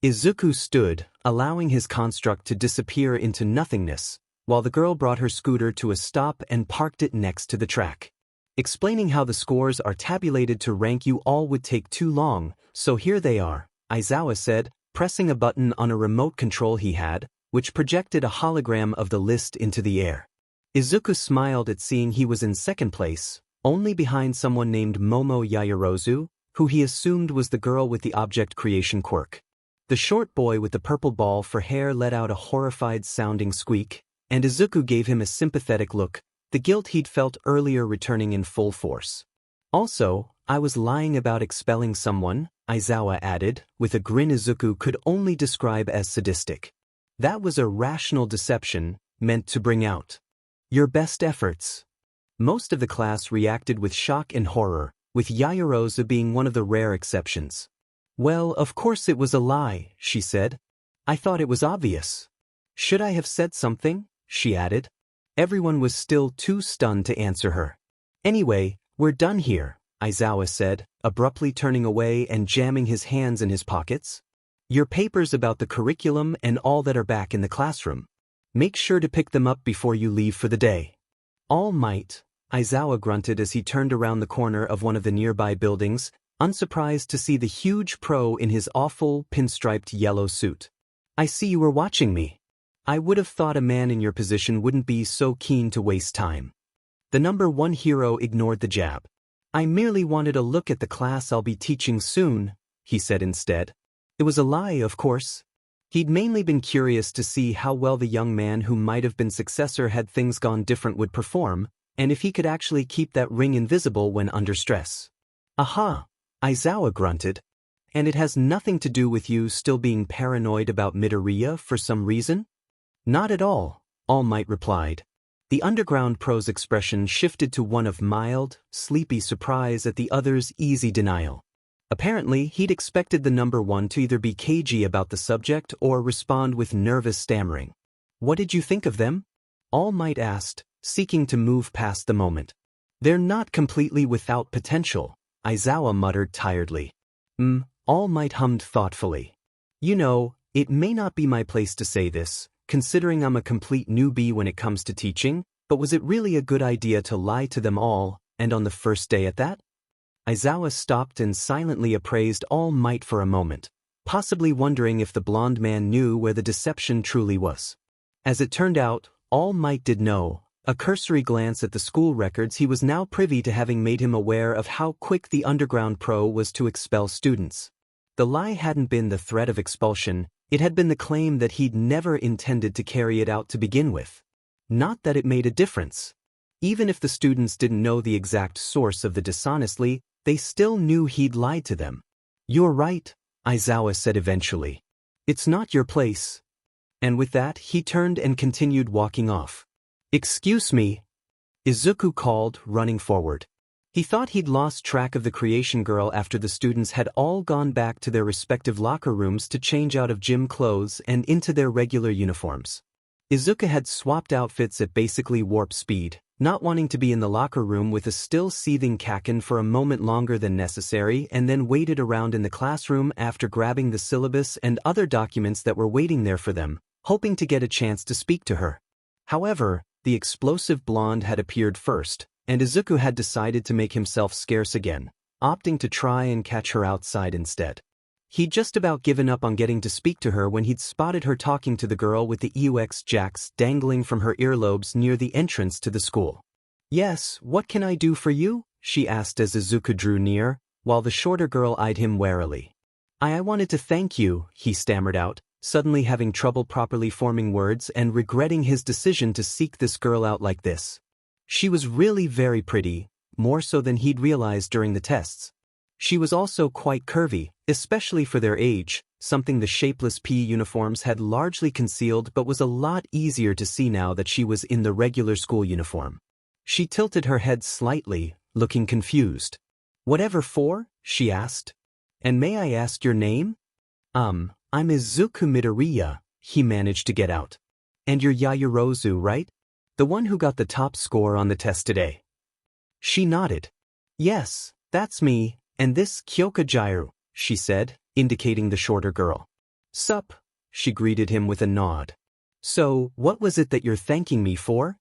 Speaker 1: Izuku stood, allowing his construct to disappear into nothingness, while the girl brought her scooter to a stop and parked it next to the track. Explaining how the scores are tabulated to rank you all would take too long, so here they are, Aizawa said, pressing a button on a remote control he had, which projected a hologram of the list into the air. Izuku smiled at seeing he was in second place, only behind someone named Momo Yaoyorozu, who he assumed was the girl with the object creation quirk. The short boy with the purple ball for hair let out a horrified-sounding squeak, and Izuku gave him a sympathetic look, the guilt he'd felt earlier returning in full force. Also, I was lying about expelling someone, Aizawa added, with a grin Izuku could only describe as sadistic. That was a rational deception, meant to bring out your best efforts. Most of the class reacted with shock and horror, with Yaoyorozu being one of the rare exceptions. Well, of course it was a lie, she said. I thought it was obvious. Should I have said something? She added. Everyone was still too stunned to answer her. Anyway, we're done here, Aizawa said, abruptly turning away and jamming his hands in his pockets. Your papers about the curriculum and all that are back in the classroom. Make sure to pick them up before you leave for the day. All might, Aizawa grunted as he turned around the corner of one of the nearby buildings, unsurprised to see the huge pro in his awful, pinstriped yellow suit. I see you were watching me. I would have thought a man in your position wouldn't be so keen to waste time. The number 1 hero ignored the jab. I merely wanted a look at the class I'll be teaching soon, he said instead. It was a lie, of course. He'd mainly been curious to see how well the young man who might have been successor had things gone different would perform, and if he could actually keep that ring invisible when under stress. Aha, Aizawa grunted. And it has nothing to do with you still being paranoid about Midoriya for some reason? Not at all, All Might replied. The underground pro's expression shifted to one of mild, sleepy surprise at the other's easy denial. Apparently, he'd expected the number 1 to either be cagey about the subject or respond with nervous stammering. What did you think of them? All Might asked, seeking to move past the moment. They're not completely without potential, Aizawa muttered tiredly. All Might hummed thoughtfully. You know, it may not be my place to say this, considering I'm a complete newbie when it comes to teaching, but was it really a good idea to lie to them all, and on the first day at that? Aizawa stopped and silently appraised All Might for a moment, possibly wondering if the blonde man knew where the deception truly was. As it turned out, All Might did know. A cursory glance at the school records, he was now privy to having made him aware of how quick the underground pro was to expel students. The lie hadn't been the threat of expulsion, it had been the claim that he'd never intended to carry it out to begin with. Not that it made a difference. Even if the students didn't know the exact source of the dishonestly, they still knew he'd lied to them. You're right, Aizawa said eventually. It's not your place. And with that, he turned and continued walking off. Excuse me, Izuku called, running forward. He thought he'd lost track of the creation girl after the students had all gone back to their respective locker rooms to change out of gym clothes and into their regular uniforms. Izuku had swapped outfits at basically warp speed, not wanting to be in the locker room with a still seething Kaken for a moment longer than necessary, and then waited around in the classroom after grabbing the syllabus and other documents that were waiting there for them, hoping to get a chance to speak to her. However, the explosive blonde had appeared first, and Izuku had decided to make himself scarce again, opting to try and catch her outside instead. He'd just about given up on getting to speak to her when he'd spotted her talking to the girl with the EUX jacks dangling from her earlobes near the entrance to the school. Yes, what can I do for you? She asked as Izuku drew near, while the shorter girl eyed him warily. I wanted to thank you, he stammered out, suddenly having trouble properly forming words and regretting his decision to seek this girl out like this. She was really very pretty, more so than he'd realized during the tests. She was also quite curvy, especially for their age, something the shapeless PE uniforms had largely concealed, but was a lot easier to see now that she was in the regular school uniform. She tilted her head slightly, looking confused. Whatever for? She asked. And may I ask your name? I'm Izuku Midoriya, he managed to get out. And you're Yaoyorozu, right? The one who got the top score on the test today. She nodded. Yes, that's me, and this Kyokajiru, she said, indicating the shorter girl. Sup, she greeted him with a nod. So, what was it that you're thanking me for?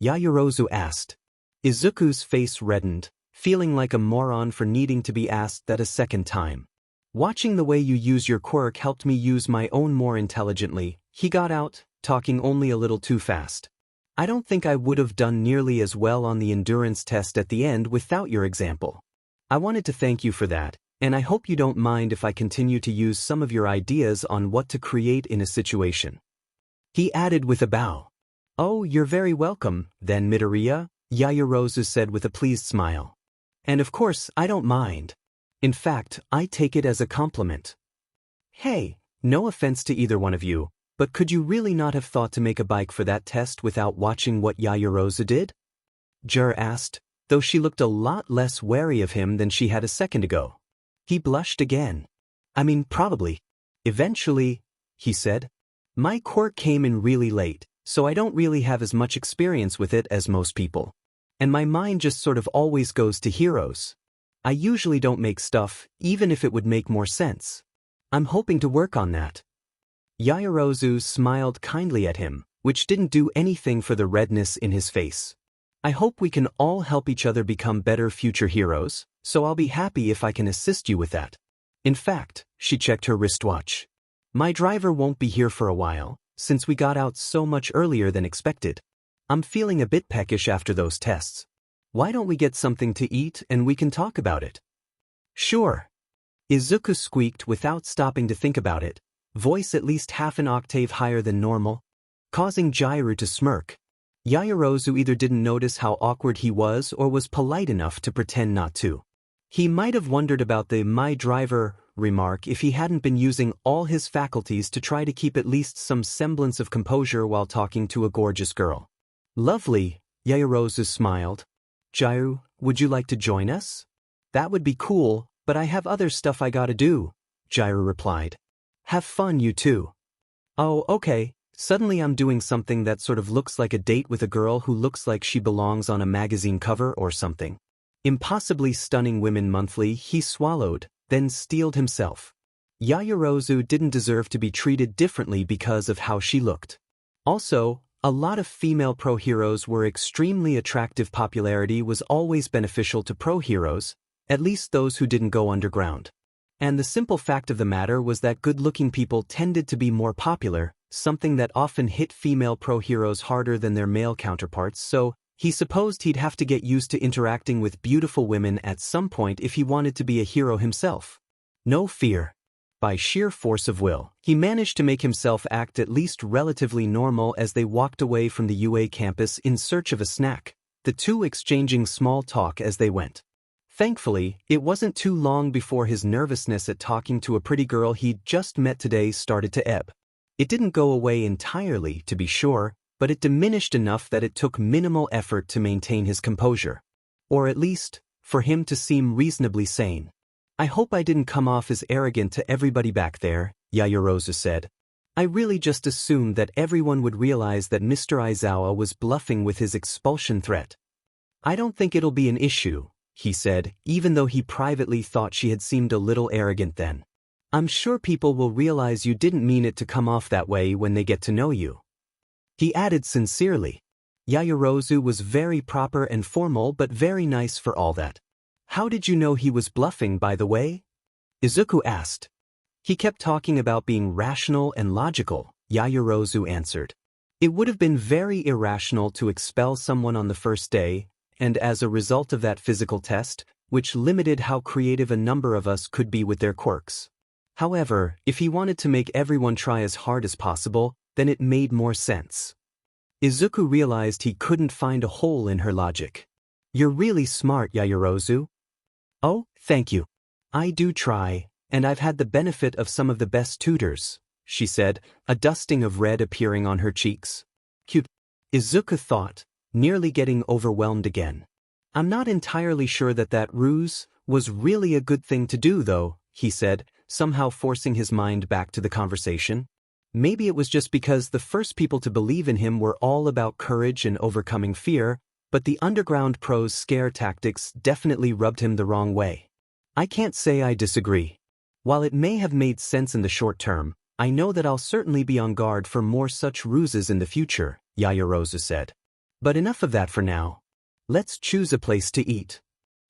Speaker 1: Yaoyorozu asked. Izuku's face reddened, feeling like a moron for needing to be asked that a second time. Watching the way you use your quirk helped me use my own more intelligently, he got out, talking only a little too fast. I don't think I would have done nearly as well on the endurance test at the end without your example. I wanted to thank you for that, and I hope you don't mind if I continue to use some of your ideas on what to create in a situation. He added with a bow. Oh, you're very welcome, then Midoriya, Yaoyorozu said with a pleased smile. And of course, I don't mind. In fact, I take it as a compliment. Hey, no offense to either one of you, but could you really not have thought to make a bike for that test without watching what Yaoyorozu did? Jur asked, though she looked a lot less wary of him than she had a second ago. He blushed again. I mean, probably. Eventually, he said. My quirk came in really late, so I don't really have as much experience with it as most people. And my mind just sort of always goes to heroes. I usually don't make stuff, even if it would make more sense. I'm hoping to work on that. Yaoyorozu smiled kindly at him, which didn't do anything for the redness in his face. I hope we can all help each other become better future heroes, so I'll be happy if I can assist you with that. In fact, she checked her wristwatch. My driver won't be here for a while, since we got out so much earlier than expected. I'm feeling a bit peckish after those tests. Why don't we get something to eat and we can talk about it? Sure. Izuku squeaked without stopping to think about it, voice at least half an octave higher than normal, causing Jairu to smirk. Yaoyorozu either didn't notice how awkward he was or was polite enough to pretend not to. He might have wondered about the "my driver" remark if he hadn't been using all his faculties to try to keep at least some semblance of composure while talking to a gorgeous girl. Lovely, Yaoyorozu smiled. Jairu, would you like to join us? That would be cool, but I have other stuff I gotta do, Jairu replied. Have fun, you two. Oh, okay. Suddenly I'm doing something that sort of looks like a date with a girl who looks like she belongs on a magazine cover or something. Impossibly Stunning Women Monthly, he swallowed, then steeled himself. Yaoyorozu didn't deserve to be treated differently because of how she looked. Also, a lot of female pro heroes were extremely attractive. Popularity was always beneficial to pro heroes, at least those who didn't go underground. And the simple fact of the matter was that good-looking people tended to be more popular, something that often hit female pro heroes harder than their male counterparts, so he supposed he'd have to get used to interacting with beautiful women at some point if he wanted to be a hero himself. No fear. By sheer force of will, he managed to make himself act at least relatively normal as they walked away from the UA campus in search of a snack, the two exchanging small talk as they went. Thankfully, it wasn't too long before his nervousness at talking to a pretty girl he'd just met today started to ebb. It didn't go away entirely, to be sure, but it diminished enough that it took minimal effort to maintain his composure. Or at least, for him to seem reasonably sane. I hope I didn't come off as arrogant to everybody back there, Yaoyorozu said. I really just assumed that everyone would realize that Mr. Aizawa was bluffing with his expulsion threat. I don't think it'll be an issue, he said, even though he privately thought she had seemed a little arrogant then. I'm sure people will realize you didn't mean it to come off that way when they get to know you. He added sincerely. Yaoyorozu was very proper and formal but very nice for all that. How did you know he was bluffing, by the way? Izuku asked. He kept talking about being rational and logical, Yaoyorozu answered. It would have been very irrational to expel someone on the first day, and as a result of that physical test, which limited how creative a number of us could be with their quirks. However, if he wanted to make everyone try as hard as possible, then it made more sense. Izuku realized he couldn't find a hole in her logic. You're really smart, Yaoyorozu. Oh, thank you. I do try, and I've had the benefit of some of the best tutors, she said, a dusting of red appearing on her cheeks. Cute. Izuku thought, nearly getting overwhelmed again. I'm not entirely sure that ruse was really a good thing to do though, he said, somehow forcing his mind back to the conversation. Maybe it was just because the first people to believe in him were all about courage and overcoming fear, but the underground pro's scare tactics definitely rubbed him the wrong way. I can't say I disagree. While it may have made sense in the short term, I know that I'll certainly be on guard for more such ruses in the future, Yaoyorozu said. But enough of that for now. Let's choose a place to eat.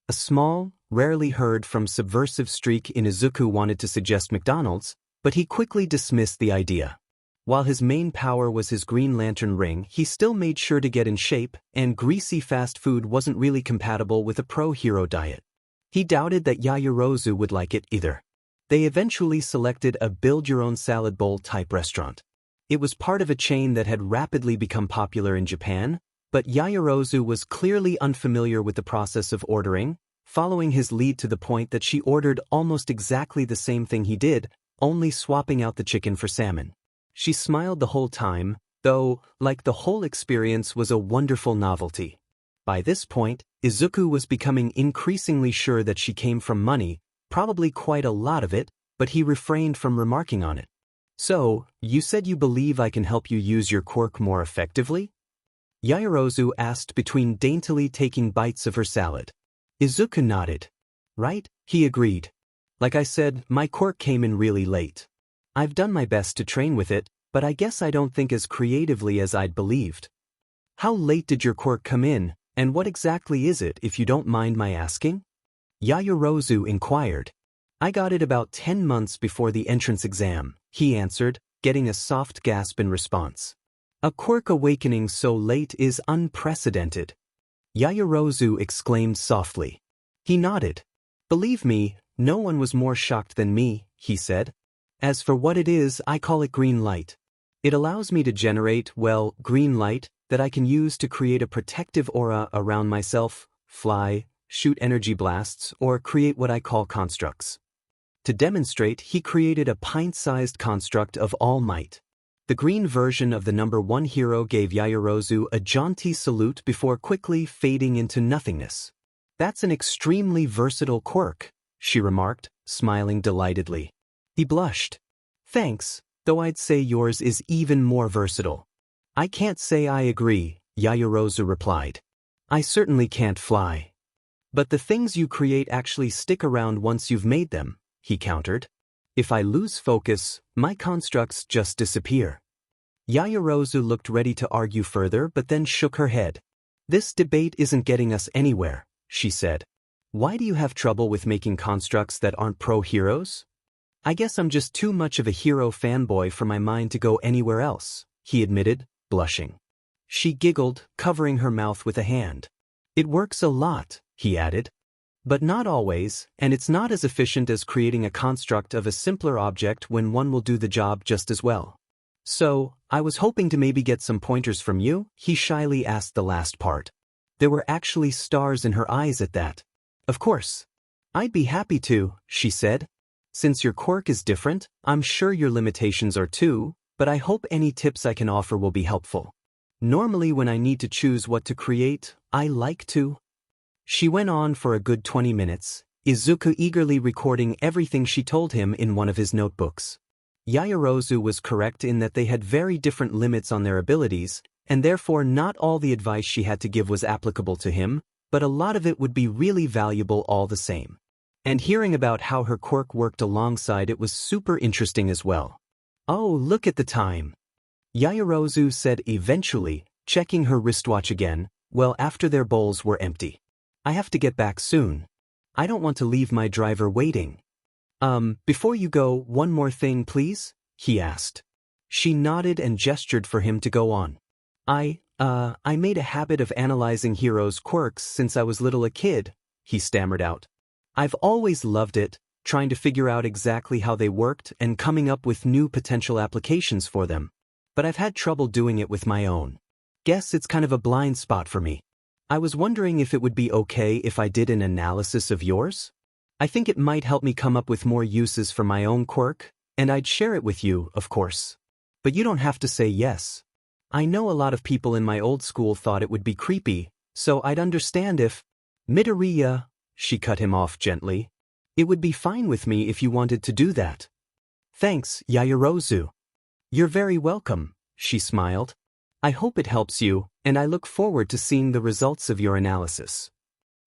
Speaker 1: A small, rarely heard from subversive streak in Izuku wanted to suggest McDonald's, but he quickly dismissed the idea. While his main power was his Green Lantern ring, he still made sure to get in shape, and greasy fast food wasn't really compatible with a pro-hero diet. He doubted that Yaoyorozu would like it either. They eventually selected a build-your-own salad bowl type restaurant. It was part of a chain that had rapidly become popular in Japan, but Yaoyorozu was clearly unfamiliar with the process of ordering, following his lead to the point that she ordered almost exactly the same thing he did, only swapping out the chicken for salmon. She smiled the whole time, though, like the whole experience was a wonderful novelty. By this point, Izuku was becoming increasingly sure that she came from money, probably quite a lot of it, but he refrained from remarking on it. So, you said you believe I can help you use your quirk more effectively? Yaoyorozu asked between daintily taking bites of her salad. Izuku nodded. Right, he agreed. Like I said, my quirk came in really late. I've done my best to train with it, but I guess I don't think as creatively as I'd believed. How late did your quirk come in, and what exactly is it if you don't mind my asking? Yaoyorozu inquired. I got it about 10 months before the entrance exam, he answered, getting a soft gasp in response. A quirk awakening so late is unprecedented. Yaoyorozu exclaimed softly. He nodded. Believe me, no one was more shocked than me, he said. As for what it is, I call it green light. It allows me to generate, well, green light that I can use to create a protective aura around myself, fly, shoot energy blasts, or create what I call constructs. To demonstrate, he created a pint-sized construct of All Might. The green version of the #1 hero gave Yaoyorozu a jaunty salute before quickly fading into nothingness. That's an extremely versatile quirk, she remarked, smiling delightedly. He blushed. Thanks, though I'd say yours is even more versatile. I can't say I agree, Yaoyorozu replied. I certainly can't fly. But the things you create actually stick around once you've made them, he countered. If I lose focus, my constructs just disappear. Yaoyorozu looked ready to argue further but then shook her head. This debate isn't getting us anywhere, she said. Why do you have trouble with making constructs that aren't pro-heroes? I guess I'm just too much of a hero fanboy for my mind to go anywhere else, he admitted, blushing. She giggled, covering her mouth with a hand. It works a lot, he added. But not always, and it's not as efficient as creating a construct of a simpler object when one will do the job just as well. So, I was hoping to maybe get some pointers from you, he shyly asked the last part. There were actually stars in her eyes at that. Of course. I'd be happy to, she said. Since your quirk is different, I'm sure your limitations are too, but I hope any tips I can offer will be helpful. Normally when I need to choose what to create, I like to. She went on for a good 20 minutes, Izuku eagerly recording everything she told him in one of his notebooks. Yaoyorozu was correct in that they had very different limits on their abilities, and therefore not all the advice she had to give was applicable to him, but a lot of it would be really valuable all the same. And hearing about how her quirk worked alongside it was super interesting as well. Oh, look at the time. Yaoyorozu said eventually, checking her wristwatch again, well after their bowls were empty. I have to get back soon. I don't want to leave my driver waiting. Before you go, one more thing please? He asked. She nodded and gestured for him to go on. I made a habit of analyzing heroes' quirks since I was little a kid, he stammered out. I've always loved it, trying to figure out exactly how they worked and coming up with new potential applications for them. But I've had trouble doing it with my own. Guess it's kind of a blind spot for me. I was wondering if it would be okay if I did an analysis of yours? I think it might help me come up with more uses for my own quirk, and I'd share it with you, of course. But you don't have to say yes. I know a lot of people in my old school thought it would be creepy, so I'd understand if… Midoriya, she cut him off gently. It would be fine with me if you wanted to do that. Thanks, Yaoyorozu. You're very welcome, she smiled. I hope it helps you, and I look forward to seeing the results of your analysis.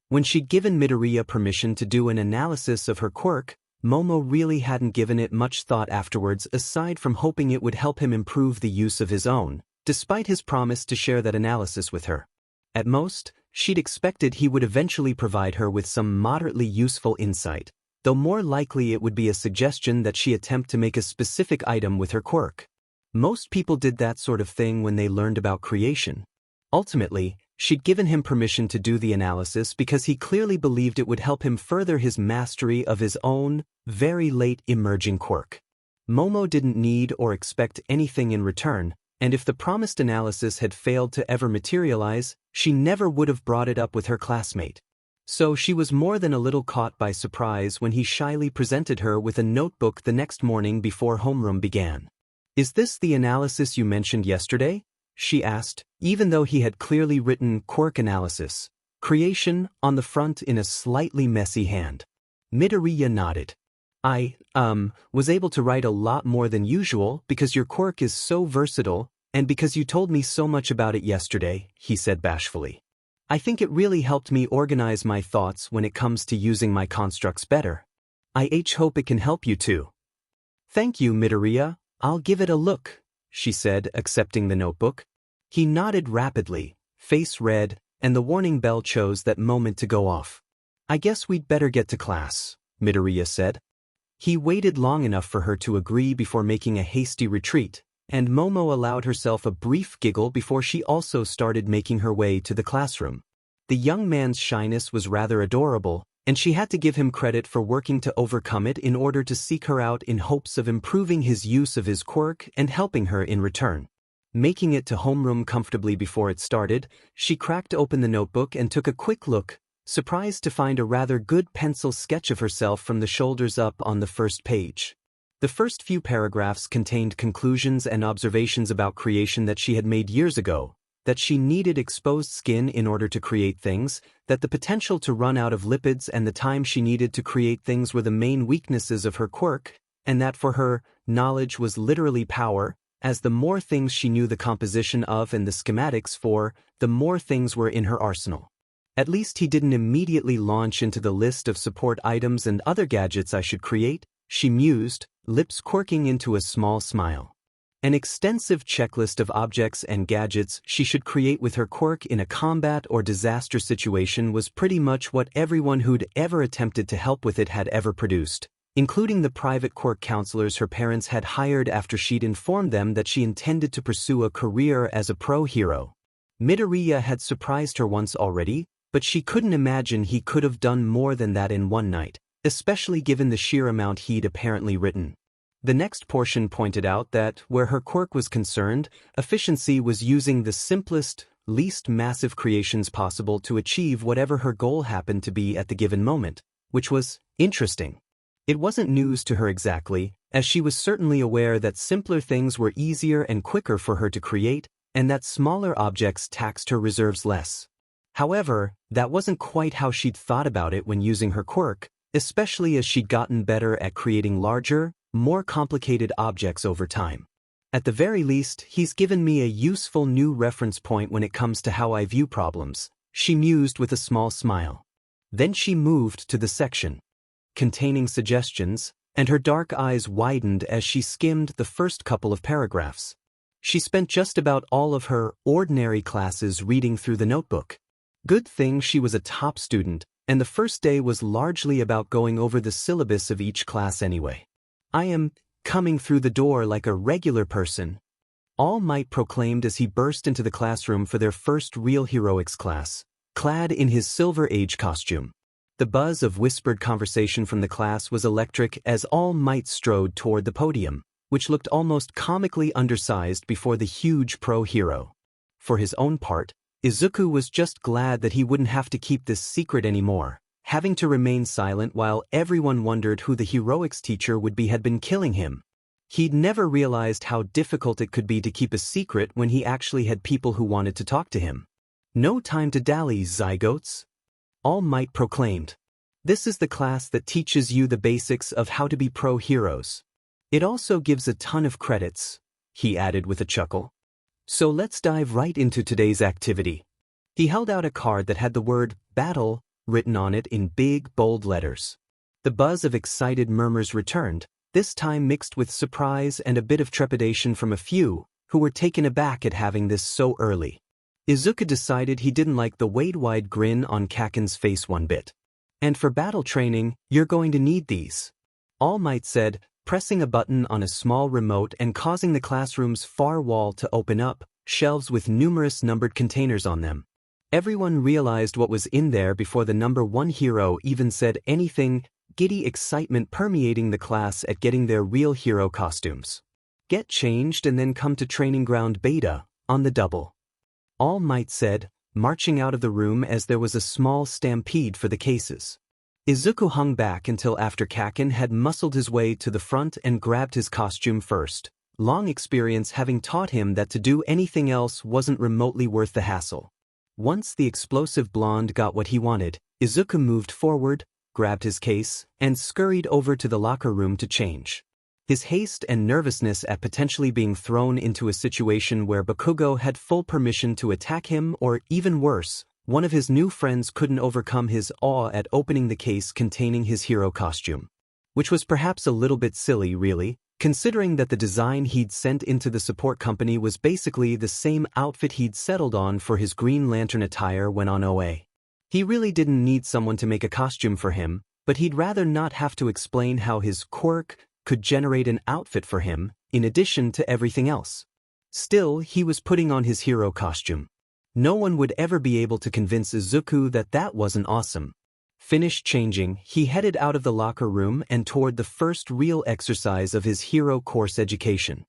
Speaker 1: When she'd given Midoriya permission to do an analysis of her quirk, Momo really hadn't given it much thought afterwards aside from hoping it would help him improve the use of his own, despite his promise to share that analysis with her. At most, she'd expected he would eventually provide her with some moderately useful insight, though more likely it would be a suggestion that she attempt to make a specific item with her quirk. Most people did that sort of thing when they learned about creation. Ultimately, she'd given him permission to do the analysis because he clearly believed it would help him further his mastery of his own, very late emerging quirk. Momo didn't need or expect anything in return, and if the promised analysis had failed to ever materialize, she never would have brought it up with her classmate. So she was more than a little caught by surprise when he shyly presented her with a notebook the next morning before homeroom began. "Is this the analysis you mentioned yesterday?" she asked, even though he had clearly written Quirk analysis, creation, on the front in a slightly messy hand. Midoriya nodded. "I, was able to write a lot more than usual because your Quirk is so versatile, and because you told me so much about it yesterday," he said bashfully. "I think it really helped me organize my thoughts when it comes to using my constructs better. I hope it can help you too." "Thank you, Midoriya, I'll give it a look," she said, accepting the notebook. He nodded rapidly, face red, and the warning bell chose that moment to go off. "I guess we'd better get to class," Midoriya said. He waited long enough for her to agree before making a hasty retreat, and Momo allowed herself a brief giggle before she also started making her way to the classroom. The young man's shyness was rather adorable, and she had to give him credit for working to overcome it in order to seek her out in hopes of improving his use of his quirk and helping her in return. Making it to homeroom comfortably before it started, she cracked open the notebook and took a quick look, surprised to find a rather good pencil sketch of herself from the shoulders up on the first page. The first few paragraphs contained conclusions and observations about creation that she had made years ago, that she needed exposed skin in order to create things, that the potential to run out of lipids and the time she needed to create things were the main weaknesses of her quirk, and that for her, knowledge was literally power, as the more things she knew the composition of and the schematics for, the more things were in her arsenal. "At least he didn't immediately launch into the list of support items and other gadgets I should create," she mused, lips quirking into a small smile. An extensive checklist of objects and gadgets she should create with her quirk in a combat or disaster situation was pretty much what everyone who'd ever attempted to help with it had ever produced, including the private quirk counselors her parents had hired after she'd informed them that she intended to pursue a career as a pro hero. Midoriya had surprised her once already, but she couldn't imagine he could have done more than that in one night, especially given the sheer amount he'd apparently written. The next portion pointed out that, where her quirk was concerned, efficiency was using the simplest, least massive creations possible to achieve whatever her goal happened to be at the given moment, which was interesting. It wasn't news to her exactly, as she was certainly aware that simpler things were easier and quicker for her to create, and that smaller objects taxed her reserves less. However, that wasn't quite how she'd thought about it when using her quirk, especially as she'd gotten better at creating larger, more complicated objects over time. "At the very least, he's given me a useful new reference point when it comes to how I view problems," she mused with a small smile. Then she moved to the section containing suggestions, and her dark eyes widened as she skimmed the first couple of paragraphs. She spent just about all of her ordinary classes reading through the notebook. Good thing she was a top student, and the first day was largely about going over the syllabus of each class anyway. "I am coming through the door like a regular person," All Might proclaimed as he burst into the classroom for their first real heroics class, clad in his Silver Age costume. The buzz of whispered conversation from the class was electric as All Might strode toward the podium, which looked almost comically undersized before the huge pro hero. For his own part, Izuku was just glad that he wouldn't have to keep this secret anymore, having to remain silent while everyone wondered who the heroics teacher would be had been killing him. He'd never realized how difficult it could be to keep a secret when he actually had people who wanted to talk to him. "No time to dally, zygotes," All Might proclaimed. "This is the class that teaches you the basics of how to be pro heroes. It also gives a ton of credits," he added with a chuckle. "So let's dive right into today's activity." He held out a card that had the word battle written on it in big, bold letters. The buzz of excited murmurs returned, this time mixed with surprise and a bit of trepidation from a few, who were taken aback at having this so early. Izuku decided he didn't like the wide grin on Kaken's face one bit. "And for battle training, you're going to need these," All Might said, pressing a button on a small remote and causing the classroom's far wall to open up, shelves with numerous numbered containers on them. Everyone realized what was in there before the number one hero even said anything, giddy excitement permeating the class at getting their real hero costumes. Get changed and then come to training ground beta, on the double. All Might said, marching out of the room as there was a small stampede for the cases. Izuku hung back until after Kakin had muscled his way to the front and grabbed his costume first, long experience having taught him that to do anything else wasn't remotely worth the hassle. Once the explosive blonde got what he wanted, Izuku moved forward, grabbed his case, and scurried over to the locker room to change. His haste and nervousness at potentially being thrown into a situation where Bakugo had full permission to attack him, or even worse, one of his new friends couldn't overcome his awe at opening the case containing his hero costume. Which was perhaps a little bit silly, really, considering that the design he'd sent into the support company was basically the same outfit he'd settled on for his Green Lantern attire when on OA. He really didn't need someone to make a costume for him, but he'd rather not have to explain how his quirk could generate an outfit for him, in addition to everything else. Still, he was putting on his hero costume. No one would ever be able to convince Izuku that that wasn't awesome. Finished changing, he headed out of the locker room and toward the first real exercise of his hero course education.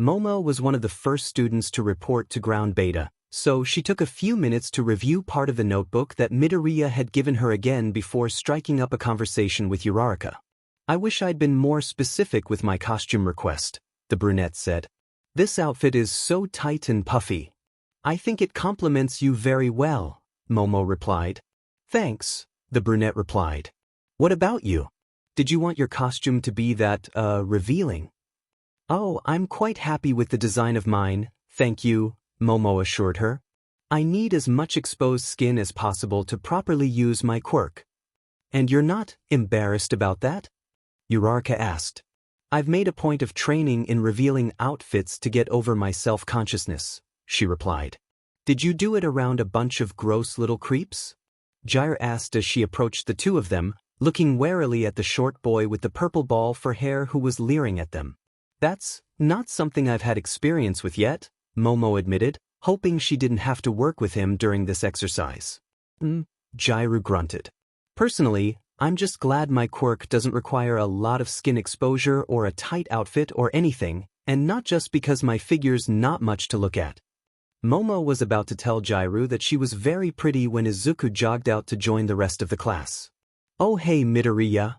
Speaker 1: Momo was one of the first students to report to ground beta, so she took a few minutes to review part of the notebook that Midoriya had given her again before striking up a conversation with Uraraka. "I wish I'd been more specific with my costume request," the brunette said. "This outfit is so tight and puffy." "I think it complements you very well," Momo replied. "Thanks," the brunette replied. "What about you? Did you want your costume to be that, revealing?" "Oh, I'm quite happy with the design of mine, thank you," Momo assured her. "I need as much exposed skin as possible to properly use my quirk." "And you're not embarrassed about that?" Uraraka asked. "I've made a point of training in revealing outfits to get over my self-consciousness," she replied. "Did you do it around a bunch of gross little creeps?" Jair asked as she approached the two of them, looking warily at the short boy with the purple ball for hair who was leering at them. "That's not something I've had experience with yet," Momo admitted, hoping she didn't have to work with him during this exercise. Jairu grunted. "Personally, I'm just glad my quirk doesn't require a lot of skin exposure or a tight outfit or anything, and not just because my figure's not much to look at." Momo was about to tell Jairu that she was very pretty when Izuku jogged out to join the rest of the class. "Oh hey Midoriya."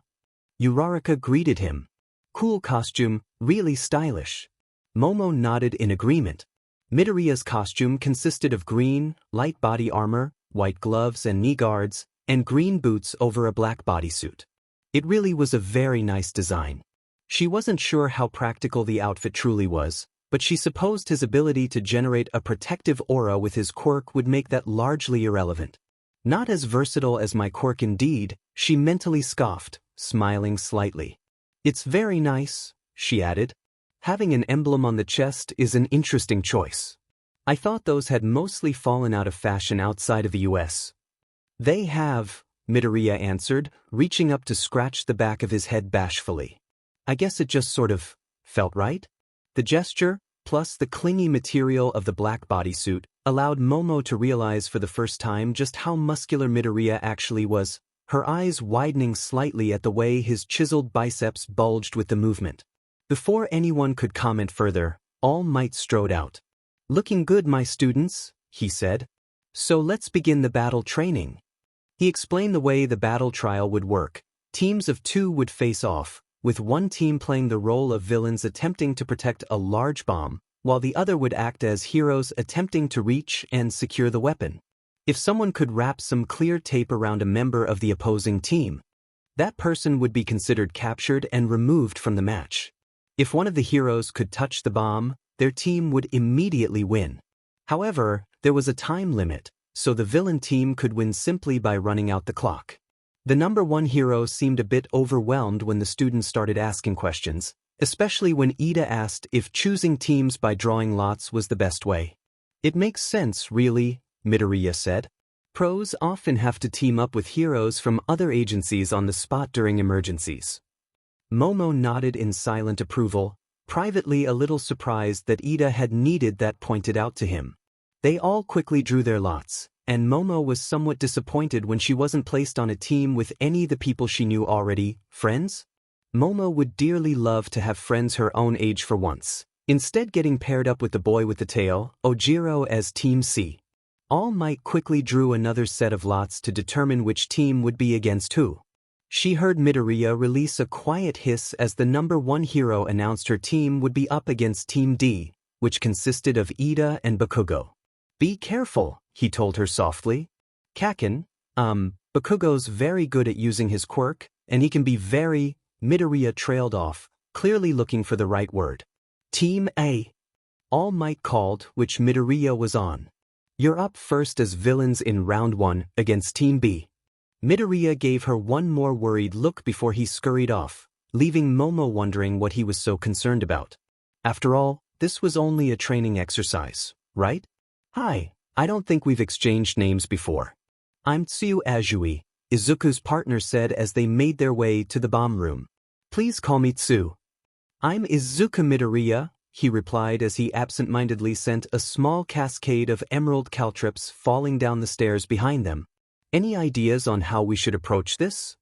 Speaker 1: Uraraka greeted him. "Cool costume, really stylish." Momo nodded in agreement. Midoriya's costume consisted of green, light body armor, white gloves and knee guards, and green boots over a black bodysuit. It really was a very nice design. She wasn't sure how practical the outfit truly was, but she supposed his ability to generate a protective aura with his quirk would make that largely irrelevant. "Not as versatile as my quirk indeed," she mentally scoffed, smiling slightly. "It's very nice," she added. "Having an emblem on the chest is an interesting choice. I thought those had mostly fallen out of fashion outside of the US. "They have," Midoriya answered, reaching up to scratch the back of his head bashfully. "I guess it just sort of felt right." The gesture, plus the clingy material of the black bodysuit, allowed Momo to realize for the first time just how muscular Midoriya actually was, her eyes widening slightly at the way his chiseled biceps bulged with the movement. Before anyone could comment further, All Might strode out. "Looking good, my students," he said. "So let's begin the battle training." He explained the way the battle trial would work. Teams of 2 would face off, with one team playing the role of villains attempting to protect a large bomb, while the other would act as heroes attempting to reach and secure the weapon. If someone could wrap some clear tape around a member of the opposing team, that person would be considered captured and removed from the match. If one of the heroes could touch the bomb, their team would immediately win. However, there was a time limit, so the villain team could win simply by running out the clock. The number 1 hero seemed a bit overwhelmed when the students started asking questions, especially when Ida asked if choosing teams by drawing lots was the best way. "It makes sense, really," Midoriya said. "Pros often have to team up with heroes from other agencies on the spot during emergencies." Momo nodded in silent approval, privately a little surprised that Ida had needed that pointed out to him. They all quickly drew their lots, and Momo was somewhat disappointed when she wasn't placed on a team with any of the people she knew already. Friends? Momo would dearly love to have friends her own age for once. Instead, getting paired up with the boy with the tail, Ojiro, as Team C. All Might quickly drew another set of lots to determine which team would be against who. She heard Midoriya release a quiet hiss as the number 1 hero announced her team would be up against Team D, which consisted of Ida and Bakugo. "Be careful," he told her softly. "Kaken, Bakugo's very good at using his quirk, and he can be very—" Midoriya trailed off, clearly looking for the right word. "Team A." All Might called, which Midoriya was on. "You're up first as villains in round 1 against Team B." Midoriya gave her one more worried look before he scurried off, leaving Momo wondering what he was so concerned about. After all, this was only a training exercise, right? "Hi, I don't think we've exchanged names before. I'm Tsuyu Azui," Izuku's partner said as they made their way to the bomb room. "Please call me Tsu." "I'm Izuku Midoriya," he replied as he absent-mindedly sent a small cascade of emerald caltrips falling down the stairs behind them. "Any ideas on how we should approach this?"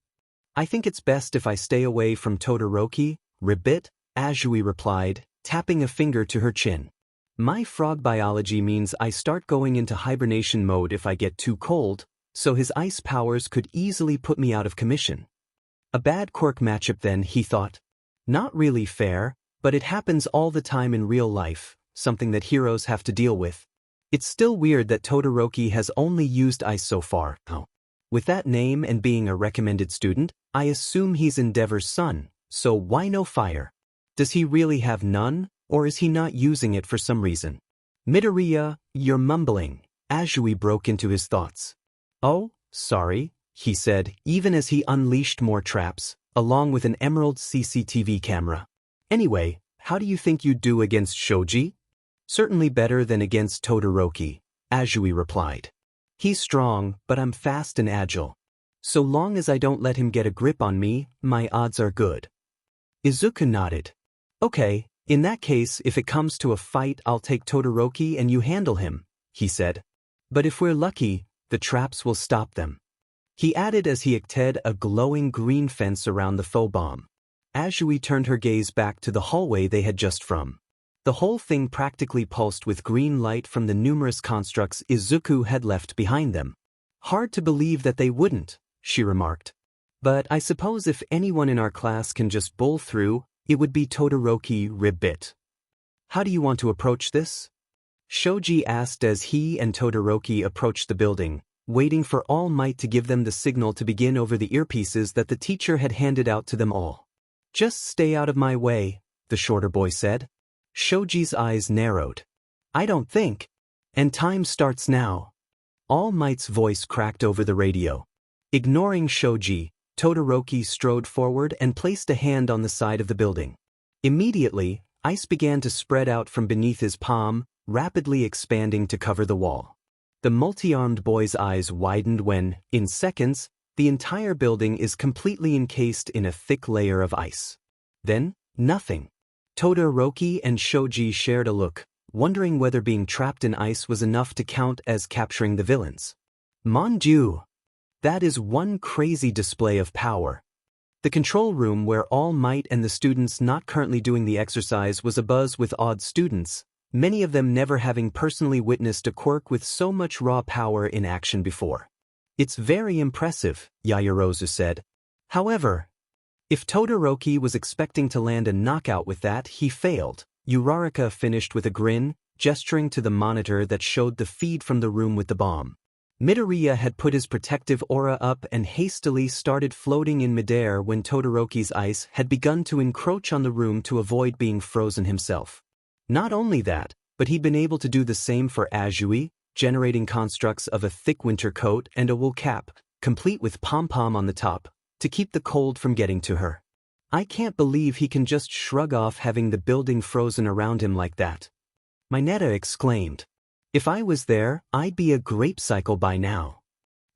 Speaker 1: "I think it's best if I stay away from Todoroki, Ribbit," Azui replied, tapping a finger to her chin. "My frog biology means I start going into hibernation mode if I get too cold, so his ice powers could easily put me out of commission." A bad quirk matchup then, he thought. Not really fair, but it happens all the time in real life, something that heroes have to deal with. It's still weird that Todoroki has only used ice so far. With that name and being a recommended student, I assume he's Endeavor's son, so why no fire? Does he really have none, or is he not using it for some reason? "Midoriya, you're mumbling," Azui broke into his thoughts. "Oh, sorry," he said, even as he unleashed more traps, along with an emerald CCTV camera. "Anyway, how do you think you'd do against Shoji?" "Certainly better than against Todoroki," Azui replied. "He's strong, but I'm fast and agile. So long as I don't let him get a grip on me, my odds are good." Izuku nodded. "Okay, in that case, if it comes to a fight, I'll take Todoroki and you handle him," he said. "But if we're lucky, the traps will stop them." He added as he acted a glowing green fence around the faux bomb. Azui turned her gaze back to the hallway they had just from. The whole thing practically pulsed with green light from the numerous constructs Izuku had left behind them. "Hard to believe that they wouldn't," she remarked. "But I suppose if anyone in our class can just bull through, it would be Todoroki Ribbit." "How do you want to approach this?" Shoji asked as he and Todoroki approached the building, waiting for All Might to give them the signal to begin over the earpieces that the teacher had handed out to them all. "Just stay out of my way," the shorter boy said. Shoji's eyes narrowed. "I don't think. And time starts now." All Might's voice cracked over the radio. Ignoring Shoji, Todoroki strode forward and placed a hand on the side of the building. Immediately, ice began to spread out from beneath his palm, rapidly expanding to cover the wall. The multi-armed boy's eyes widened when, in seconds, the entire building is completely encased in a thick layer of ice. Then, nothing. Todoroki and Shoji shared a look, wondering whether being trapped in ice was enough to count as capturing the villains. Mon Dieu! That is one crazy display of power. The control room where All Might and the students not currently doing the exercise was abuzz with awed students, many of them never having personally witnessed a quirk with so much raw power in action before. "It's very impressive," Yaoyorozu said. "However, if Todoroki was expecting to land a knockout with that, he failed." Uraraka finished with a grin, gesturing to the monitor that showed the feed from the room with the bomb. Midoriya had put his protective aura up and hastily started floating in midair when Todoroki's ice had begun to encroach on the room to avoid being frozen himself. Not only that, but he'd been able to do the same for Azui, generating constructs of a thick winter coat and a wool cap, complete with pom-pom on the top, to keep the cold from getting to her. "I can't believe he can just shrug off having the building frozen around him like that," Mineta exclaimed. "If I was there, I'd be a grape cycle by now."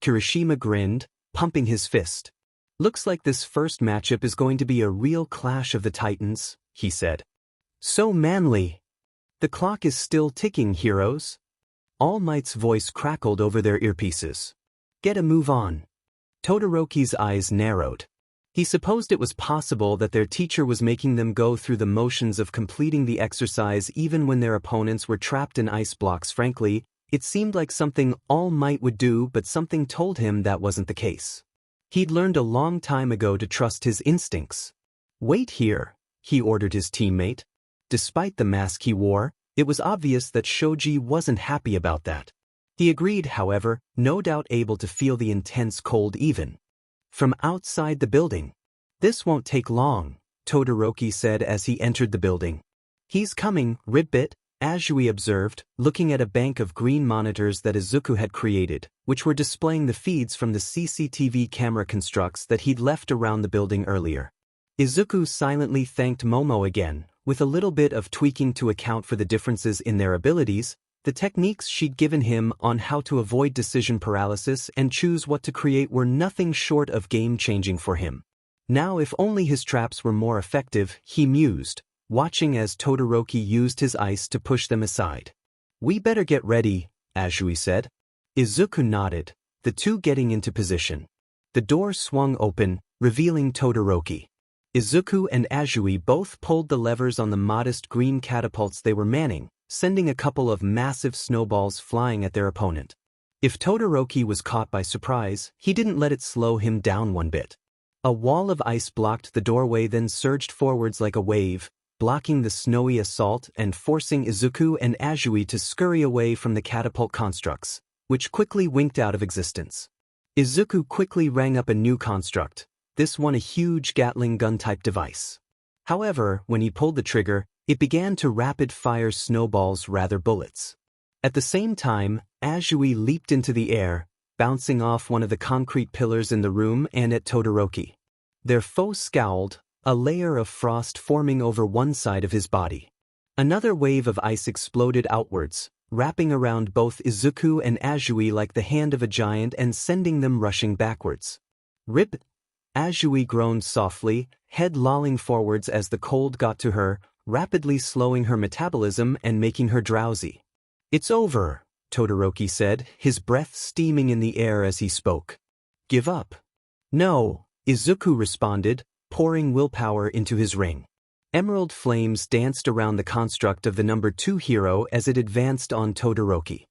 Speaker 1: Kirishima grinned, pumping his fist. "Looks like this first matchup is going to be a real clash of the titans," he said. "So manly." "The clock is still ticking, heroes." All Might's voice crackled over their earpieces. Get a move on. Todoroki's eyes narrowed. He supposed it was possible that their teacher was making them go through the motions of completing the exercise even when their opponents were trapped in ice blocks. Frankly, it seemed like something All Might would do, but something told him that wasn't the case. He'd learned a long time ago to trust his instincts. Wait here, he ordered his teammate. Despite the mask he wore, it was obvious that Shoji wasn't happy about that. He agreed, however, no doubt able to feel the intense cold even from outside the building. This won't take long, Todoroki said as he entered the building. He's coming, Ribbit, Azui observed, looking at a bank of green monitors that Izuku had created, which were displaying the feeds from the CCTV camera constructs that he'd left around the building earlier. Izuku silently thanked Momo again, with a little bit of tweaking to account for the differences in their abilities. The techniques she'd given him on how to avoid decision paralysis and choose what to create were nothing short of game-changing for him. Now if only his traps were more effective, he mused, watching as Todoroki used his ice to push them aside. We better get ready, Azui said. Izuku nodded, the two getting into position. The door swung open, revealing Todoroki. Izuku and Azui both pulled the levers on the modest green catapults they were manning, sending a couple of massive snowballs flying at their opponent. If Todoroki was caught by surprise, he didn't let it slow him down one bit. A wall of ice blocked the doorway, then surged forwards like a wave, blocking the snowy assault and forcing Izuku and Azui to scurry away from the catapult constructs, which quickly winked out of existence. Izuku quickly rang up a new construct, this one a huge Gatling gun-type device. However, when he pulled the trigger, it began to rapid-fire snowballs rather bullets. At the same time, Azui leaped into the air, bouncing off one of the concrete pillars in the room and at Todoroki. Their foe scowled, a layer of frost forming over one side of his body. Another wave of ice exploded outwards, wrapping around both Izuku and Azui like the hand of a giant and sending them rushing backwards. Rip! Azui groaned softly, head lolling forwards as the cold got to her, rapidly slowing her metabolism and making her drowsy. It's over, Todoroki said, his breath steaming in the air as he spoke. Give up. No, Izuku responded, pouring willpower into his ring. Emerald flames danced around the construct of the number 2 hero as it advanced on Todoroki.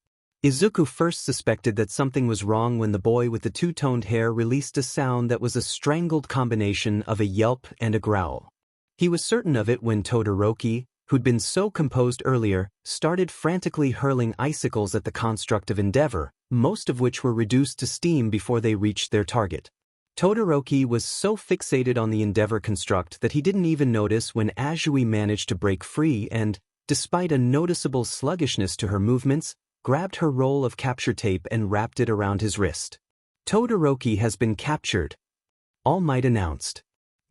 Speaker 1: Izuku first suspected that something was wrong when the boy with the two-toned hair released a sound that was a strangled combination of a yelp and a growl. He was certain of it when Todoroki, who'd been so composed earlier, started frantically hurling icicles at the construct of Endeavor, most of which were reduced to steam before they reached their target. Todoroki was so fixated on the Endeavor construct that he didn't even notice when Azui managed to break free and, despite a noticeable sluggishness to her movements, grabbed her roll of capture tape and wrapped it around his wrist. Todoroki has been captured, All Might announced.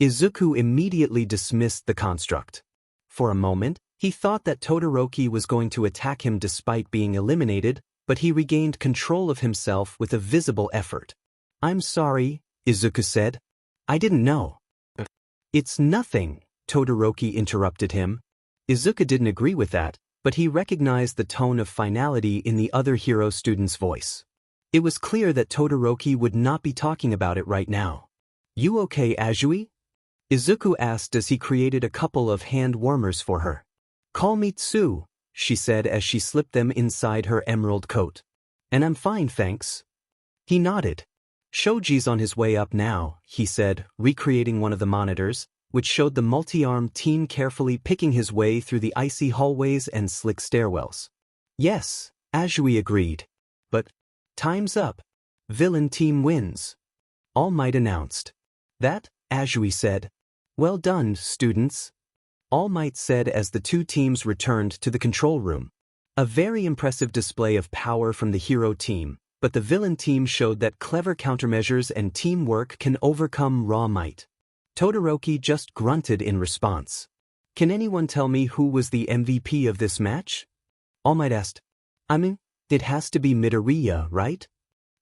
Speaker 1: Izuku immediately dismissed the construct. For a moment, he thought that Todoroki was going to attack him despite being eliminated, but he regained control of himself with a visible effort. I'm sorry, Izuku said. I didn't know. It's nothing, Todoroki interrupted him. Izuku didn't agree with that, but he recognized the tone of finality in the other hero student's voice. It was clear that Todoroki would not be talking about it right now. You okay, Azui? Izuku asked as he created a couple of hand warmers for her. Call me Tsu, she said as she slipped them inside her emerald coat. And I'm fine, thanks. He nodded. Shoji's on his way up now, he said, recreating one of the monitors, which showed the multi-armed team carefully picking his way through the icy hallways and slick stairwells. Yes, Azui agreed. But, time's up. Villain team wins. All Might announced. That, Azui said. Well done, students. All Might said as the two teams returned to the control room. A very impressive display of power from the hero team, but the villain team showed that clever countermeasures and teamwork can overcome raw might. Todoroki just grunted in response. Can anyone tell me who was the MVP of this match? All Might asked. I mean, it has to be Midoriya, right?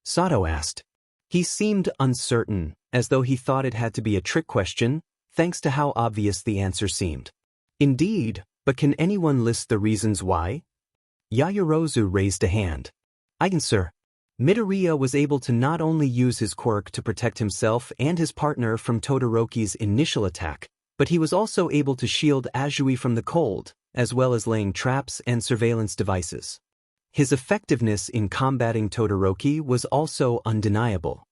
Speaker 1: Sato asked. He seemed uncertain, as though he thought it had to be a trick question, thanks to how obvious the answer seemed. Indeed, but can anyone list the reasons why? Yaoyorozu raised a hand. I can, sir. Midoriya was able to not only use his quirk to protect himself and his partner from Todoroki's initial attack, but he was also able to shield Azui from the cold, as well as laying traps and surveillance devices. His effectiveness in combating Todoroki was also undeniable.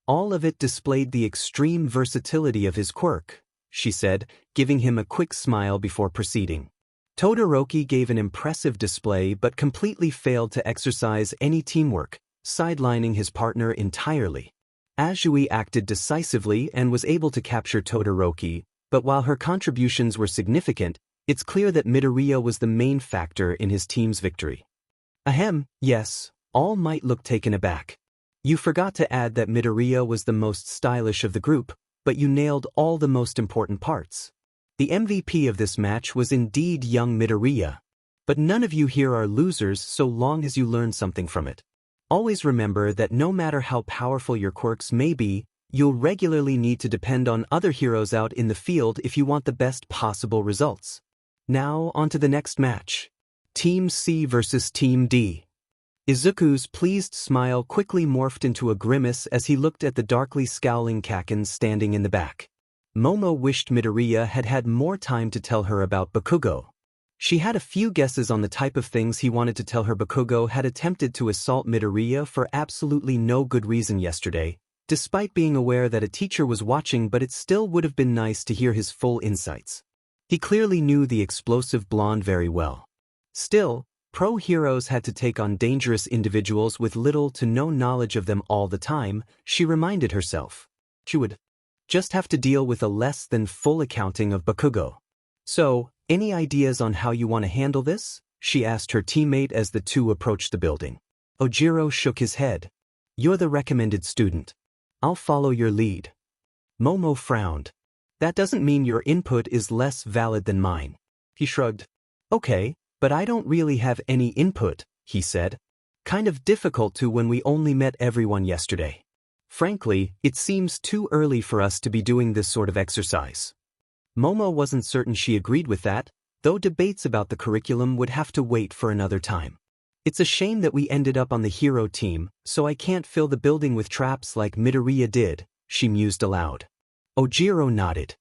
Speaker 1: All of it displayed the extreme versatility of his quirk, she said, giving him a quick smile before proceeding. Todoroki gave an impressive display but completely failed to exercise any teamwork, sidelining his partner entirely. Azui acted decisively and was able to capture Todoroki, but while her contributions were significant, it's clear that Midoriya was the main factor in his team's victory. Ahem, yes, All Might looked taken aback. You forgot to add that Midoriya was the most stylish of the group, but you nailed all the most important parts. The MVP of this match was indeed young Midoriya. But none of you here are losers so long as you learn something from it. Always remember that no matter how powerful your quirks may be, you'll regularly need to depend on other heroes out in the field if you want the best possible results. Now on to the next match. Team C versus Team D. Izuku's pleased smile quickly morphed into a grimace as he looked at the darkly scowling Kaken standing in the back. Momo wished Midoriya had had more time to tell her about Bakugo. She had a few guesses on the type of things he wanted to tell her. Bakugo had attempted to assault Midoriya for absolutely no good reason yesterday, despite being aware that a teacher was watching, but it still would have been nice to hear his full insights. He clearly knew the explosive blonde very well. Still, pro heroes had to take on dangerous individuals with little to no knowledge of them all the time, she reminded herself. She would just have to deal with a less than full accounting of Bakugo. So, any ideas on how you want to handle this? She asked her teammate as the two approached the building. Ojiro shook his head. You're the recommended student. I'll follow your lead. Momo frowned. That doesn't mean your input is less valid than mine. He shrugged. Okay, but I don't really have any input, he said. Kind of difficult to when we only met everyone yesterday. Frankly, it seems too early for us to be doing this sort of exercise. Momo wasn't certain she agreed with that, though debates about the curriculum would have to wait for another time. It's a shame that we ended up on the hero team, so I can't fill the building with traps like Midoriya did, she mused aloud. Ojiro nodded.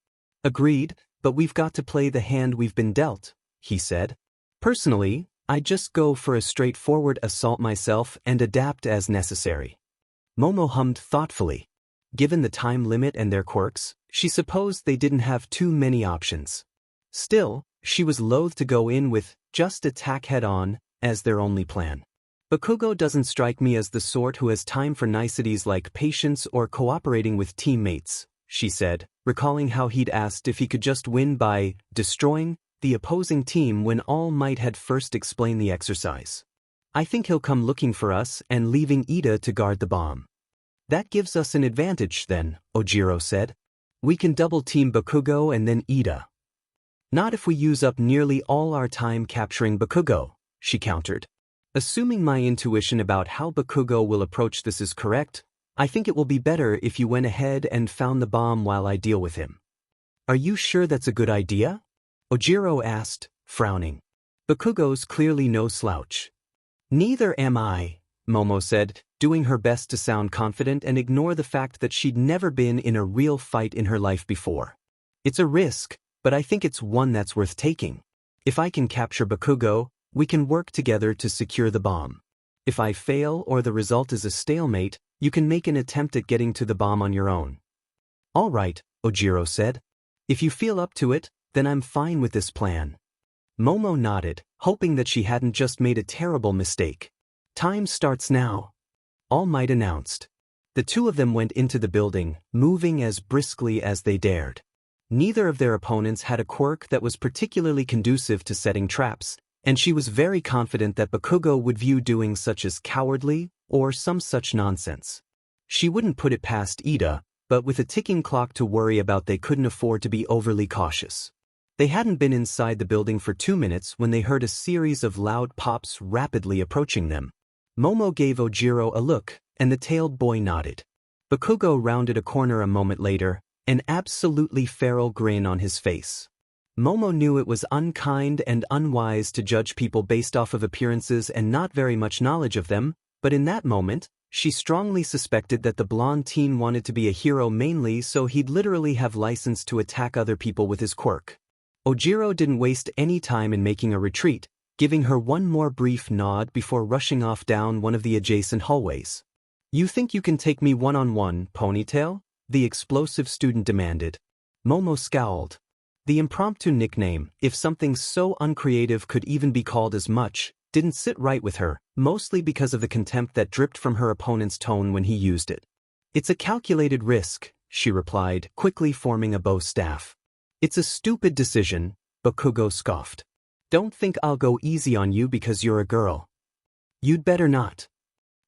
Speaker 1: Agreed, but we've got to play the hand we've been dealt, he said. Personally, I just go for a straightforward assault myself and adapt as necessary. Momo hummed thoughtfully. Given the time limit and their quirks, she supposed they didn't have too many options. Still, she was loath to go in with just attack head-on as their only plan. Bakugo doesn't strike me as the sort who has time for niceties like patience or cooperating with teammates, she said, recalling how he'd asked if he could just win by destroying the opposing team when All Might had first explained the exercise. I think he'll come looking for us and leaving Ida to guard the bomb. That gives us an advantage then, Ojiro said. We can double-team Bakugo and then Ida. Not if we use up nearly all our time capturing Bakugo, she countered. Assuming my intuition about how Bakugo will approach this is correct, I think it will be better if you went ahead and found the bomb while I deal with him. Are you sure that's a good idea? Ojiro asked, frowning. Bakugo's clearly no slouch. Neither am I, Momo said, doing her best to sound confident and ignore the fact that she'd never been in a real fight in her life before. It's a risk, but I think it's one that's worth taking. If I can capture Bakugo, we can work together to secure the bomb. If I fail or the result is a stalemate, you can make an attempt at getting to the bomb on your own. All right, Ojiro said. If you feel up to it, then I'm fine with this plan. Momo nodded, hoping that she hadn't just made a terrible mistake. Time starts now, All Might announced. The two of them went into the building, moving as briskly as they dared. Neither of their opponents had a quirk that was particularly conducive to setting traps, and she was very confident that Bakugo would view doing such as cowardly or some such nonsense. She wouldn't put it past Ida, but with a ticking clock to worry about they couldn't afford to be overly cautious. They hadn't been inside the building for 2 minutes when they heard a series of loud pops rapidly approaching them. Momo gave Ojiro a look, and the tailed boy nodded. Bakugo rounded a corner a moment later, an absolutely feral grin on his face. Momo knew it was unkind and unwise to judge people based off of appearances and not very much knowledge of them, but in that moment, she strongly suspected that the blonde teen wanted to be a hero mainly so he'd literally have license to attack other people with his quirk. Ojiro didn't waste any time in making a retreat, giving her one more brief nod before rushing off down one of the adjacent hallways. "You think you can take me one-on-one, Ponytail?" the explosive student demanded. Momo scowled. The impromptu nickname, if something so uncreative could even be called as much, didn't sit right with her, mostly because of the contempt that dripped from her opponent's tone when he used it. "It's a calculated risk," she replied, quickly forming a bow staff. "It's a stupid decision," Bakugo scoffed. "Don't think I'll go easy on you because you're a girl. You'd better not."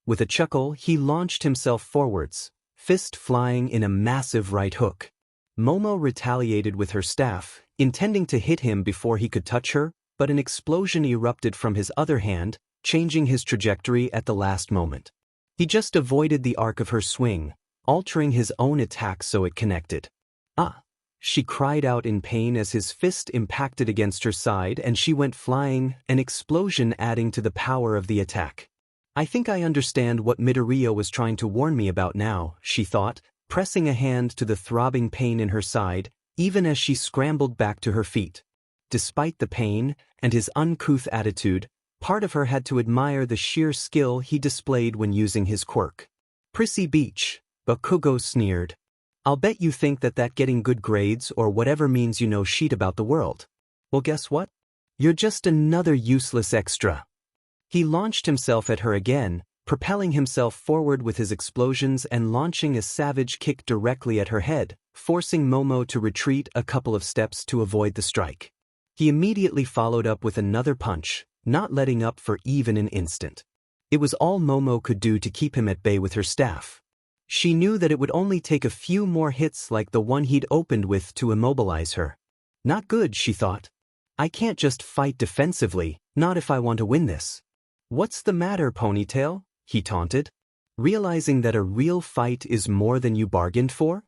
Speaker 1: With a chuckle, he launched himself forwards, fist flying in a massive right hook. Momo retaliated with her staff, intending to hit him before he could touch her, but an explosion erupted from his other hand, changing his trajectory at the last moment. He just avoided the arc of her swing, altering his own attack so it connected. "Ah!" She cried out in pain as his fist impacted against her side and she went flying, an explosion adding to the power of the attack. "I think I understand what Midoriya was trying to warn me about now," she thought, pressing a hand to the throbbing pain in her side, even as she scrambled back to her feet. Despite the pain and his uncouth attitude, part of her had to admire the sheer skill he displayed when using his quirk. "Prissy Beach," Bakugo sneered. "I'll bet you think that getting good grades or whatever means you know shit about the world. Well, guess what? You're just another useless extra." He launched himself at her again, propelling himself forward with his explosions and launching a savage kick directly at her head, forcing Momo to retreat a couple of steps to avoid the strike. He immediately followed up with another punch, not letting up for even an instant. It was all Momo could do to keep him at bay with her staff. She knew that it would only take a few more hits like the one he'd opened with to immobilize her. Not good, she thought. I can't just fight defensively, not if I want to win this. "What's the matter, Ponytail?" he taunted. "Realizing that a real fight is more than you bargained for?"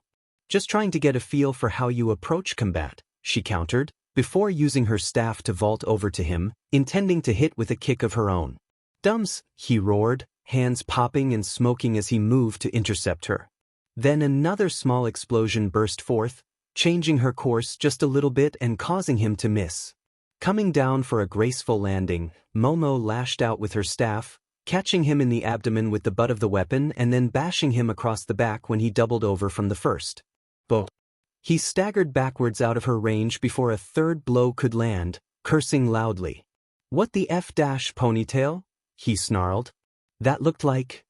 Speaker 1: "Just trying to get a feel for how you approach combat," she countered, before using her staff to vault over to him, intending to hit with a kick of her own. "Dums," he roared, hands popping and smoking as he moved to intercept her. Then another small explosion burst forth, changing her course just a little bit and causing him to miss. Coming down for a graceful landing, Momo lashed out with her staff, catching him in the abdomen with the butt of the weapon and then bashing him across the back when he doubled over from the first. Bo! He staggered backwards out of her range before a third blow could land, cursing loudly. "What the F dash, Ponytail?" he snarled. "That looked like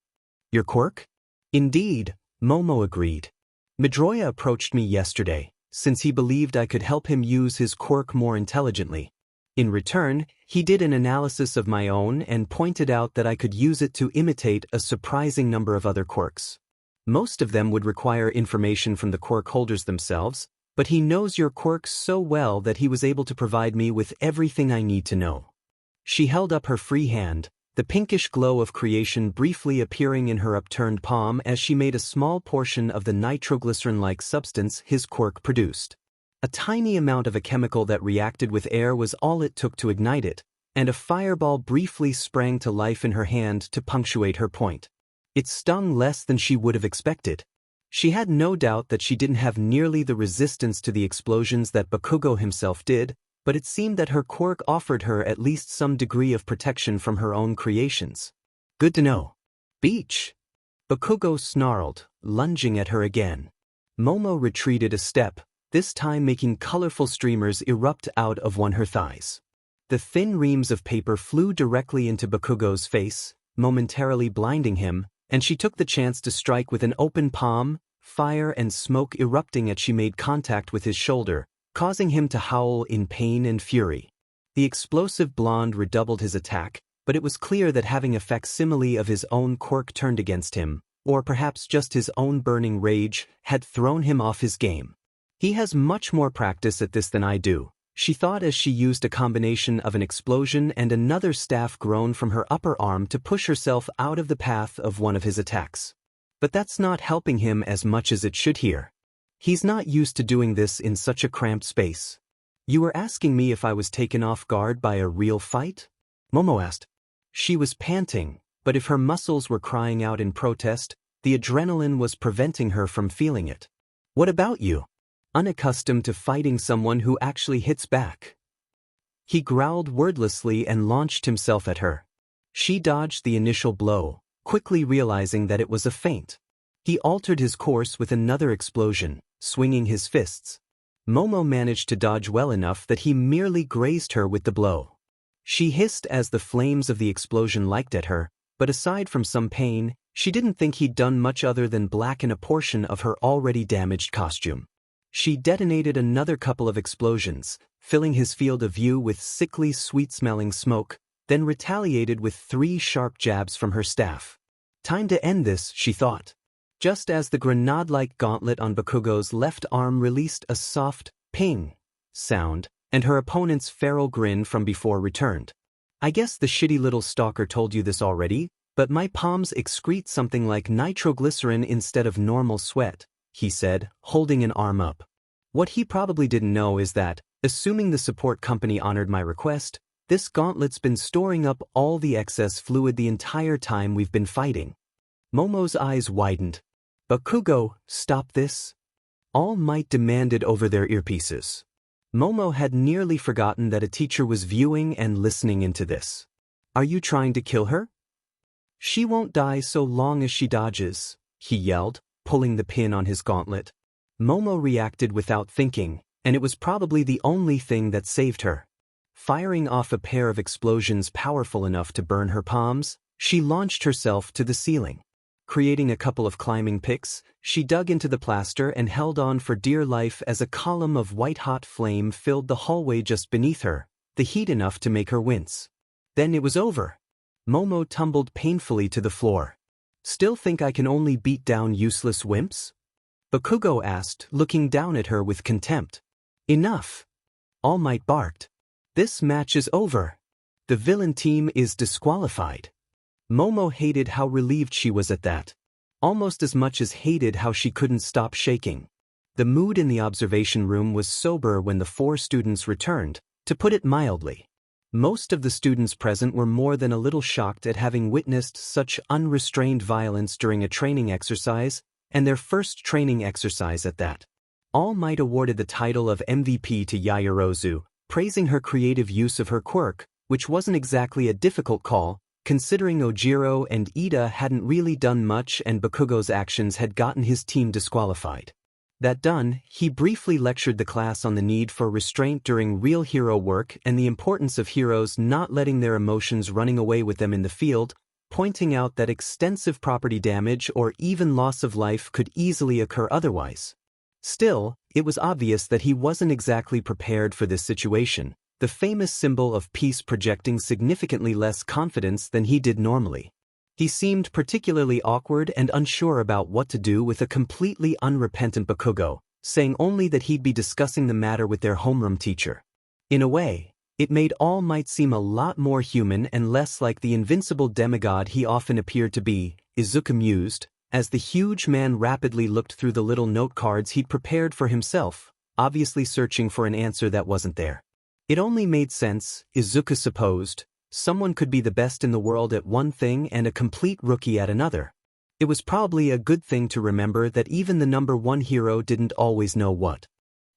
Speaker 1: your quirk?" "Indeed," Momo agreed. "Midoriya approached me yesterday, since he believed I could help him use his quirk more intelligently. In return, he did an analysis of my own and pointed out that I could use it to imitate a surprising number of other quirks. Most of them would require information from the quirk holders themselves, but he knows your quirks so well that he was able to provide me with everything I need to know." She held up her free hand, the pinkish glow of creation briefly appearing in her upturned palm as she made a small portion of the nitroglycerin-like substance his quirk produced. A tiny amount of a chemical that reacted with air was all it took to ignite it, and a fireball briefly sprang to life in her hand to punctuate her point. It stung less than she would have expected. She had no doubt that she didn't have nearly the resistance to the explosions that Bakugo himself did, but it seemed that her quirk offered her at least some degree of protection from her own creations. "Good to know." "Beach!" Bakugo snarled, lunging at her again. Momo retreated a step, this time making colorful streamers erupt out of her thighs. The thin reams of paper flew directly into Bakugo's face, momentarily blinding him, and she took the chance to strike with an open palm, fire and smoke erupting as she made contact with his shoulder, causing him to howl in pain and fury. The explosive blonde redoubled his attack, but it was clear that having a facsimile of his own quirk turned against him, or perhaps just his own burning rage, had thrown him off his game. "He has much more practice at this than I do," she thought as she used a combination of an explosion and another staff grown from her upper arm to push herself out of the path of one of his attacks. But that's not helping him as much as it should here. He's not used to doing this in such a cramped space. You were asking me if I was taken off guard by a real fight? Momo asked. She was panting, but if her muscles were crying out in protest, the adrenaline was preventing her from feeling it. What about you? Unaccustomed to fighting someone who actually hits back. He growled wordlessly and launched himself at her. She dodged the initial blow, quickly realizing that it was a feint. He altered his course with another explosion, swinging his fists. Momo managed to dodge well enough that he merely grazed her with the blow. She hissed as the flames of the explosion licked at her, but aside from some pain, she didn't think he'd done much other than blacken a portion of her already damaged costume. She detonated another couple of explosions, filling his field of view with sickly sweet-smelling smoke, then retaliated with 3 sharp jabs from her staff. Time to end this, she thought. Just as the grenade-like gauntlet on Bakugo's left arm released a soft ping sound, and her opponent's feral grin from before returned. I guess the shitty little stalker told you this already, but my palms excrete something like nitroglycerin instead of normal sweat, he said, holding an arm up. What he probably didn't know is that, assuming the support company honored my request, this gauntlet's been storing up all the excess fluid the entire time we've been fighting. Momo's eyes widened. Bakugo, stop this? All Might demanded over their earpieces. Momo had nearly forgotten that a teacher was viewing and listening into this. Are you trying to kill her? She won't die so long as she dodges, he yelled, pulling the pin on his gauntlet. Momo reacted without thinking, and it was probably the only thing that saved her. Firing off a pair of explosions powerful enough to burn her palms, she launched herself to the ceiling. Creating a couple of climbing picks, she dug into the plaster and held on for dear life as a column of white-hot flame filled the hallway just beneath her, the heat enough to make her wince. Then it was over. Momo tumbled painfully to the floor. Still think I can only beat down useless wimps? Bakugo asked, looking down at her with contempt. Enough! All Might barked. This match is over. The villain team is disqualified. Momo hated how relieved she was at that. Almost as much as hated how she couldn't stop shaking. The mood in the observation room was sober when the 4 students returned, to put it mildly. Most of the students present were more than a little shocked at having witnessed such unrestrained violence during a training exercise, and their first training exercise at that. All Might awarded the title of MVP to Yaoyorozu, praising her creative use of her quirk, which wasn't exactly a difficult call, considering Ojiro and Ida hadn't really done much and Bakugo's actions had gotten his team disqualified. That done, he briefly lectured the class on the need for restraint during real hero work and the importance of heroes not letting their emotions running away with them in the field, pointing out that extensive property damage or even loss of life could easily occur otherwise. Still, it was obvious that he wasn't exactly prepared for this situation, the famous symbol of peace projecting significantly less confidence than he did normally. He seemed particularly awkward and unsure about what to do with a completely unrepentant Bakugo, saying only that he'd be discussing the matter with their homeroom teacher. In a way, it made All Might seem a lot more human and less like the invincible demigod he often appeared to be, Izuku mused, as the huge man rapidly looked through the little note cards he'd prepared for himself, obviously searching for an answer that wasn't there. It only made sense, Izuku supposed. Someone could be the best in the world at one thing and a complete rookie at another. It was probably a good thing to remember that even the number 1 hero didn't always know what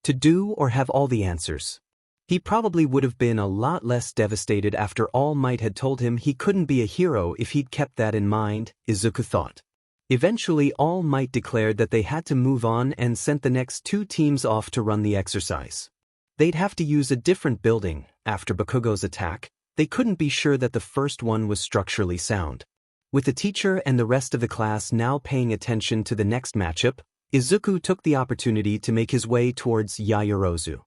Speaker 1: to do or have all the answers. He probably would have been a lot less devastated after All Might had told him he couldn't be a hero if he'd kept that in mind, Izuku thought. Eventually All Might declared that they had to move on and sent the next 2 teams off to run the exercise. They'd have to use a different building. After Bakugo's attack, they couldn't be sure that the first one was structurally sound. With the teacher and the rest of the class now paying attention to the next matchup, Izuku took the opportunity to make his way towards Yaoyorozu.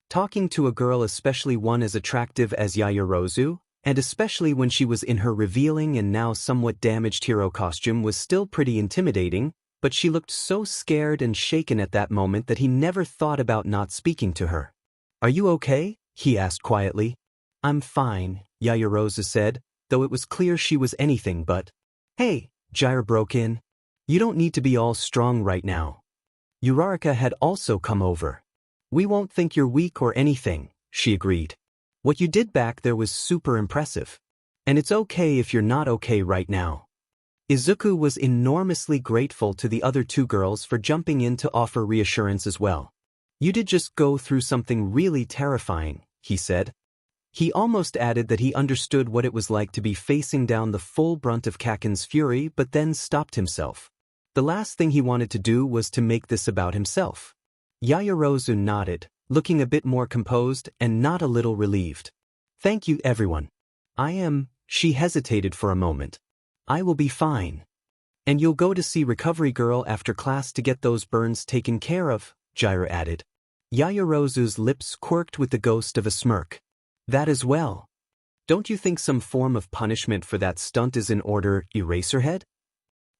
Speaker 1: Talking to a girl, especially one as attractive as Yaoyorozu, and especially when she was in her revealing and now somewhat damaged hero costume, was still pretty intimidating, but she looked so scared and shaken at that moment that he never thought about not speaking to her. Are you okay? He asked quietly. I'm fine, Yaoyorozu said, though it was clear she was anything but. Hey, Jair broke in. You don't need to be all strong right now. Uraraka had also come over. We won't think you're weak or anything, she agreed. What you did back there was super impressive. And it's okay if you're not okay right now. Izuku was enormously grateful to the other two girls for jumping in to offer reassurance as well. You did just go through something really terrifying, he said. He almost added that he understood what it was like to be facing down the full brunt of Kaken's fury, but then stopped himself. The last thing he wanted to do was to make this about himself. Yaoyorozu nodded, looking a bit more composed and not a little relieved. Thank you, everyone. She hesitated for a moment. I will be fine. And you'll go to see Recovery Girl after class to get those burns taken care of, Jiraiya added. Yaoyorozu's lips quirked with the ghost of a smirk. That as well. Don't you think some form of punishment for that stunt is in order, Eraserhead?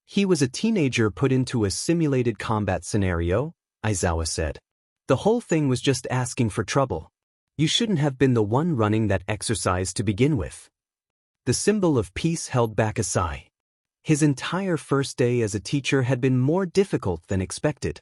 Speaker 1: He was a teenager put into a simulated combat scenario, Aizawa said. The whole thing was just asking for trouble. You shouldn't have been the one running that exercise to begin with. The symbol of peace held back a sigh. His entire first day as a teacher had been more difficult than expected.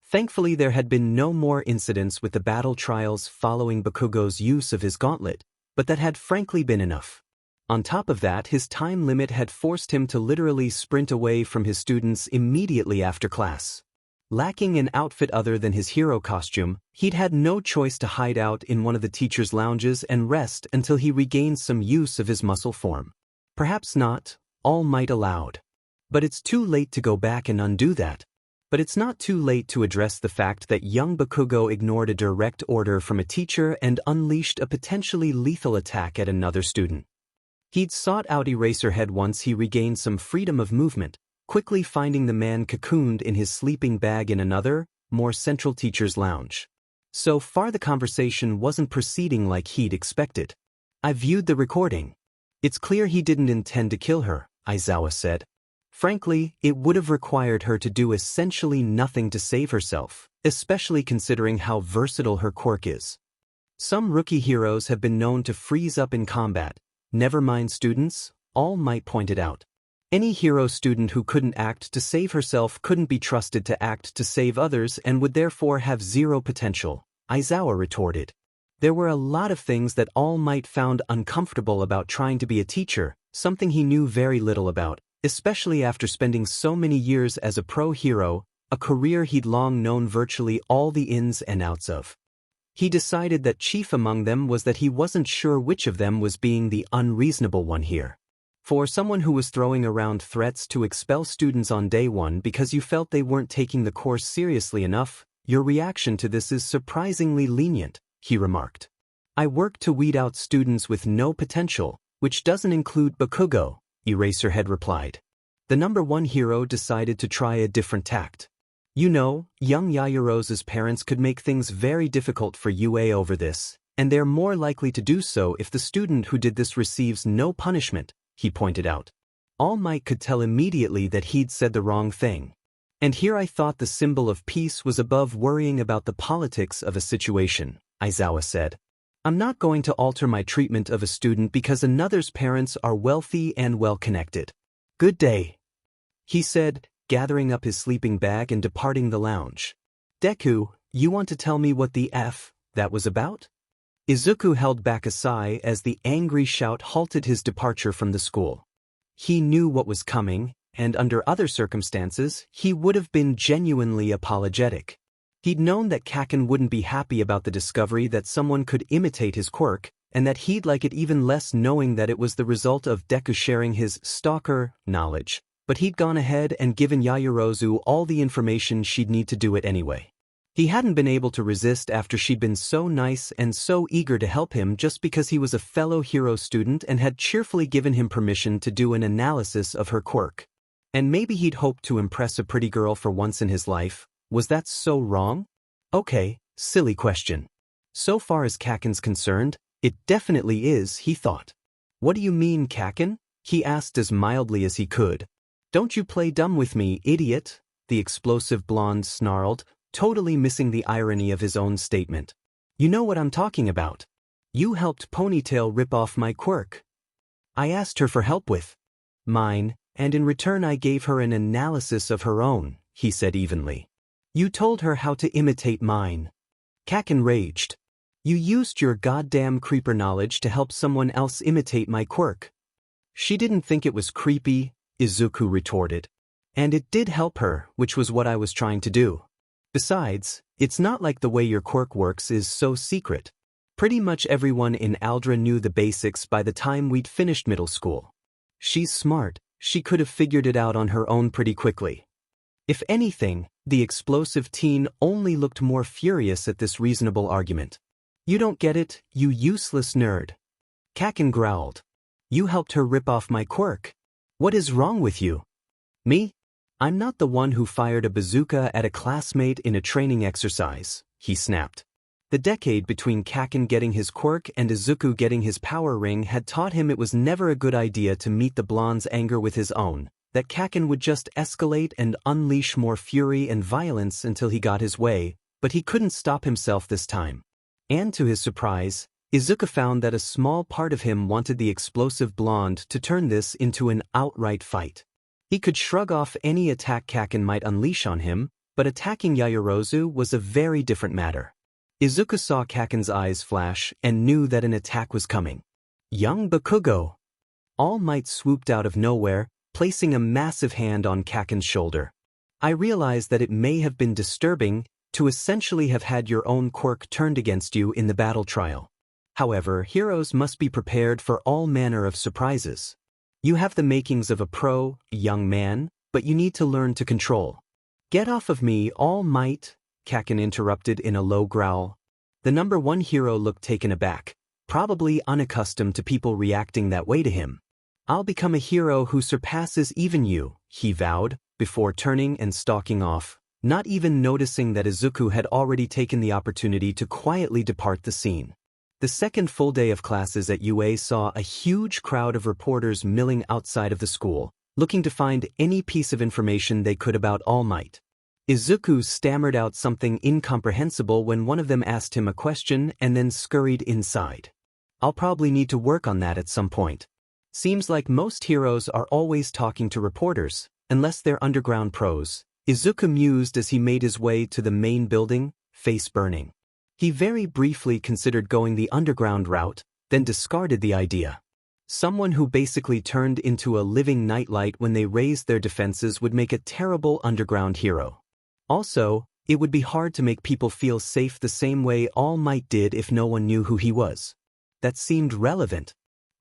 Speaker 1: Thankfully there had been no more incidents with the battle trials following Bakugo's use of his gauntlet, but that had frankly been enough. On top of that, his time limit had forced him to literally sprint away from his students immediately after class. Lacking an outfit other than his hero costume, he'd had no choice to hide out in one of the teachers' lounges and rest until he regained some use of his muscle form. Perhaps not, All Might allowed. But it's too late to go back and undo that. But it's not too late to address the fact that young Bakugo ignored a direct order from a teacher and unleashed a potentially lethal attack at another student. He'd sought out Eraserhead once he regained some freedom of movement, quickly finding the man cocooned in his sleeping bag in another, more central teacher's lounge. So far the conversation wasn't proceeding like he'd expected. I viewed the recording. It's clear he didn't intend to kill her, Aizawa said. Frankly, it would have required her to do essentially nothing to save herself, especially considering how versatile her quirk is. Some rookie heroes have been known to freeze up in combat. Never mind students, All Might pointed out. Any hero student who couldn't act to save herself couldn't be trusted to act to save others and would therefore have zero potential, Aizawa retorted. There were a lot of things that All Might found uncomfortable about trying to be a teacher, something he knew very little about, especially after spending so many years as a pro hero, a career he'd long known virtually all the ins and outs of. He decided that chief among them was that he wasn't sure which of them was being the unreasonable one here. For someone who was throwing around threats to expel students on day one because you felt they weren't taking the course seriously enough, your reaction to this is surprisingly lenient, he remarked. I work to weed out students with no potential, which doesn't include Bakugo, Eraserhead replied. The number one hero decided to try a different tact. You know, young Yaoyorozu's parents could make things very difficult for UA over this, and they're more likely to do so if the student who did this receives no punishment, he pointed out. All Might could tell immediately that he'd said the wrong thing. And here I thought the symbol of peace was above worrying about the politics of a situation, Aizawa said. I'm not going to alter my treatment of a student because another's parents are wealthy and well-connected. Good day, he said, gathering up his sleeping bag and departing the lounge. Deku, you want to tell me what the F that was about? Izuku held back a sigh as the angry shout halted his departure from the school. He knew what was coming, and under other circumstances, he would have been genuinely apologetic. He'd known that Kaken wouldn't be happy about the discovery that someone could imitate his quirk, and that he'd like it even less knowing that it was the result of Deku sharing his stalker knowledge, but he'd gone ahead and given Yaoyorozu all the information she'd need to do it anyway. He hadn't been able to resist after she'd been so nice and so eager to help him just because he was a fellow hero student and had cheerfully given him permission to do an analysis of her quirk. And maybe he'd hoped to impress a pretty girl for once in his life. Was that so wrong? Okay, silly question. So far as Kaken's concerned, it definitely is, he thought. What do you mean, Kaken? He asked as mildly as he could. Don't you play dumb with me, idiot, the explosive blonde snarled, totally missing the irony of his own statement. You know what I'm talking about. You helped Ponytail rip off my quirk. I asked her for help with mine, and in return I gave her an analysis of her own, he said evenly. You told her how to imitate mine. Kaken raged. You used your goddamn creeper knowledge to help someone else imitate my quirk. She didn't think it was creepy, Izuku retorted. And it did help her, which was what I was trying to do. Besides, it's not like the way your quirk works is so secret. Pretty much everyone in Aldra knew the basics by the time we'd finished middle school. She's smart, she could have figured it out on her own pretty quickly. If anything, the explosive teen only looked more furious at this reasonable argument. You don't get it, you useless nerd. Kaken growled. You helped her rip off my quirk. What is wrong with you? Me? I'm not the one who fired a bazooka at a classmate in a training exercise, he snapped. The decade between Kaken getting his quirk and Izuku getting his power ring had taught him it was never a good idea to meet the blonde's anger with his own, that Kaken would just escalate and unleash more fury and violence until he got his way, but he couldn't stop himself this time. And to his surprise, Izuku found that a small part of him wanted the explosive blonde to turn this into an outright fight. He could shrug off any attack Kaken might unleash on him, but attacking Yaoyorozu was a very different matter. Izuku saw Kaken's eyes flash and knew that an attack was coming. Young Bakugo! All Might swooped out of nowhere, placing a massive hand on Kaken's shoulder. I realize that it may have been disturbing to essentially have had your own quirk turned against you in the battle trial. However, heroes must be prepared for all manner of surprises. You have the makings of a pro, young man, but you need to learn to control. Get off of me, All Might, Kaken interrupted in a low growl. The number one hero looked taken aback, probably unaccustomed to people reacting that way to him. I'll become a hero who surpasses even you, he vowed, before turning and stalking off, not even noticing that Izuku had already taken the opportunity to quietly depart the scene. The second full day of classes at UA saw a huge crowd of reporters milling outside of the school, looking to find any piece of information they could about All Might. Izuku stammered out something incomprehensible when one of them asked him a question and then scurried inside. I'll probably need to work on that at some point. Seems like most heroes are always talking to reporters, unless they're underground pros, Izuku mused as he made his way to the main building, face burning. He very briefly considered going the underground route, then discarded the idea. Someone who basically turned into a living nightlight when they raised their defenses would make a terrible underground hero. Also, it would be hard to make people feel safe the same way All Might did if no one knew who he was. That seemed relevant.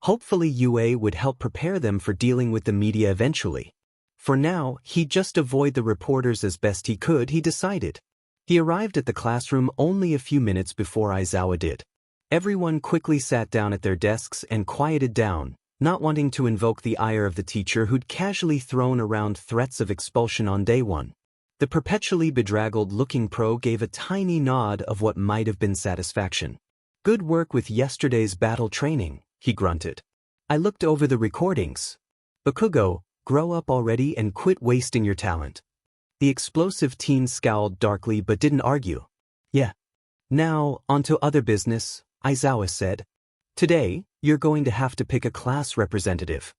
Speaker 1: Hopefully UA would help prepare them for dealing with the media eventually. For now, he'd just avoid the reporters as best he could, he decided. He arrived at the classroom only a few minutes before Aizawa did. Everyone quickly sat down at their desks and quieted down, not wanting to invoke the ire of the teacher who'd casually thrown around threats of expulsion on day one. The perpetually bedraggled-looking pro gave a tiny nod of what might have been satisfaction. Good work with yesterday's battle training, he grunted. I looked over the recordings. Bakugo, grow up already and quit wasting your talent. The explosive teen scowled darkly but didn't argue. Yeah. Now, onto other business, Aizawa said. Today, you're going to have to pick a class representative.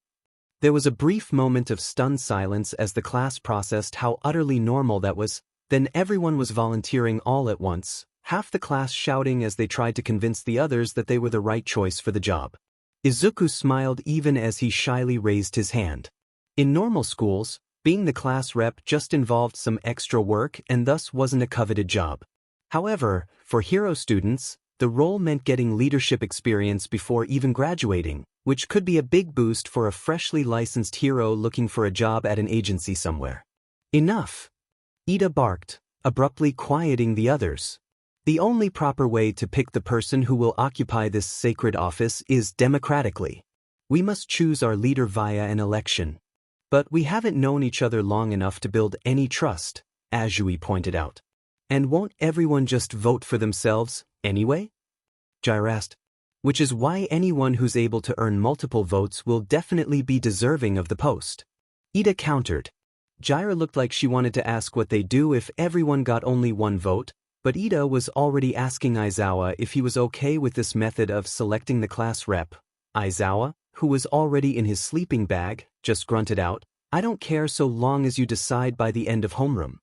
Speaker 1: There was a brief moment of stunned silence as the class processed how utterly normal that was, then everyone was volunteering all at once, half the class shouting as they tried to convince the others that they were the right choice for the job. Izuku smiled even as he shyly raised his hand. In normal schools, being the class rep just involved some extra work and thus wasn't a coveted job. However, for hero students, the role meant getting leadership experience before even graduating, which could be a big boost for a freshly licensed hero looking for a job at an agency somewhere. Enough! Ida barked, abruptly quieting the others. The only proper way to pick the person who will occupy this sacred office is democratically. We must choose our leader via an election. But we haven't known each other long enough to build any trust, Azui pointed out. And won't everyone just vote for themselves, anyway? Jair asked. Which is why anyone who's able to earn multiple votes will definitely be deserving of the post. Ida countered. Jair looked like she wanted to ask what they'd do if everyone got only one vote, but Ida was already asking Aizawa if he was okay with this method of selecting the class rep. Aizawa, who was already in his sleeping bag, just grunted out, I don't care so long as you decide by the end of homeroom.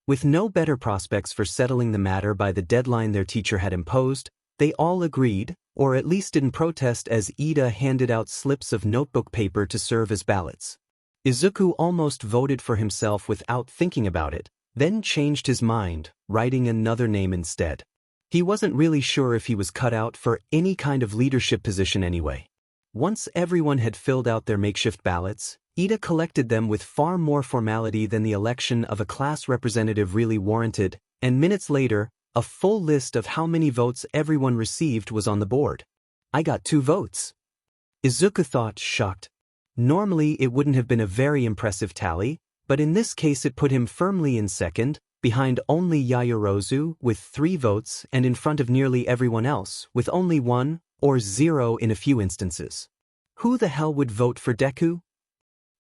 Speaker 1: With no better prospects for settling the matter by the deadline their teacher had imposed, They all agreed, or at least didn't protest as Ida handed out slips of notebook paper to serve as ballots. Izuku almost voted for himself without thinking about it, then changed his mind, writing another name instead. He wasn't really sure if he was cut out for any kind of leadership position anyway. Once everyone had filled out their makeshift ballots, Ida collected them with far more formality than the election of a class representative really warranted, and minutes later, a full list of how many votes everyone received was on the board. I got 2 votes. Izuku thought, shocked. Normally it wouldn't have been a very impressive tally, but in this case it put him firmly in second, behind only Yaoyorozu with 3 votes and in front of nearly everyone else with only 1 or 0 in a few instances. Who the hell would vote for Deku?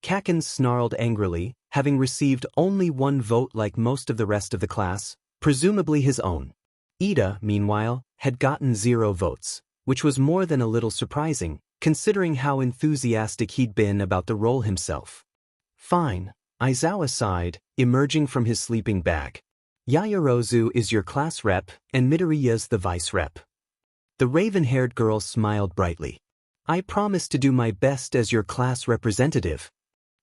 Speaker 1: Kaken snarled angrily, having received only 1 vote like most of the rest of the class, presumably his own. Ida, meanwhile, had gotten 0 votes, which was more than a little surprising, considering how enthusiastic he'd been about the role himself. Fine, Aizawa sighed, emerging from his sleeping bag. Yaoyorozu is your class rep, and Midoriya's the vice rep. The raven-haired girl smiled brightly. I promise to do my best as your class representative.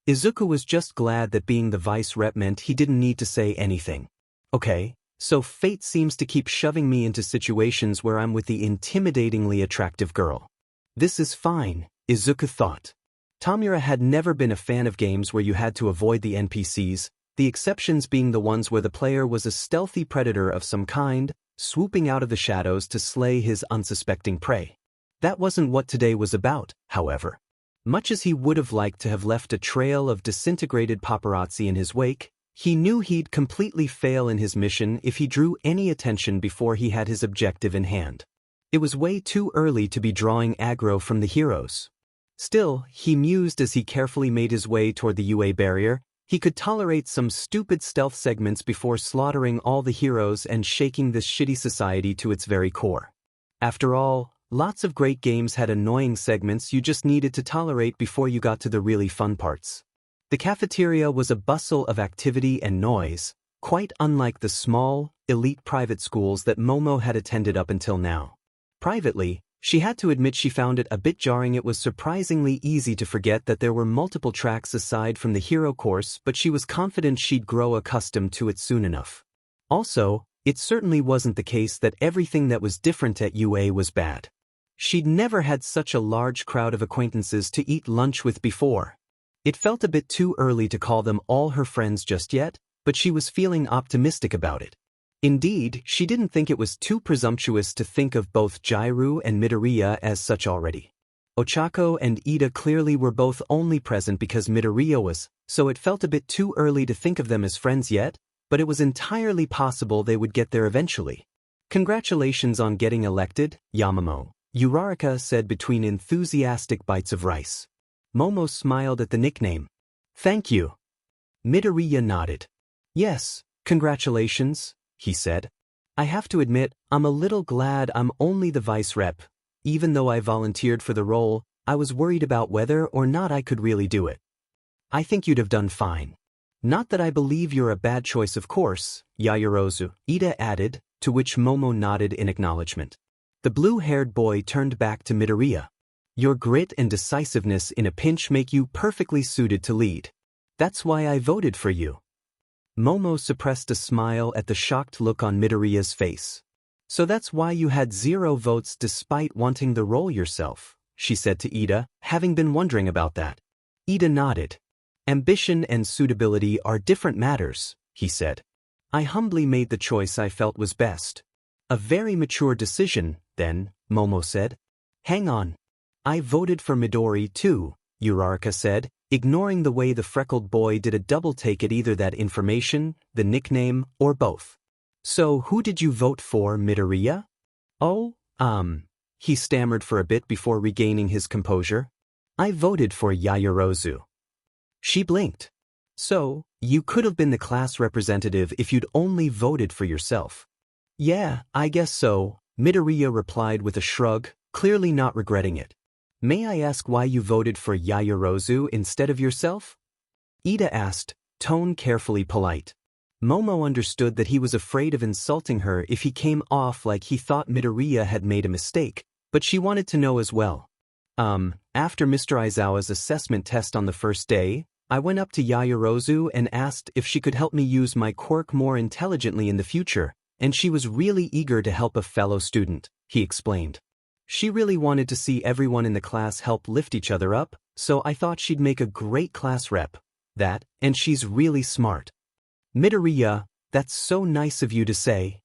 Speaker 1: Izuku was just glad that being the vice rep meant he didn't need to say anything. Okay, so fate seems to keep shoving me into situations where I'm with the intimidatingly attractive girl. This is fine, Izuku thought. Tamura had never been a fan of games where you had to avoid the NPCs, the exceptions being the ones where the player was a stealthy predator of some kind, swooping out of the shadows to slay his unsuspecting prey. That wasn't what today was about, however. Much as he would have liked to have left a trail of disintegrated paparazzi in his wake, he knew he'd completely fail in his mission if he drew any attention before he had his objective in hand. It was way too early to be drawing aggro from the heroes. Still, he mused as he carefully made his way toward the UA barrier. He could tolerate some stupid stealth segments before slaughtering all the heroes and shaking this shitty society to its very core. After all, lots of great games had annoying segments you just needed to tolerate before you got to the really fun parts. The cafeteria was a bustle of activity and noise, quite unlike the small, elite private schools that Momo had attended up until now. Privately, she had to admit she found it a bit jarring. It was surprisingly easy to forget that there were multiple tracks aside from the hero course, but she was confident she'd grow accustomed to it soon enough. Also, it certainly wasn't the case that everything that was different at UA was bad. She'd never had such a large crowd of acquaintances to eat lunch with before. It felt a bit too early to call them all her friends just yet, but she was feeling optimistic about it. Indeed, she didn't think it was too presumptuous to think of both Jairu and Midoriya as such already. Ochako and Ida clearly were both only present because Midoriya was, so it felt a bit too early to think of them as friends yet, but it was entirely possible they would get there eventually. Congratulations on getting elected, Yamamoto, Uraraka said between enthusiastic bites of rice. Momo smiled at the nickname. Thank you. Midoriya nodded. Yes, congratulations, he said. I have to admit, I'm a little glad I'm only the vice rep. Even though I volunteered for the role, I was worried about whether or not I could really do it. I think you'd have done fine. Not that I believe you're a bad choice, of course, Yaoyorozu, Ida added, to which Momo nodded in acknowledgement. The blue-haired boy turned back to Midoriya. Your grit and decisiveness in a pinch make you perfectly suited to lead. That's why I voted for you. Momo suppressed a smile at the shocked look on Midoriya's face. So that's why you had 0 votes despite wanting the role yourself, she said to Ida, having been wondering about that. Ida nodded. Ambition and suitability are different matters, he said. I humbly made the choice I felt was best. A very mature decision, then, Momo said. Hang on. I voted for Midori too, Uraraka said, ignoring the way the freckled boy did a double take at either that information, the nickname, or both. So who did you vote for, Midoriya? Oh, he stammered for a bit before regaining his composure. I voted for Yaoyorozu. She blinked. So, you could have been the class representative if you'd only voted for yourself. Yeah, I guess so, Midoriya replied with a shrug, clearly not regretting it. May I ask why you voted for Yaoyorozu instead of yourself? Ida asked, tone carefully polite. Momo understood that he was afraid of insulting her if he came off like he thought Midoriya had made a mistake, but she wanted to know as well. After Mr. Aizawa's assessment test on the first day, I went up to Yaoyorozu and asked if she could help me use my quirk more intelligently in the future, and she was really eager to help a fellow student, he explained. She really wanted to see everyone in the class help lift each other up, so I thought she'd make a great class rep. That, and she's really smart. Midoriya, that's so nice of you to say.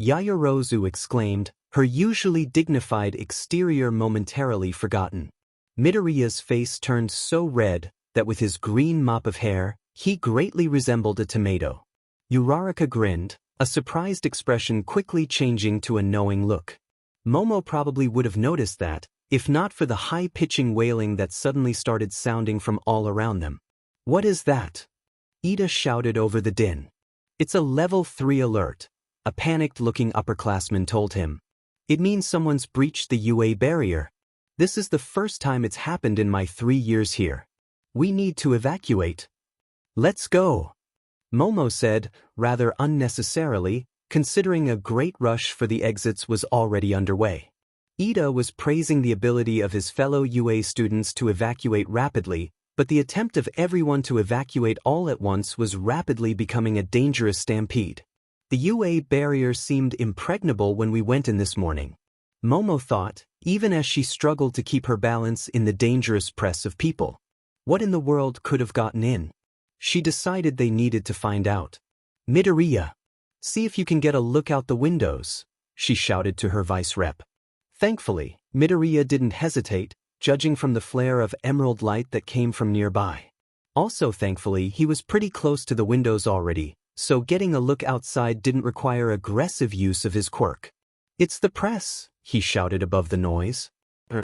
Speaker 1: Yaoyorozu exclaimed, her usually dignified exterior momentarily forgotten. Midoriya's face turned so red that with his green mop of hair, he greatly resembled a tomato. Uraraka grinned, a surprised expression quickly changing to a knowing look. Momo probably would have noticed that, if not for the high-pitching wailing that suddenly started sounding from all around them. What is that? Ida shouted over the din. It's a level 3 alert, a panicked-looking upperclassman told him. It means someone's breached the UA barrier. This is the first time it's happened in my 3 years here. We need to evacuate. Let's go, Momo said, rather unnecessarily, considering a great rush for the exits was already underway. Ida was praising the ability of his fellow UA students to evacuate rapidly, but the attempt of everyone to evacuate all at once was rapidly becoming a dangerous stampede. The UA barrier seemed impregnable when we went in this morning, Momo thought, even as she struggled to keep her balance in the dangerous press of people. What in the world could have gotten in? She decided they needed to find out. Midoriya, see if you can get a look out the windows, she shouted to her vice rep. Thankfully, Midoriya didn't hesitate, judging from the flare of emerald light that came from nearby. Also thankfully, he was pretty close to the windows already, so getting a look outside didn't require aggressive use of his quirk. It's the press, he shouted above the noise. Her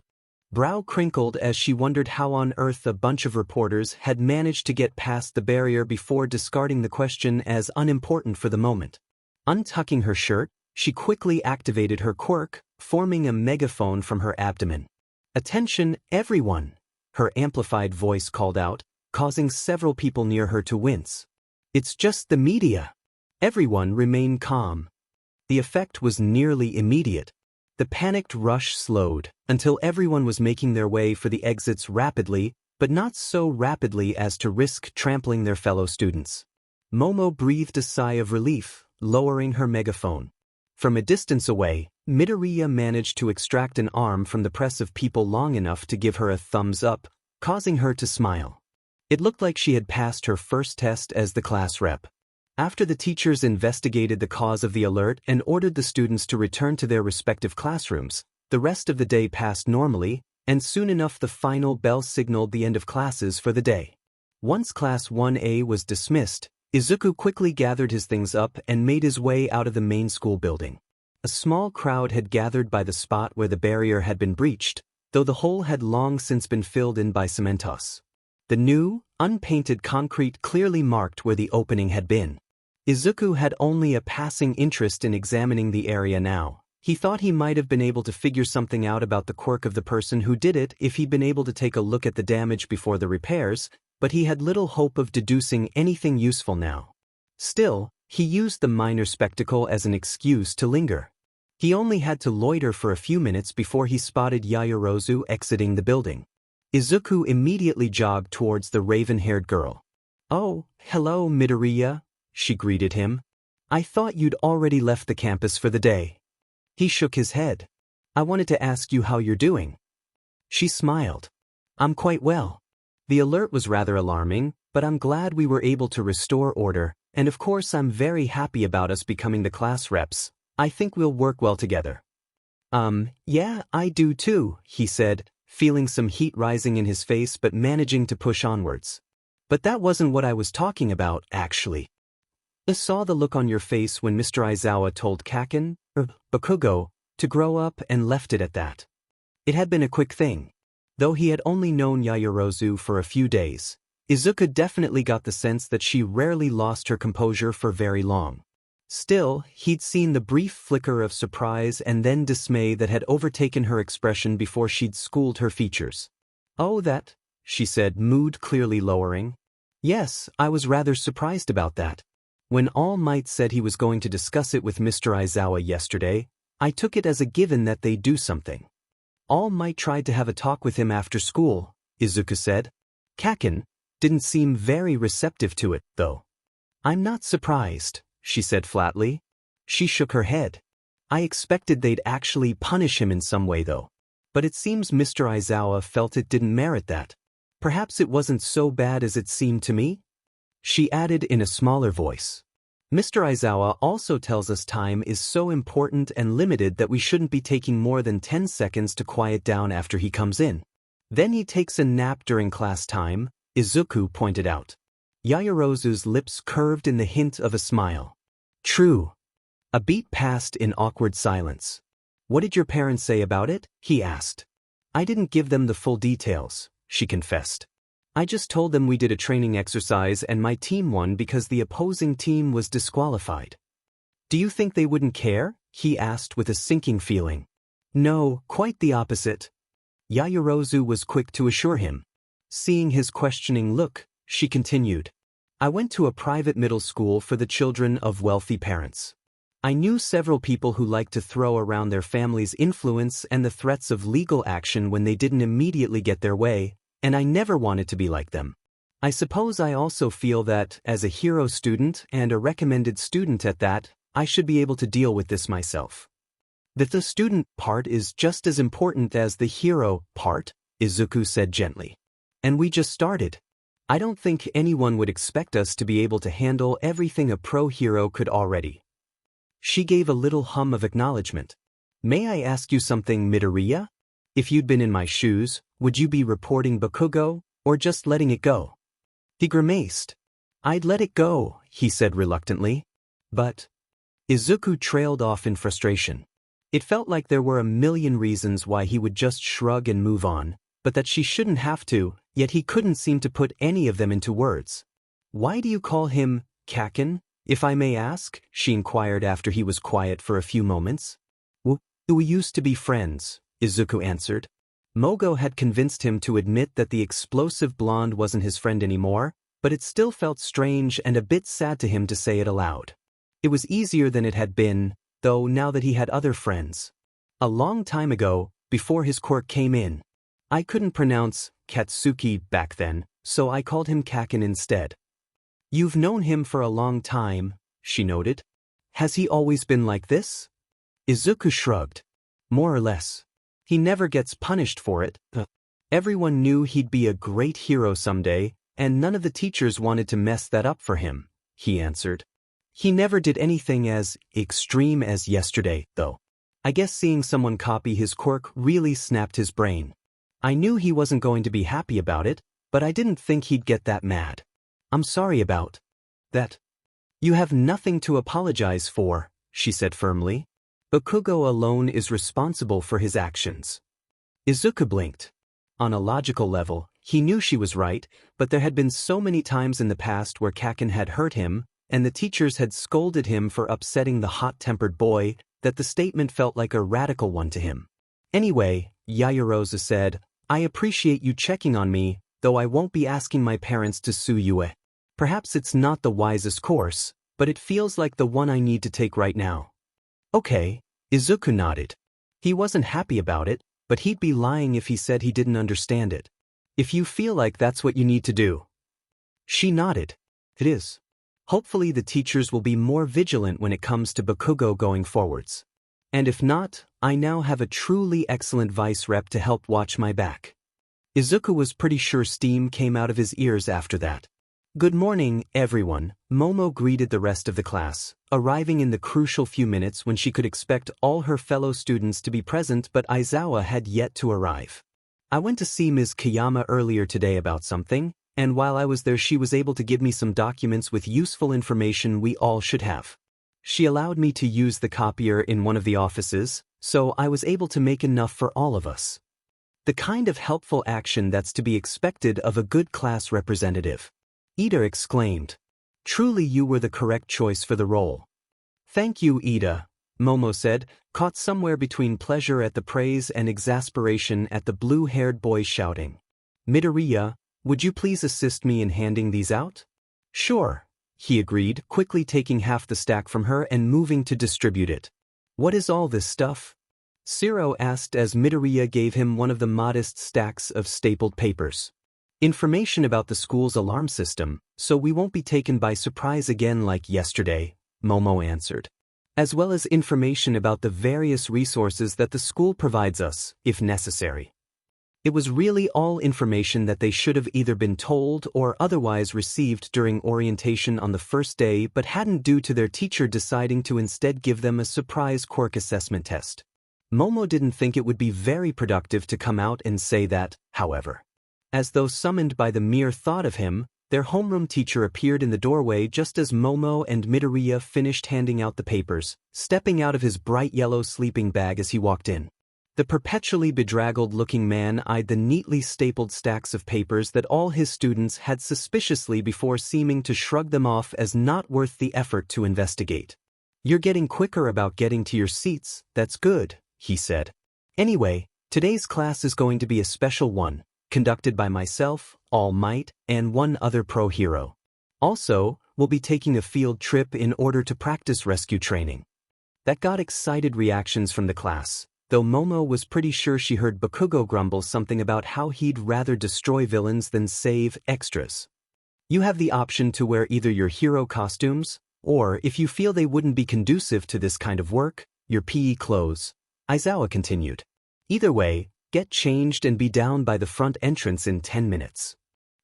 Speaker 1: brow crinkled as she wondered how on earth a bunch of reporters had managed to get past the barrier before discarding the question as unimportant for the moment. Untucking her shirt, she quickly activated her quirk, forming a megaphone from her abdomen. Attention, everyone, her amplified voice called out, causing several people near her to wince. It's just the media. Everyone remained calm. The effect was nearly immediate. The panicked rush slowed until everyone was making their way for the exits rapidly, but not so rapidly as to risk trampling their fellow students. Momo breathed a sigh of relief, lowering her megaphone. From a distance away, Midoriya managed to extract an arm from the press of people long enough to give her a thumbs up, causing her to smile. It looked like she had passed her first test as the class rep. After the teachers investigated the cause of the alert and ordered the students to return to their respective classrooms, the rest of the day passed normally, and soon enough the final bell signaled the end of classes for the day. Once Class 1A was dismissed, Izuku quickly gathered his things up and made his way out of the main school building. A small crowd had gathered by the spot where the barrier had been breached, though the hole had long since been filled in by cementos. The new, unpainted concrete clearly marked where the opening had been. Izuku had only a passing interest in examining the area now. He thought he might have been able to figure something out about the quirk of the person who did it if he'd been able to take a look at the damage before the repairs, but he had little hope of deducing anything useful now. Still, he used the minor spectacle as an excuse to linger. He only had to loiter for a few minutes before he spotted Yaoyorozu exiting the building. Izuku immediately jogged towards the raven-haired girl. "Oh, hello, Midoriya," she greeted him. "I thought you'd already left the campus for the day." He shook his head. "I wanted to ask you how you're doing." She smiled. "I'm quite well. The alert was rather alarming, but I'm glad we were able to restore order, and of course I'm very happy about us becoming the class reps. I think we'll work well together." Yeah, I do too," he said, feeling some heat rising in his face but managing to push onwards. "But that wasn't what I was talking about, actually." I saw the look on your face when Mr. Aizawa told Bakugo, to grow up and left it at that. It had been a quick thing. Though he had only known Yaoyorozu for a few days, Izuku definitely got the sense that she rarely lost her composure for very long. Still, he'd seen the brief flicker of surprise and then dismay that had overtaken her expression before she'd schooled her features. "Oh, that," she said, mood clearly lowering. "Yes, I was rather surprised about that. When All Might said he was going to discuss it with Mr. Aizawa yesterday, I took it as a given that they'd do something. All Might tried to have a talk with him after school, Izuku said. Kaken didn't seem very receptive to it, though. I'm not surprised, she said flatly. She shook her head. I expected they'd actually punish him in some way, though. But it seems Mr. Aizawa felt it didn't merit that. Perhaps it wasn't so bad as it seemed to me? She added in a smaller voice. Mr. Aizawa also tells us time is so important and limited that we shouldn't be taking more than 10 seconds to quiet down after he comes in. Then he takes a nap during class time, Izuku pointed out. Yaoyorozu's lips curved in the hint of a smile. True. A beat passed in awkward silence. What did your parents say about it? He asked. I didn't give them the full details, she confessed. I just told them we did a training exercise and my team won because the opposing team was disqualified. Do you think they wouldn't care? He asked with a sinking feeling. No, quite the opposite. Yaoyorozu was quick to assure him. Seeing his questioning look, she continued. I went to a private middle school for the children of wealthy parents. I knew several people who liked to throw around their family's influence and the threats of legal action when they didn't immediately get their way, and I never wanted to be like them. I suppose I also feel that, as a hero student and a recommended student at that, I should be able to deal with this myself. That the student part is just as important as the hero part, Izuku said gently. And we just started. I don't think anyone would expect us to be able to handle everything a pro-hero could already. She gave a little hum of acknowledgement. May I ask you something, Midoriya? If you'd been in my shoes, would you be reporting Bakugo, or just letting it go? He grimaced. I'd let it go, he said reluctantly. But... Izuku trailed off in frustration. It felt like there were a million reasons why he would just shrug and move on, but that she shouldn't have to, yet he couldn't seem to put any of them into words. Why do you call him Kaken, if I may ask? She inquired after he was quiet for a few moments. We used to be friends, Izuku answered. Mogo had convinced him to admit that the explosive blonde wasn't his friend anymore, but it still felt strange and a bit sad to him to say it aloud. It was easier than it had been, though, now that he had other friends. A long time ago, before his quirk came in. I couldn't pronounce Katsuki back then, so I called him Kaken instead. You've known him for a long time, she noted. Has he always been like this? Izuku shrugged. More or less. He never gets punished for it. Everyone knew he'd be a great hero someday, and none of the teachers wanted to mess that up for him, he answered. He never did anything as extreme as yesterday, though. I guess seeing someone copy his quirk really snapped his brain. I knew he wasn't going to be happy about it, but I didn't think he'd get that mad. I'm sorry about that. You have nothing to apologize for, she said firmly. Bakugo alone is responsible for his actions. Izuku blinked. On a logical level, he knew she was right, but there had been so many times in the past where Kaken had hurt him, and the teachers had scolded him for upsetting the hot-tempered boy, that the statement felt like a radical one to him. Anyway, Yaoyorozu said, I appreciate you checking on me, though I won't be asking my parents to sue you. Perhaps it's not the wisest course, but it feels like the one I need to take right now. Okay, Izuku nodded. He wasn't happy about it, but he'd be lying if he said he didn't understand it. If you feel like that's what you need to do. She nodded. It is. Hopefully the teachers will be more vigilant when it comes to Bakugo going forwards. And if not, I now have a truly excellent vice rep to help watch my back. Izuku was pretty sure steam came out of his ears after that. Good morning, everyone, Momo greeted the rest of the class, arriving in the crucial few minutes when she could expect all her fellow students to be present, but Aizawa had yet to arrive. I went to see Ms. Kayama earlier today about something, and while I was there she was able to give me some documents with useful information we all should have. She allowed me to use the copier in one of the offices, so I was able to make enough for all of us. The kind of helpful action that's to be expected of a good class representative. Ida exclaimed. Truly you were the correct choice for the role. Thank you, Ida, Momo said, caught somewhere between pleasure at the praise and exasperation at the blue-haired boy shouting. Midoriya, would you please assist me in handing these out? Sure, he agreed, quickly taking half the stack from her and moving to distribute it. What is all this stuff? Shiro asked as Midoriya gave him one of the modest stacks of stapled papers. Information about the school's alarm system, so we won't be taken by surprise again like yesterday, Momo answered. As well as information about the various resources that the school provides us, if necessary. It was really all information that they should have either been told or otherwise received during orientation on the first day but hadn't due to their teacher deciding to instead give them a surprise quirk assessment test. Momo didn't think it would be very productive to come out and say that, however. As though summoned by the mere thought of him, their homeroom teacher appeared in the doorway just as Momo and Midoriya finished handing out the papers, stepping out of his bright yellow sleeping bag as he walked in. The perpetually bedraggled-looking man eyed the neatly stapled stacks of papers that all his students had suspiciously before seeming to shrug them off as not worth the effort to investigate. "You're getting quicker about getting to your seats, that's good," he said. "Anyway, today's class is going to be a special one, conducted by myself, All Might, and one other pro hero. Also, we'll be taking a field trip in order to practice rescue training." That got excited reactions from the class, though Momo was pretty sure she heard Bakugo grumble something about how he'd rather destroy villains than save extras. "You have the option to wear either your hero costumes, or if you feel they wouldn't be conducive to this kind of work, your PE clothes," Aizawa continued. "Either way, get changed and be down by the front entrance in 10 minutes.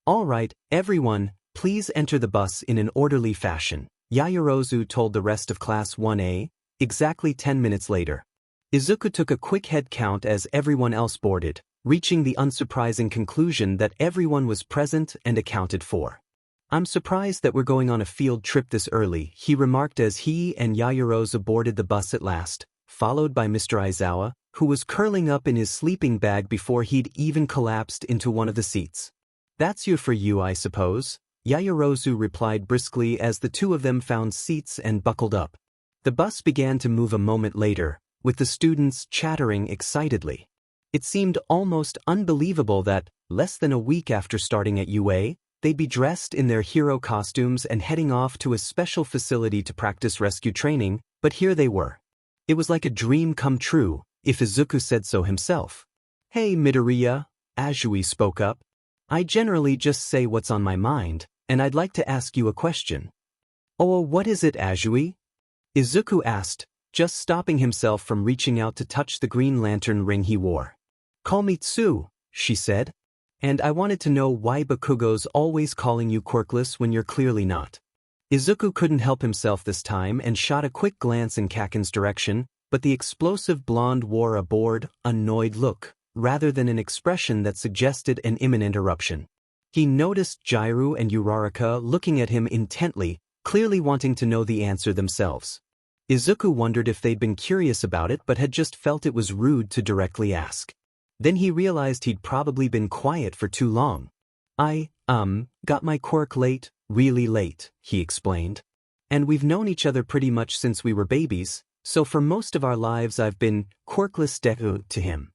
Speaker 1: All right, everyone, please enter the bus in an orderly fashion," Yaoyorozu told the rest of Class 1A, exactly 10 minutes later. Izuku took a quick head count as everyone else boarded, reaching the unsurprising conclusion that everyone was present and accounted for. "I'm surprised that we're going on a field trip this early," he remarked as he and Yaoyorozu boarded the bus at last, followed by Mr. Aizawa, who was curling up in his sleeping bag before he'd even collapsed into one of the seats. "That's you for you, I suppose," Yaoyorozu replied briskly as the two of them found seats and buckled up. The bus began to move a moment later, with the students chattering excitedly. It seemed almost unbelievable that, less than a week after starting at UA, they'd be dressed in their hero costumes and heading off to a special facility to practice rescue training, but here they were. It was like a dream come true, if Izuku said so himself. "Hey Midoriya," Azui spoke up. "I generally just say what's on my mind, and I'd like to ask you a question." "Oh, what is it, Azui?" Izuku asked, just stopping himself from reaching out to touch the green lantern ring he wore. "Call me Tsu," she said. "And I wanted to know why Bakugo's always calling you Quirkless when you're clearly not." Izuku couldn't help himself this time and shot a quick glance in Kaken's direction, but the explosive blonde wore a bored, annoyed look, rather than an expression that suggested an imminent eruption. He noticed Jairu and Uraraka looking at him intently, clearly wanting to know the answer themselves. Izuku wondered if they'd been curious about it but had just felt it was rude to directly ask. Then he realized he'd probably been quiet for too long. "I, got my quirk late, really late," he explained. "And we've known each other pretty much since we were babies, so for most of our lives I've been Quirkless Deku to him."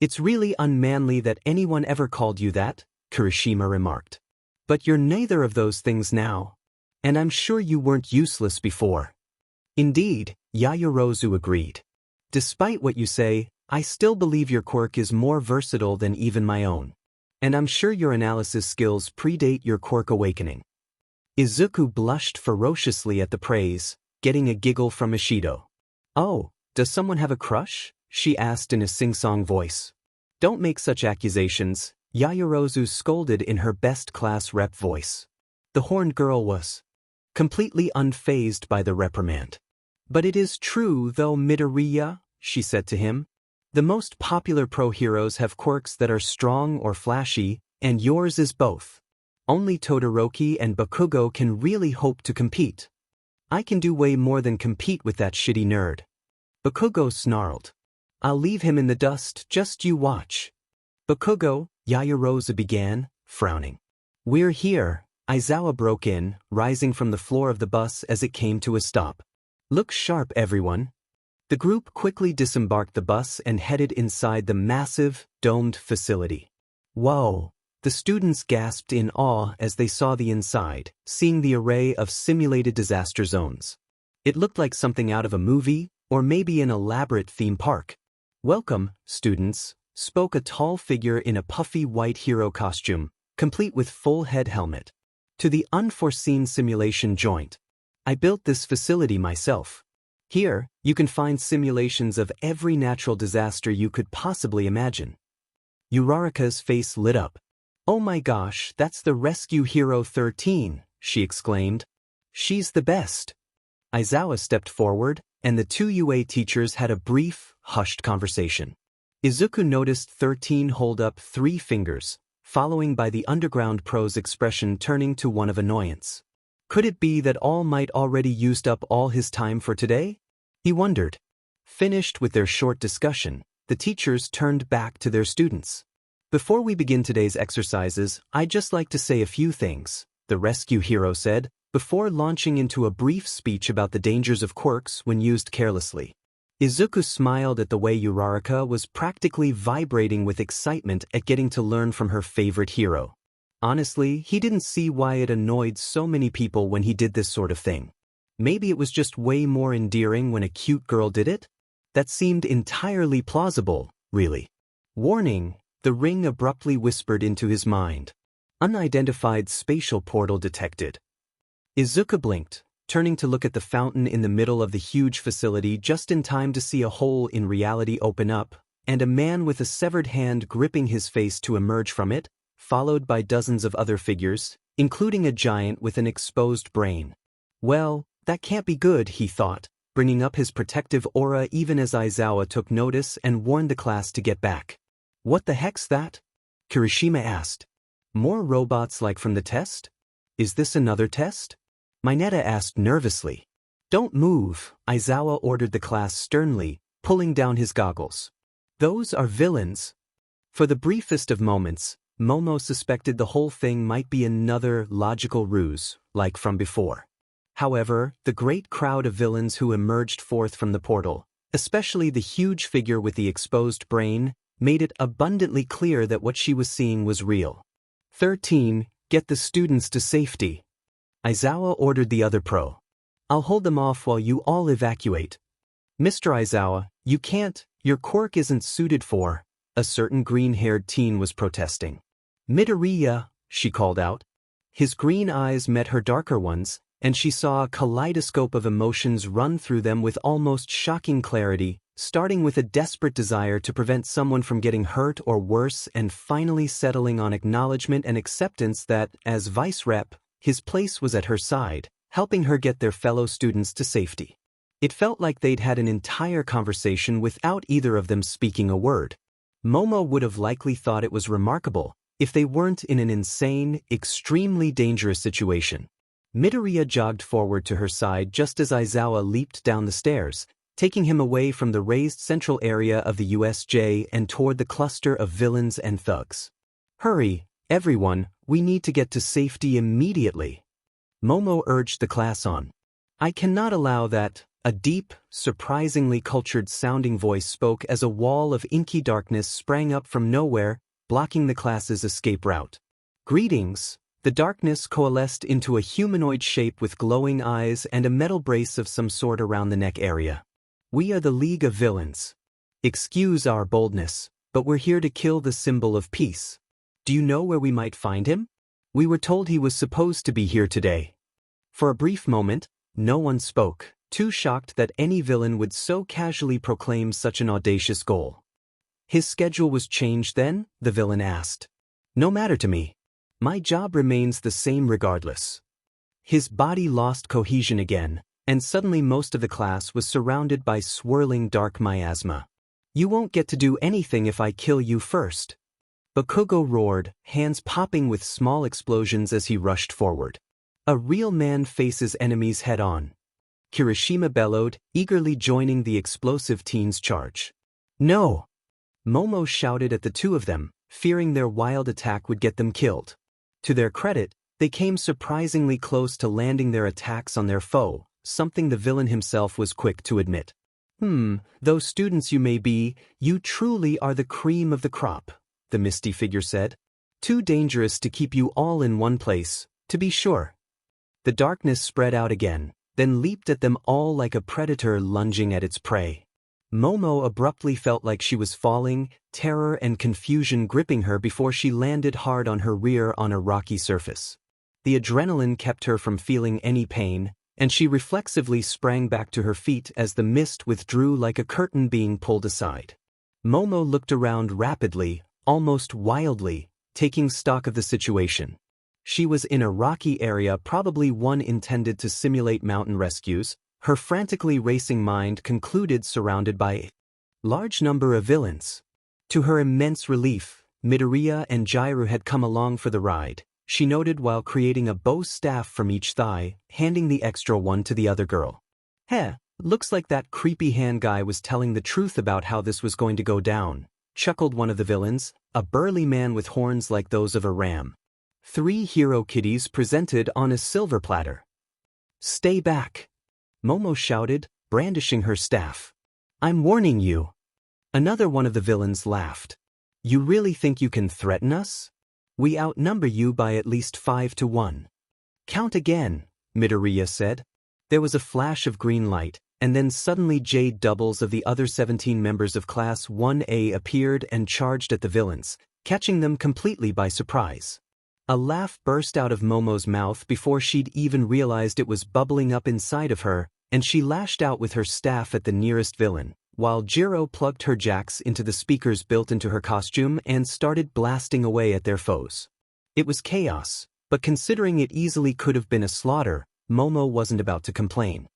Speaker 1: "It's really unmanly that anyone ever called you that," Kirishima remarked. "But you're neither of those things now. And I'm sure you weren't useless before." "Indeed," Yaoyorozu agreed. "Despite what you say, I still believe your quirk is more versatile than even my own. And I'm sure your analysis skills predate your quirk awakening." Izuku blushed ferociously at the praise, getting a giggle from Ishido. "Oh, does someone have a crush?" she asked in a sing-song voice. "Don't make such accusations," Yaoyorozu scolded in her best-class rep voice. The horned girl was completely unfazed by the reprimand. "But it is true though, Midoriya," she said to him. "The most popular pro heroes have quirks that are strong or flashy, and yours is both. Only Todoroki and Bakugo can really hope to compete. I can do way more than compete with that shitty nerd." Bakugo snarled. "I'll leave him in the dust, just you watch." "Bakugo," Yaoyorozu began, frowning. "We're here," Aizawa broke in, rising from the floor of the bus as it came to a stop. "Look sharp, everyone." The group quickly disembarked the bus and headed inside the massive, domed facility. "Whoa, The students gasped in awe as they saw the inside, seeing the array of simulated disaster zones. It looked like something out of a movie, or maybe an elaborate theme park. "Welcome, students," spoke a tall figure in a puffy white hero costume, complete with full head helmet. "To the unforeseen simulation joint. I built this facility myself. Here, you can find simulations of every natural disaster you could possibly imagine." Uraraka's face lit up. "Oh my gosh, that's the Rescue Hero 13, she exclaimed. "She's the best." Aizawa stepped forward, and the two UA teachers had a brief, hushed conversation. Izuku noticed 13 hold up 3 fingers, following by the underground pro's expression turning to one of annoyance. Could it be that All Might already used up all his time for today? He wondered. Finished with their short discussion, the teachers turned back to their students. "Before we begin today's exercises, I'd just like to say a few things," the rescue hero said, before launching into a brief speech about the dangers of quirks when used carelessly. Izuku smiled at the way Uraraka was practically vibrating with excitement at getting to learn from her favorite hero. Honestly, he didn't see why it annoyed so many people when he did this sort of thing. Maybe it was just way more endearing when a cute girl did it? That seemed entirely plausible, really. "Warning," the ring abruptly whispered into his mind. "Unidentified spatial portal detected." Izuku blinked, turning to look at the fountain in the middle of the huge facility just in time to see a hole in reality open up, and a man with a severed hand gripping his face to emerge from it, followed by dozens of other figures, including a giant with an exposed brain. Well, that can't be good, he thought, bringing up his protective aura even as Aizawa took notice and warned the class to get back. "What the heck's that?" Kirishima asked. "More robots like from the test? Is this another test?" Mineta asked nervously. "Don't move," Aizawa ordered the class sternly, pulling down his goggles. "Those are villains." For the briefest of moments, Momo suspected the whole thing might be another logical ruse, like from before. However, the great crowd of villains who emerged forth from the portal, especially the huge figure with the exposed brain, made it abundantly clear that what she was seeing was real. 13, get the students to safety. Aizawa ordered the other pro. "I'll hold them off while you all evacuate." "Mr. Aizawa, you can't, your quirk isn't suited for," a certain green-haired teen was protesting. "Midoriya," she called out. His green eyes met her darker ones, and she saw a kaleidoscope of emotions run through them with almost shocking clarity, starting with a desperate desire to prevent someone from getting hurt or worse and finally settling on acknowledgement and acceptance that, as vice rep, his place was at her side, helping her get their fellow students to safety. It felt like they'd had an entire conversation without either of them speaking a word. Momo would have likely thought it was remarkable if they weren't in an insane, extremely dangerous situation. Midoriya jogged forward to her side just as Aizawa leaped down the stairs, taking him away from the raised central area of the USJ and toward the cluster of villains and thugs. "Hurry, everyone, we need to get to safety immediately," Momo urged the class on. "I cannot allow that," a deep, surprisingly cultured-sounding voice spoke as a wall of inky darkness sprang up from nowhere, blocking the class's escape route. "Greetings." The darkness coalesced into a humanoid shape with glowing eyes and a metal brace of some sort around the neck area. "We are the League of Villains. Excuse our boldness, but we're here to kill the symbol of peace. Do you know where we might find him? We were told he was supposed to be here today." For a brief moment, no one spoke, too shocked that any villain would so casually proclaim such an audacious goal. "His schedule was changed then?" the villain asked. "No matter to me. My job remains the same regardless." His body lost cohesion again, and suddenly most of the class was surrounded by swirling dark miasma. "You won't get to do anything if I kill you first." Bakugo roared, hands popping with small explosions as he rushed forward. "A real man faces enemies head-on." Kirishima bellowed, eagerly joining the explosive teen's charge. "No!" Momo shouted at the two of them, fearing their wild attack would get them killed. To their credit, they came surprisingly close to landing their attacks on their foe, something the villain himself was quick to admit. Though students you may be, you truly are the cream of the crop," the misty figure said. Too dangerous to keep you all in one place, to be sure. The darkness spread out again, then leaped at them all like a predator lunging at its prey. Momo abruptly felt like she was falling, terror and confusion gripping her before she landed hard on her rear on a rocky surface. The adrenaline kept her from feeling any pain, and she reflexively sprang back to her feet as the mist withdrew like a curtain being pulled aside. Momo looked around rapidly, almost wildly, taking stock of the situation. She was in a rocky area, probably one intended to simulate mountain rescues, her frantically racing mind concluded surrounded by a large number of villains. To her immense relief, Midoriya and Jiraiya had come along for the ride, she noted while creating a bow staff from each thigh, handing the extra one to the other girl. Heh, looks like that creepy hand guy was telling the truth about how this was going to go down, chuckled one of the villains, a burly man with horns like those of a ram. 3 hero kitties presented on a silver platter. Stay back, Momo shouted, brandishing her staff. I'm warning you. Another one of the villains laughed. You really think you can threaten us? We outnumber you by at least 5 to 1. Count again, Midoriya said. There was a flash of green light, and then suddenly jade doubles of the other 17 members of Class 1A appeared and charged at the villains, catching them completely by surprise. A laugh burst out of Momo's mouth before she'd even realized it was bubbling up inside of her, and she lashed out with her staff at the nearest villain, while Jiro plugged her jacks into the speakers built into her costume and started blasting away at their foes. It was chaos, but considering it easily could have been a slaughter, Momo wasn't about to complain.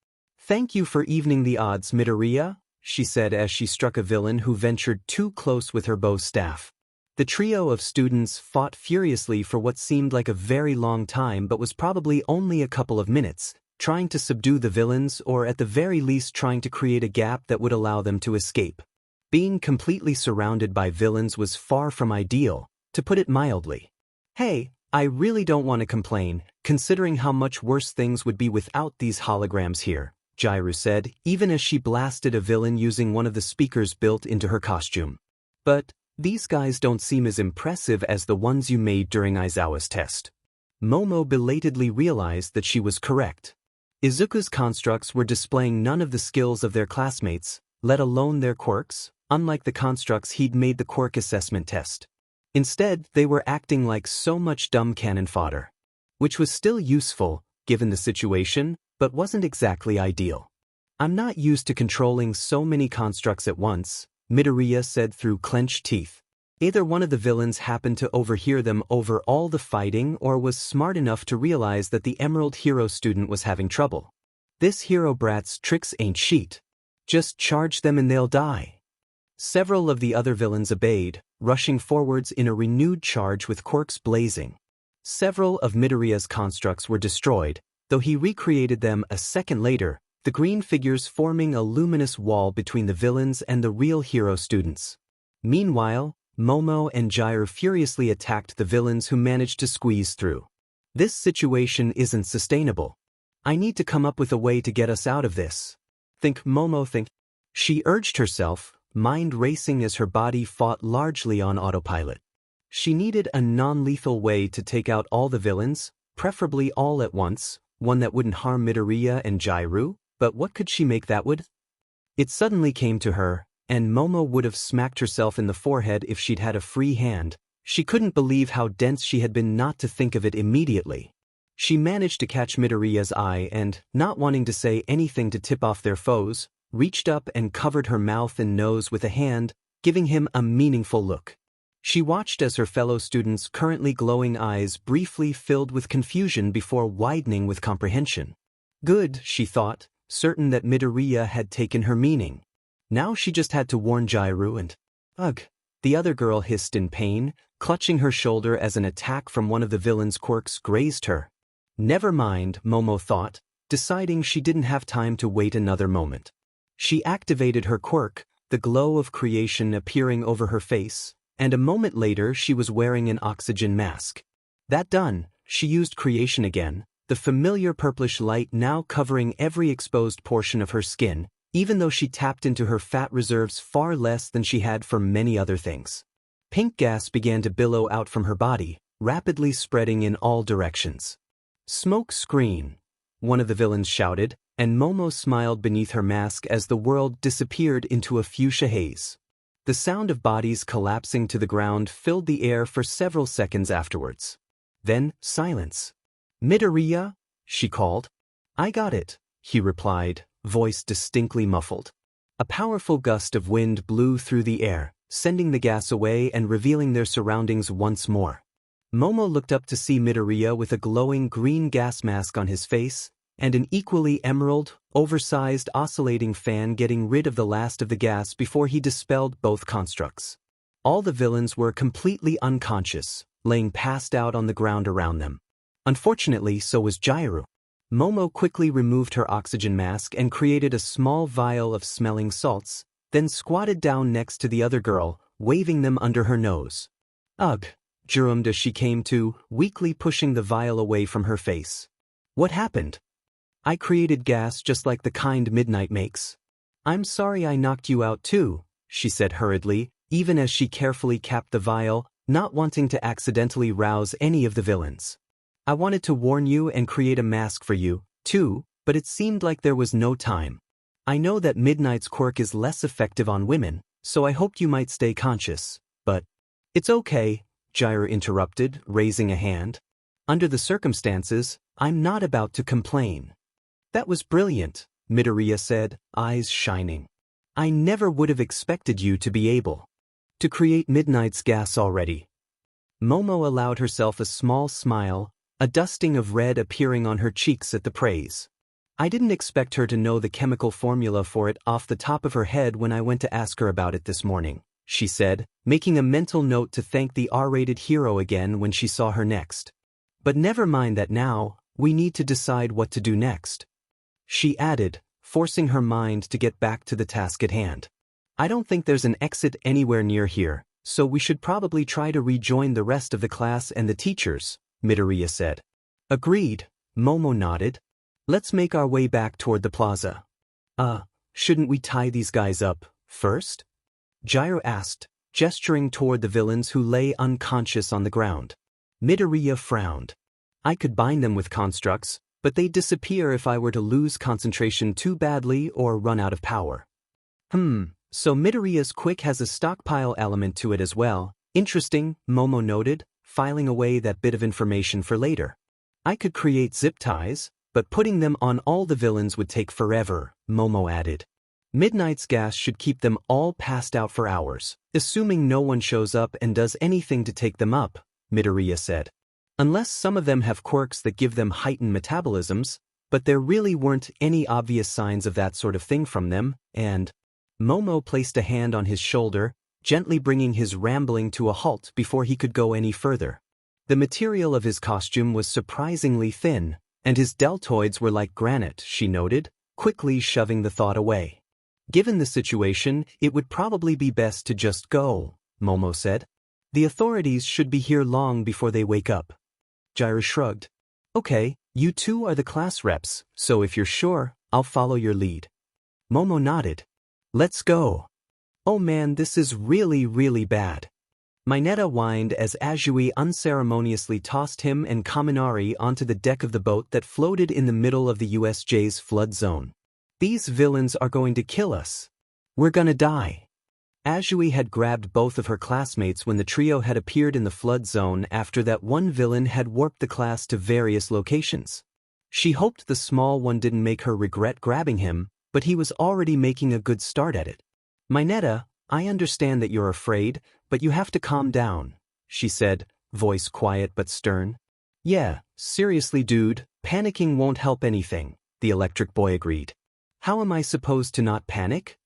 Speaker 1: Thank you for evening the odds, Midoriya, she said as she struck a villain who ventured too close with her bow staff. The trio of students fought furiously for what seemed like a very long time but was probably only a couple of minutes, trying to subdue the villains or at the very least trying to create a gap that would allow them to escape. Being completely surrounded by villains was far from ideal, to put it mildly. Hey, I really don't want to complain, considering how much worse things would be without these holograms here, Jiraiya said, even as she blasted a villain using one of the speakers built into her costume. But these guys don't seem as impressive as the ones you made during Aizawa's test. Momo belatedly realized that she was correct. Izuku's constructs were displaying none of the skills of their classmates, let alone their quirks, unlike the constructs he'd made the quirk assessment test. Instead, they were acting like so much dumb cannon fodder. Which was still useful, given the situation, but wasn't exactly ideal. I'm not used to controlling so many constructs at once, Midoriya said through clenched teeth. Either one of the villains happened to overhear them over all the fighting or was smart enough to realize that the Emerald Hero student was having trouble. This hero brat's tricks ain't shit. Just charge them and they'll die. Several of the other villains obeyed, rushing forwards in a renewed charge with quirks blazing. Several of Midoriya's constructs were destroyed, though he recreated them a second later, the green figures forming a luminous wall between the villains and the real hero students. Meanwhile, Momo and Jiraiya furiously attacked the villains who managed to squeeze through. This situation isn't sustainable. I need to come up with a way to get us out of this. Think, Momo, think. She urged herself, mind racing as her body fought largely on autopilot. She needed a non-lethal way to take out all the villains, preferably all at once, one that wouldn't harm Midoriya and Jiraiya, but what could she make that would? It suddenly came to her, and Momo would have smacked herself in the forehead if she'd had a free hand. She couldn't believe how dense she had been not to think of it immediately. She managed to catch Midoriya's eye and, not wanting to say anything to tip off their foes, reached up and covered her mouth and nose with a hand, giving him a meaningful look. She watched as her fellow students' currently glowing eyes briefly filled with confusion before widening with comprehension. Good, she thought, certain that Midoriya had taken her meaning. Now she just had to warn Jiraiya and... Ugh, the other girl hissed in pain, clutching her shoulder as an attack from one of the villain's quirks grazed her. Never mind, Momo thought, deciding she didn't have time to wait another moment. She activated her quirk, the glow of creation appearing over her face, and a moment later she was wearing an oxygen mask. That done, she used creation again, the familiar purplish light now covering every exposed portion of her skin, even though she tapped into her fat reserves far less than she had for many other things. Pink gas began to billow out from her body, rapidly spreading in all directions. "Smoke screen," one of the villains shouted, and Momo smiled beneath her mask as the world disappeared into a fuchsia haze. The sound of bodies collapsing to the ground filled the air for several seconds afterwards. Then, silence. "Midoriya?" she called. "I got it," he replied, voice distinctly muffled. A powerful gust of wind blew through the air, sending the gas away and revealing their surroundings once more. Momo looked up to see Midoriya with a glowing green gas mask on his face, and an equally emerald, oversized oscillating fan getting rid of the last of the gas before he dispelled both constructs. All the villains were completely unconscious, laying passed out on the ground around them. Unfortunately, so was Gyro. Momo quickly removed her oxygen mask and created a small vial of smelling salts, then squatted down next to the other girl, waving them under her nose. "Ugh," gerummed as she came to, weakly pushing the vial away from her face. "What happened?" "I created gas just like the kind Midnight makes." "I'm sorry I knocked you out too," she said hurriedly, even as she carefully capped the vial, not wanting to accidentally rouse any of the villains. "I wanted to warn you and create a mask for you, too, but it seemed like there was no time. I know that Midnight's quirk is less effective on women, so I hoped you might stay conscious, but—" "It's okay," Gyro interrupted, raising a hand. "Under the circumstances, I'm not about to complain." "That was brilliant," Midoriya said, eyes shining. "I never would have expected you to be able to create Midnight's gas already." Momo allowed herself a small smile, a dusting of red appearing on her cheeks at the praise. "I didn't expect her to know the chemical formula for it off the top of her head when I went to ask her about it this morning," she said, making a mental note to thank the R-rated hero again when she saw her next. "But never mind that now, we need to decide what to do next," she added, forcing her mind to get back to the task at hand. "I don't think there's an exit anywhere near here, so we should probably try to rejoin the rest of the class and the teachers," Midoriya said. "Agreed," Momo nodded. "Let's make our way back toward the plaza." Shouldn't we tie these guys up first?" Gyro asked, gesturing toward the villains who lay unconscious on the ground. Midoriya frowned. "I could bind them with constructs, but they'd disappear if I were to lose concentration too badly or run out of power." So Midoriya's quick has a stockpile element to it as well. Interesting, Momo noted, filing away that bit of information for later. "I could create zip ties, but putting them on all the villains would take forever," Momo added. "Midnight's gas should keep them all passed out for hours, assuming no one shows up and does anything to take them up," Midoriya said. "Unless some of them have quirks that give them heightened metabolisms, but there really weren't any obvious signs of that sort of thing from them, and—" Momo placed a hand on his shoulder, gently bringing his rambling to a halt before he could go any further. The material of his costume was surprisingly thin, and his deltoids were like granite, she noted, quickly shoving the thought away. "Given the situation, it would probably be best to just go," Momo said. "The authorities should be here long before they wake up." Gyro shrugged. "Okay, you two are the class reps, so if you're sure, I'll follow your lead." Momo nodded. "Let's go." "Oh man, this is really bad." Mineta whined as Azui unceremoniously tossed him and Kaminari onto the deck of the boat that floated in the middle of the USJ's flood zone. "These villains are going to kill us. We're gonna die." Azui had grabbed both of her classmates when the trio had appeared in the flood zone after that one villain had warped the class to various locations. She hoped the small one didn't make her regret grabbing him, but he was already making a good start at it. "Mineta, I understand that you're afraid, but you have to calm down," she said, voice quiet but stern. "Yeah, seriously dude, panicking won't help anything," the electric boy agreed. "How am I supposed to not panic?"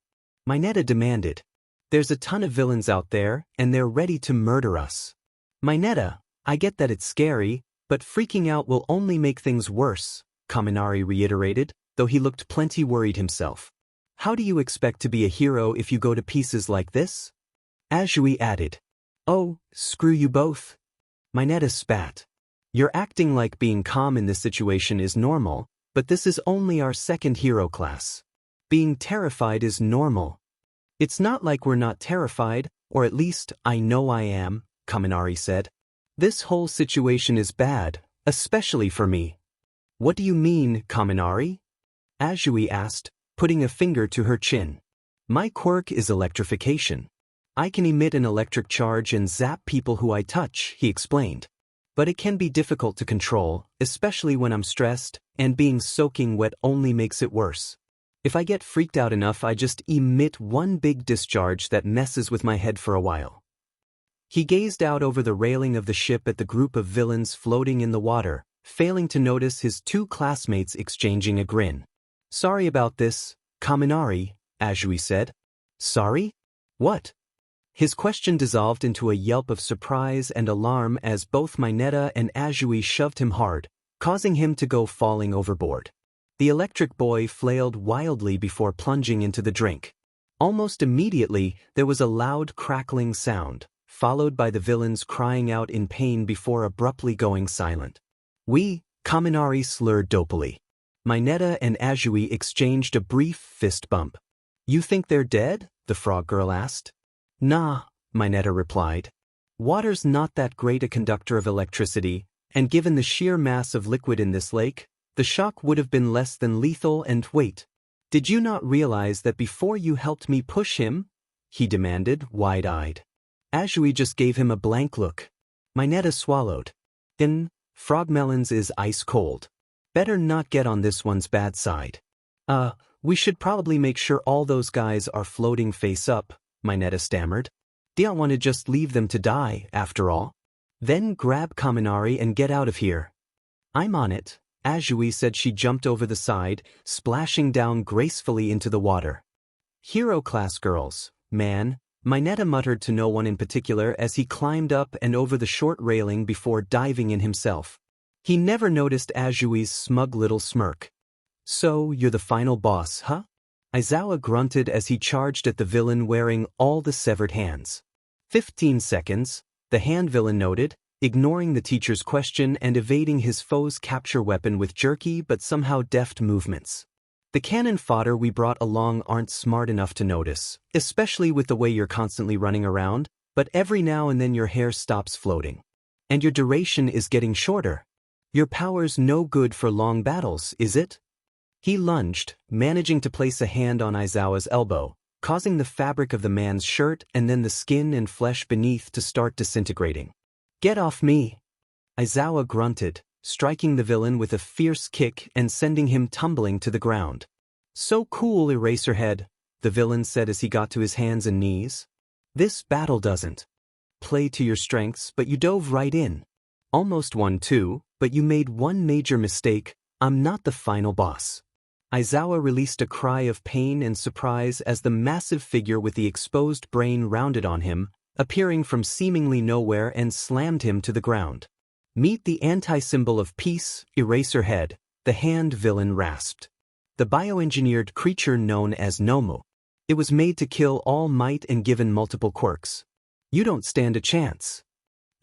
Speaker 1: Mineta demanded. "There's a ton of villains out there, and they're ready to murder us." "Mineta, I get that it's scary, but freaking out will only make things worse," Kaminari reiterated, though he looked plenty worried himself. "How do you expect to be a hero if you go to pieces like this?" Azui added. "Oh, screw you both." Mineta spat. "You're acting like being calm in this situation is normal, but this is only our second hero class. Being terrified is normal. It's not like we're not terrified, Or at least, I know I am, Kaminari said. This whole situation is bad, especially for me. What do you mean, Kaminari? Azui asked, putting a finger to her chin. My quirk is electrification. I can emit an electric charge and zap people who I touch, he explained. But it can be difficult to control, especially when I'm stressed, and being soaking wet only makes it worse. If I get freaked out enough, I just emit one big discharge that messes with my head for a while. He gazed out over the railing of the ship at the group of villains floating in the water, failing to notice his two classmates exchanging a grin. Sorry about this, Kaminari, Azui said. Sorry? What? His question dissolved into a yelp of surprise and alarm as both Mineta and Azui shoved him hard, causing him to go falling overboard. The electric boy flailed wildly before plunging into the drink. Almost immediately, there was a loud crackling sound, followed by the villains crying out in pain before abruptly going silent. Kaminari slurred dopily. Mineta and Azui exchanged a brief fist bump. You think they're dead? The frog girl asked. Nah, Mineta replied. Water's not that great a conductor of electricity, and given the sheer mass of liquid in this lake, the shock would have been less than lethal. And wait, did you not realize that before you helped me push him? He demanded, wide-eyed. Azui just gave him a blank look. Mineta swallowed. Frogmelons is ice cold. Better not get on this one's bad side. We should probably make sure all those guys are floating face up, Mineta stammered. Don't want to just leave them to die, after all. Then grab Kaminari and get out of here. I'm on it, Azui said. She jumped over the side, splashing down gracefully into the water. Hero class girls, man, Mineta muttered to no one in particular as he climbed up and over the short railing before diving in himself. He never noticed Azui's smug little smirk. So, you're the final boss, huh? Aizawa grunted as he charged at the villain wearing all the severed hands. 15 seconds, the hand villain noted, ignoring the teacher's question and evading his foe's capture weapon with jerky but somehow deft movements. The cannon fodder we brought along aren't smart enough to notice, especially with the way you're constantly running around, but every now and then your hair stops floating. And your duration is getting shorter. Your power's no good for long battles, is it? He lunged, managing to place a hand on Aizawa's elbow, causing the fabric of the man's shirt and then the skin and flesh beneath to start disintegrating. Get off me! Aizawa grunted, striking the villain with a fierce kick and sending him tumbling to the ground. So cool, Eraserhead, the villain said as he got to his hands and knees. This battle doesn't play to your strengths, but you dove right in. Almost won too, but you made one major mistake. I'm not the final boss. Aizawa released a cry of pain and surprise as the massive figure with the exposed brain rounded on him, appearing from seemingly nowhere, and slammed him to the ground. Meet the anti-symbol of peace, Eraserhead, the hand villain rasped. The bioengineered creature known as Nomu. It was made to kill All Might and given multiple quirks. You don't stand a chance.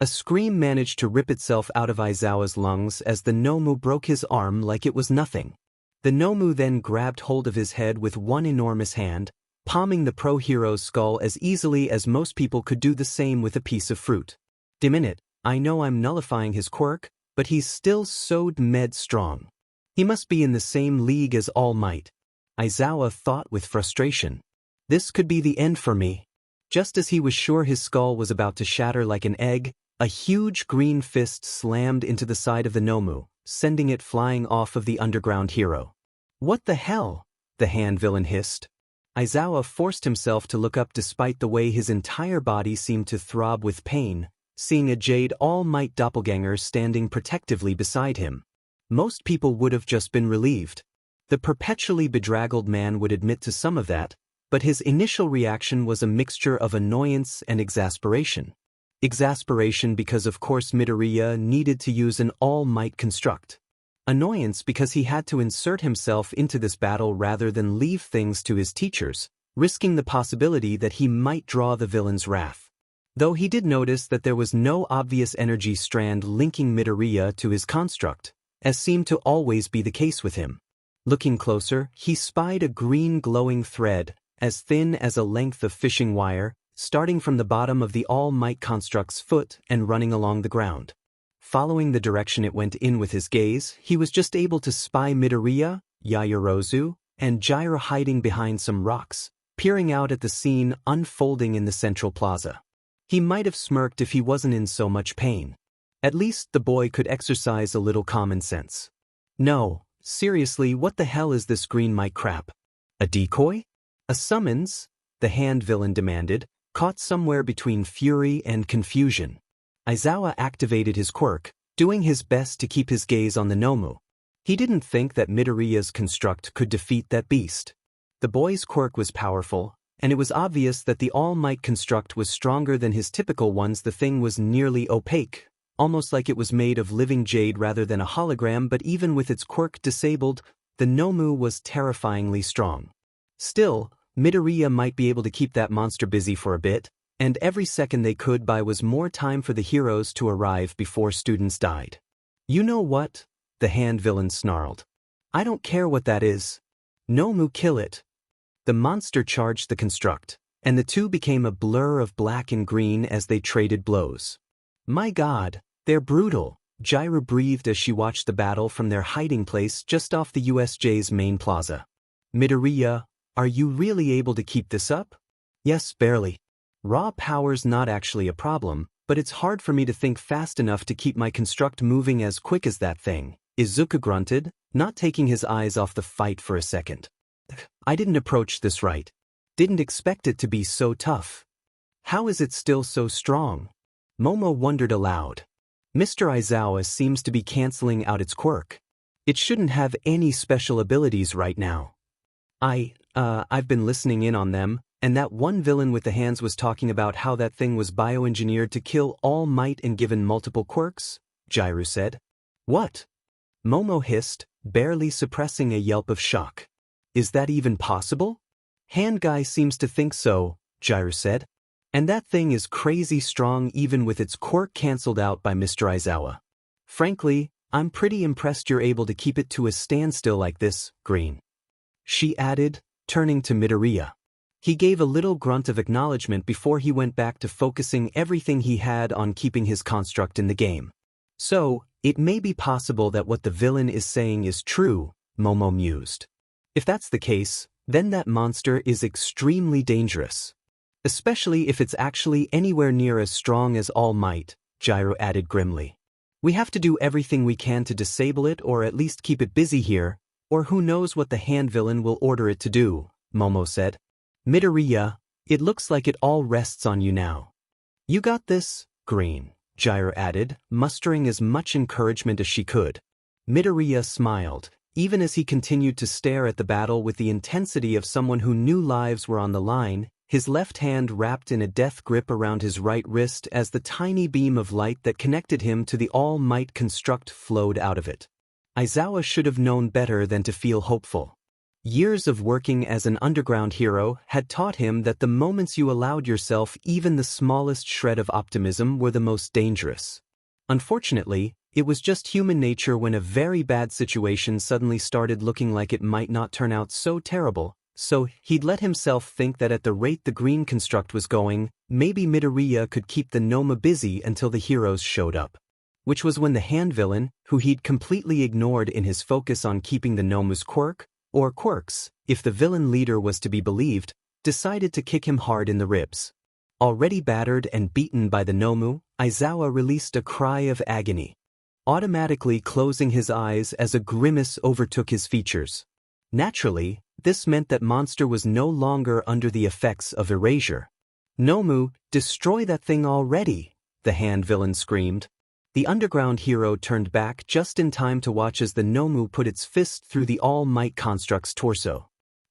Speaker 1: A scream managed to rip itself out of Aizawa's lungs as the Nomu broke his arm like it was nothing. The Nomu then grabbed hold of his head with one enormous hand, palming the pro-hero's skull as easily as most people could do the same with a piece of fruit. Minute, I know I'm nullifying his quirk, but he's still so med strong. He must be in the same league as All Might. Aizawa thought with frustration. This could be the end for me. Just as he was sure his skull was about to shatter like an egg, a huge green fist slammed into the side of the Nomu, sending it flying off of the underground hero. What the hell? The hand villain hissed. Aizawa forced himself to look up despite the way his entire body seemed to throb with pain, seeing a Jade All Might doppelganger standing protectively beside him. Most people would have just been relieved. The perpetually bedraggled man would admit to some of that, but his initial reaction was a mixture of annoyance and exasperation. Exasperation because of course Midoriya needed to use an All Might construct. Annoyance because he had to insert himself into this battle rather than leave things to his teachers, risking the possibility that he might draw the villain's wrath. Though he did notice that there was no obvious energy strand linking Midoriya to his construct, as seemed to always be the case with him. Looking closer, he spied a green glowing thread, as thin as a length of fishing wire, starting from the bottom of the All Might construct's foot and running along the ground. Following the direction it went in with his gaze, he was just able to spy Midoriya, Yaoyorozu, and Jiraiya hiding behind some rocks, peering out at the scene unfolding in the central plaza. He might have smirked if he wasn't in so much pain. At least the boy could exercise a little common sense. No, seriously, what the hell is this green might crap? A decoy? A summons? The hand villain demanded, caught somewhere between fury and confusion. Aizawa activated his quirk, doing his best to keep his gaze on the Nomu. He didn't think that Midoriya's construct could defeat that beast. The boy's quirk was powerful, and it was obvious that the All Might construct was stronger than his typical ones. The thing was nearly opaque, almost like it was made of living jade rather than a hologram, but even with its quirk disabled, the Nomu was terrifyingly strong. Still, Midoriya might be able to keep that monster busy for a bit, and every second they could buy was more time for the heroes to arrive before students died. You know what? The hand villain snarled. I don't care what that is. Nomu, kill it. The monster charged the construct, and the two became a blur of black and green as they traded blows. My God, they're brutal, Jiraiya breathed as she watched the battle from their hiding place just off the USJ's main plaza. Midoriya, are you really able to keep this up? Yes, barely. Raw power's not actually a problem, but it's hard for me to think fast enough to keep my construct moving as quick as that thing, Izuku grunted, not taking his eyes off the fight for a second. I didn't approach this right. Didn't expect it to be so tough. How is it still so strong? Momo wondered aloud. Mr. Aizawa seems to be canceling out its quirk. It shouldn't have any special abilities right now. I've been listening in on them, and that one villain with the hands was talking about how that thing was bioengineered to kill All Might and given multiple quirks, Jiraiya said. What? Momo hissed, barely suppressing a yelp of shock. Is that even possible? Hand guy seems to think so, Jiraiya said. And that thing is crazy strong even with its quirk cancelled out by Mr. Aizawa. Frankly, I'm pretty impressed you're able to keep it to a standstill like this, Green. She added, turning to Midoriya. He gave a little grunt of acknowledgement before he went back to focusing everything he had on keeping his construct in the game. So, it may be possible that what the villain is saying is true, Momo mused. If that's the case, then that monster is extremely dangerous. Especially if it's actually anywhere near as strong as All Might, Jiraiya added grimly. We have to do everything we can to disable it or at least keep it busy here, or who knows what the hand villain will order it to do, Momo said. Midoriya, it looks like it all rests on you now. You got this, Green, Jiraiya added, mustering as much encouragement as she could. Midoriya smiled, even as he continued to stare at the battle with the intensity of someone who knew lives were on the line, his left hand wrapped in a death grip around his right wrist as the tiny beam of light that connected him to the All Might construct flowed out of it. Aizawa should have known better than to feel hopeful. Years of working as an underground hero had taught him that the moments you allowed yourself even the smallest shred of optimism were the most dangerous. Unfortunately, it was just human nature when a very bad situation suddenly started looking like it might not turn out so terrible, so he'd let himself think that at the rate the green construct was going, maybe Midoriya could keep the Noma busy until the heroes showed up. Which was when the hand villain, who he'd completely ignored in his focus on keeping the Nomu's quirk, or quirks, if the villain leader was to be believed, decided to kick him hard in the ribs. Already battered and beaten by the Nomu, Aizawa released a cry of agony, automatically closing his eyes as a grimace overtook his features. Naturally, this meant that monster was no longer under the effects of erasure. Nomu, destroy that thing already, the hand villain screamed. The underground hero turned back just in time to watch as the Nomu put its fist through the All Might construct's torso.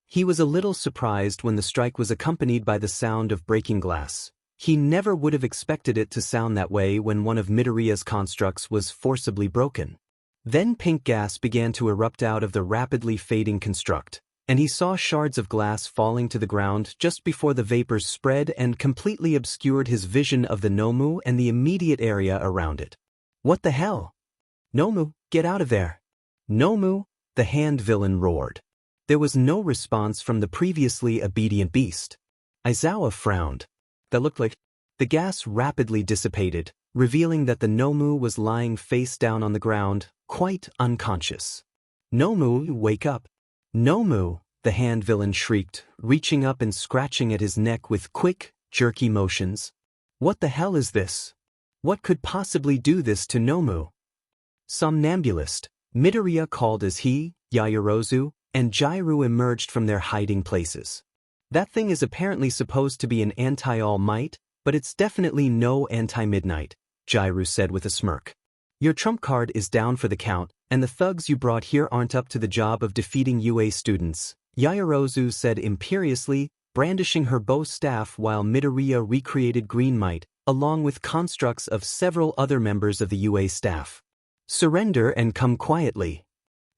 Speaker 1: He was a little surprised when the strike was accompanied by the sound of breaking glass. He never would have expected it to sound that way when one of Midoriya's constructs was forcibly broken. Then pink gas began to erupt out of the rapidly fading construct, and he saw shards of glass falling to the ground just before the vapors spread and completely obscured his vision of the Nomu and the immediate area around it. What the hell? Nomu, get out of there. Nomu, the hand villain roared. There was no response from the previously obedient beast. Aizawa frowned. that looked like. The gas rapidly dissipated, revealing that the Nomu was lying face down on the ground, quite unconscious. Nomu, wake up. Nomu, the hand villain shrieked, reaching up and scratching at his neck with quick, jerky motions. What the hell is this? What could possibly do this to Nomu? Somnambulist, Midoriya called as he, Yaoyorozu, and Jiraiya emerged from their hiding places. That thing is apparently supposed to be an anti-all might, but it's definitely no anti-midnight, Jiraiya said with a smirk. Your trump card is down for the count, and the thugs you brought here aren't up to the job of defeating UA students, Yaoyorozu said imperiously, brandishing her bow staff while Midoriya recreated Green Might, along with constructs of several other members of the UA staff. Surrender and come quietly.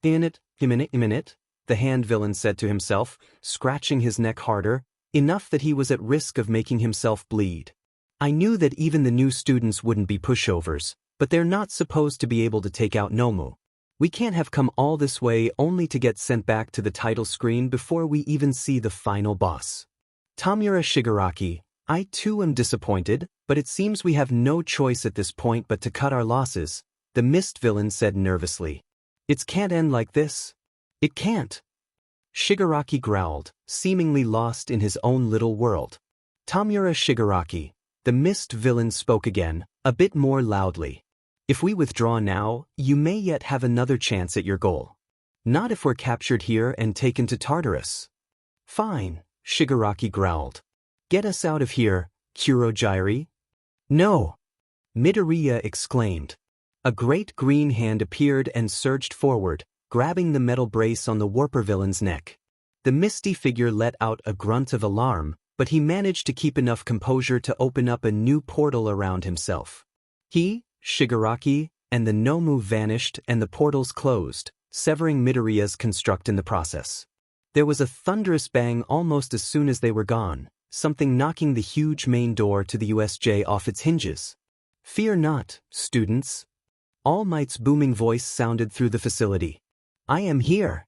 Speaker 1: Imminent, the hand villain said to himself, scratching his neck harder, enough that he was at risk of making himself bleed. I knew that even the new students wouldn't be pushovers, but they're not supposed to be able to take out Nomu. We can't have come all this way only to get sent back to the title screen before we even see the final boss. Tamura Shigaraki, I too am disappointed, but it seems we have no choice at this point but to cut our losses, the mist villain said nervously. It can't end like this. It can't. Shigaraki growled, seemingly lost in his own little world. Tamura Shigaraki, the mist villain spoke again, a bit more loudly. If we withdraw now, you may yet have another chance at your goal. Not if we're captured here and taken to Tartarus. Fine, Shigaraki growled. Get us out of here, Kurojiri. No! Midoriya exclaimed. A great green hand appeared and surged forward, grabbing the metal brace on the Warper villain's neck. The misty figure let out a grunt of alarm, but he managed to keep enough composure to open up a new portal around himself. He, Shigaraki, and the Nomu vanished and the portals closed, severing Midoriya's construct in the process. There was a thunderous bang almost as soon as they were gone, something knocking the huge main door to the USJ off its hinges. Fear not, students. All Might's booming voice sounded through the facility. I am here.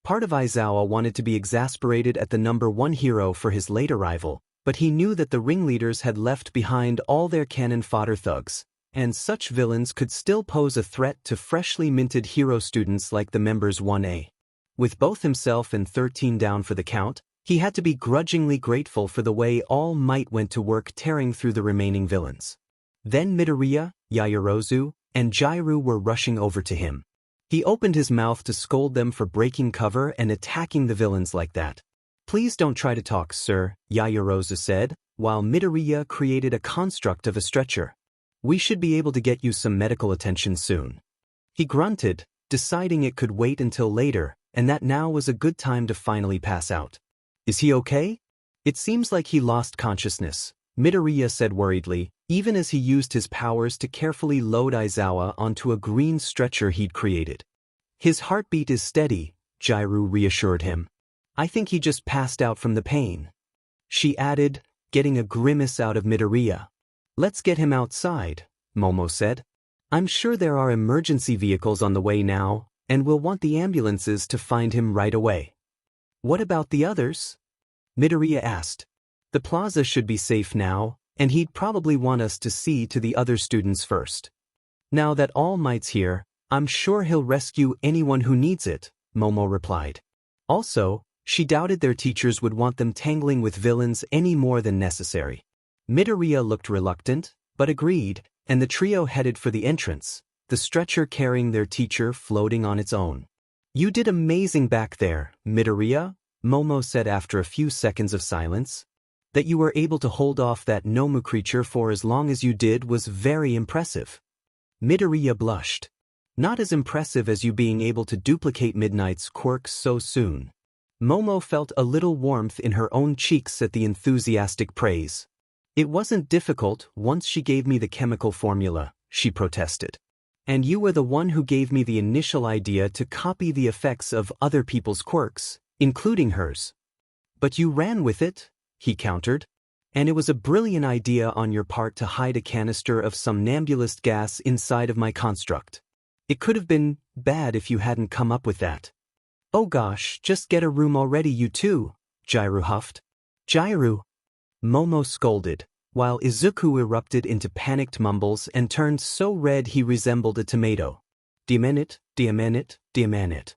Speaker 1: Part of Aizawa wanted to be exasperated at the number one hero for his late arrival, but he knew that the ringleaders had left behind all their cannon fodder thugs, and such villains could still pose a threat to freshly minted hero students like the members 1A. With both himself and 13 down for the count, he had to be grudgingly grateful for the way All Might went to work tearing through the remaining villains. Then Midoriya, Yaoyorozu, and Jiraiya were rushing over to him. He opened his mouth to scold them for breaking cover and attacking the villains like that. Please don't try to talk, sir, Yaoyorozu said, while Midoriya created a construct of a stretcher. We should be able to get you some medical attention soon. He grunted, deciding it could wait until later, and that now was a good time to finally pass out. Is he okay? It seems like he lost consciousness, Midoriya said worriedly, even as he used his powers to carefully load Aizawa onto a green stretcher he'd created. His heartbeat is steady, Jiraiya reassured him. I think he just passed out from the pain. She added, getting a grimace out of Midoriya. Let's get him outside, Momo said. I'm sure there are emergency vehicles on the way now, and we'll want the ambulances to find him right away. What about the others? Midoriya asked. The plaza should be safe now, and he'd probably want us to see to the other students first. Now that All Might's here, I'm sure he'll rescue anyone who needs it, Momo replied. Also, she doubted their teachers would want them tangling with villains any more than necessary. Midoriya looked reluctant, but agreed, and the trio headed for the entrance, the stretcher carrying their teacher floating on its own. You did amazing back there, Midoriya, Momo said after a few seconds of silence. That you were able to hold off that Nomu creature for as long as you did was very impressive. Midoriya blushed. Not as impressive as you being able to duplicate Midnight's quirks so soon. Momo felt a little warmth in her own cheeks at the enthusiastic praise. It wasn't difficult once she gave me the chemical formula, she protested. And you were the one who gave me the initial idea to copy the effects of other people's quirks, including hers. But you ran with it, he countered. And it was a brilliant idea on your part to hide a canister of somnambulist gas inside of my construct. It could have been bad if you hadn't come up with that. Oh gosh, just get a room already you two, Jiraiya huffed. Jiraiya, Momo scolded, while Izuku erupted into panicked mumbles and turned so red he resembled a tomato. Diamanite, Diamanite, Diamanite.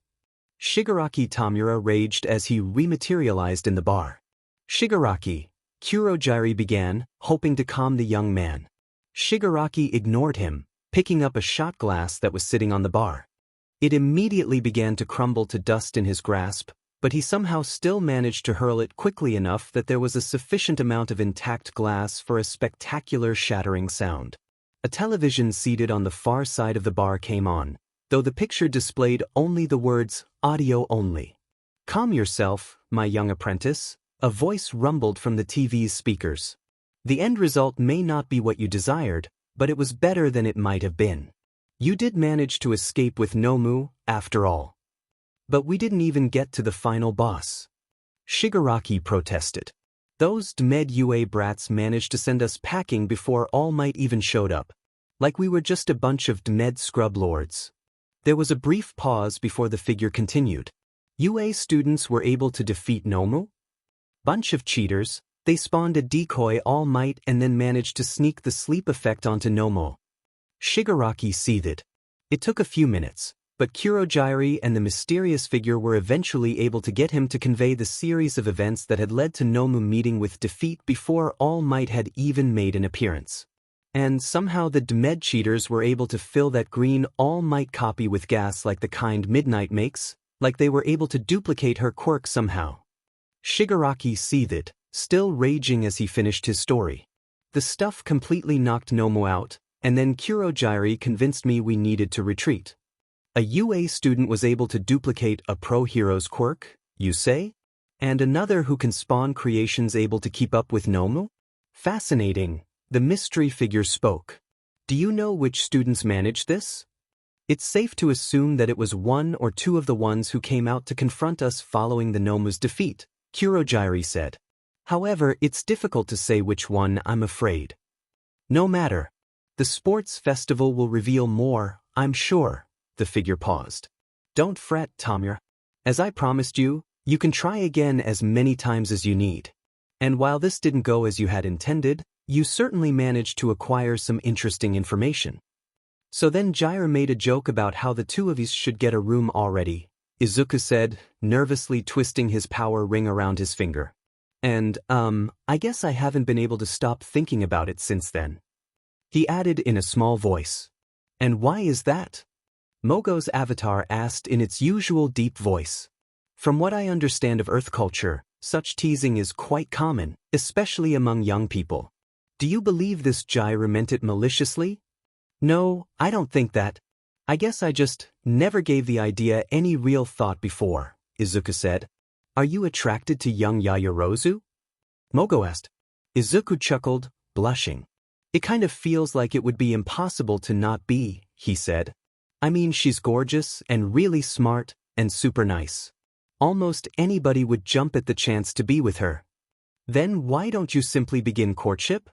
Speaker 1: Shigaraki Tamura raged as he rematerialized in the bar. Shigaraki, Kurogyari began, hoping to calm the young man. Shigaraki ignored him, picking up a shot glass that was sitting on the bar. It immediately began to crumble to dust in his grasp, but he somehow still managed to hurl it quickly enough that there was a sufficient amount of intact glass for a spectacular shattering sound. A television seated on the far side of the bar came on, though the picture displayed only the words, "Audio only." "Calm yourself, my young apprentice," a voice rumbled from the TV's speakers. "The end result may not be what you desired, but it was better than it might have been. You did manage to escape with Nomu, after all. But we didn't even get to the final boss." Shigaraki protested. "Those Dmed UA brats managed to send us packing before All Might even showed up. Like we were just a bunch of Dmed scrub lords." There was a brief pause before the figure continued. "UA students were able to defeat Nomu? Bunch of cheaters. They spawned a decoy All Might and then managed to sneak the sleep effect onto Nomu." Shigaraki seethed. It took a few minutes, but Kurogyari and the mysterious figure were eventually able to get him to convey the series of events that had led to Nomu meeting with defeat before All Might had even made an appearance. And somehow the Dmed cheaters were able to fill that green All Might copy with gas like the kind Midnight makes, like they were able to duplicate her quirk somehow. Shigaraki seethed, still raging as he finished his story. "The stuff completely knocked Nomu out, and then Kurogyari convinced me we needed to retreat." A UA student was able to duplicate a pro-hero's quirk, you say? And another who can spawn creations able to keep up with Nomu? Fascinating, the mystery figure spoke. "Do you know which students managed this?" "It's safe to assume that it was one or two of the ones who came out to confront us following the Nomu's defeat," Kurogyari said. "However, it's difficult to say which one, I'm afraid." "No matter. The sports festival will reveal more, I'm sure." The figure paused. "Don't fret, Tamura. As I promised you, you can try again as many times as you need. And while this didn't go as you had intended, you certainly managed to acquire some interesting information." "So then Jair made a joke about how the two of you should get a room already," Izuku said, nervously twisting his power ring around his finger. "And, I guess I haven't been able to stop thinking about it since then." He added in a small voice. "And why is that?" Mogo's avatar asked in its usual deep voice. "From what I understand of Earth culture, such teasing is quite common, especially among young people. Do you believe this Jair meant it maliciously?" "No, I don't think that. I guess I just never gave the idea any real thought before," Izuku said. "Are you attracted to young Yaoyorozu?" Mogo asked. Izuku chuckled, blushing. "It kind of feels like it would be impossible to not be," he said. "I mean, she's gorgeous and really smart and super nice. Almost anybody would jump at the chance to be with her." "Then why don't you simply begin courtship?"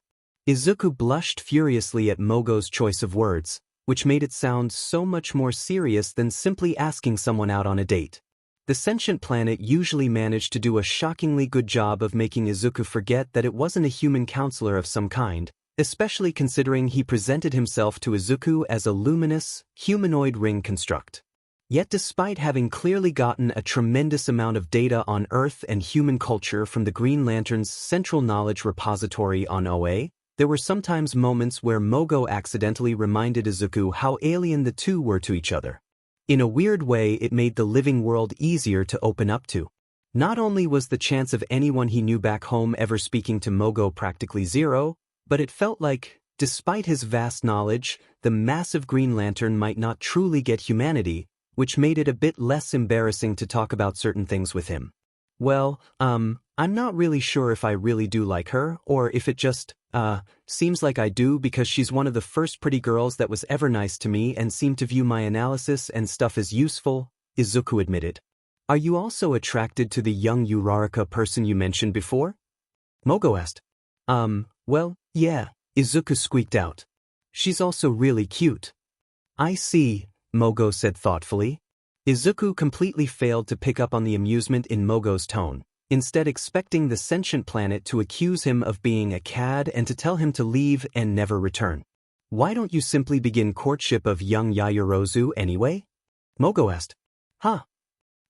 Speaker 1: Izuku blushed furiously at Mogo's choice of words, which made it sound so much more serious than simply asking someone out on a date. The sentient planet usually managed to do a shockingly good job of making Izuku forget that it wasn't a human counselor of some kind, especially considering he presented himself to Izuku as a luminous, humanoid ring construct. Yet despite having clearly gotten a tremendous amount of data on Earth and human culture from the Green Lantern's central knowledge repository on OA, there were sometimes moments where Mogo accidentally reminded Izuku how alien the two were to each other. In a weird way, it made the living world easier to open up to. Not only was the chance of anyone he knew back home ever speaking to Mogo practically zero, but it felt like, despite his vast knowledge, the massive Green Lantern might not truly get humanity, which made it a bit less embarrassing to talk about certain things with him. "Well, I'm not really sure if I really do like her, or if it just, seems like I do because she's one of the first pretty girls that was ever nice to me and seemed to view my analysis and stuff as useful," Izuku admitted. "Are you also attracted to the young Uraraka person you mentioned before?" Mogo asked. Well, yeah," Izuku squeaked out. "She's also really cute." "I see," Mogo said thoughtfully. Izuku completely failed to pick up on the amusement in Mogo's tone. instead expecting the sentient planet to accuse him of being a cad and to tell him to leave and never return. Why don't you simply begin courtship of young Yaoyorozu anyway? Mogo asked. Huh.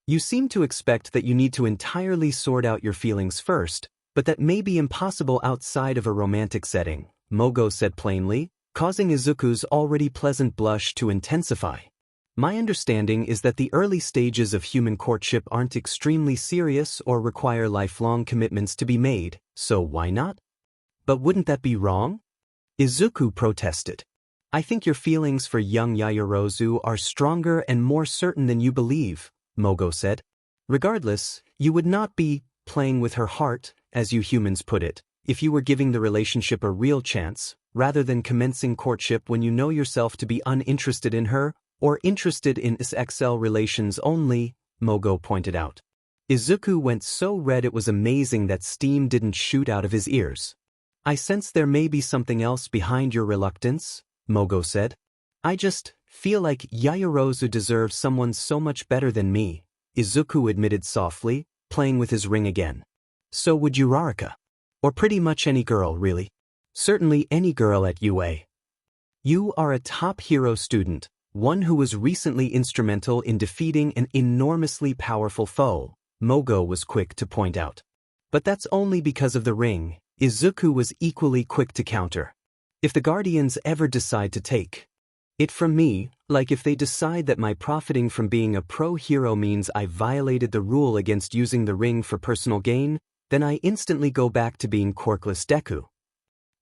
Speaker 1: You seem to expect that you need to entirely sort out your feelings first, but that may be impossible outside of a romantic setting, Mogo said plainly, causing Izuku's already pleasant blush to intensify. My understanding is that the early stages of human courtship aren't extremely serious or require lifelong commitments to be made, so why not? But wouldn't that be wrong? Izuku protested. I think your feelings for young Yaoyorozu are stronger and more certain than you believe, Mogo said. Regardless, you would not be playing with her heart, as you humans put it, if you were giving the relationship a real chance, rather than commencing courtship when you know yourself to be uninterested in her, or interested in SXL relations only, Mogo pointed out. Izuku went so red it was amazing that steam didn't shoot out of his ears. I sense there may be something else behind your reluctance, Mogo said. I just feel like Yaoyorozu deserves someone so much better than me, Izuku admitted softly, playing with his ring again. So would Uraraka. Or pretty much any girl, really. Certainly any girl at UA. You are a top hero student, one who was recently instrumental in defeating an enormously powerful foe, Mogo was quick to point out. But that's only because of the ring, Izuku was equally quick to counter. If the Guardians ever decide to take it from me, like if they decide that my profiting from being a pro-hero means I violated the rule against using the ring for personal gain, then I instantly go back to being Quirkless Deku.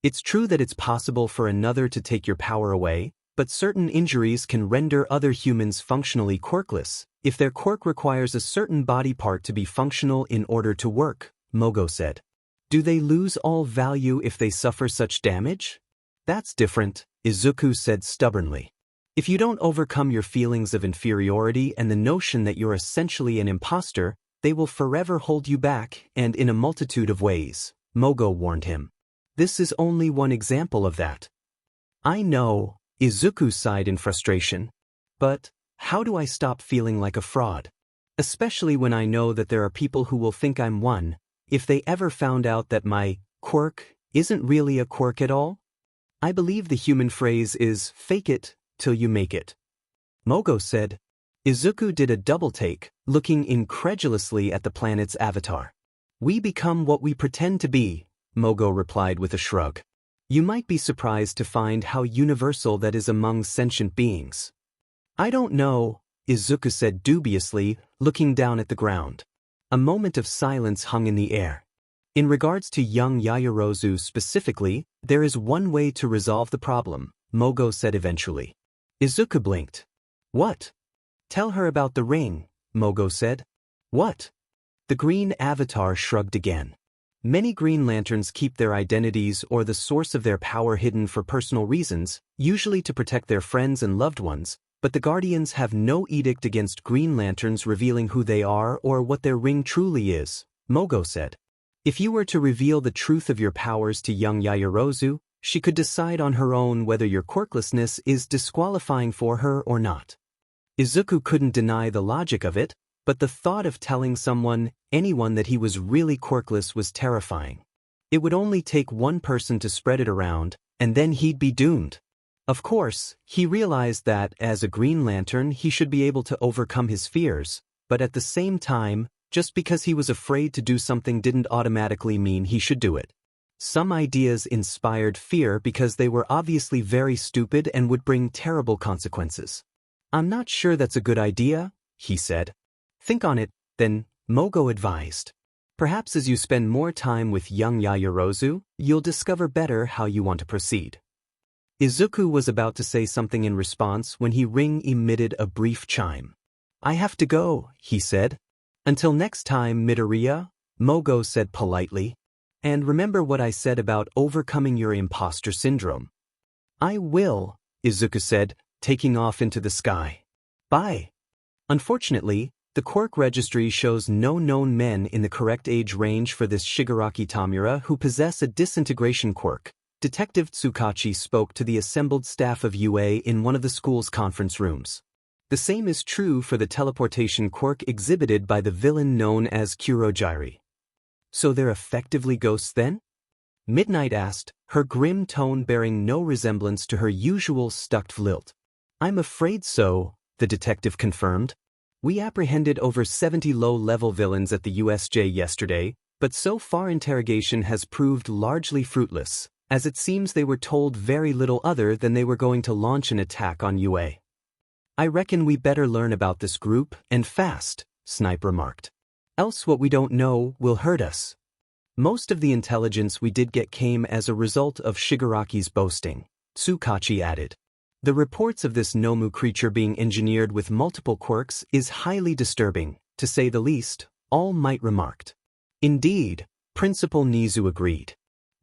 Speaker 1: It's true that it's possible for another to take your power away, but certain injuries can render other humans functionally quirkless, if their quirk requires a certain body part to be functional in order to work, Mogo said. Do they lose all value if they suffer such damage? That's different, Izuku said stubbornly. If you don't overcome your feelings of inferiority and the notion that you're essentially an imposter, they will forever hold you back, and in a multitude of ways, Mogo warned him. This is only one example of that. I know, Izuku sighed in frustration. But how do I stop feeling like a fraud? Especially when I know that there are people who will think I'm one, if they ever found out that my quirk isn't really a quirk at all? I believe the human phrase is fake it till you make it. Mogo said. Izuku did a double take, looking incredulously at the planet's avatar. We become what we pretend to be, Mogo replied with a shrug. You might be surprised to find how universal that is among sentient beings. I don't know, Izuku said dubiously, looking down at the ground. A moment of silence hung in the air. In regards to young Yaoyorozu specifically, there is one way to resolve the problem, Mogo said eventually. Izuku blinked. What? Tell her about the ring, Mogo said. What? The green avatar shrugged again. Many Green Lanterns keep their identities or the source of their power hidden for personal reasons, usually to protect their friends and loved ones, but the Guardians have no edict against Green Lanterns revealing who they are or what their ring truly is, Mogo said. If you were to reveal the truth of your powers to young Yaoyorozu, she could decide on her own whether your quirklessness is disqualifying for her or not. Izuku couldn't deny the logic of it, but the thought of telling anyone that he was really quirkless was terrifying. It would only take one person to spread it around, and then he'd be doomed. Of course, he realized that, as a Green Lantern, he should be able to overcome his fears, but at the same time, just because he was afraid to do something didn't automatically mean he should do it. Some ideas inspired fear because they were obviously very stupid and would bring terrible consequences. I'm not sure that's a good idea, he said. Think on it, then, Mogo advised. Perhaps as you spend more time with young Yaoyorozu, you'll discover better how you want to proceed. Izuku was about to say something in response when his ring emitted a brief chime. I have to go, he said. Until next time, Midoriya, Mogo said politely. And remember what I said about overcoming your imposter syndrome. I will, Izuku said, taking off into the sky. Bye. Unfortunately, the quirk registry shows no known men in the correct age range for this Shigaraki Tamura who possess a disintegration quirk. Detective Tsukachi spoke to the assembled staff of UA in one of the school's conference rooms. The same is true for the teleportation quirk exhibited by the villain known as Kurojiri. So they're effectively ghosts then? Midnight asked, her grim tone bearing no resemblance to her usual stuck lilt. I'm afraid so, the detective confirmed. We apprehended over 70 low-level villains at the USJ yesterday, but so far interrogation has proved largely fruitless, as it seems they were told very little other than they were going to launch an attack on UA. I reckon we better learn about this group, and fast, Snipe remarked. Else what we don't know will hurt us. Most of the intelligence we did get came as a result of Shigaraki's boasting, Tsukachi added. The reports of this Nomu creature being engineered with multiple quirks is highly disturbing, to say the least, All Might remarked. Indeed, Principal Nizu agreed.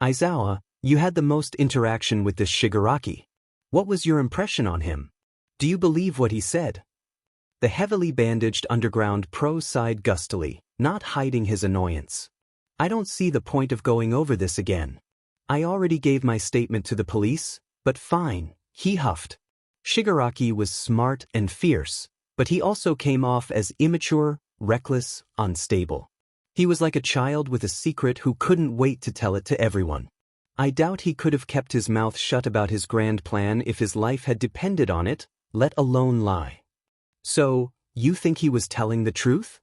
Speaker 1: Aizawa, you had the most interaction with this Shigaraki. What was your impression on him? Do you believe what he said? The heavily bandaged underground pro sighed gustily, not hiding his annoyance. I don't see the point of going over this again. I already gave my statement to the police, but fine, he huffed. Shigaraki was smart and fierce, but he also came off as immature, reckless, unstable. He was like a child with a secret who couldn't wait to tell it to everyone. I doubt he could have kept his mouth shut about his grand plan if his life had depended on it, let alone lie. So, you think he was telling the truth?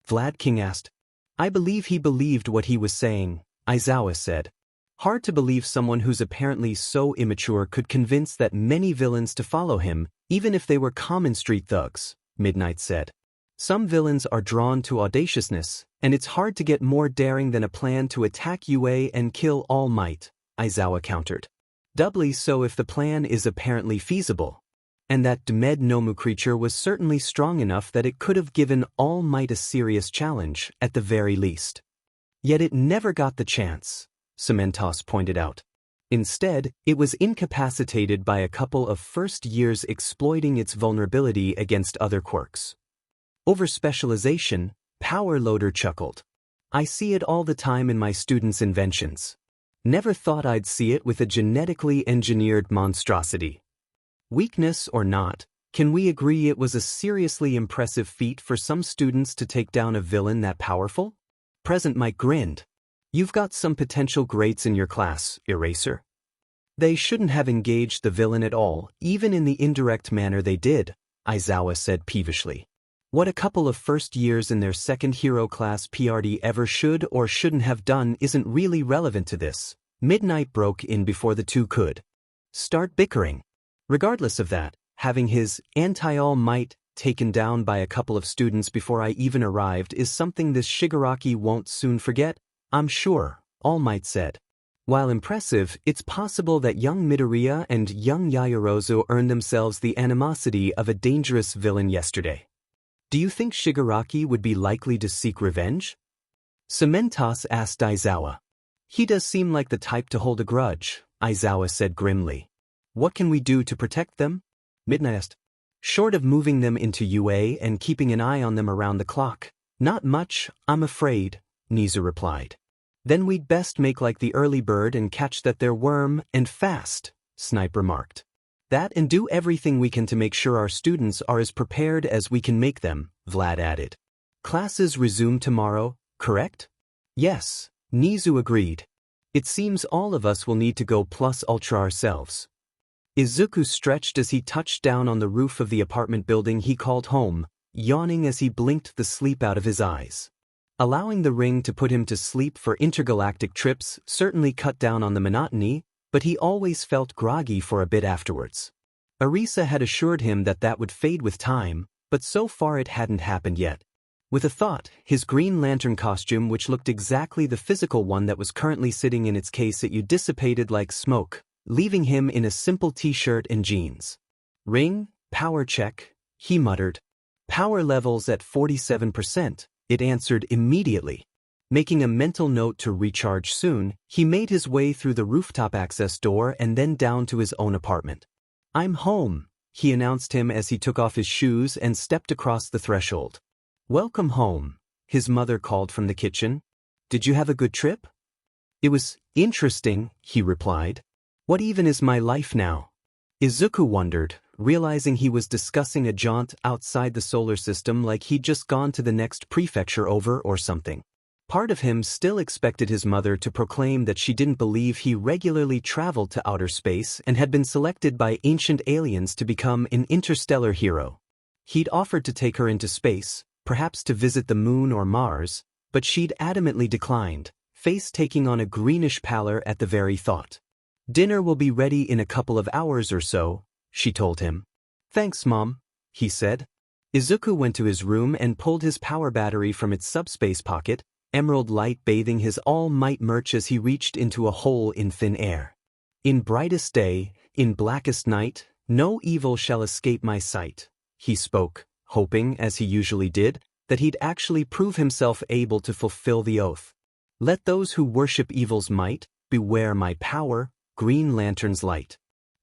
Speaker 1: Vlad King asked. I believe he believed what he was saying, Aizawa said. Hard to believe someone who's apparently so immature could convince that many villains to follow him, even if they were common street thugs, Midnight said. Some villains are drawn to audaciousness, and it's hard to get more daring than a plan to attack UA and kill All Might, Aizawa countered. Doubly so if the plan is apparently feasible. And that Demed Nomu creature was certainly strong enough that it could have given All Might a serious challenge, at the very least. Yet it never got the chance, Cementos pointed out. Instead, it was incapacitated by a couple of first years exploiting its vulnerability against other quirks. Overspecialization, Power Loader chuckled. I see it all the time in my students' inventions. Never thought I'd see it with a genetically engineered monstrosity. Weakness or not, can we agree it was a seriously impressive feat for some students to take down a villain that powerful? Present Mike grinned. You've got some potential greats in your class, Eraser. They shouldn't have engaged the villain at all, even in the indirect manner they did, Aizawa said peevishly. What a couple of first years in their second hero class PRD ever should or shouldn't have done isn't really relevant to this. Midnight broke in before the two could start bickering. Regardless of that, having his anti-All Might taken down by a couple of students before I even arrived is something this Shigaraki won't soon forget, I'm sure, All Might said. While impressive, it's possible that young Midoriya and young Yaoyorozu earned themselves the animosity of a dangerous villain yesterday. Do you think Shigaraki would be likely to seek revenge? Cementos asked Aizawa. He does seem like the type to hold a grudge, Aizawa said grimly. What can we do to protect them? Midnight asked. Short of moving them into UA and keeping an eye on them around the clock. Not much, I'm afraid, Nizu replied. Then we'd best make like the early bird and catch that they're worm, and fast, Snipe remarked. That and do everything we can to make sure our students are as prepared as we can make them, Vlad added. Classes resume tomorrow, correct? Yes, Nizu agreed. It seems all of us will need to go plus ultra ourselves. Izuku stretched as he touched down on the roof of the apartment building he called home, yawning as he blinked the sleep out of his eyes. Allowing the ring to put him to sleep for intergalactic trips certainly cut down on the monotony, but he always felt groggy for a bit afterwards. Arisa had assured him that that would fade with time, but so far it hadn't happened yet. With a thought, his Green Lantern costume, which looked exactly the physical one that was currently sitting in its case at you, dissipated like smoke, leaving him in a simple t-shirt and jeans. Ring, power check, he muttered. Power levels at 47%, it answered immediately. Making a mental note to recharge soon, he made his way through the rooftop access door and then down to his own apartment. I'm home, he announced him as he took off his shoes and stepped across the threshold. Welcome home, his mother called from the kitchen. Did you have a good trip? It was interesting, he replied. What even is my life now? Izuku wondered, realizing he was discussing a jaunt outside the solar system like he'd just gone to the next prefecture over or something. Part of him still expected his mother to proclaim that she didn't believe he regularly traveled to outer space and had been selected by ancient aliens to become an interstellar hero. He'd offered to take her into space, perhaps to visit the moon or Mars, but she'd adamantly declined, face taking on a greenish pallor at the very thought. "Dinner will be ready in a couple of hours or so," she told him. "Thanks, Mom," he said. Izuku went to his room and pulled his power battery from its subspace pocket, emerald light bathing his all-might merch as he reached into a hole in thin air. "In brightest day, in blackest night, no evil shall escape my sight," he spoke, hoping, as he usually did, that he'd actually prove himself able to fulfill the oath. "Let those who worship evil's might beware my power, Green Lantern's light.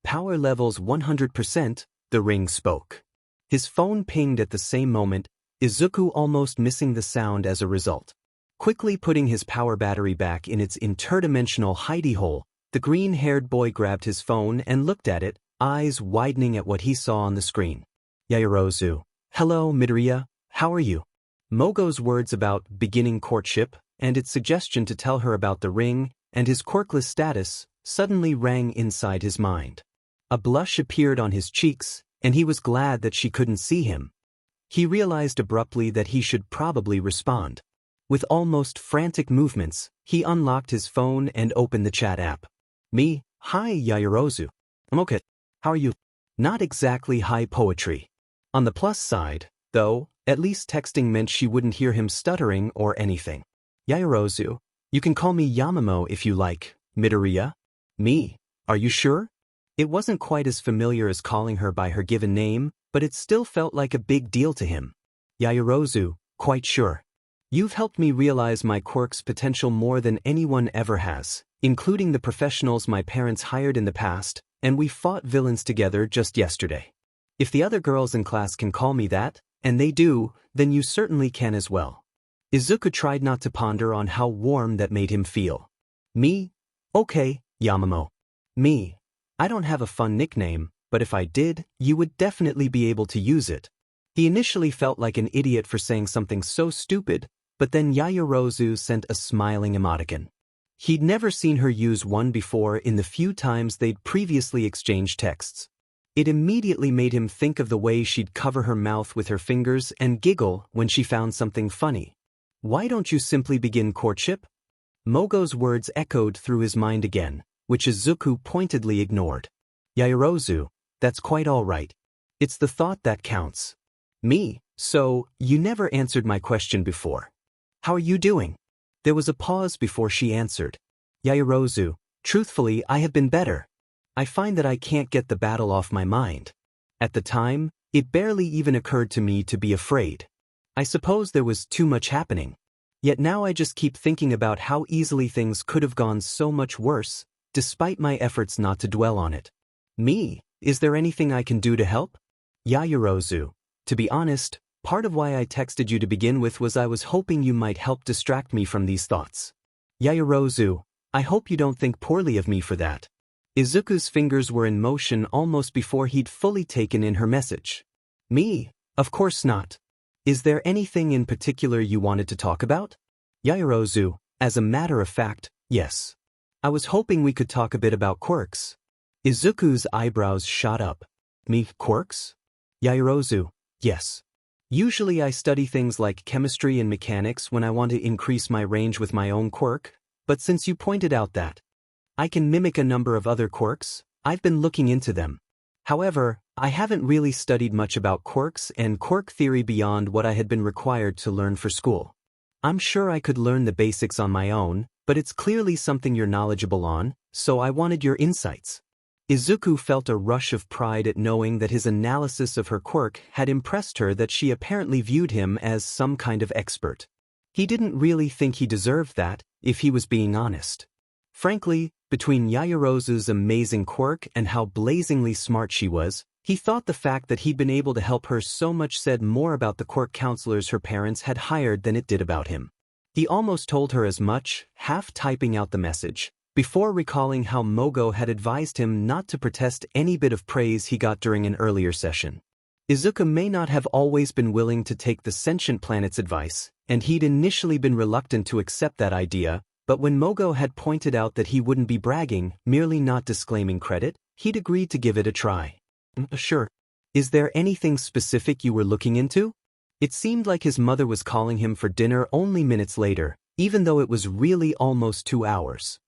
Speaker 1: Power levels 100%, the ring spoke." His phone pinged at the same moment, Izuku almost missing the sound as a result. Quickly putting his power battery back in its interdimensional hidey hole, the green-haired boy grabbed his phone and looked at it, eyes widening at what he saw on the screen. "Yaoyorozu. Hello, Midoriya, how are you?" Mogo's words about beginning courtship and its suggestion to tell her about the ring and his quirkless status suddenly rang inside his mind. A blush appeared on his cheeks, and he was glad that she couldn't see him. He realized abruptly that he should probably respond. With almost frantic movements, he unlocked his phone and opened the chat app. "Me, hi Yaoyorozu. I'm okay. How are you?" Not exactly high poetry. On the plus side, though, at least texting meant she wouldn't hear him stuttering or anything. "Yaoyorozu, you can call me Yamamo if you like, Midoriya." "Me? Are you sure?" It wasn't quite as familiar as calling her by her given name, but it still felt like a big deal to him. "Yaoyorozu, quite sure. You've helped me realize my quirk's potential more than anyone ever has, including the professionals my parents hired in the past, and we fought villains together just yesterday. If the other girls in class can call me that, and they do, then you certainly can as well." Izuku tried not to ponder on how warm that made him feel. "Me? Okay, Yamamo. Me. I don't have a fun nickname, but if I did, you would definitely be able to use it." He initially felt like an idiot for saying something so stupid, but then Yaoyorozu sent a smiling emoticon. He'd never seen her use one before in the few times they'd previously exchanged texts. It immediately made him think of the way she'd cover her mouth with her fingers and giggle when she found something funny. "Why don't you simply begin courtship?" Mogo's words echoed through his mind again, which Izuku pointedly ignored. "Yaoyorozu, that's quite all right. It's the thought that counts." "Me? So, you never answered my question before. How are you doing?" There was a pause before she answered. "Yaoyorozu, truthfully, I have been better. I find that I can't get the battle off my mind. At the time, it barely even occurred to me to be afraid. I suppose there was too much happening. Yet now I just keep thinking about how easily things could have gone so much worse, despite my efforts not to dwell on it." "Me? Is there anything I can do to help?" "Yaoyorozu, to be honest, part of why I texted you to begin with was I was hoping you might help distract me from these thoughts." "Yaoyorozu, I hope you don't think poorly of me for that." Izuku's fingers were in motion almost before he'd fully taken in her message. "Me? Of course not. Is there anything in particular you wanted to talk about?" "Yaoyorozu, as a matter of fact, yes. I was hoping we could talk a bit about quirks." Izuku's eyebrows shot up. "Me, quirks?" "Yaoyorozu, yes. Usually I study things like chemistry and mechanics when I want to increase my range with my own quirk, but since you pointed out that I can mimic a number of other quirks, I've been looking into them. However, I haven't really studied much about quirks and quirk theory beyond what I had been required to learn for school. I'm sure I could learn the basics on my own, but it's clearly something you're knowledgeable on, so I wanted your insights." Izuku felt a rush of pride at knowing that his analysis of her quirk had impressed her, that she apparently viewed him as some kind of expert. He didn't really think he deserved that, if he was being honest. Frankly, between Yaoyorozu's amazing quirk and how blazingly smart she was, he thought the fact that he'd been able to help her so much said more about the quirk counselors her parents had hired than it did about him. He almost told her as much, half typing out the message, before recalling how Mogo had advised him not to protest any bit of praise he got during an earlier session. Izuku may not have always been willing to take the sentient planet's advice, And he'd initially been reluctant to accept that idea, but when Mogo had pointed out that he wouldn't be bragging, merely not disclaiming credit, he'd agreed to give it a try. Sure. Is there anything specific you were looking into? It seemed like his mother was calling him for dinner only minutes later, even though it was really almost 2 hours.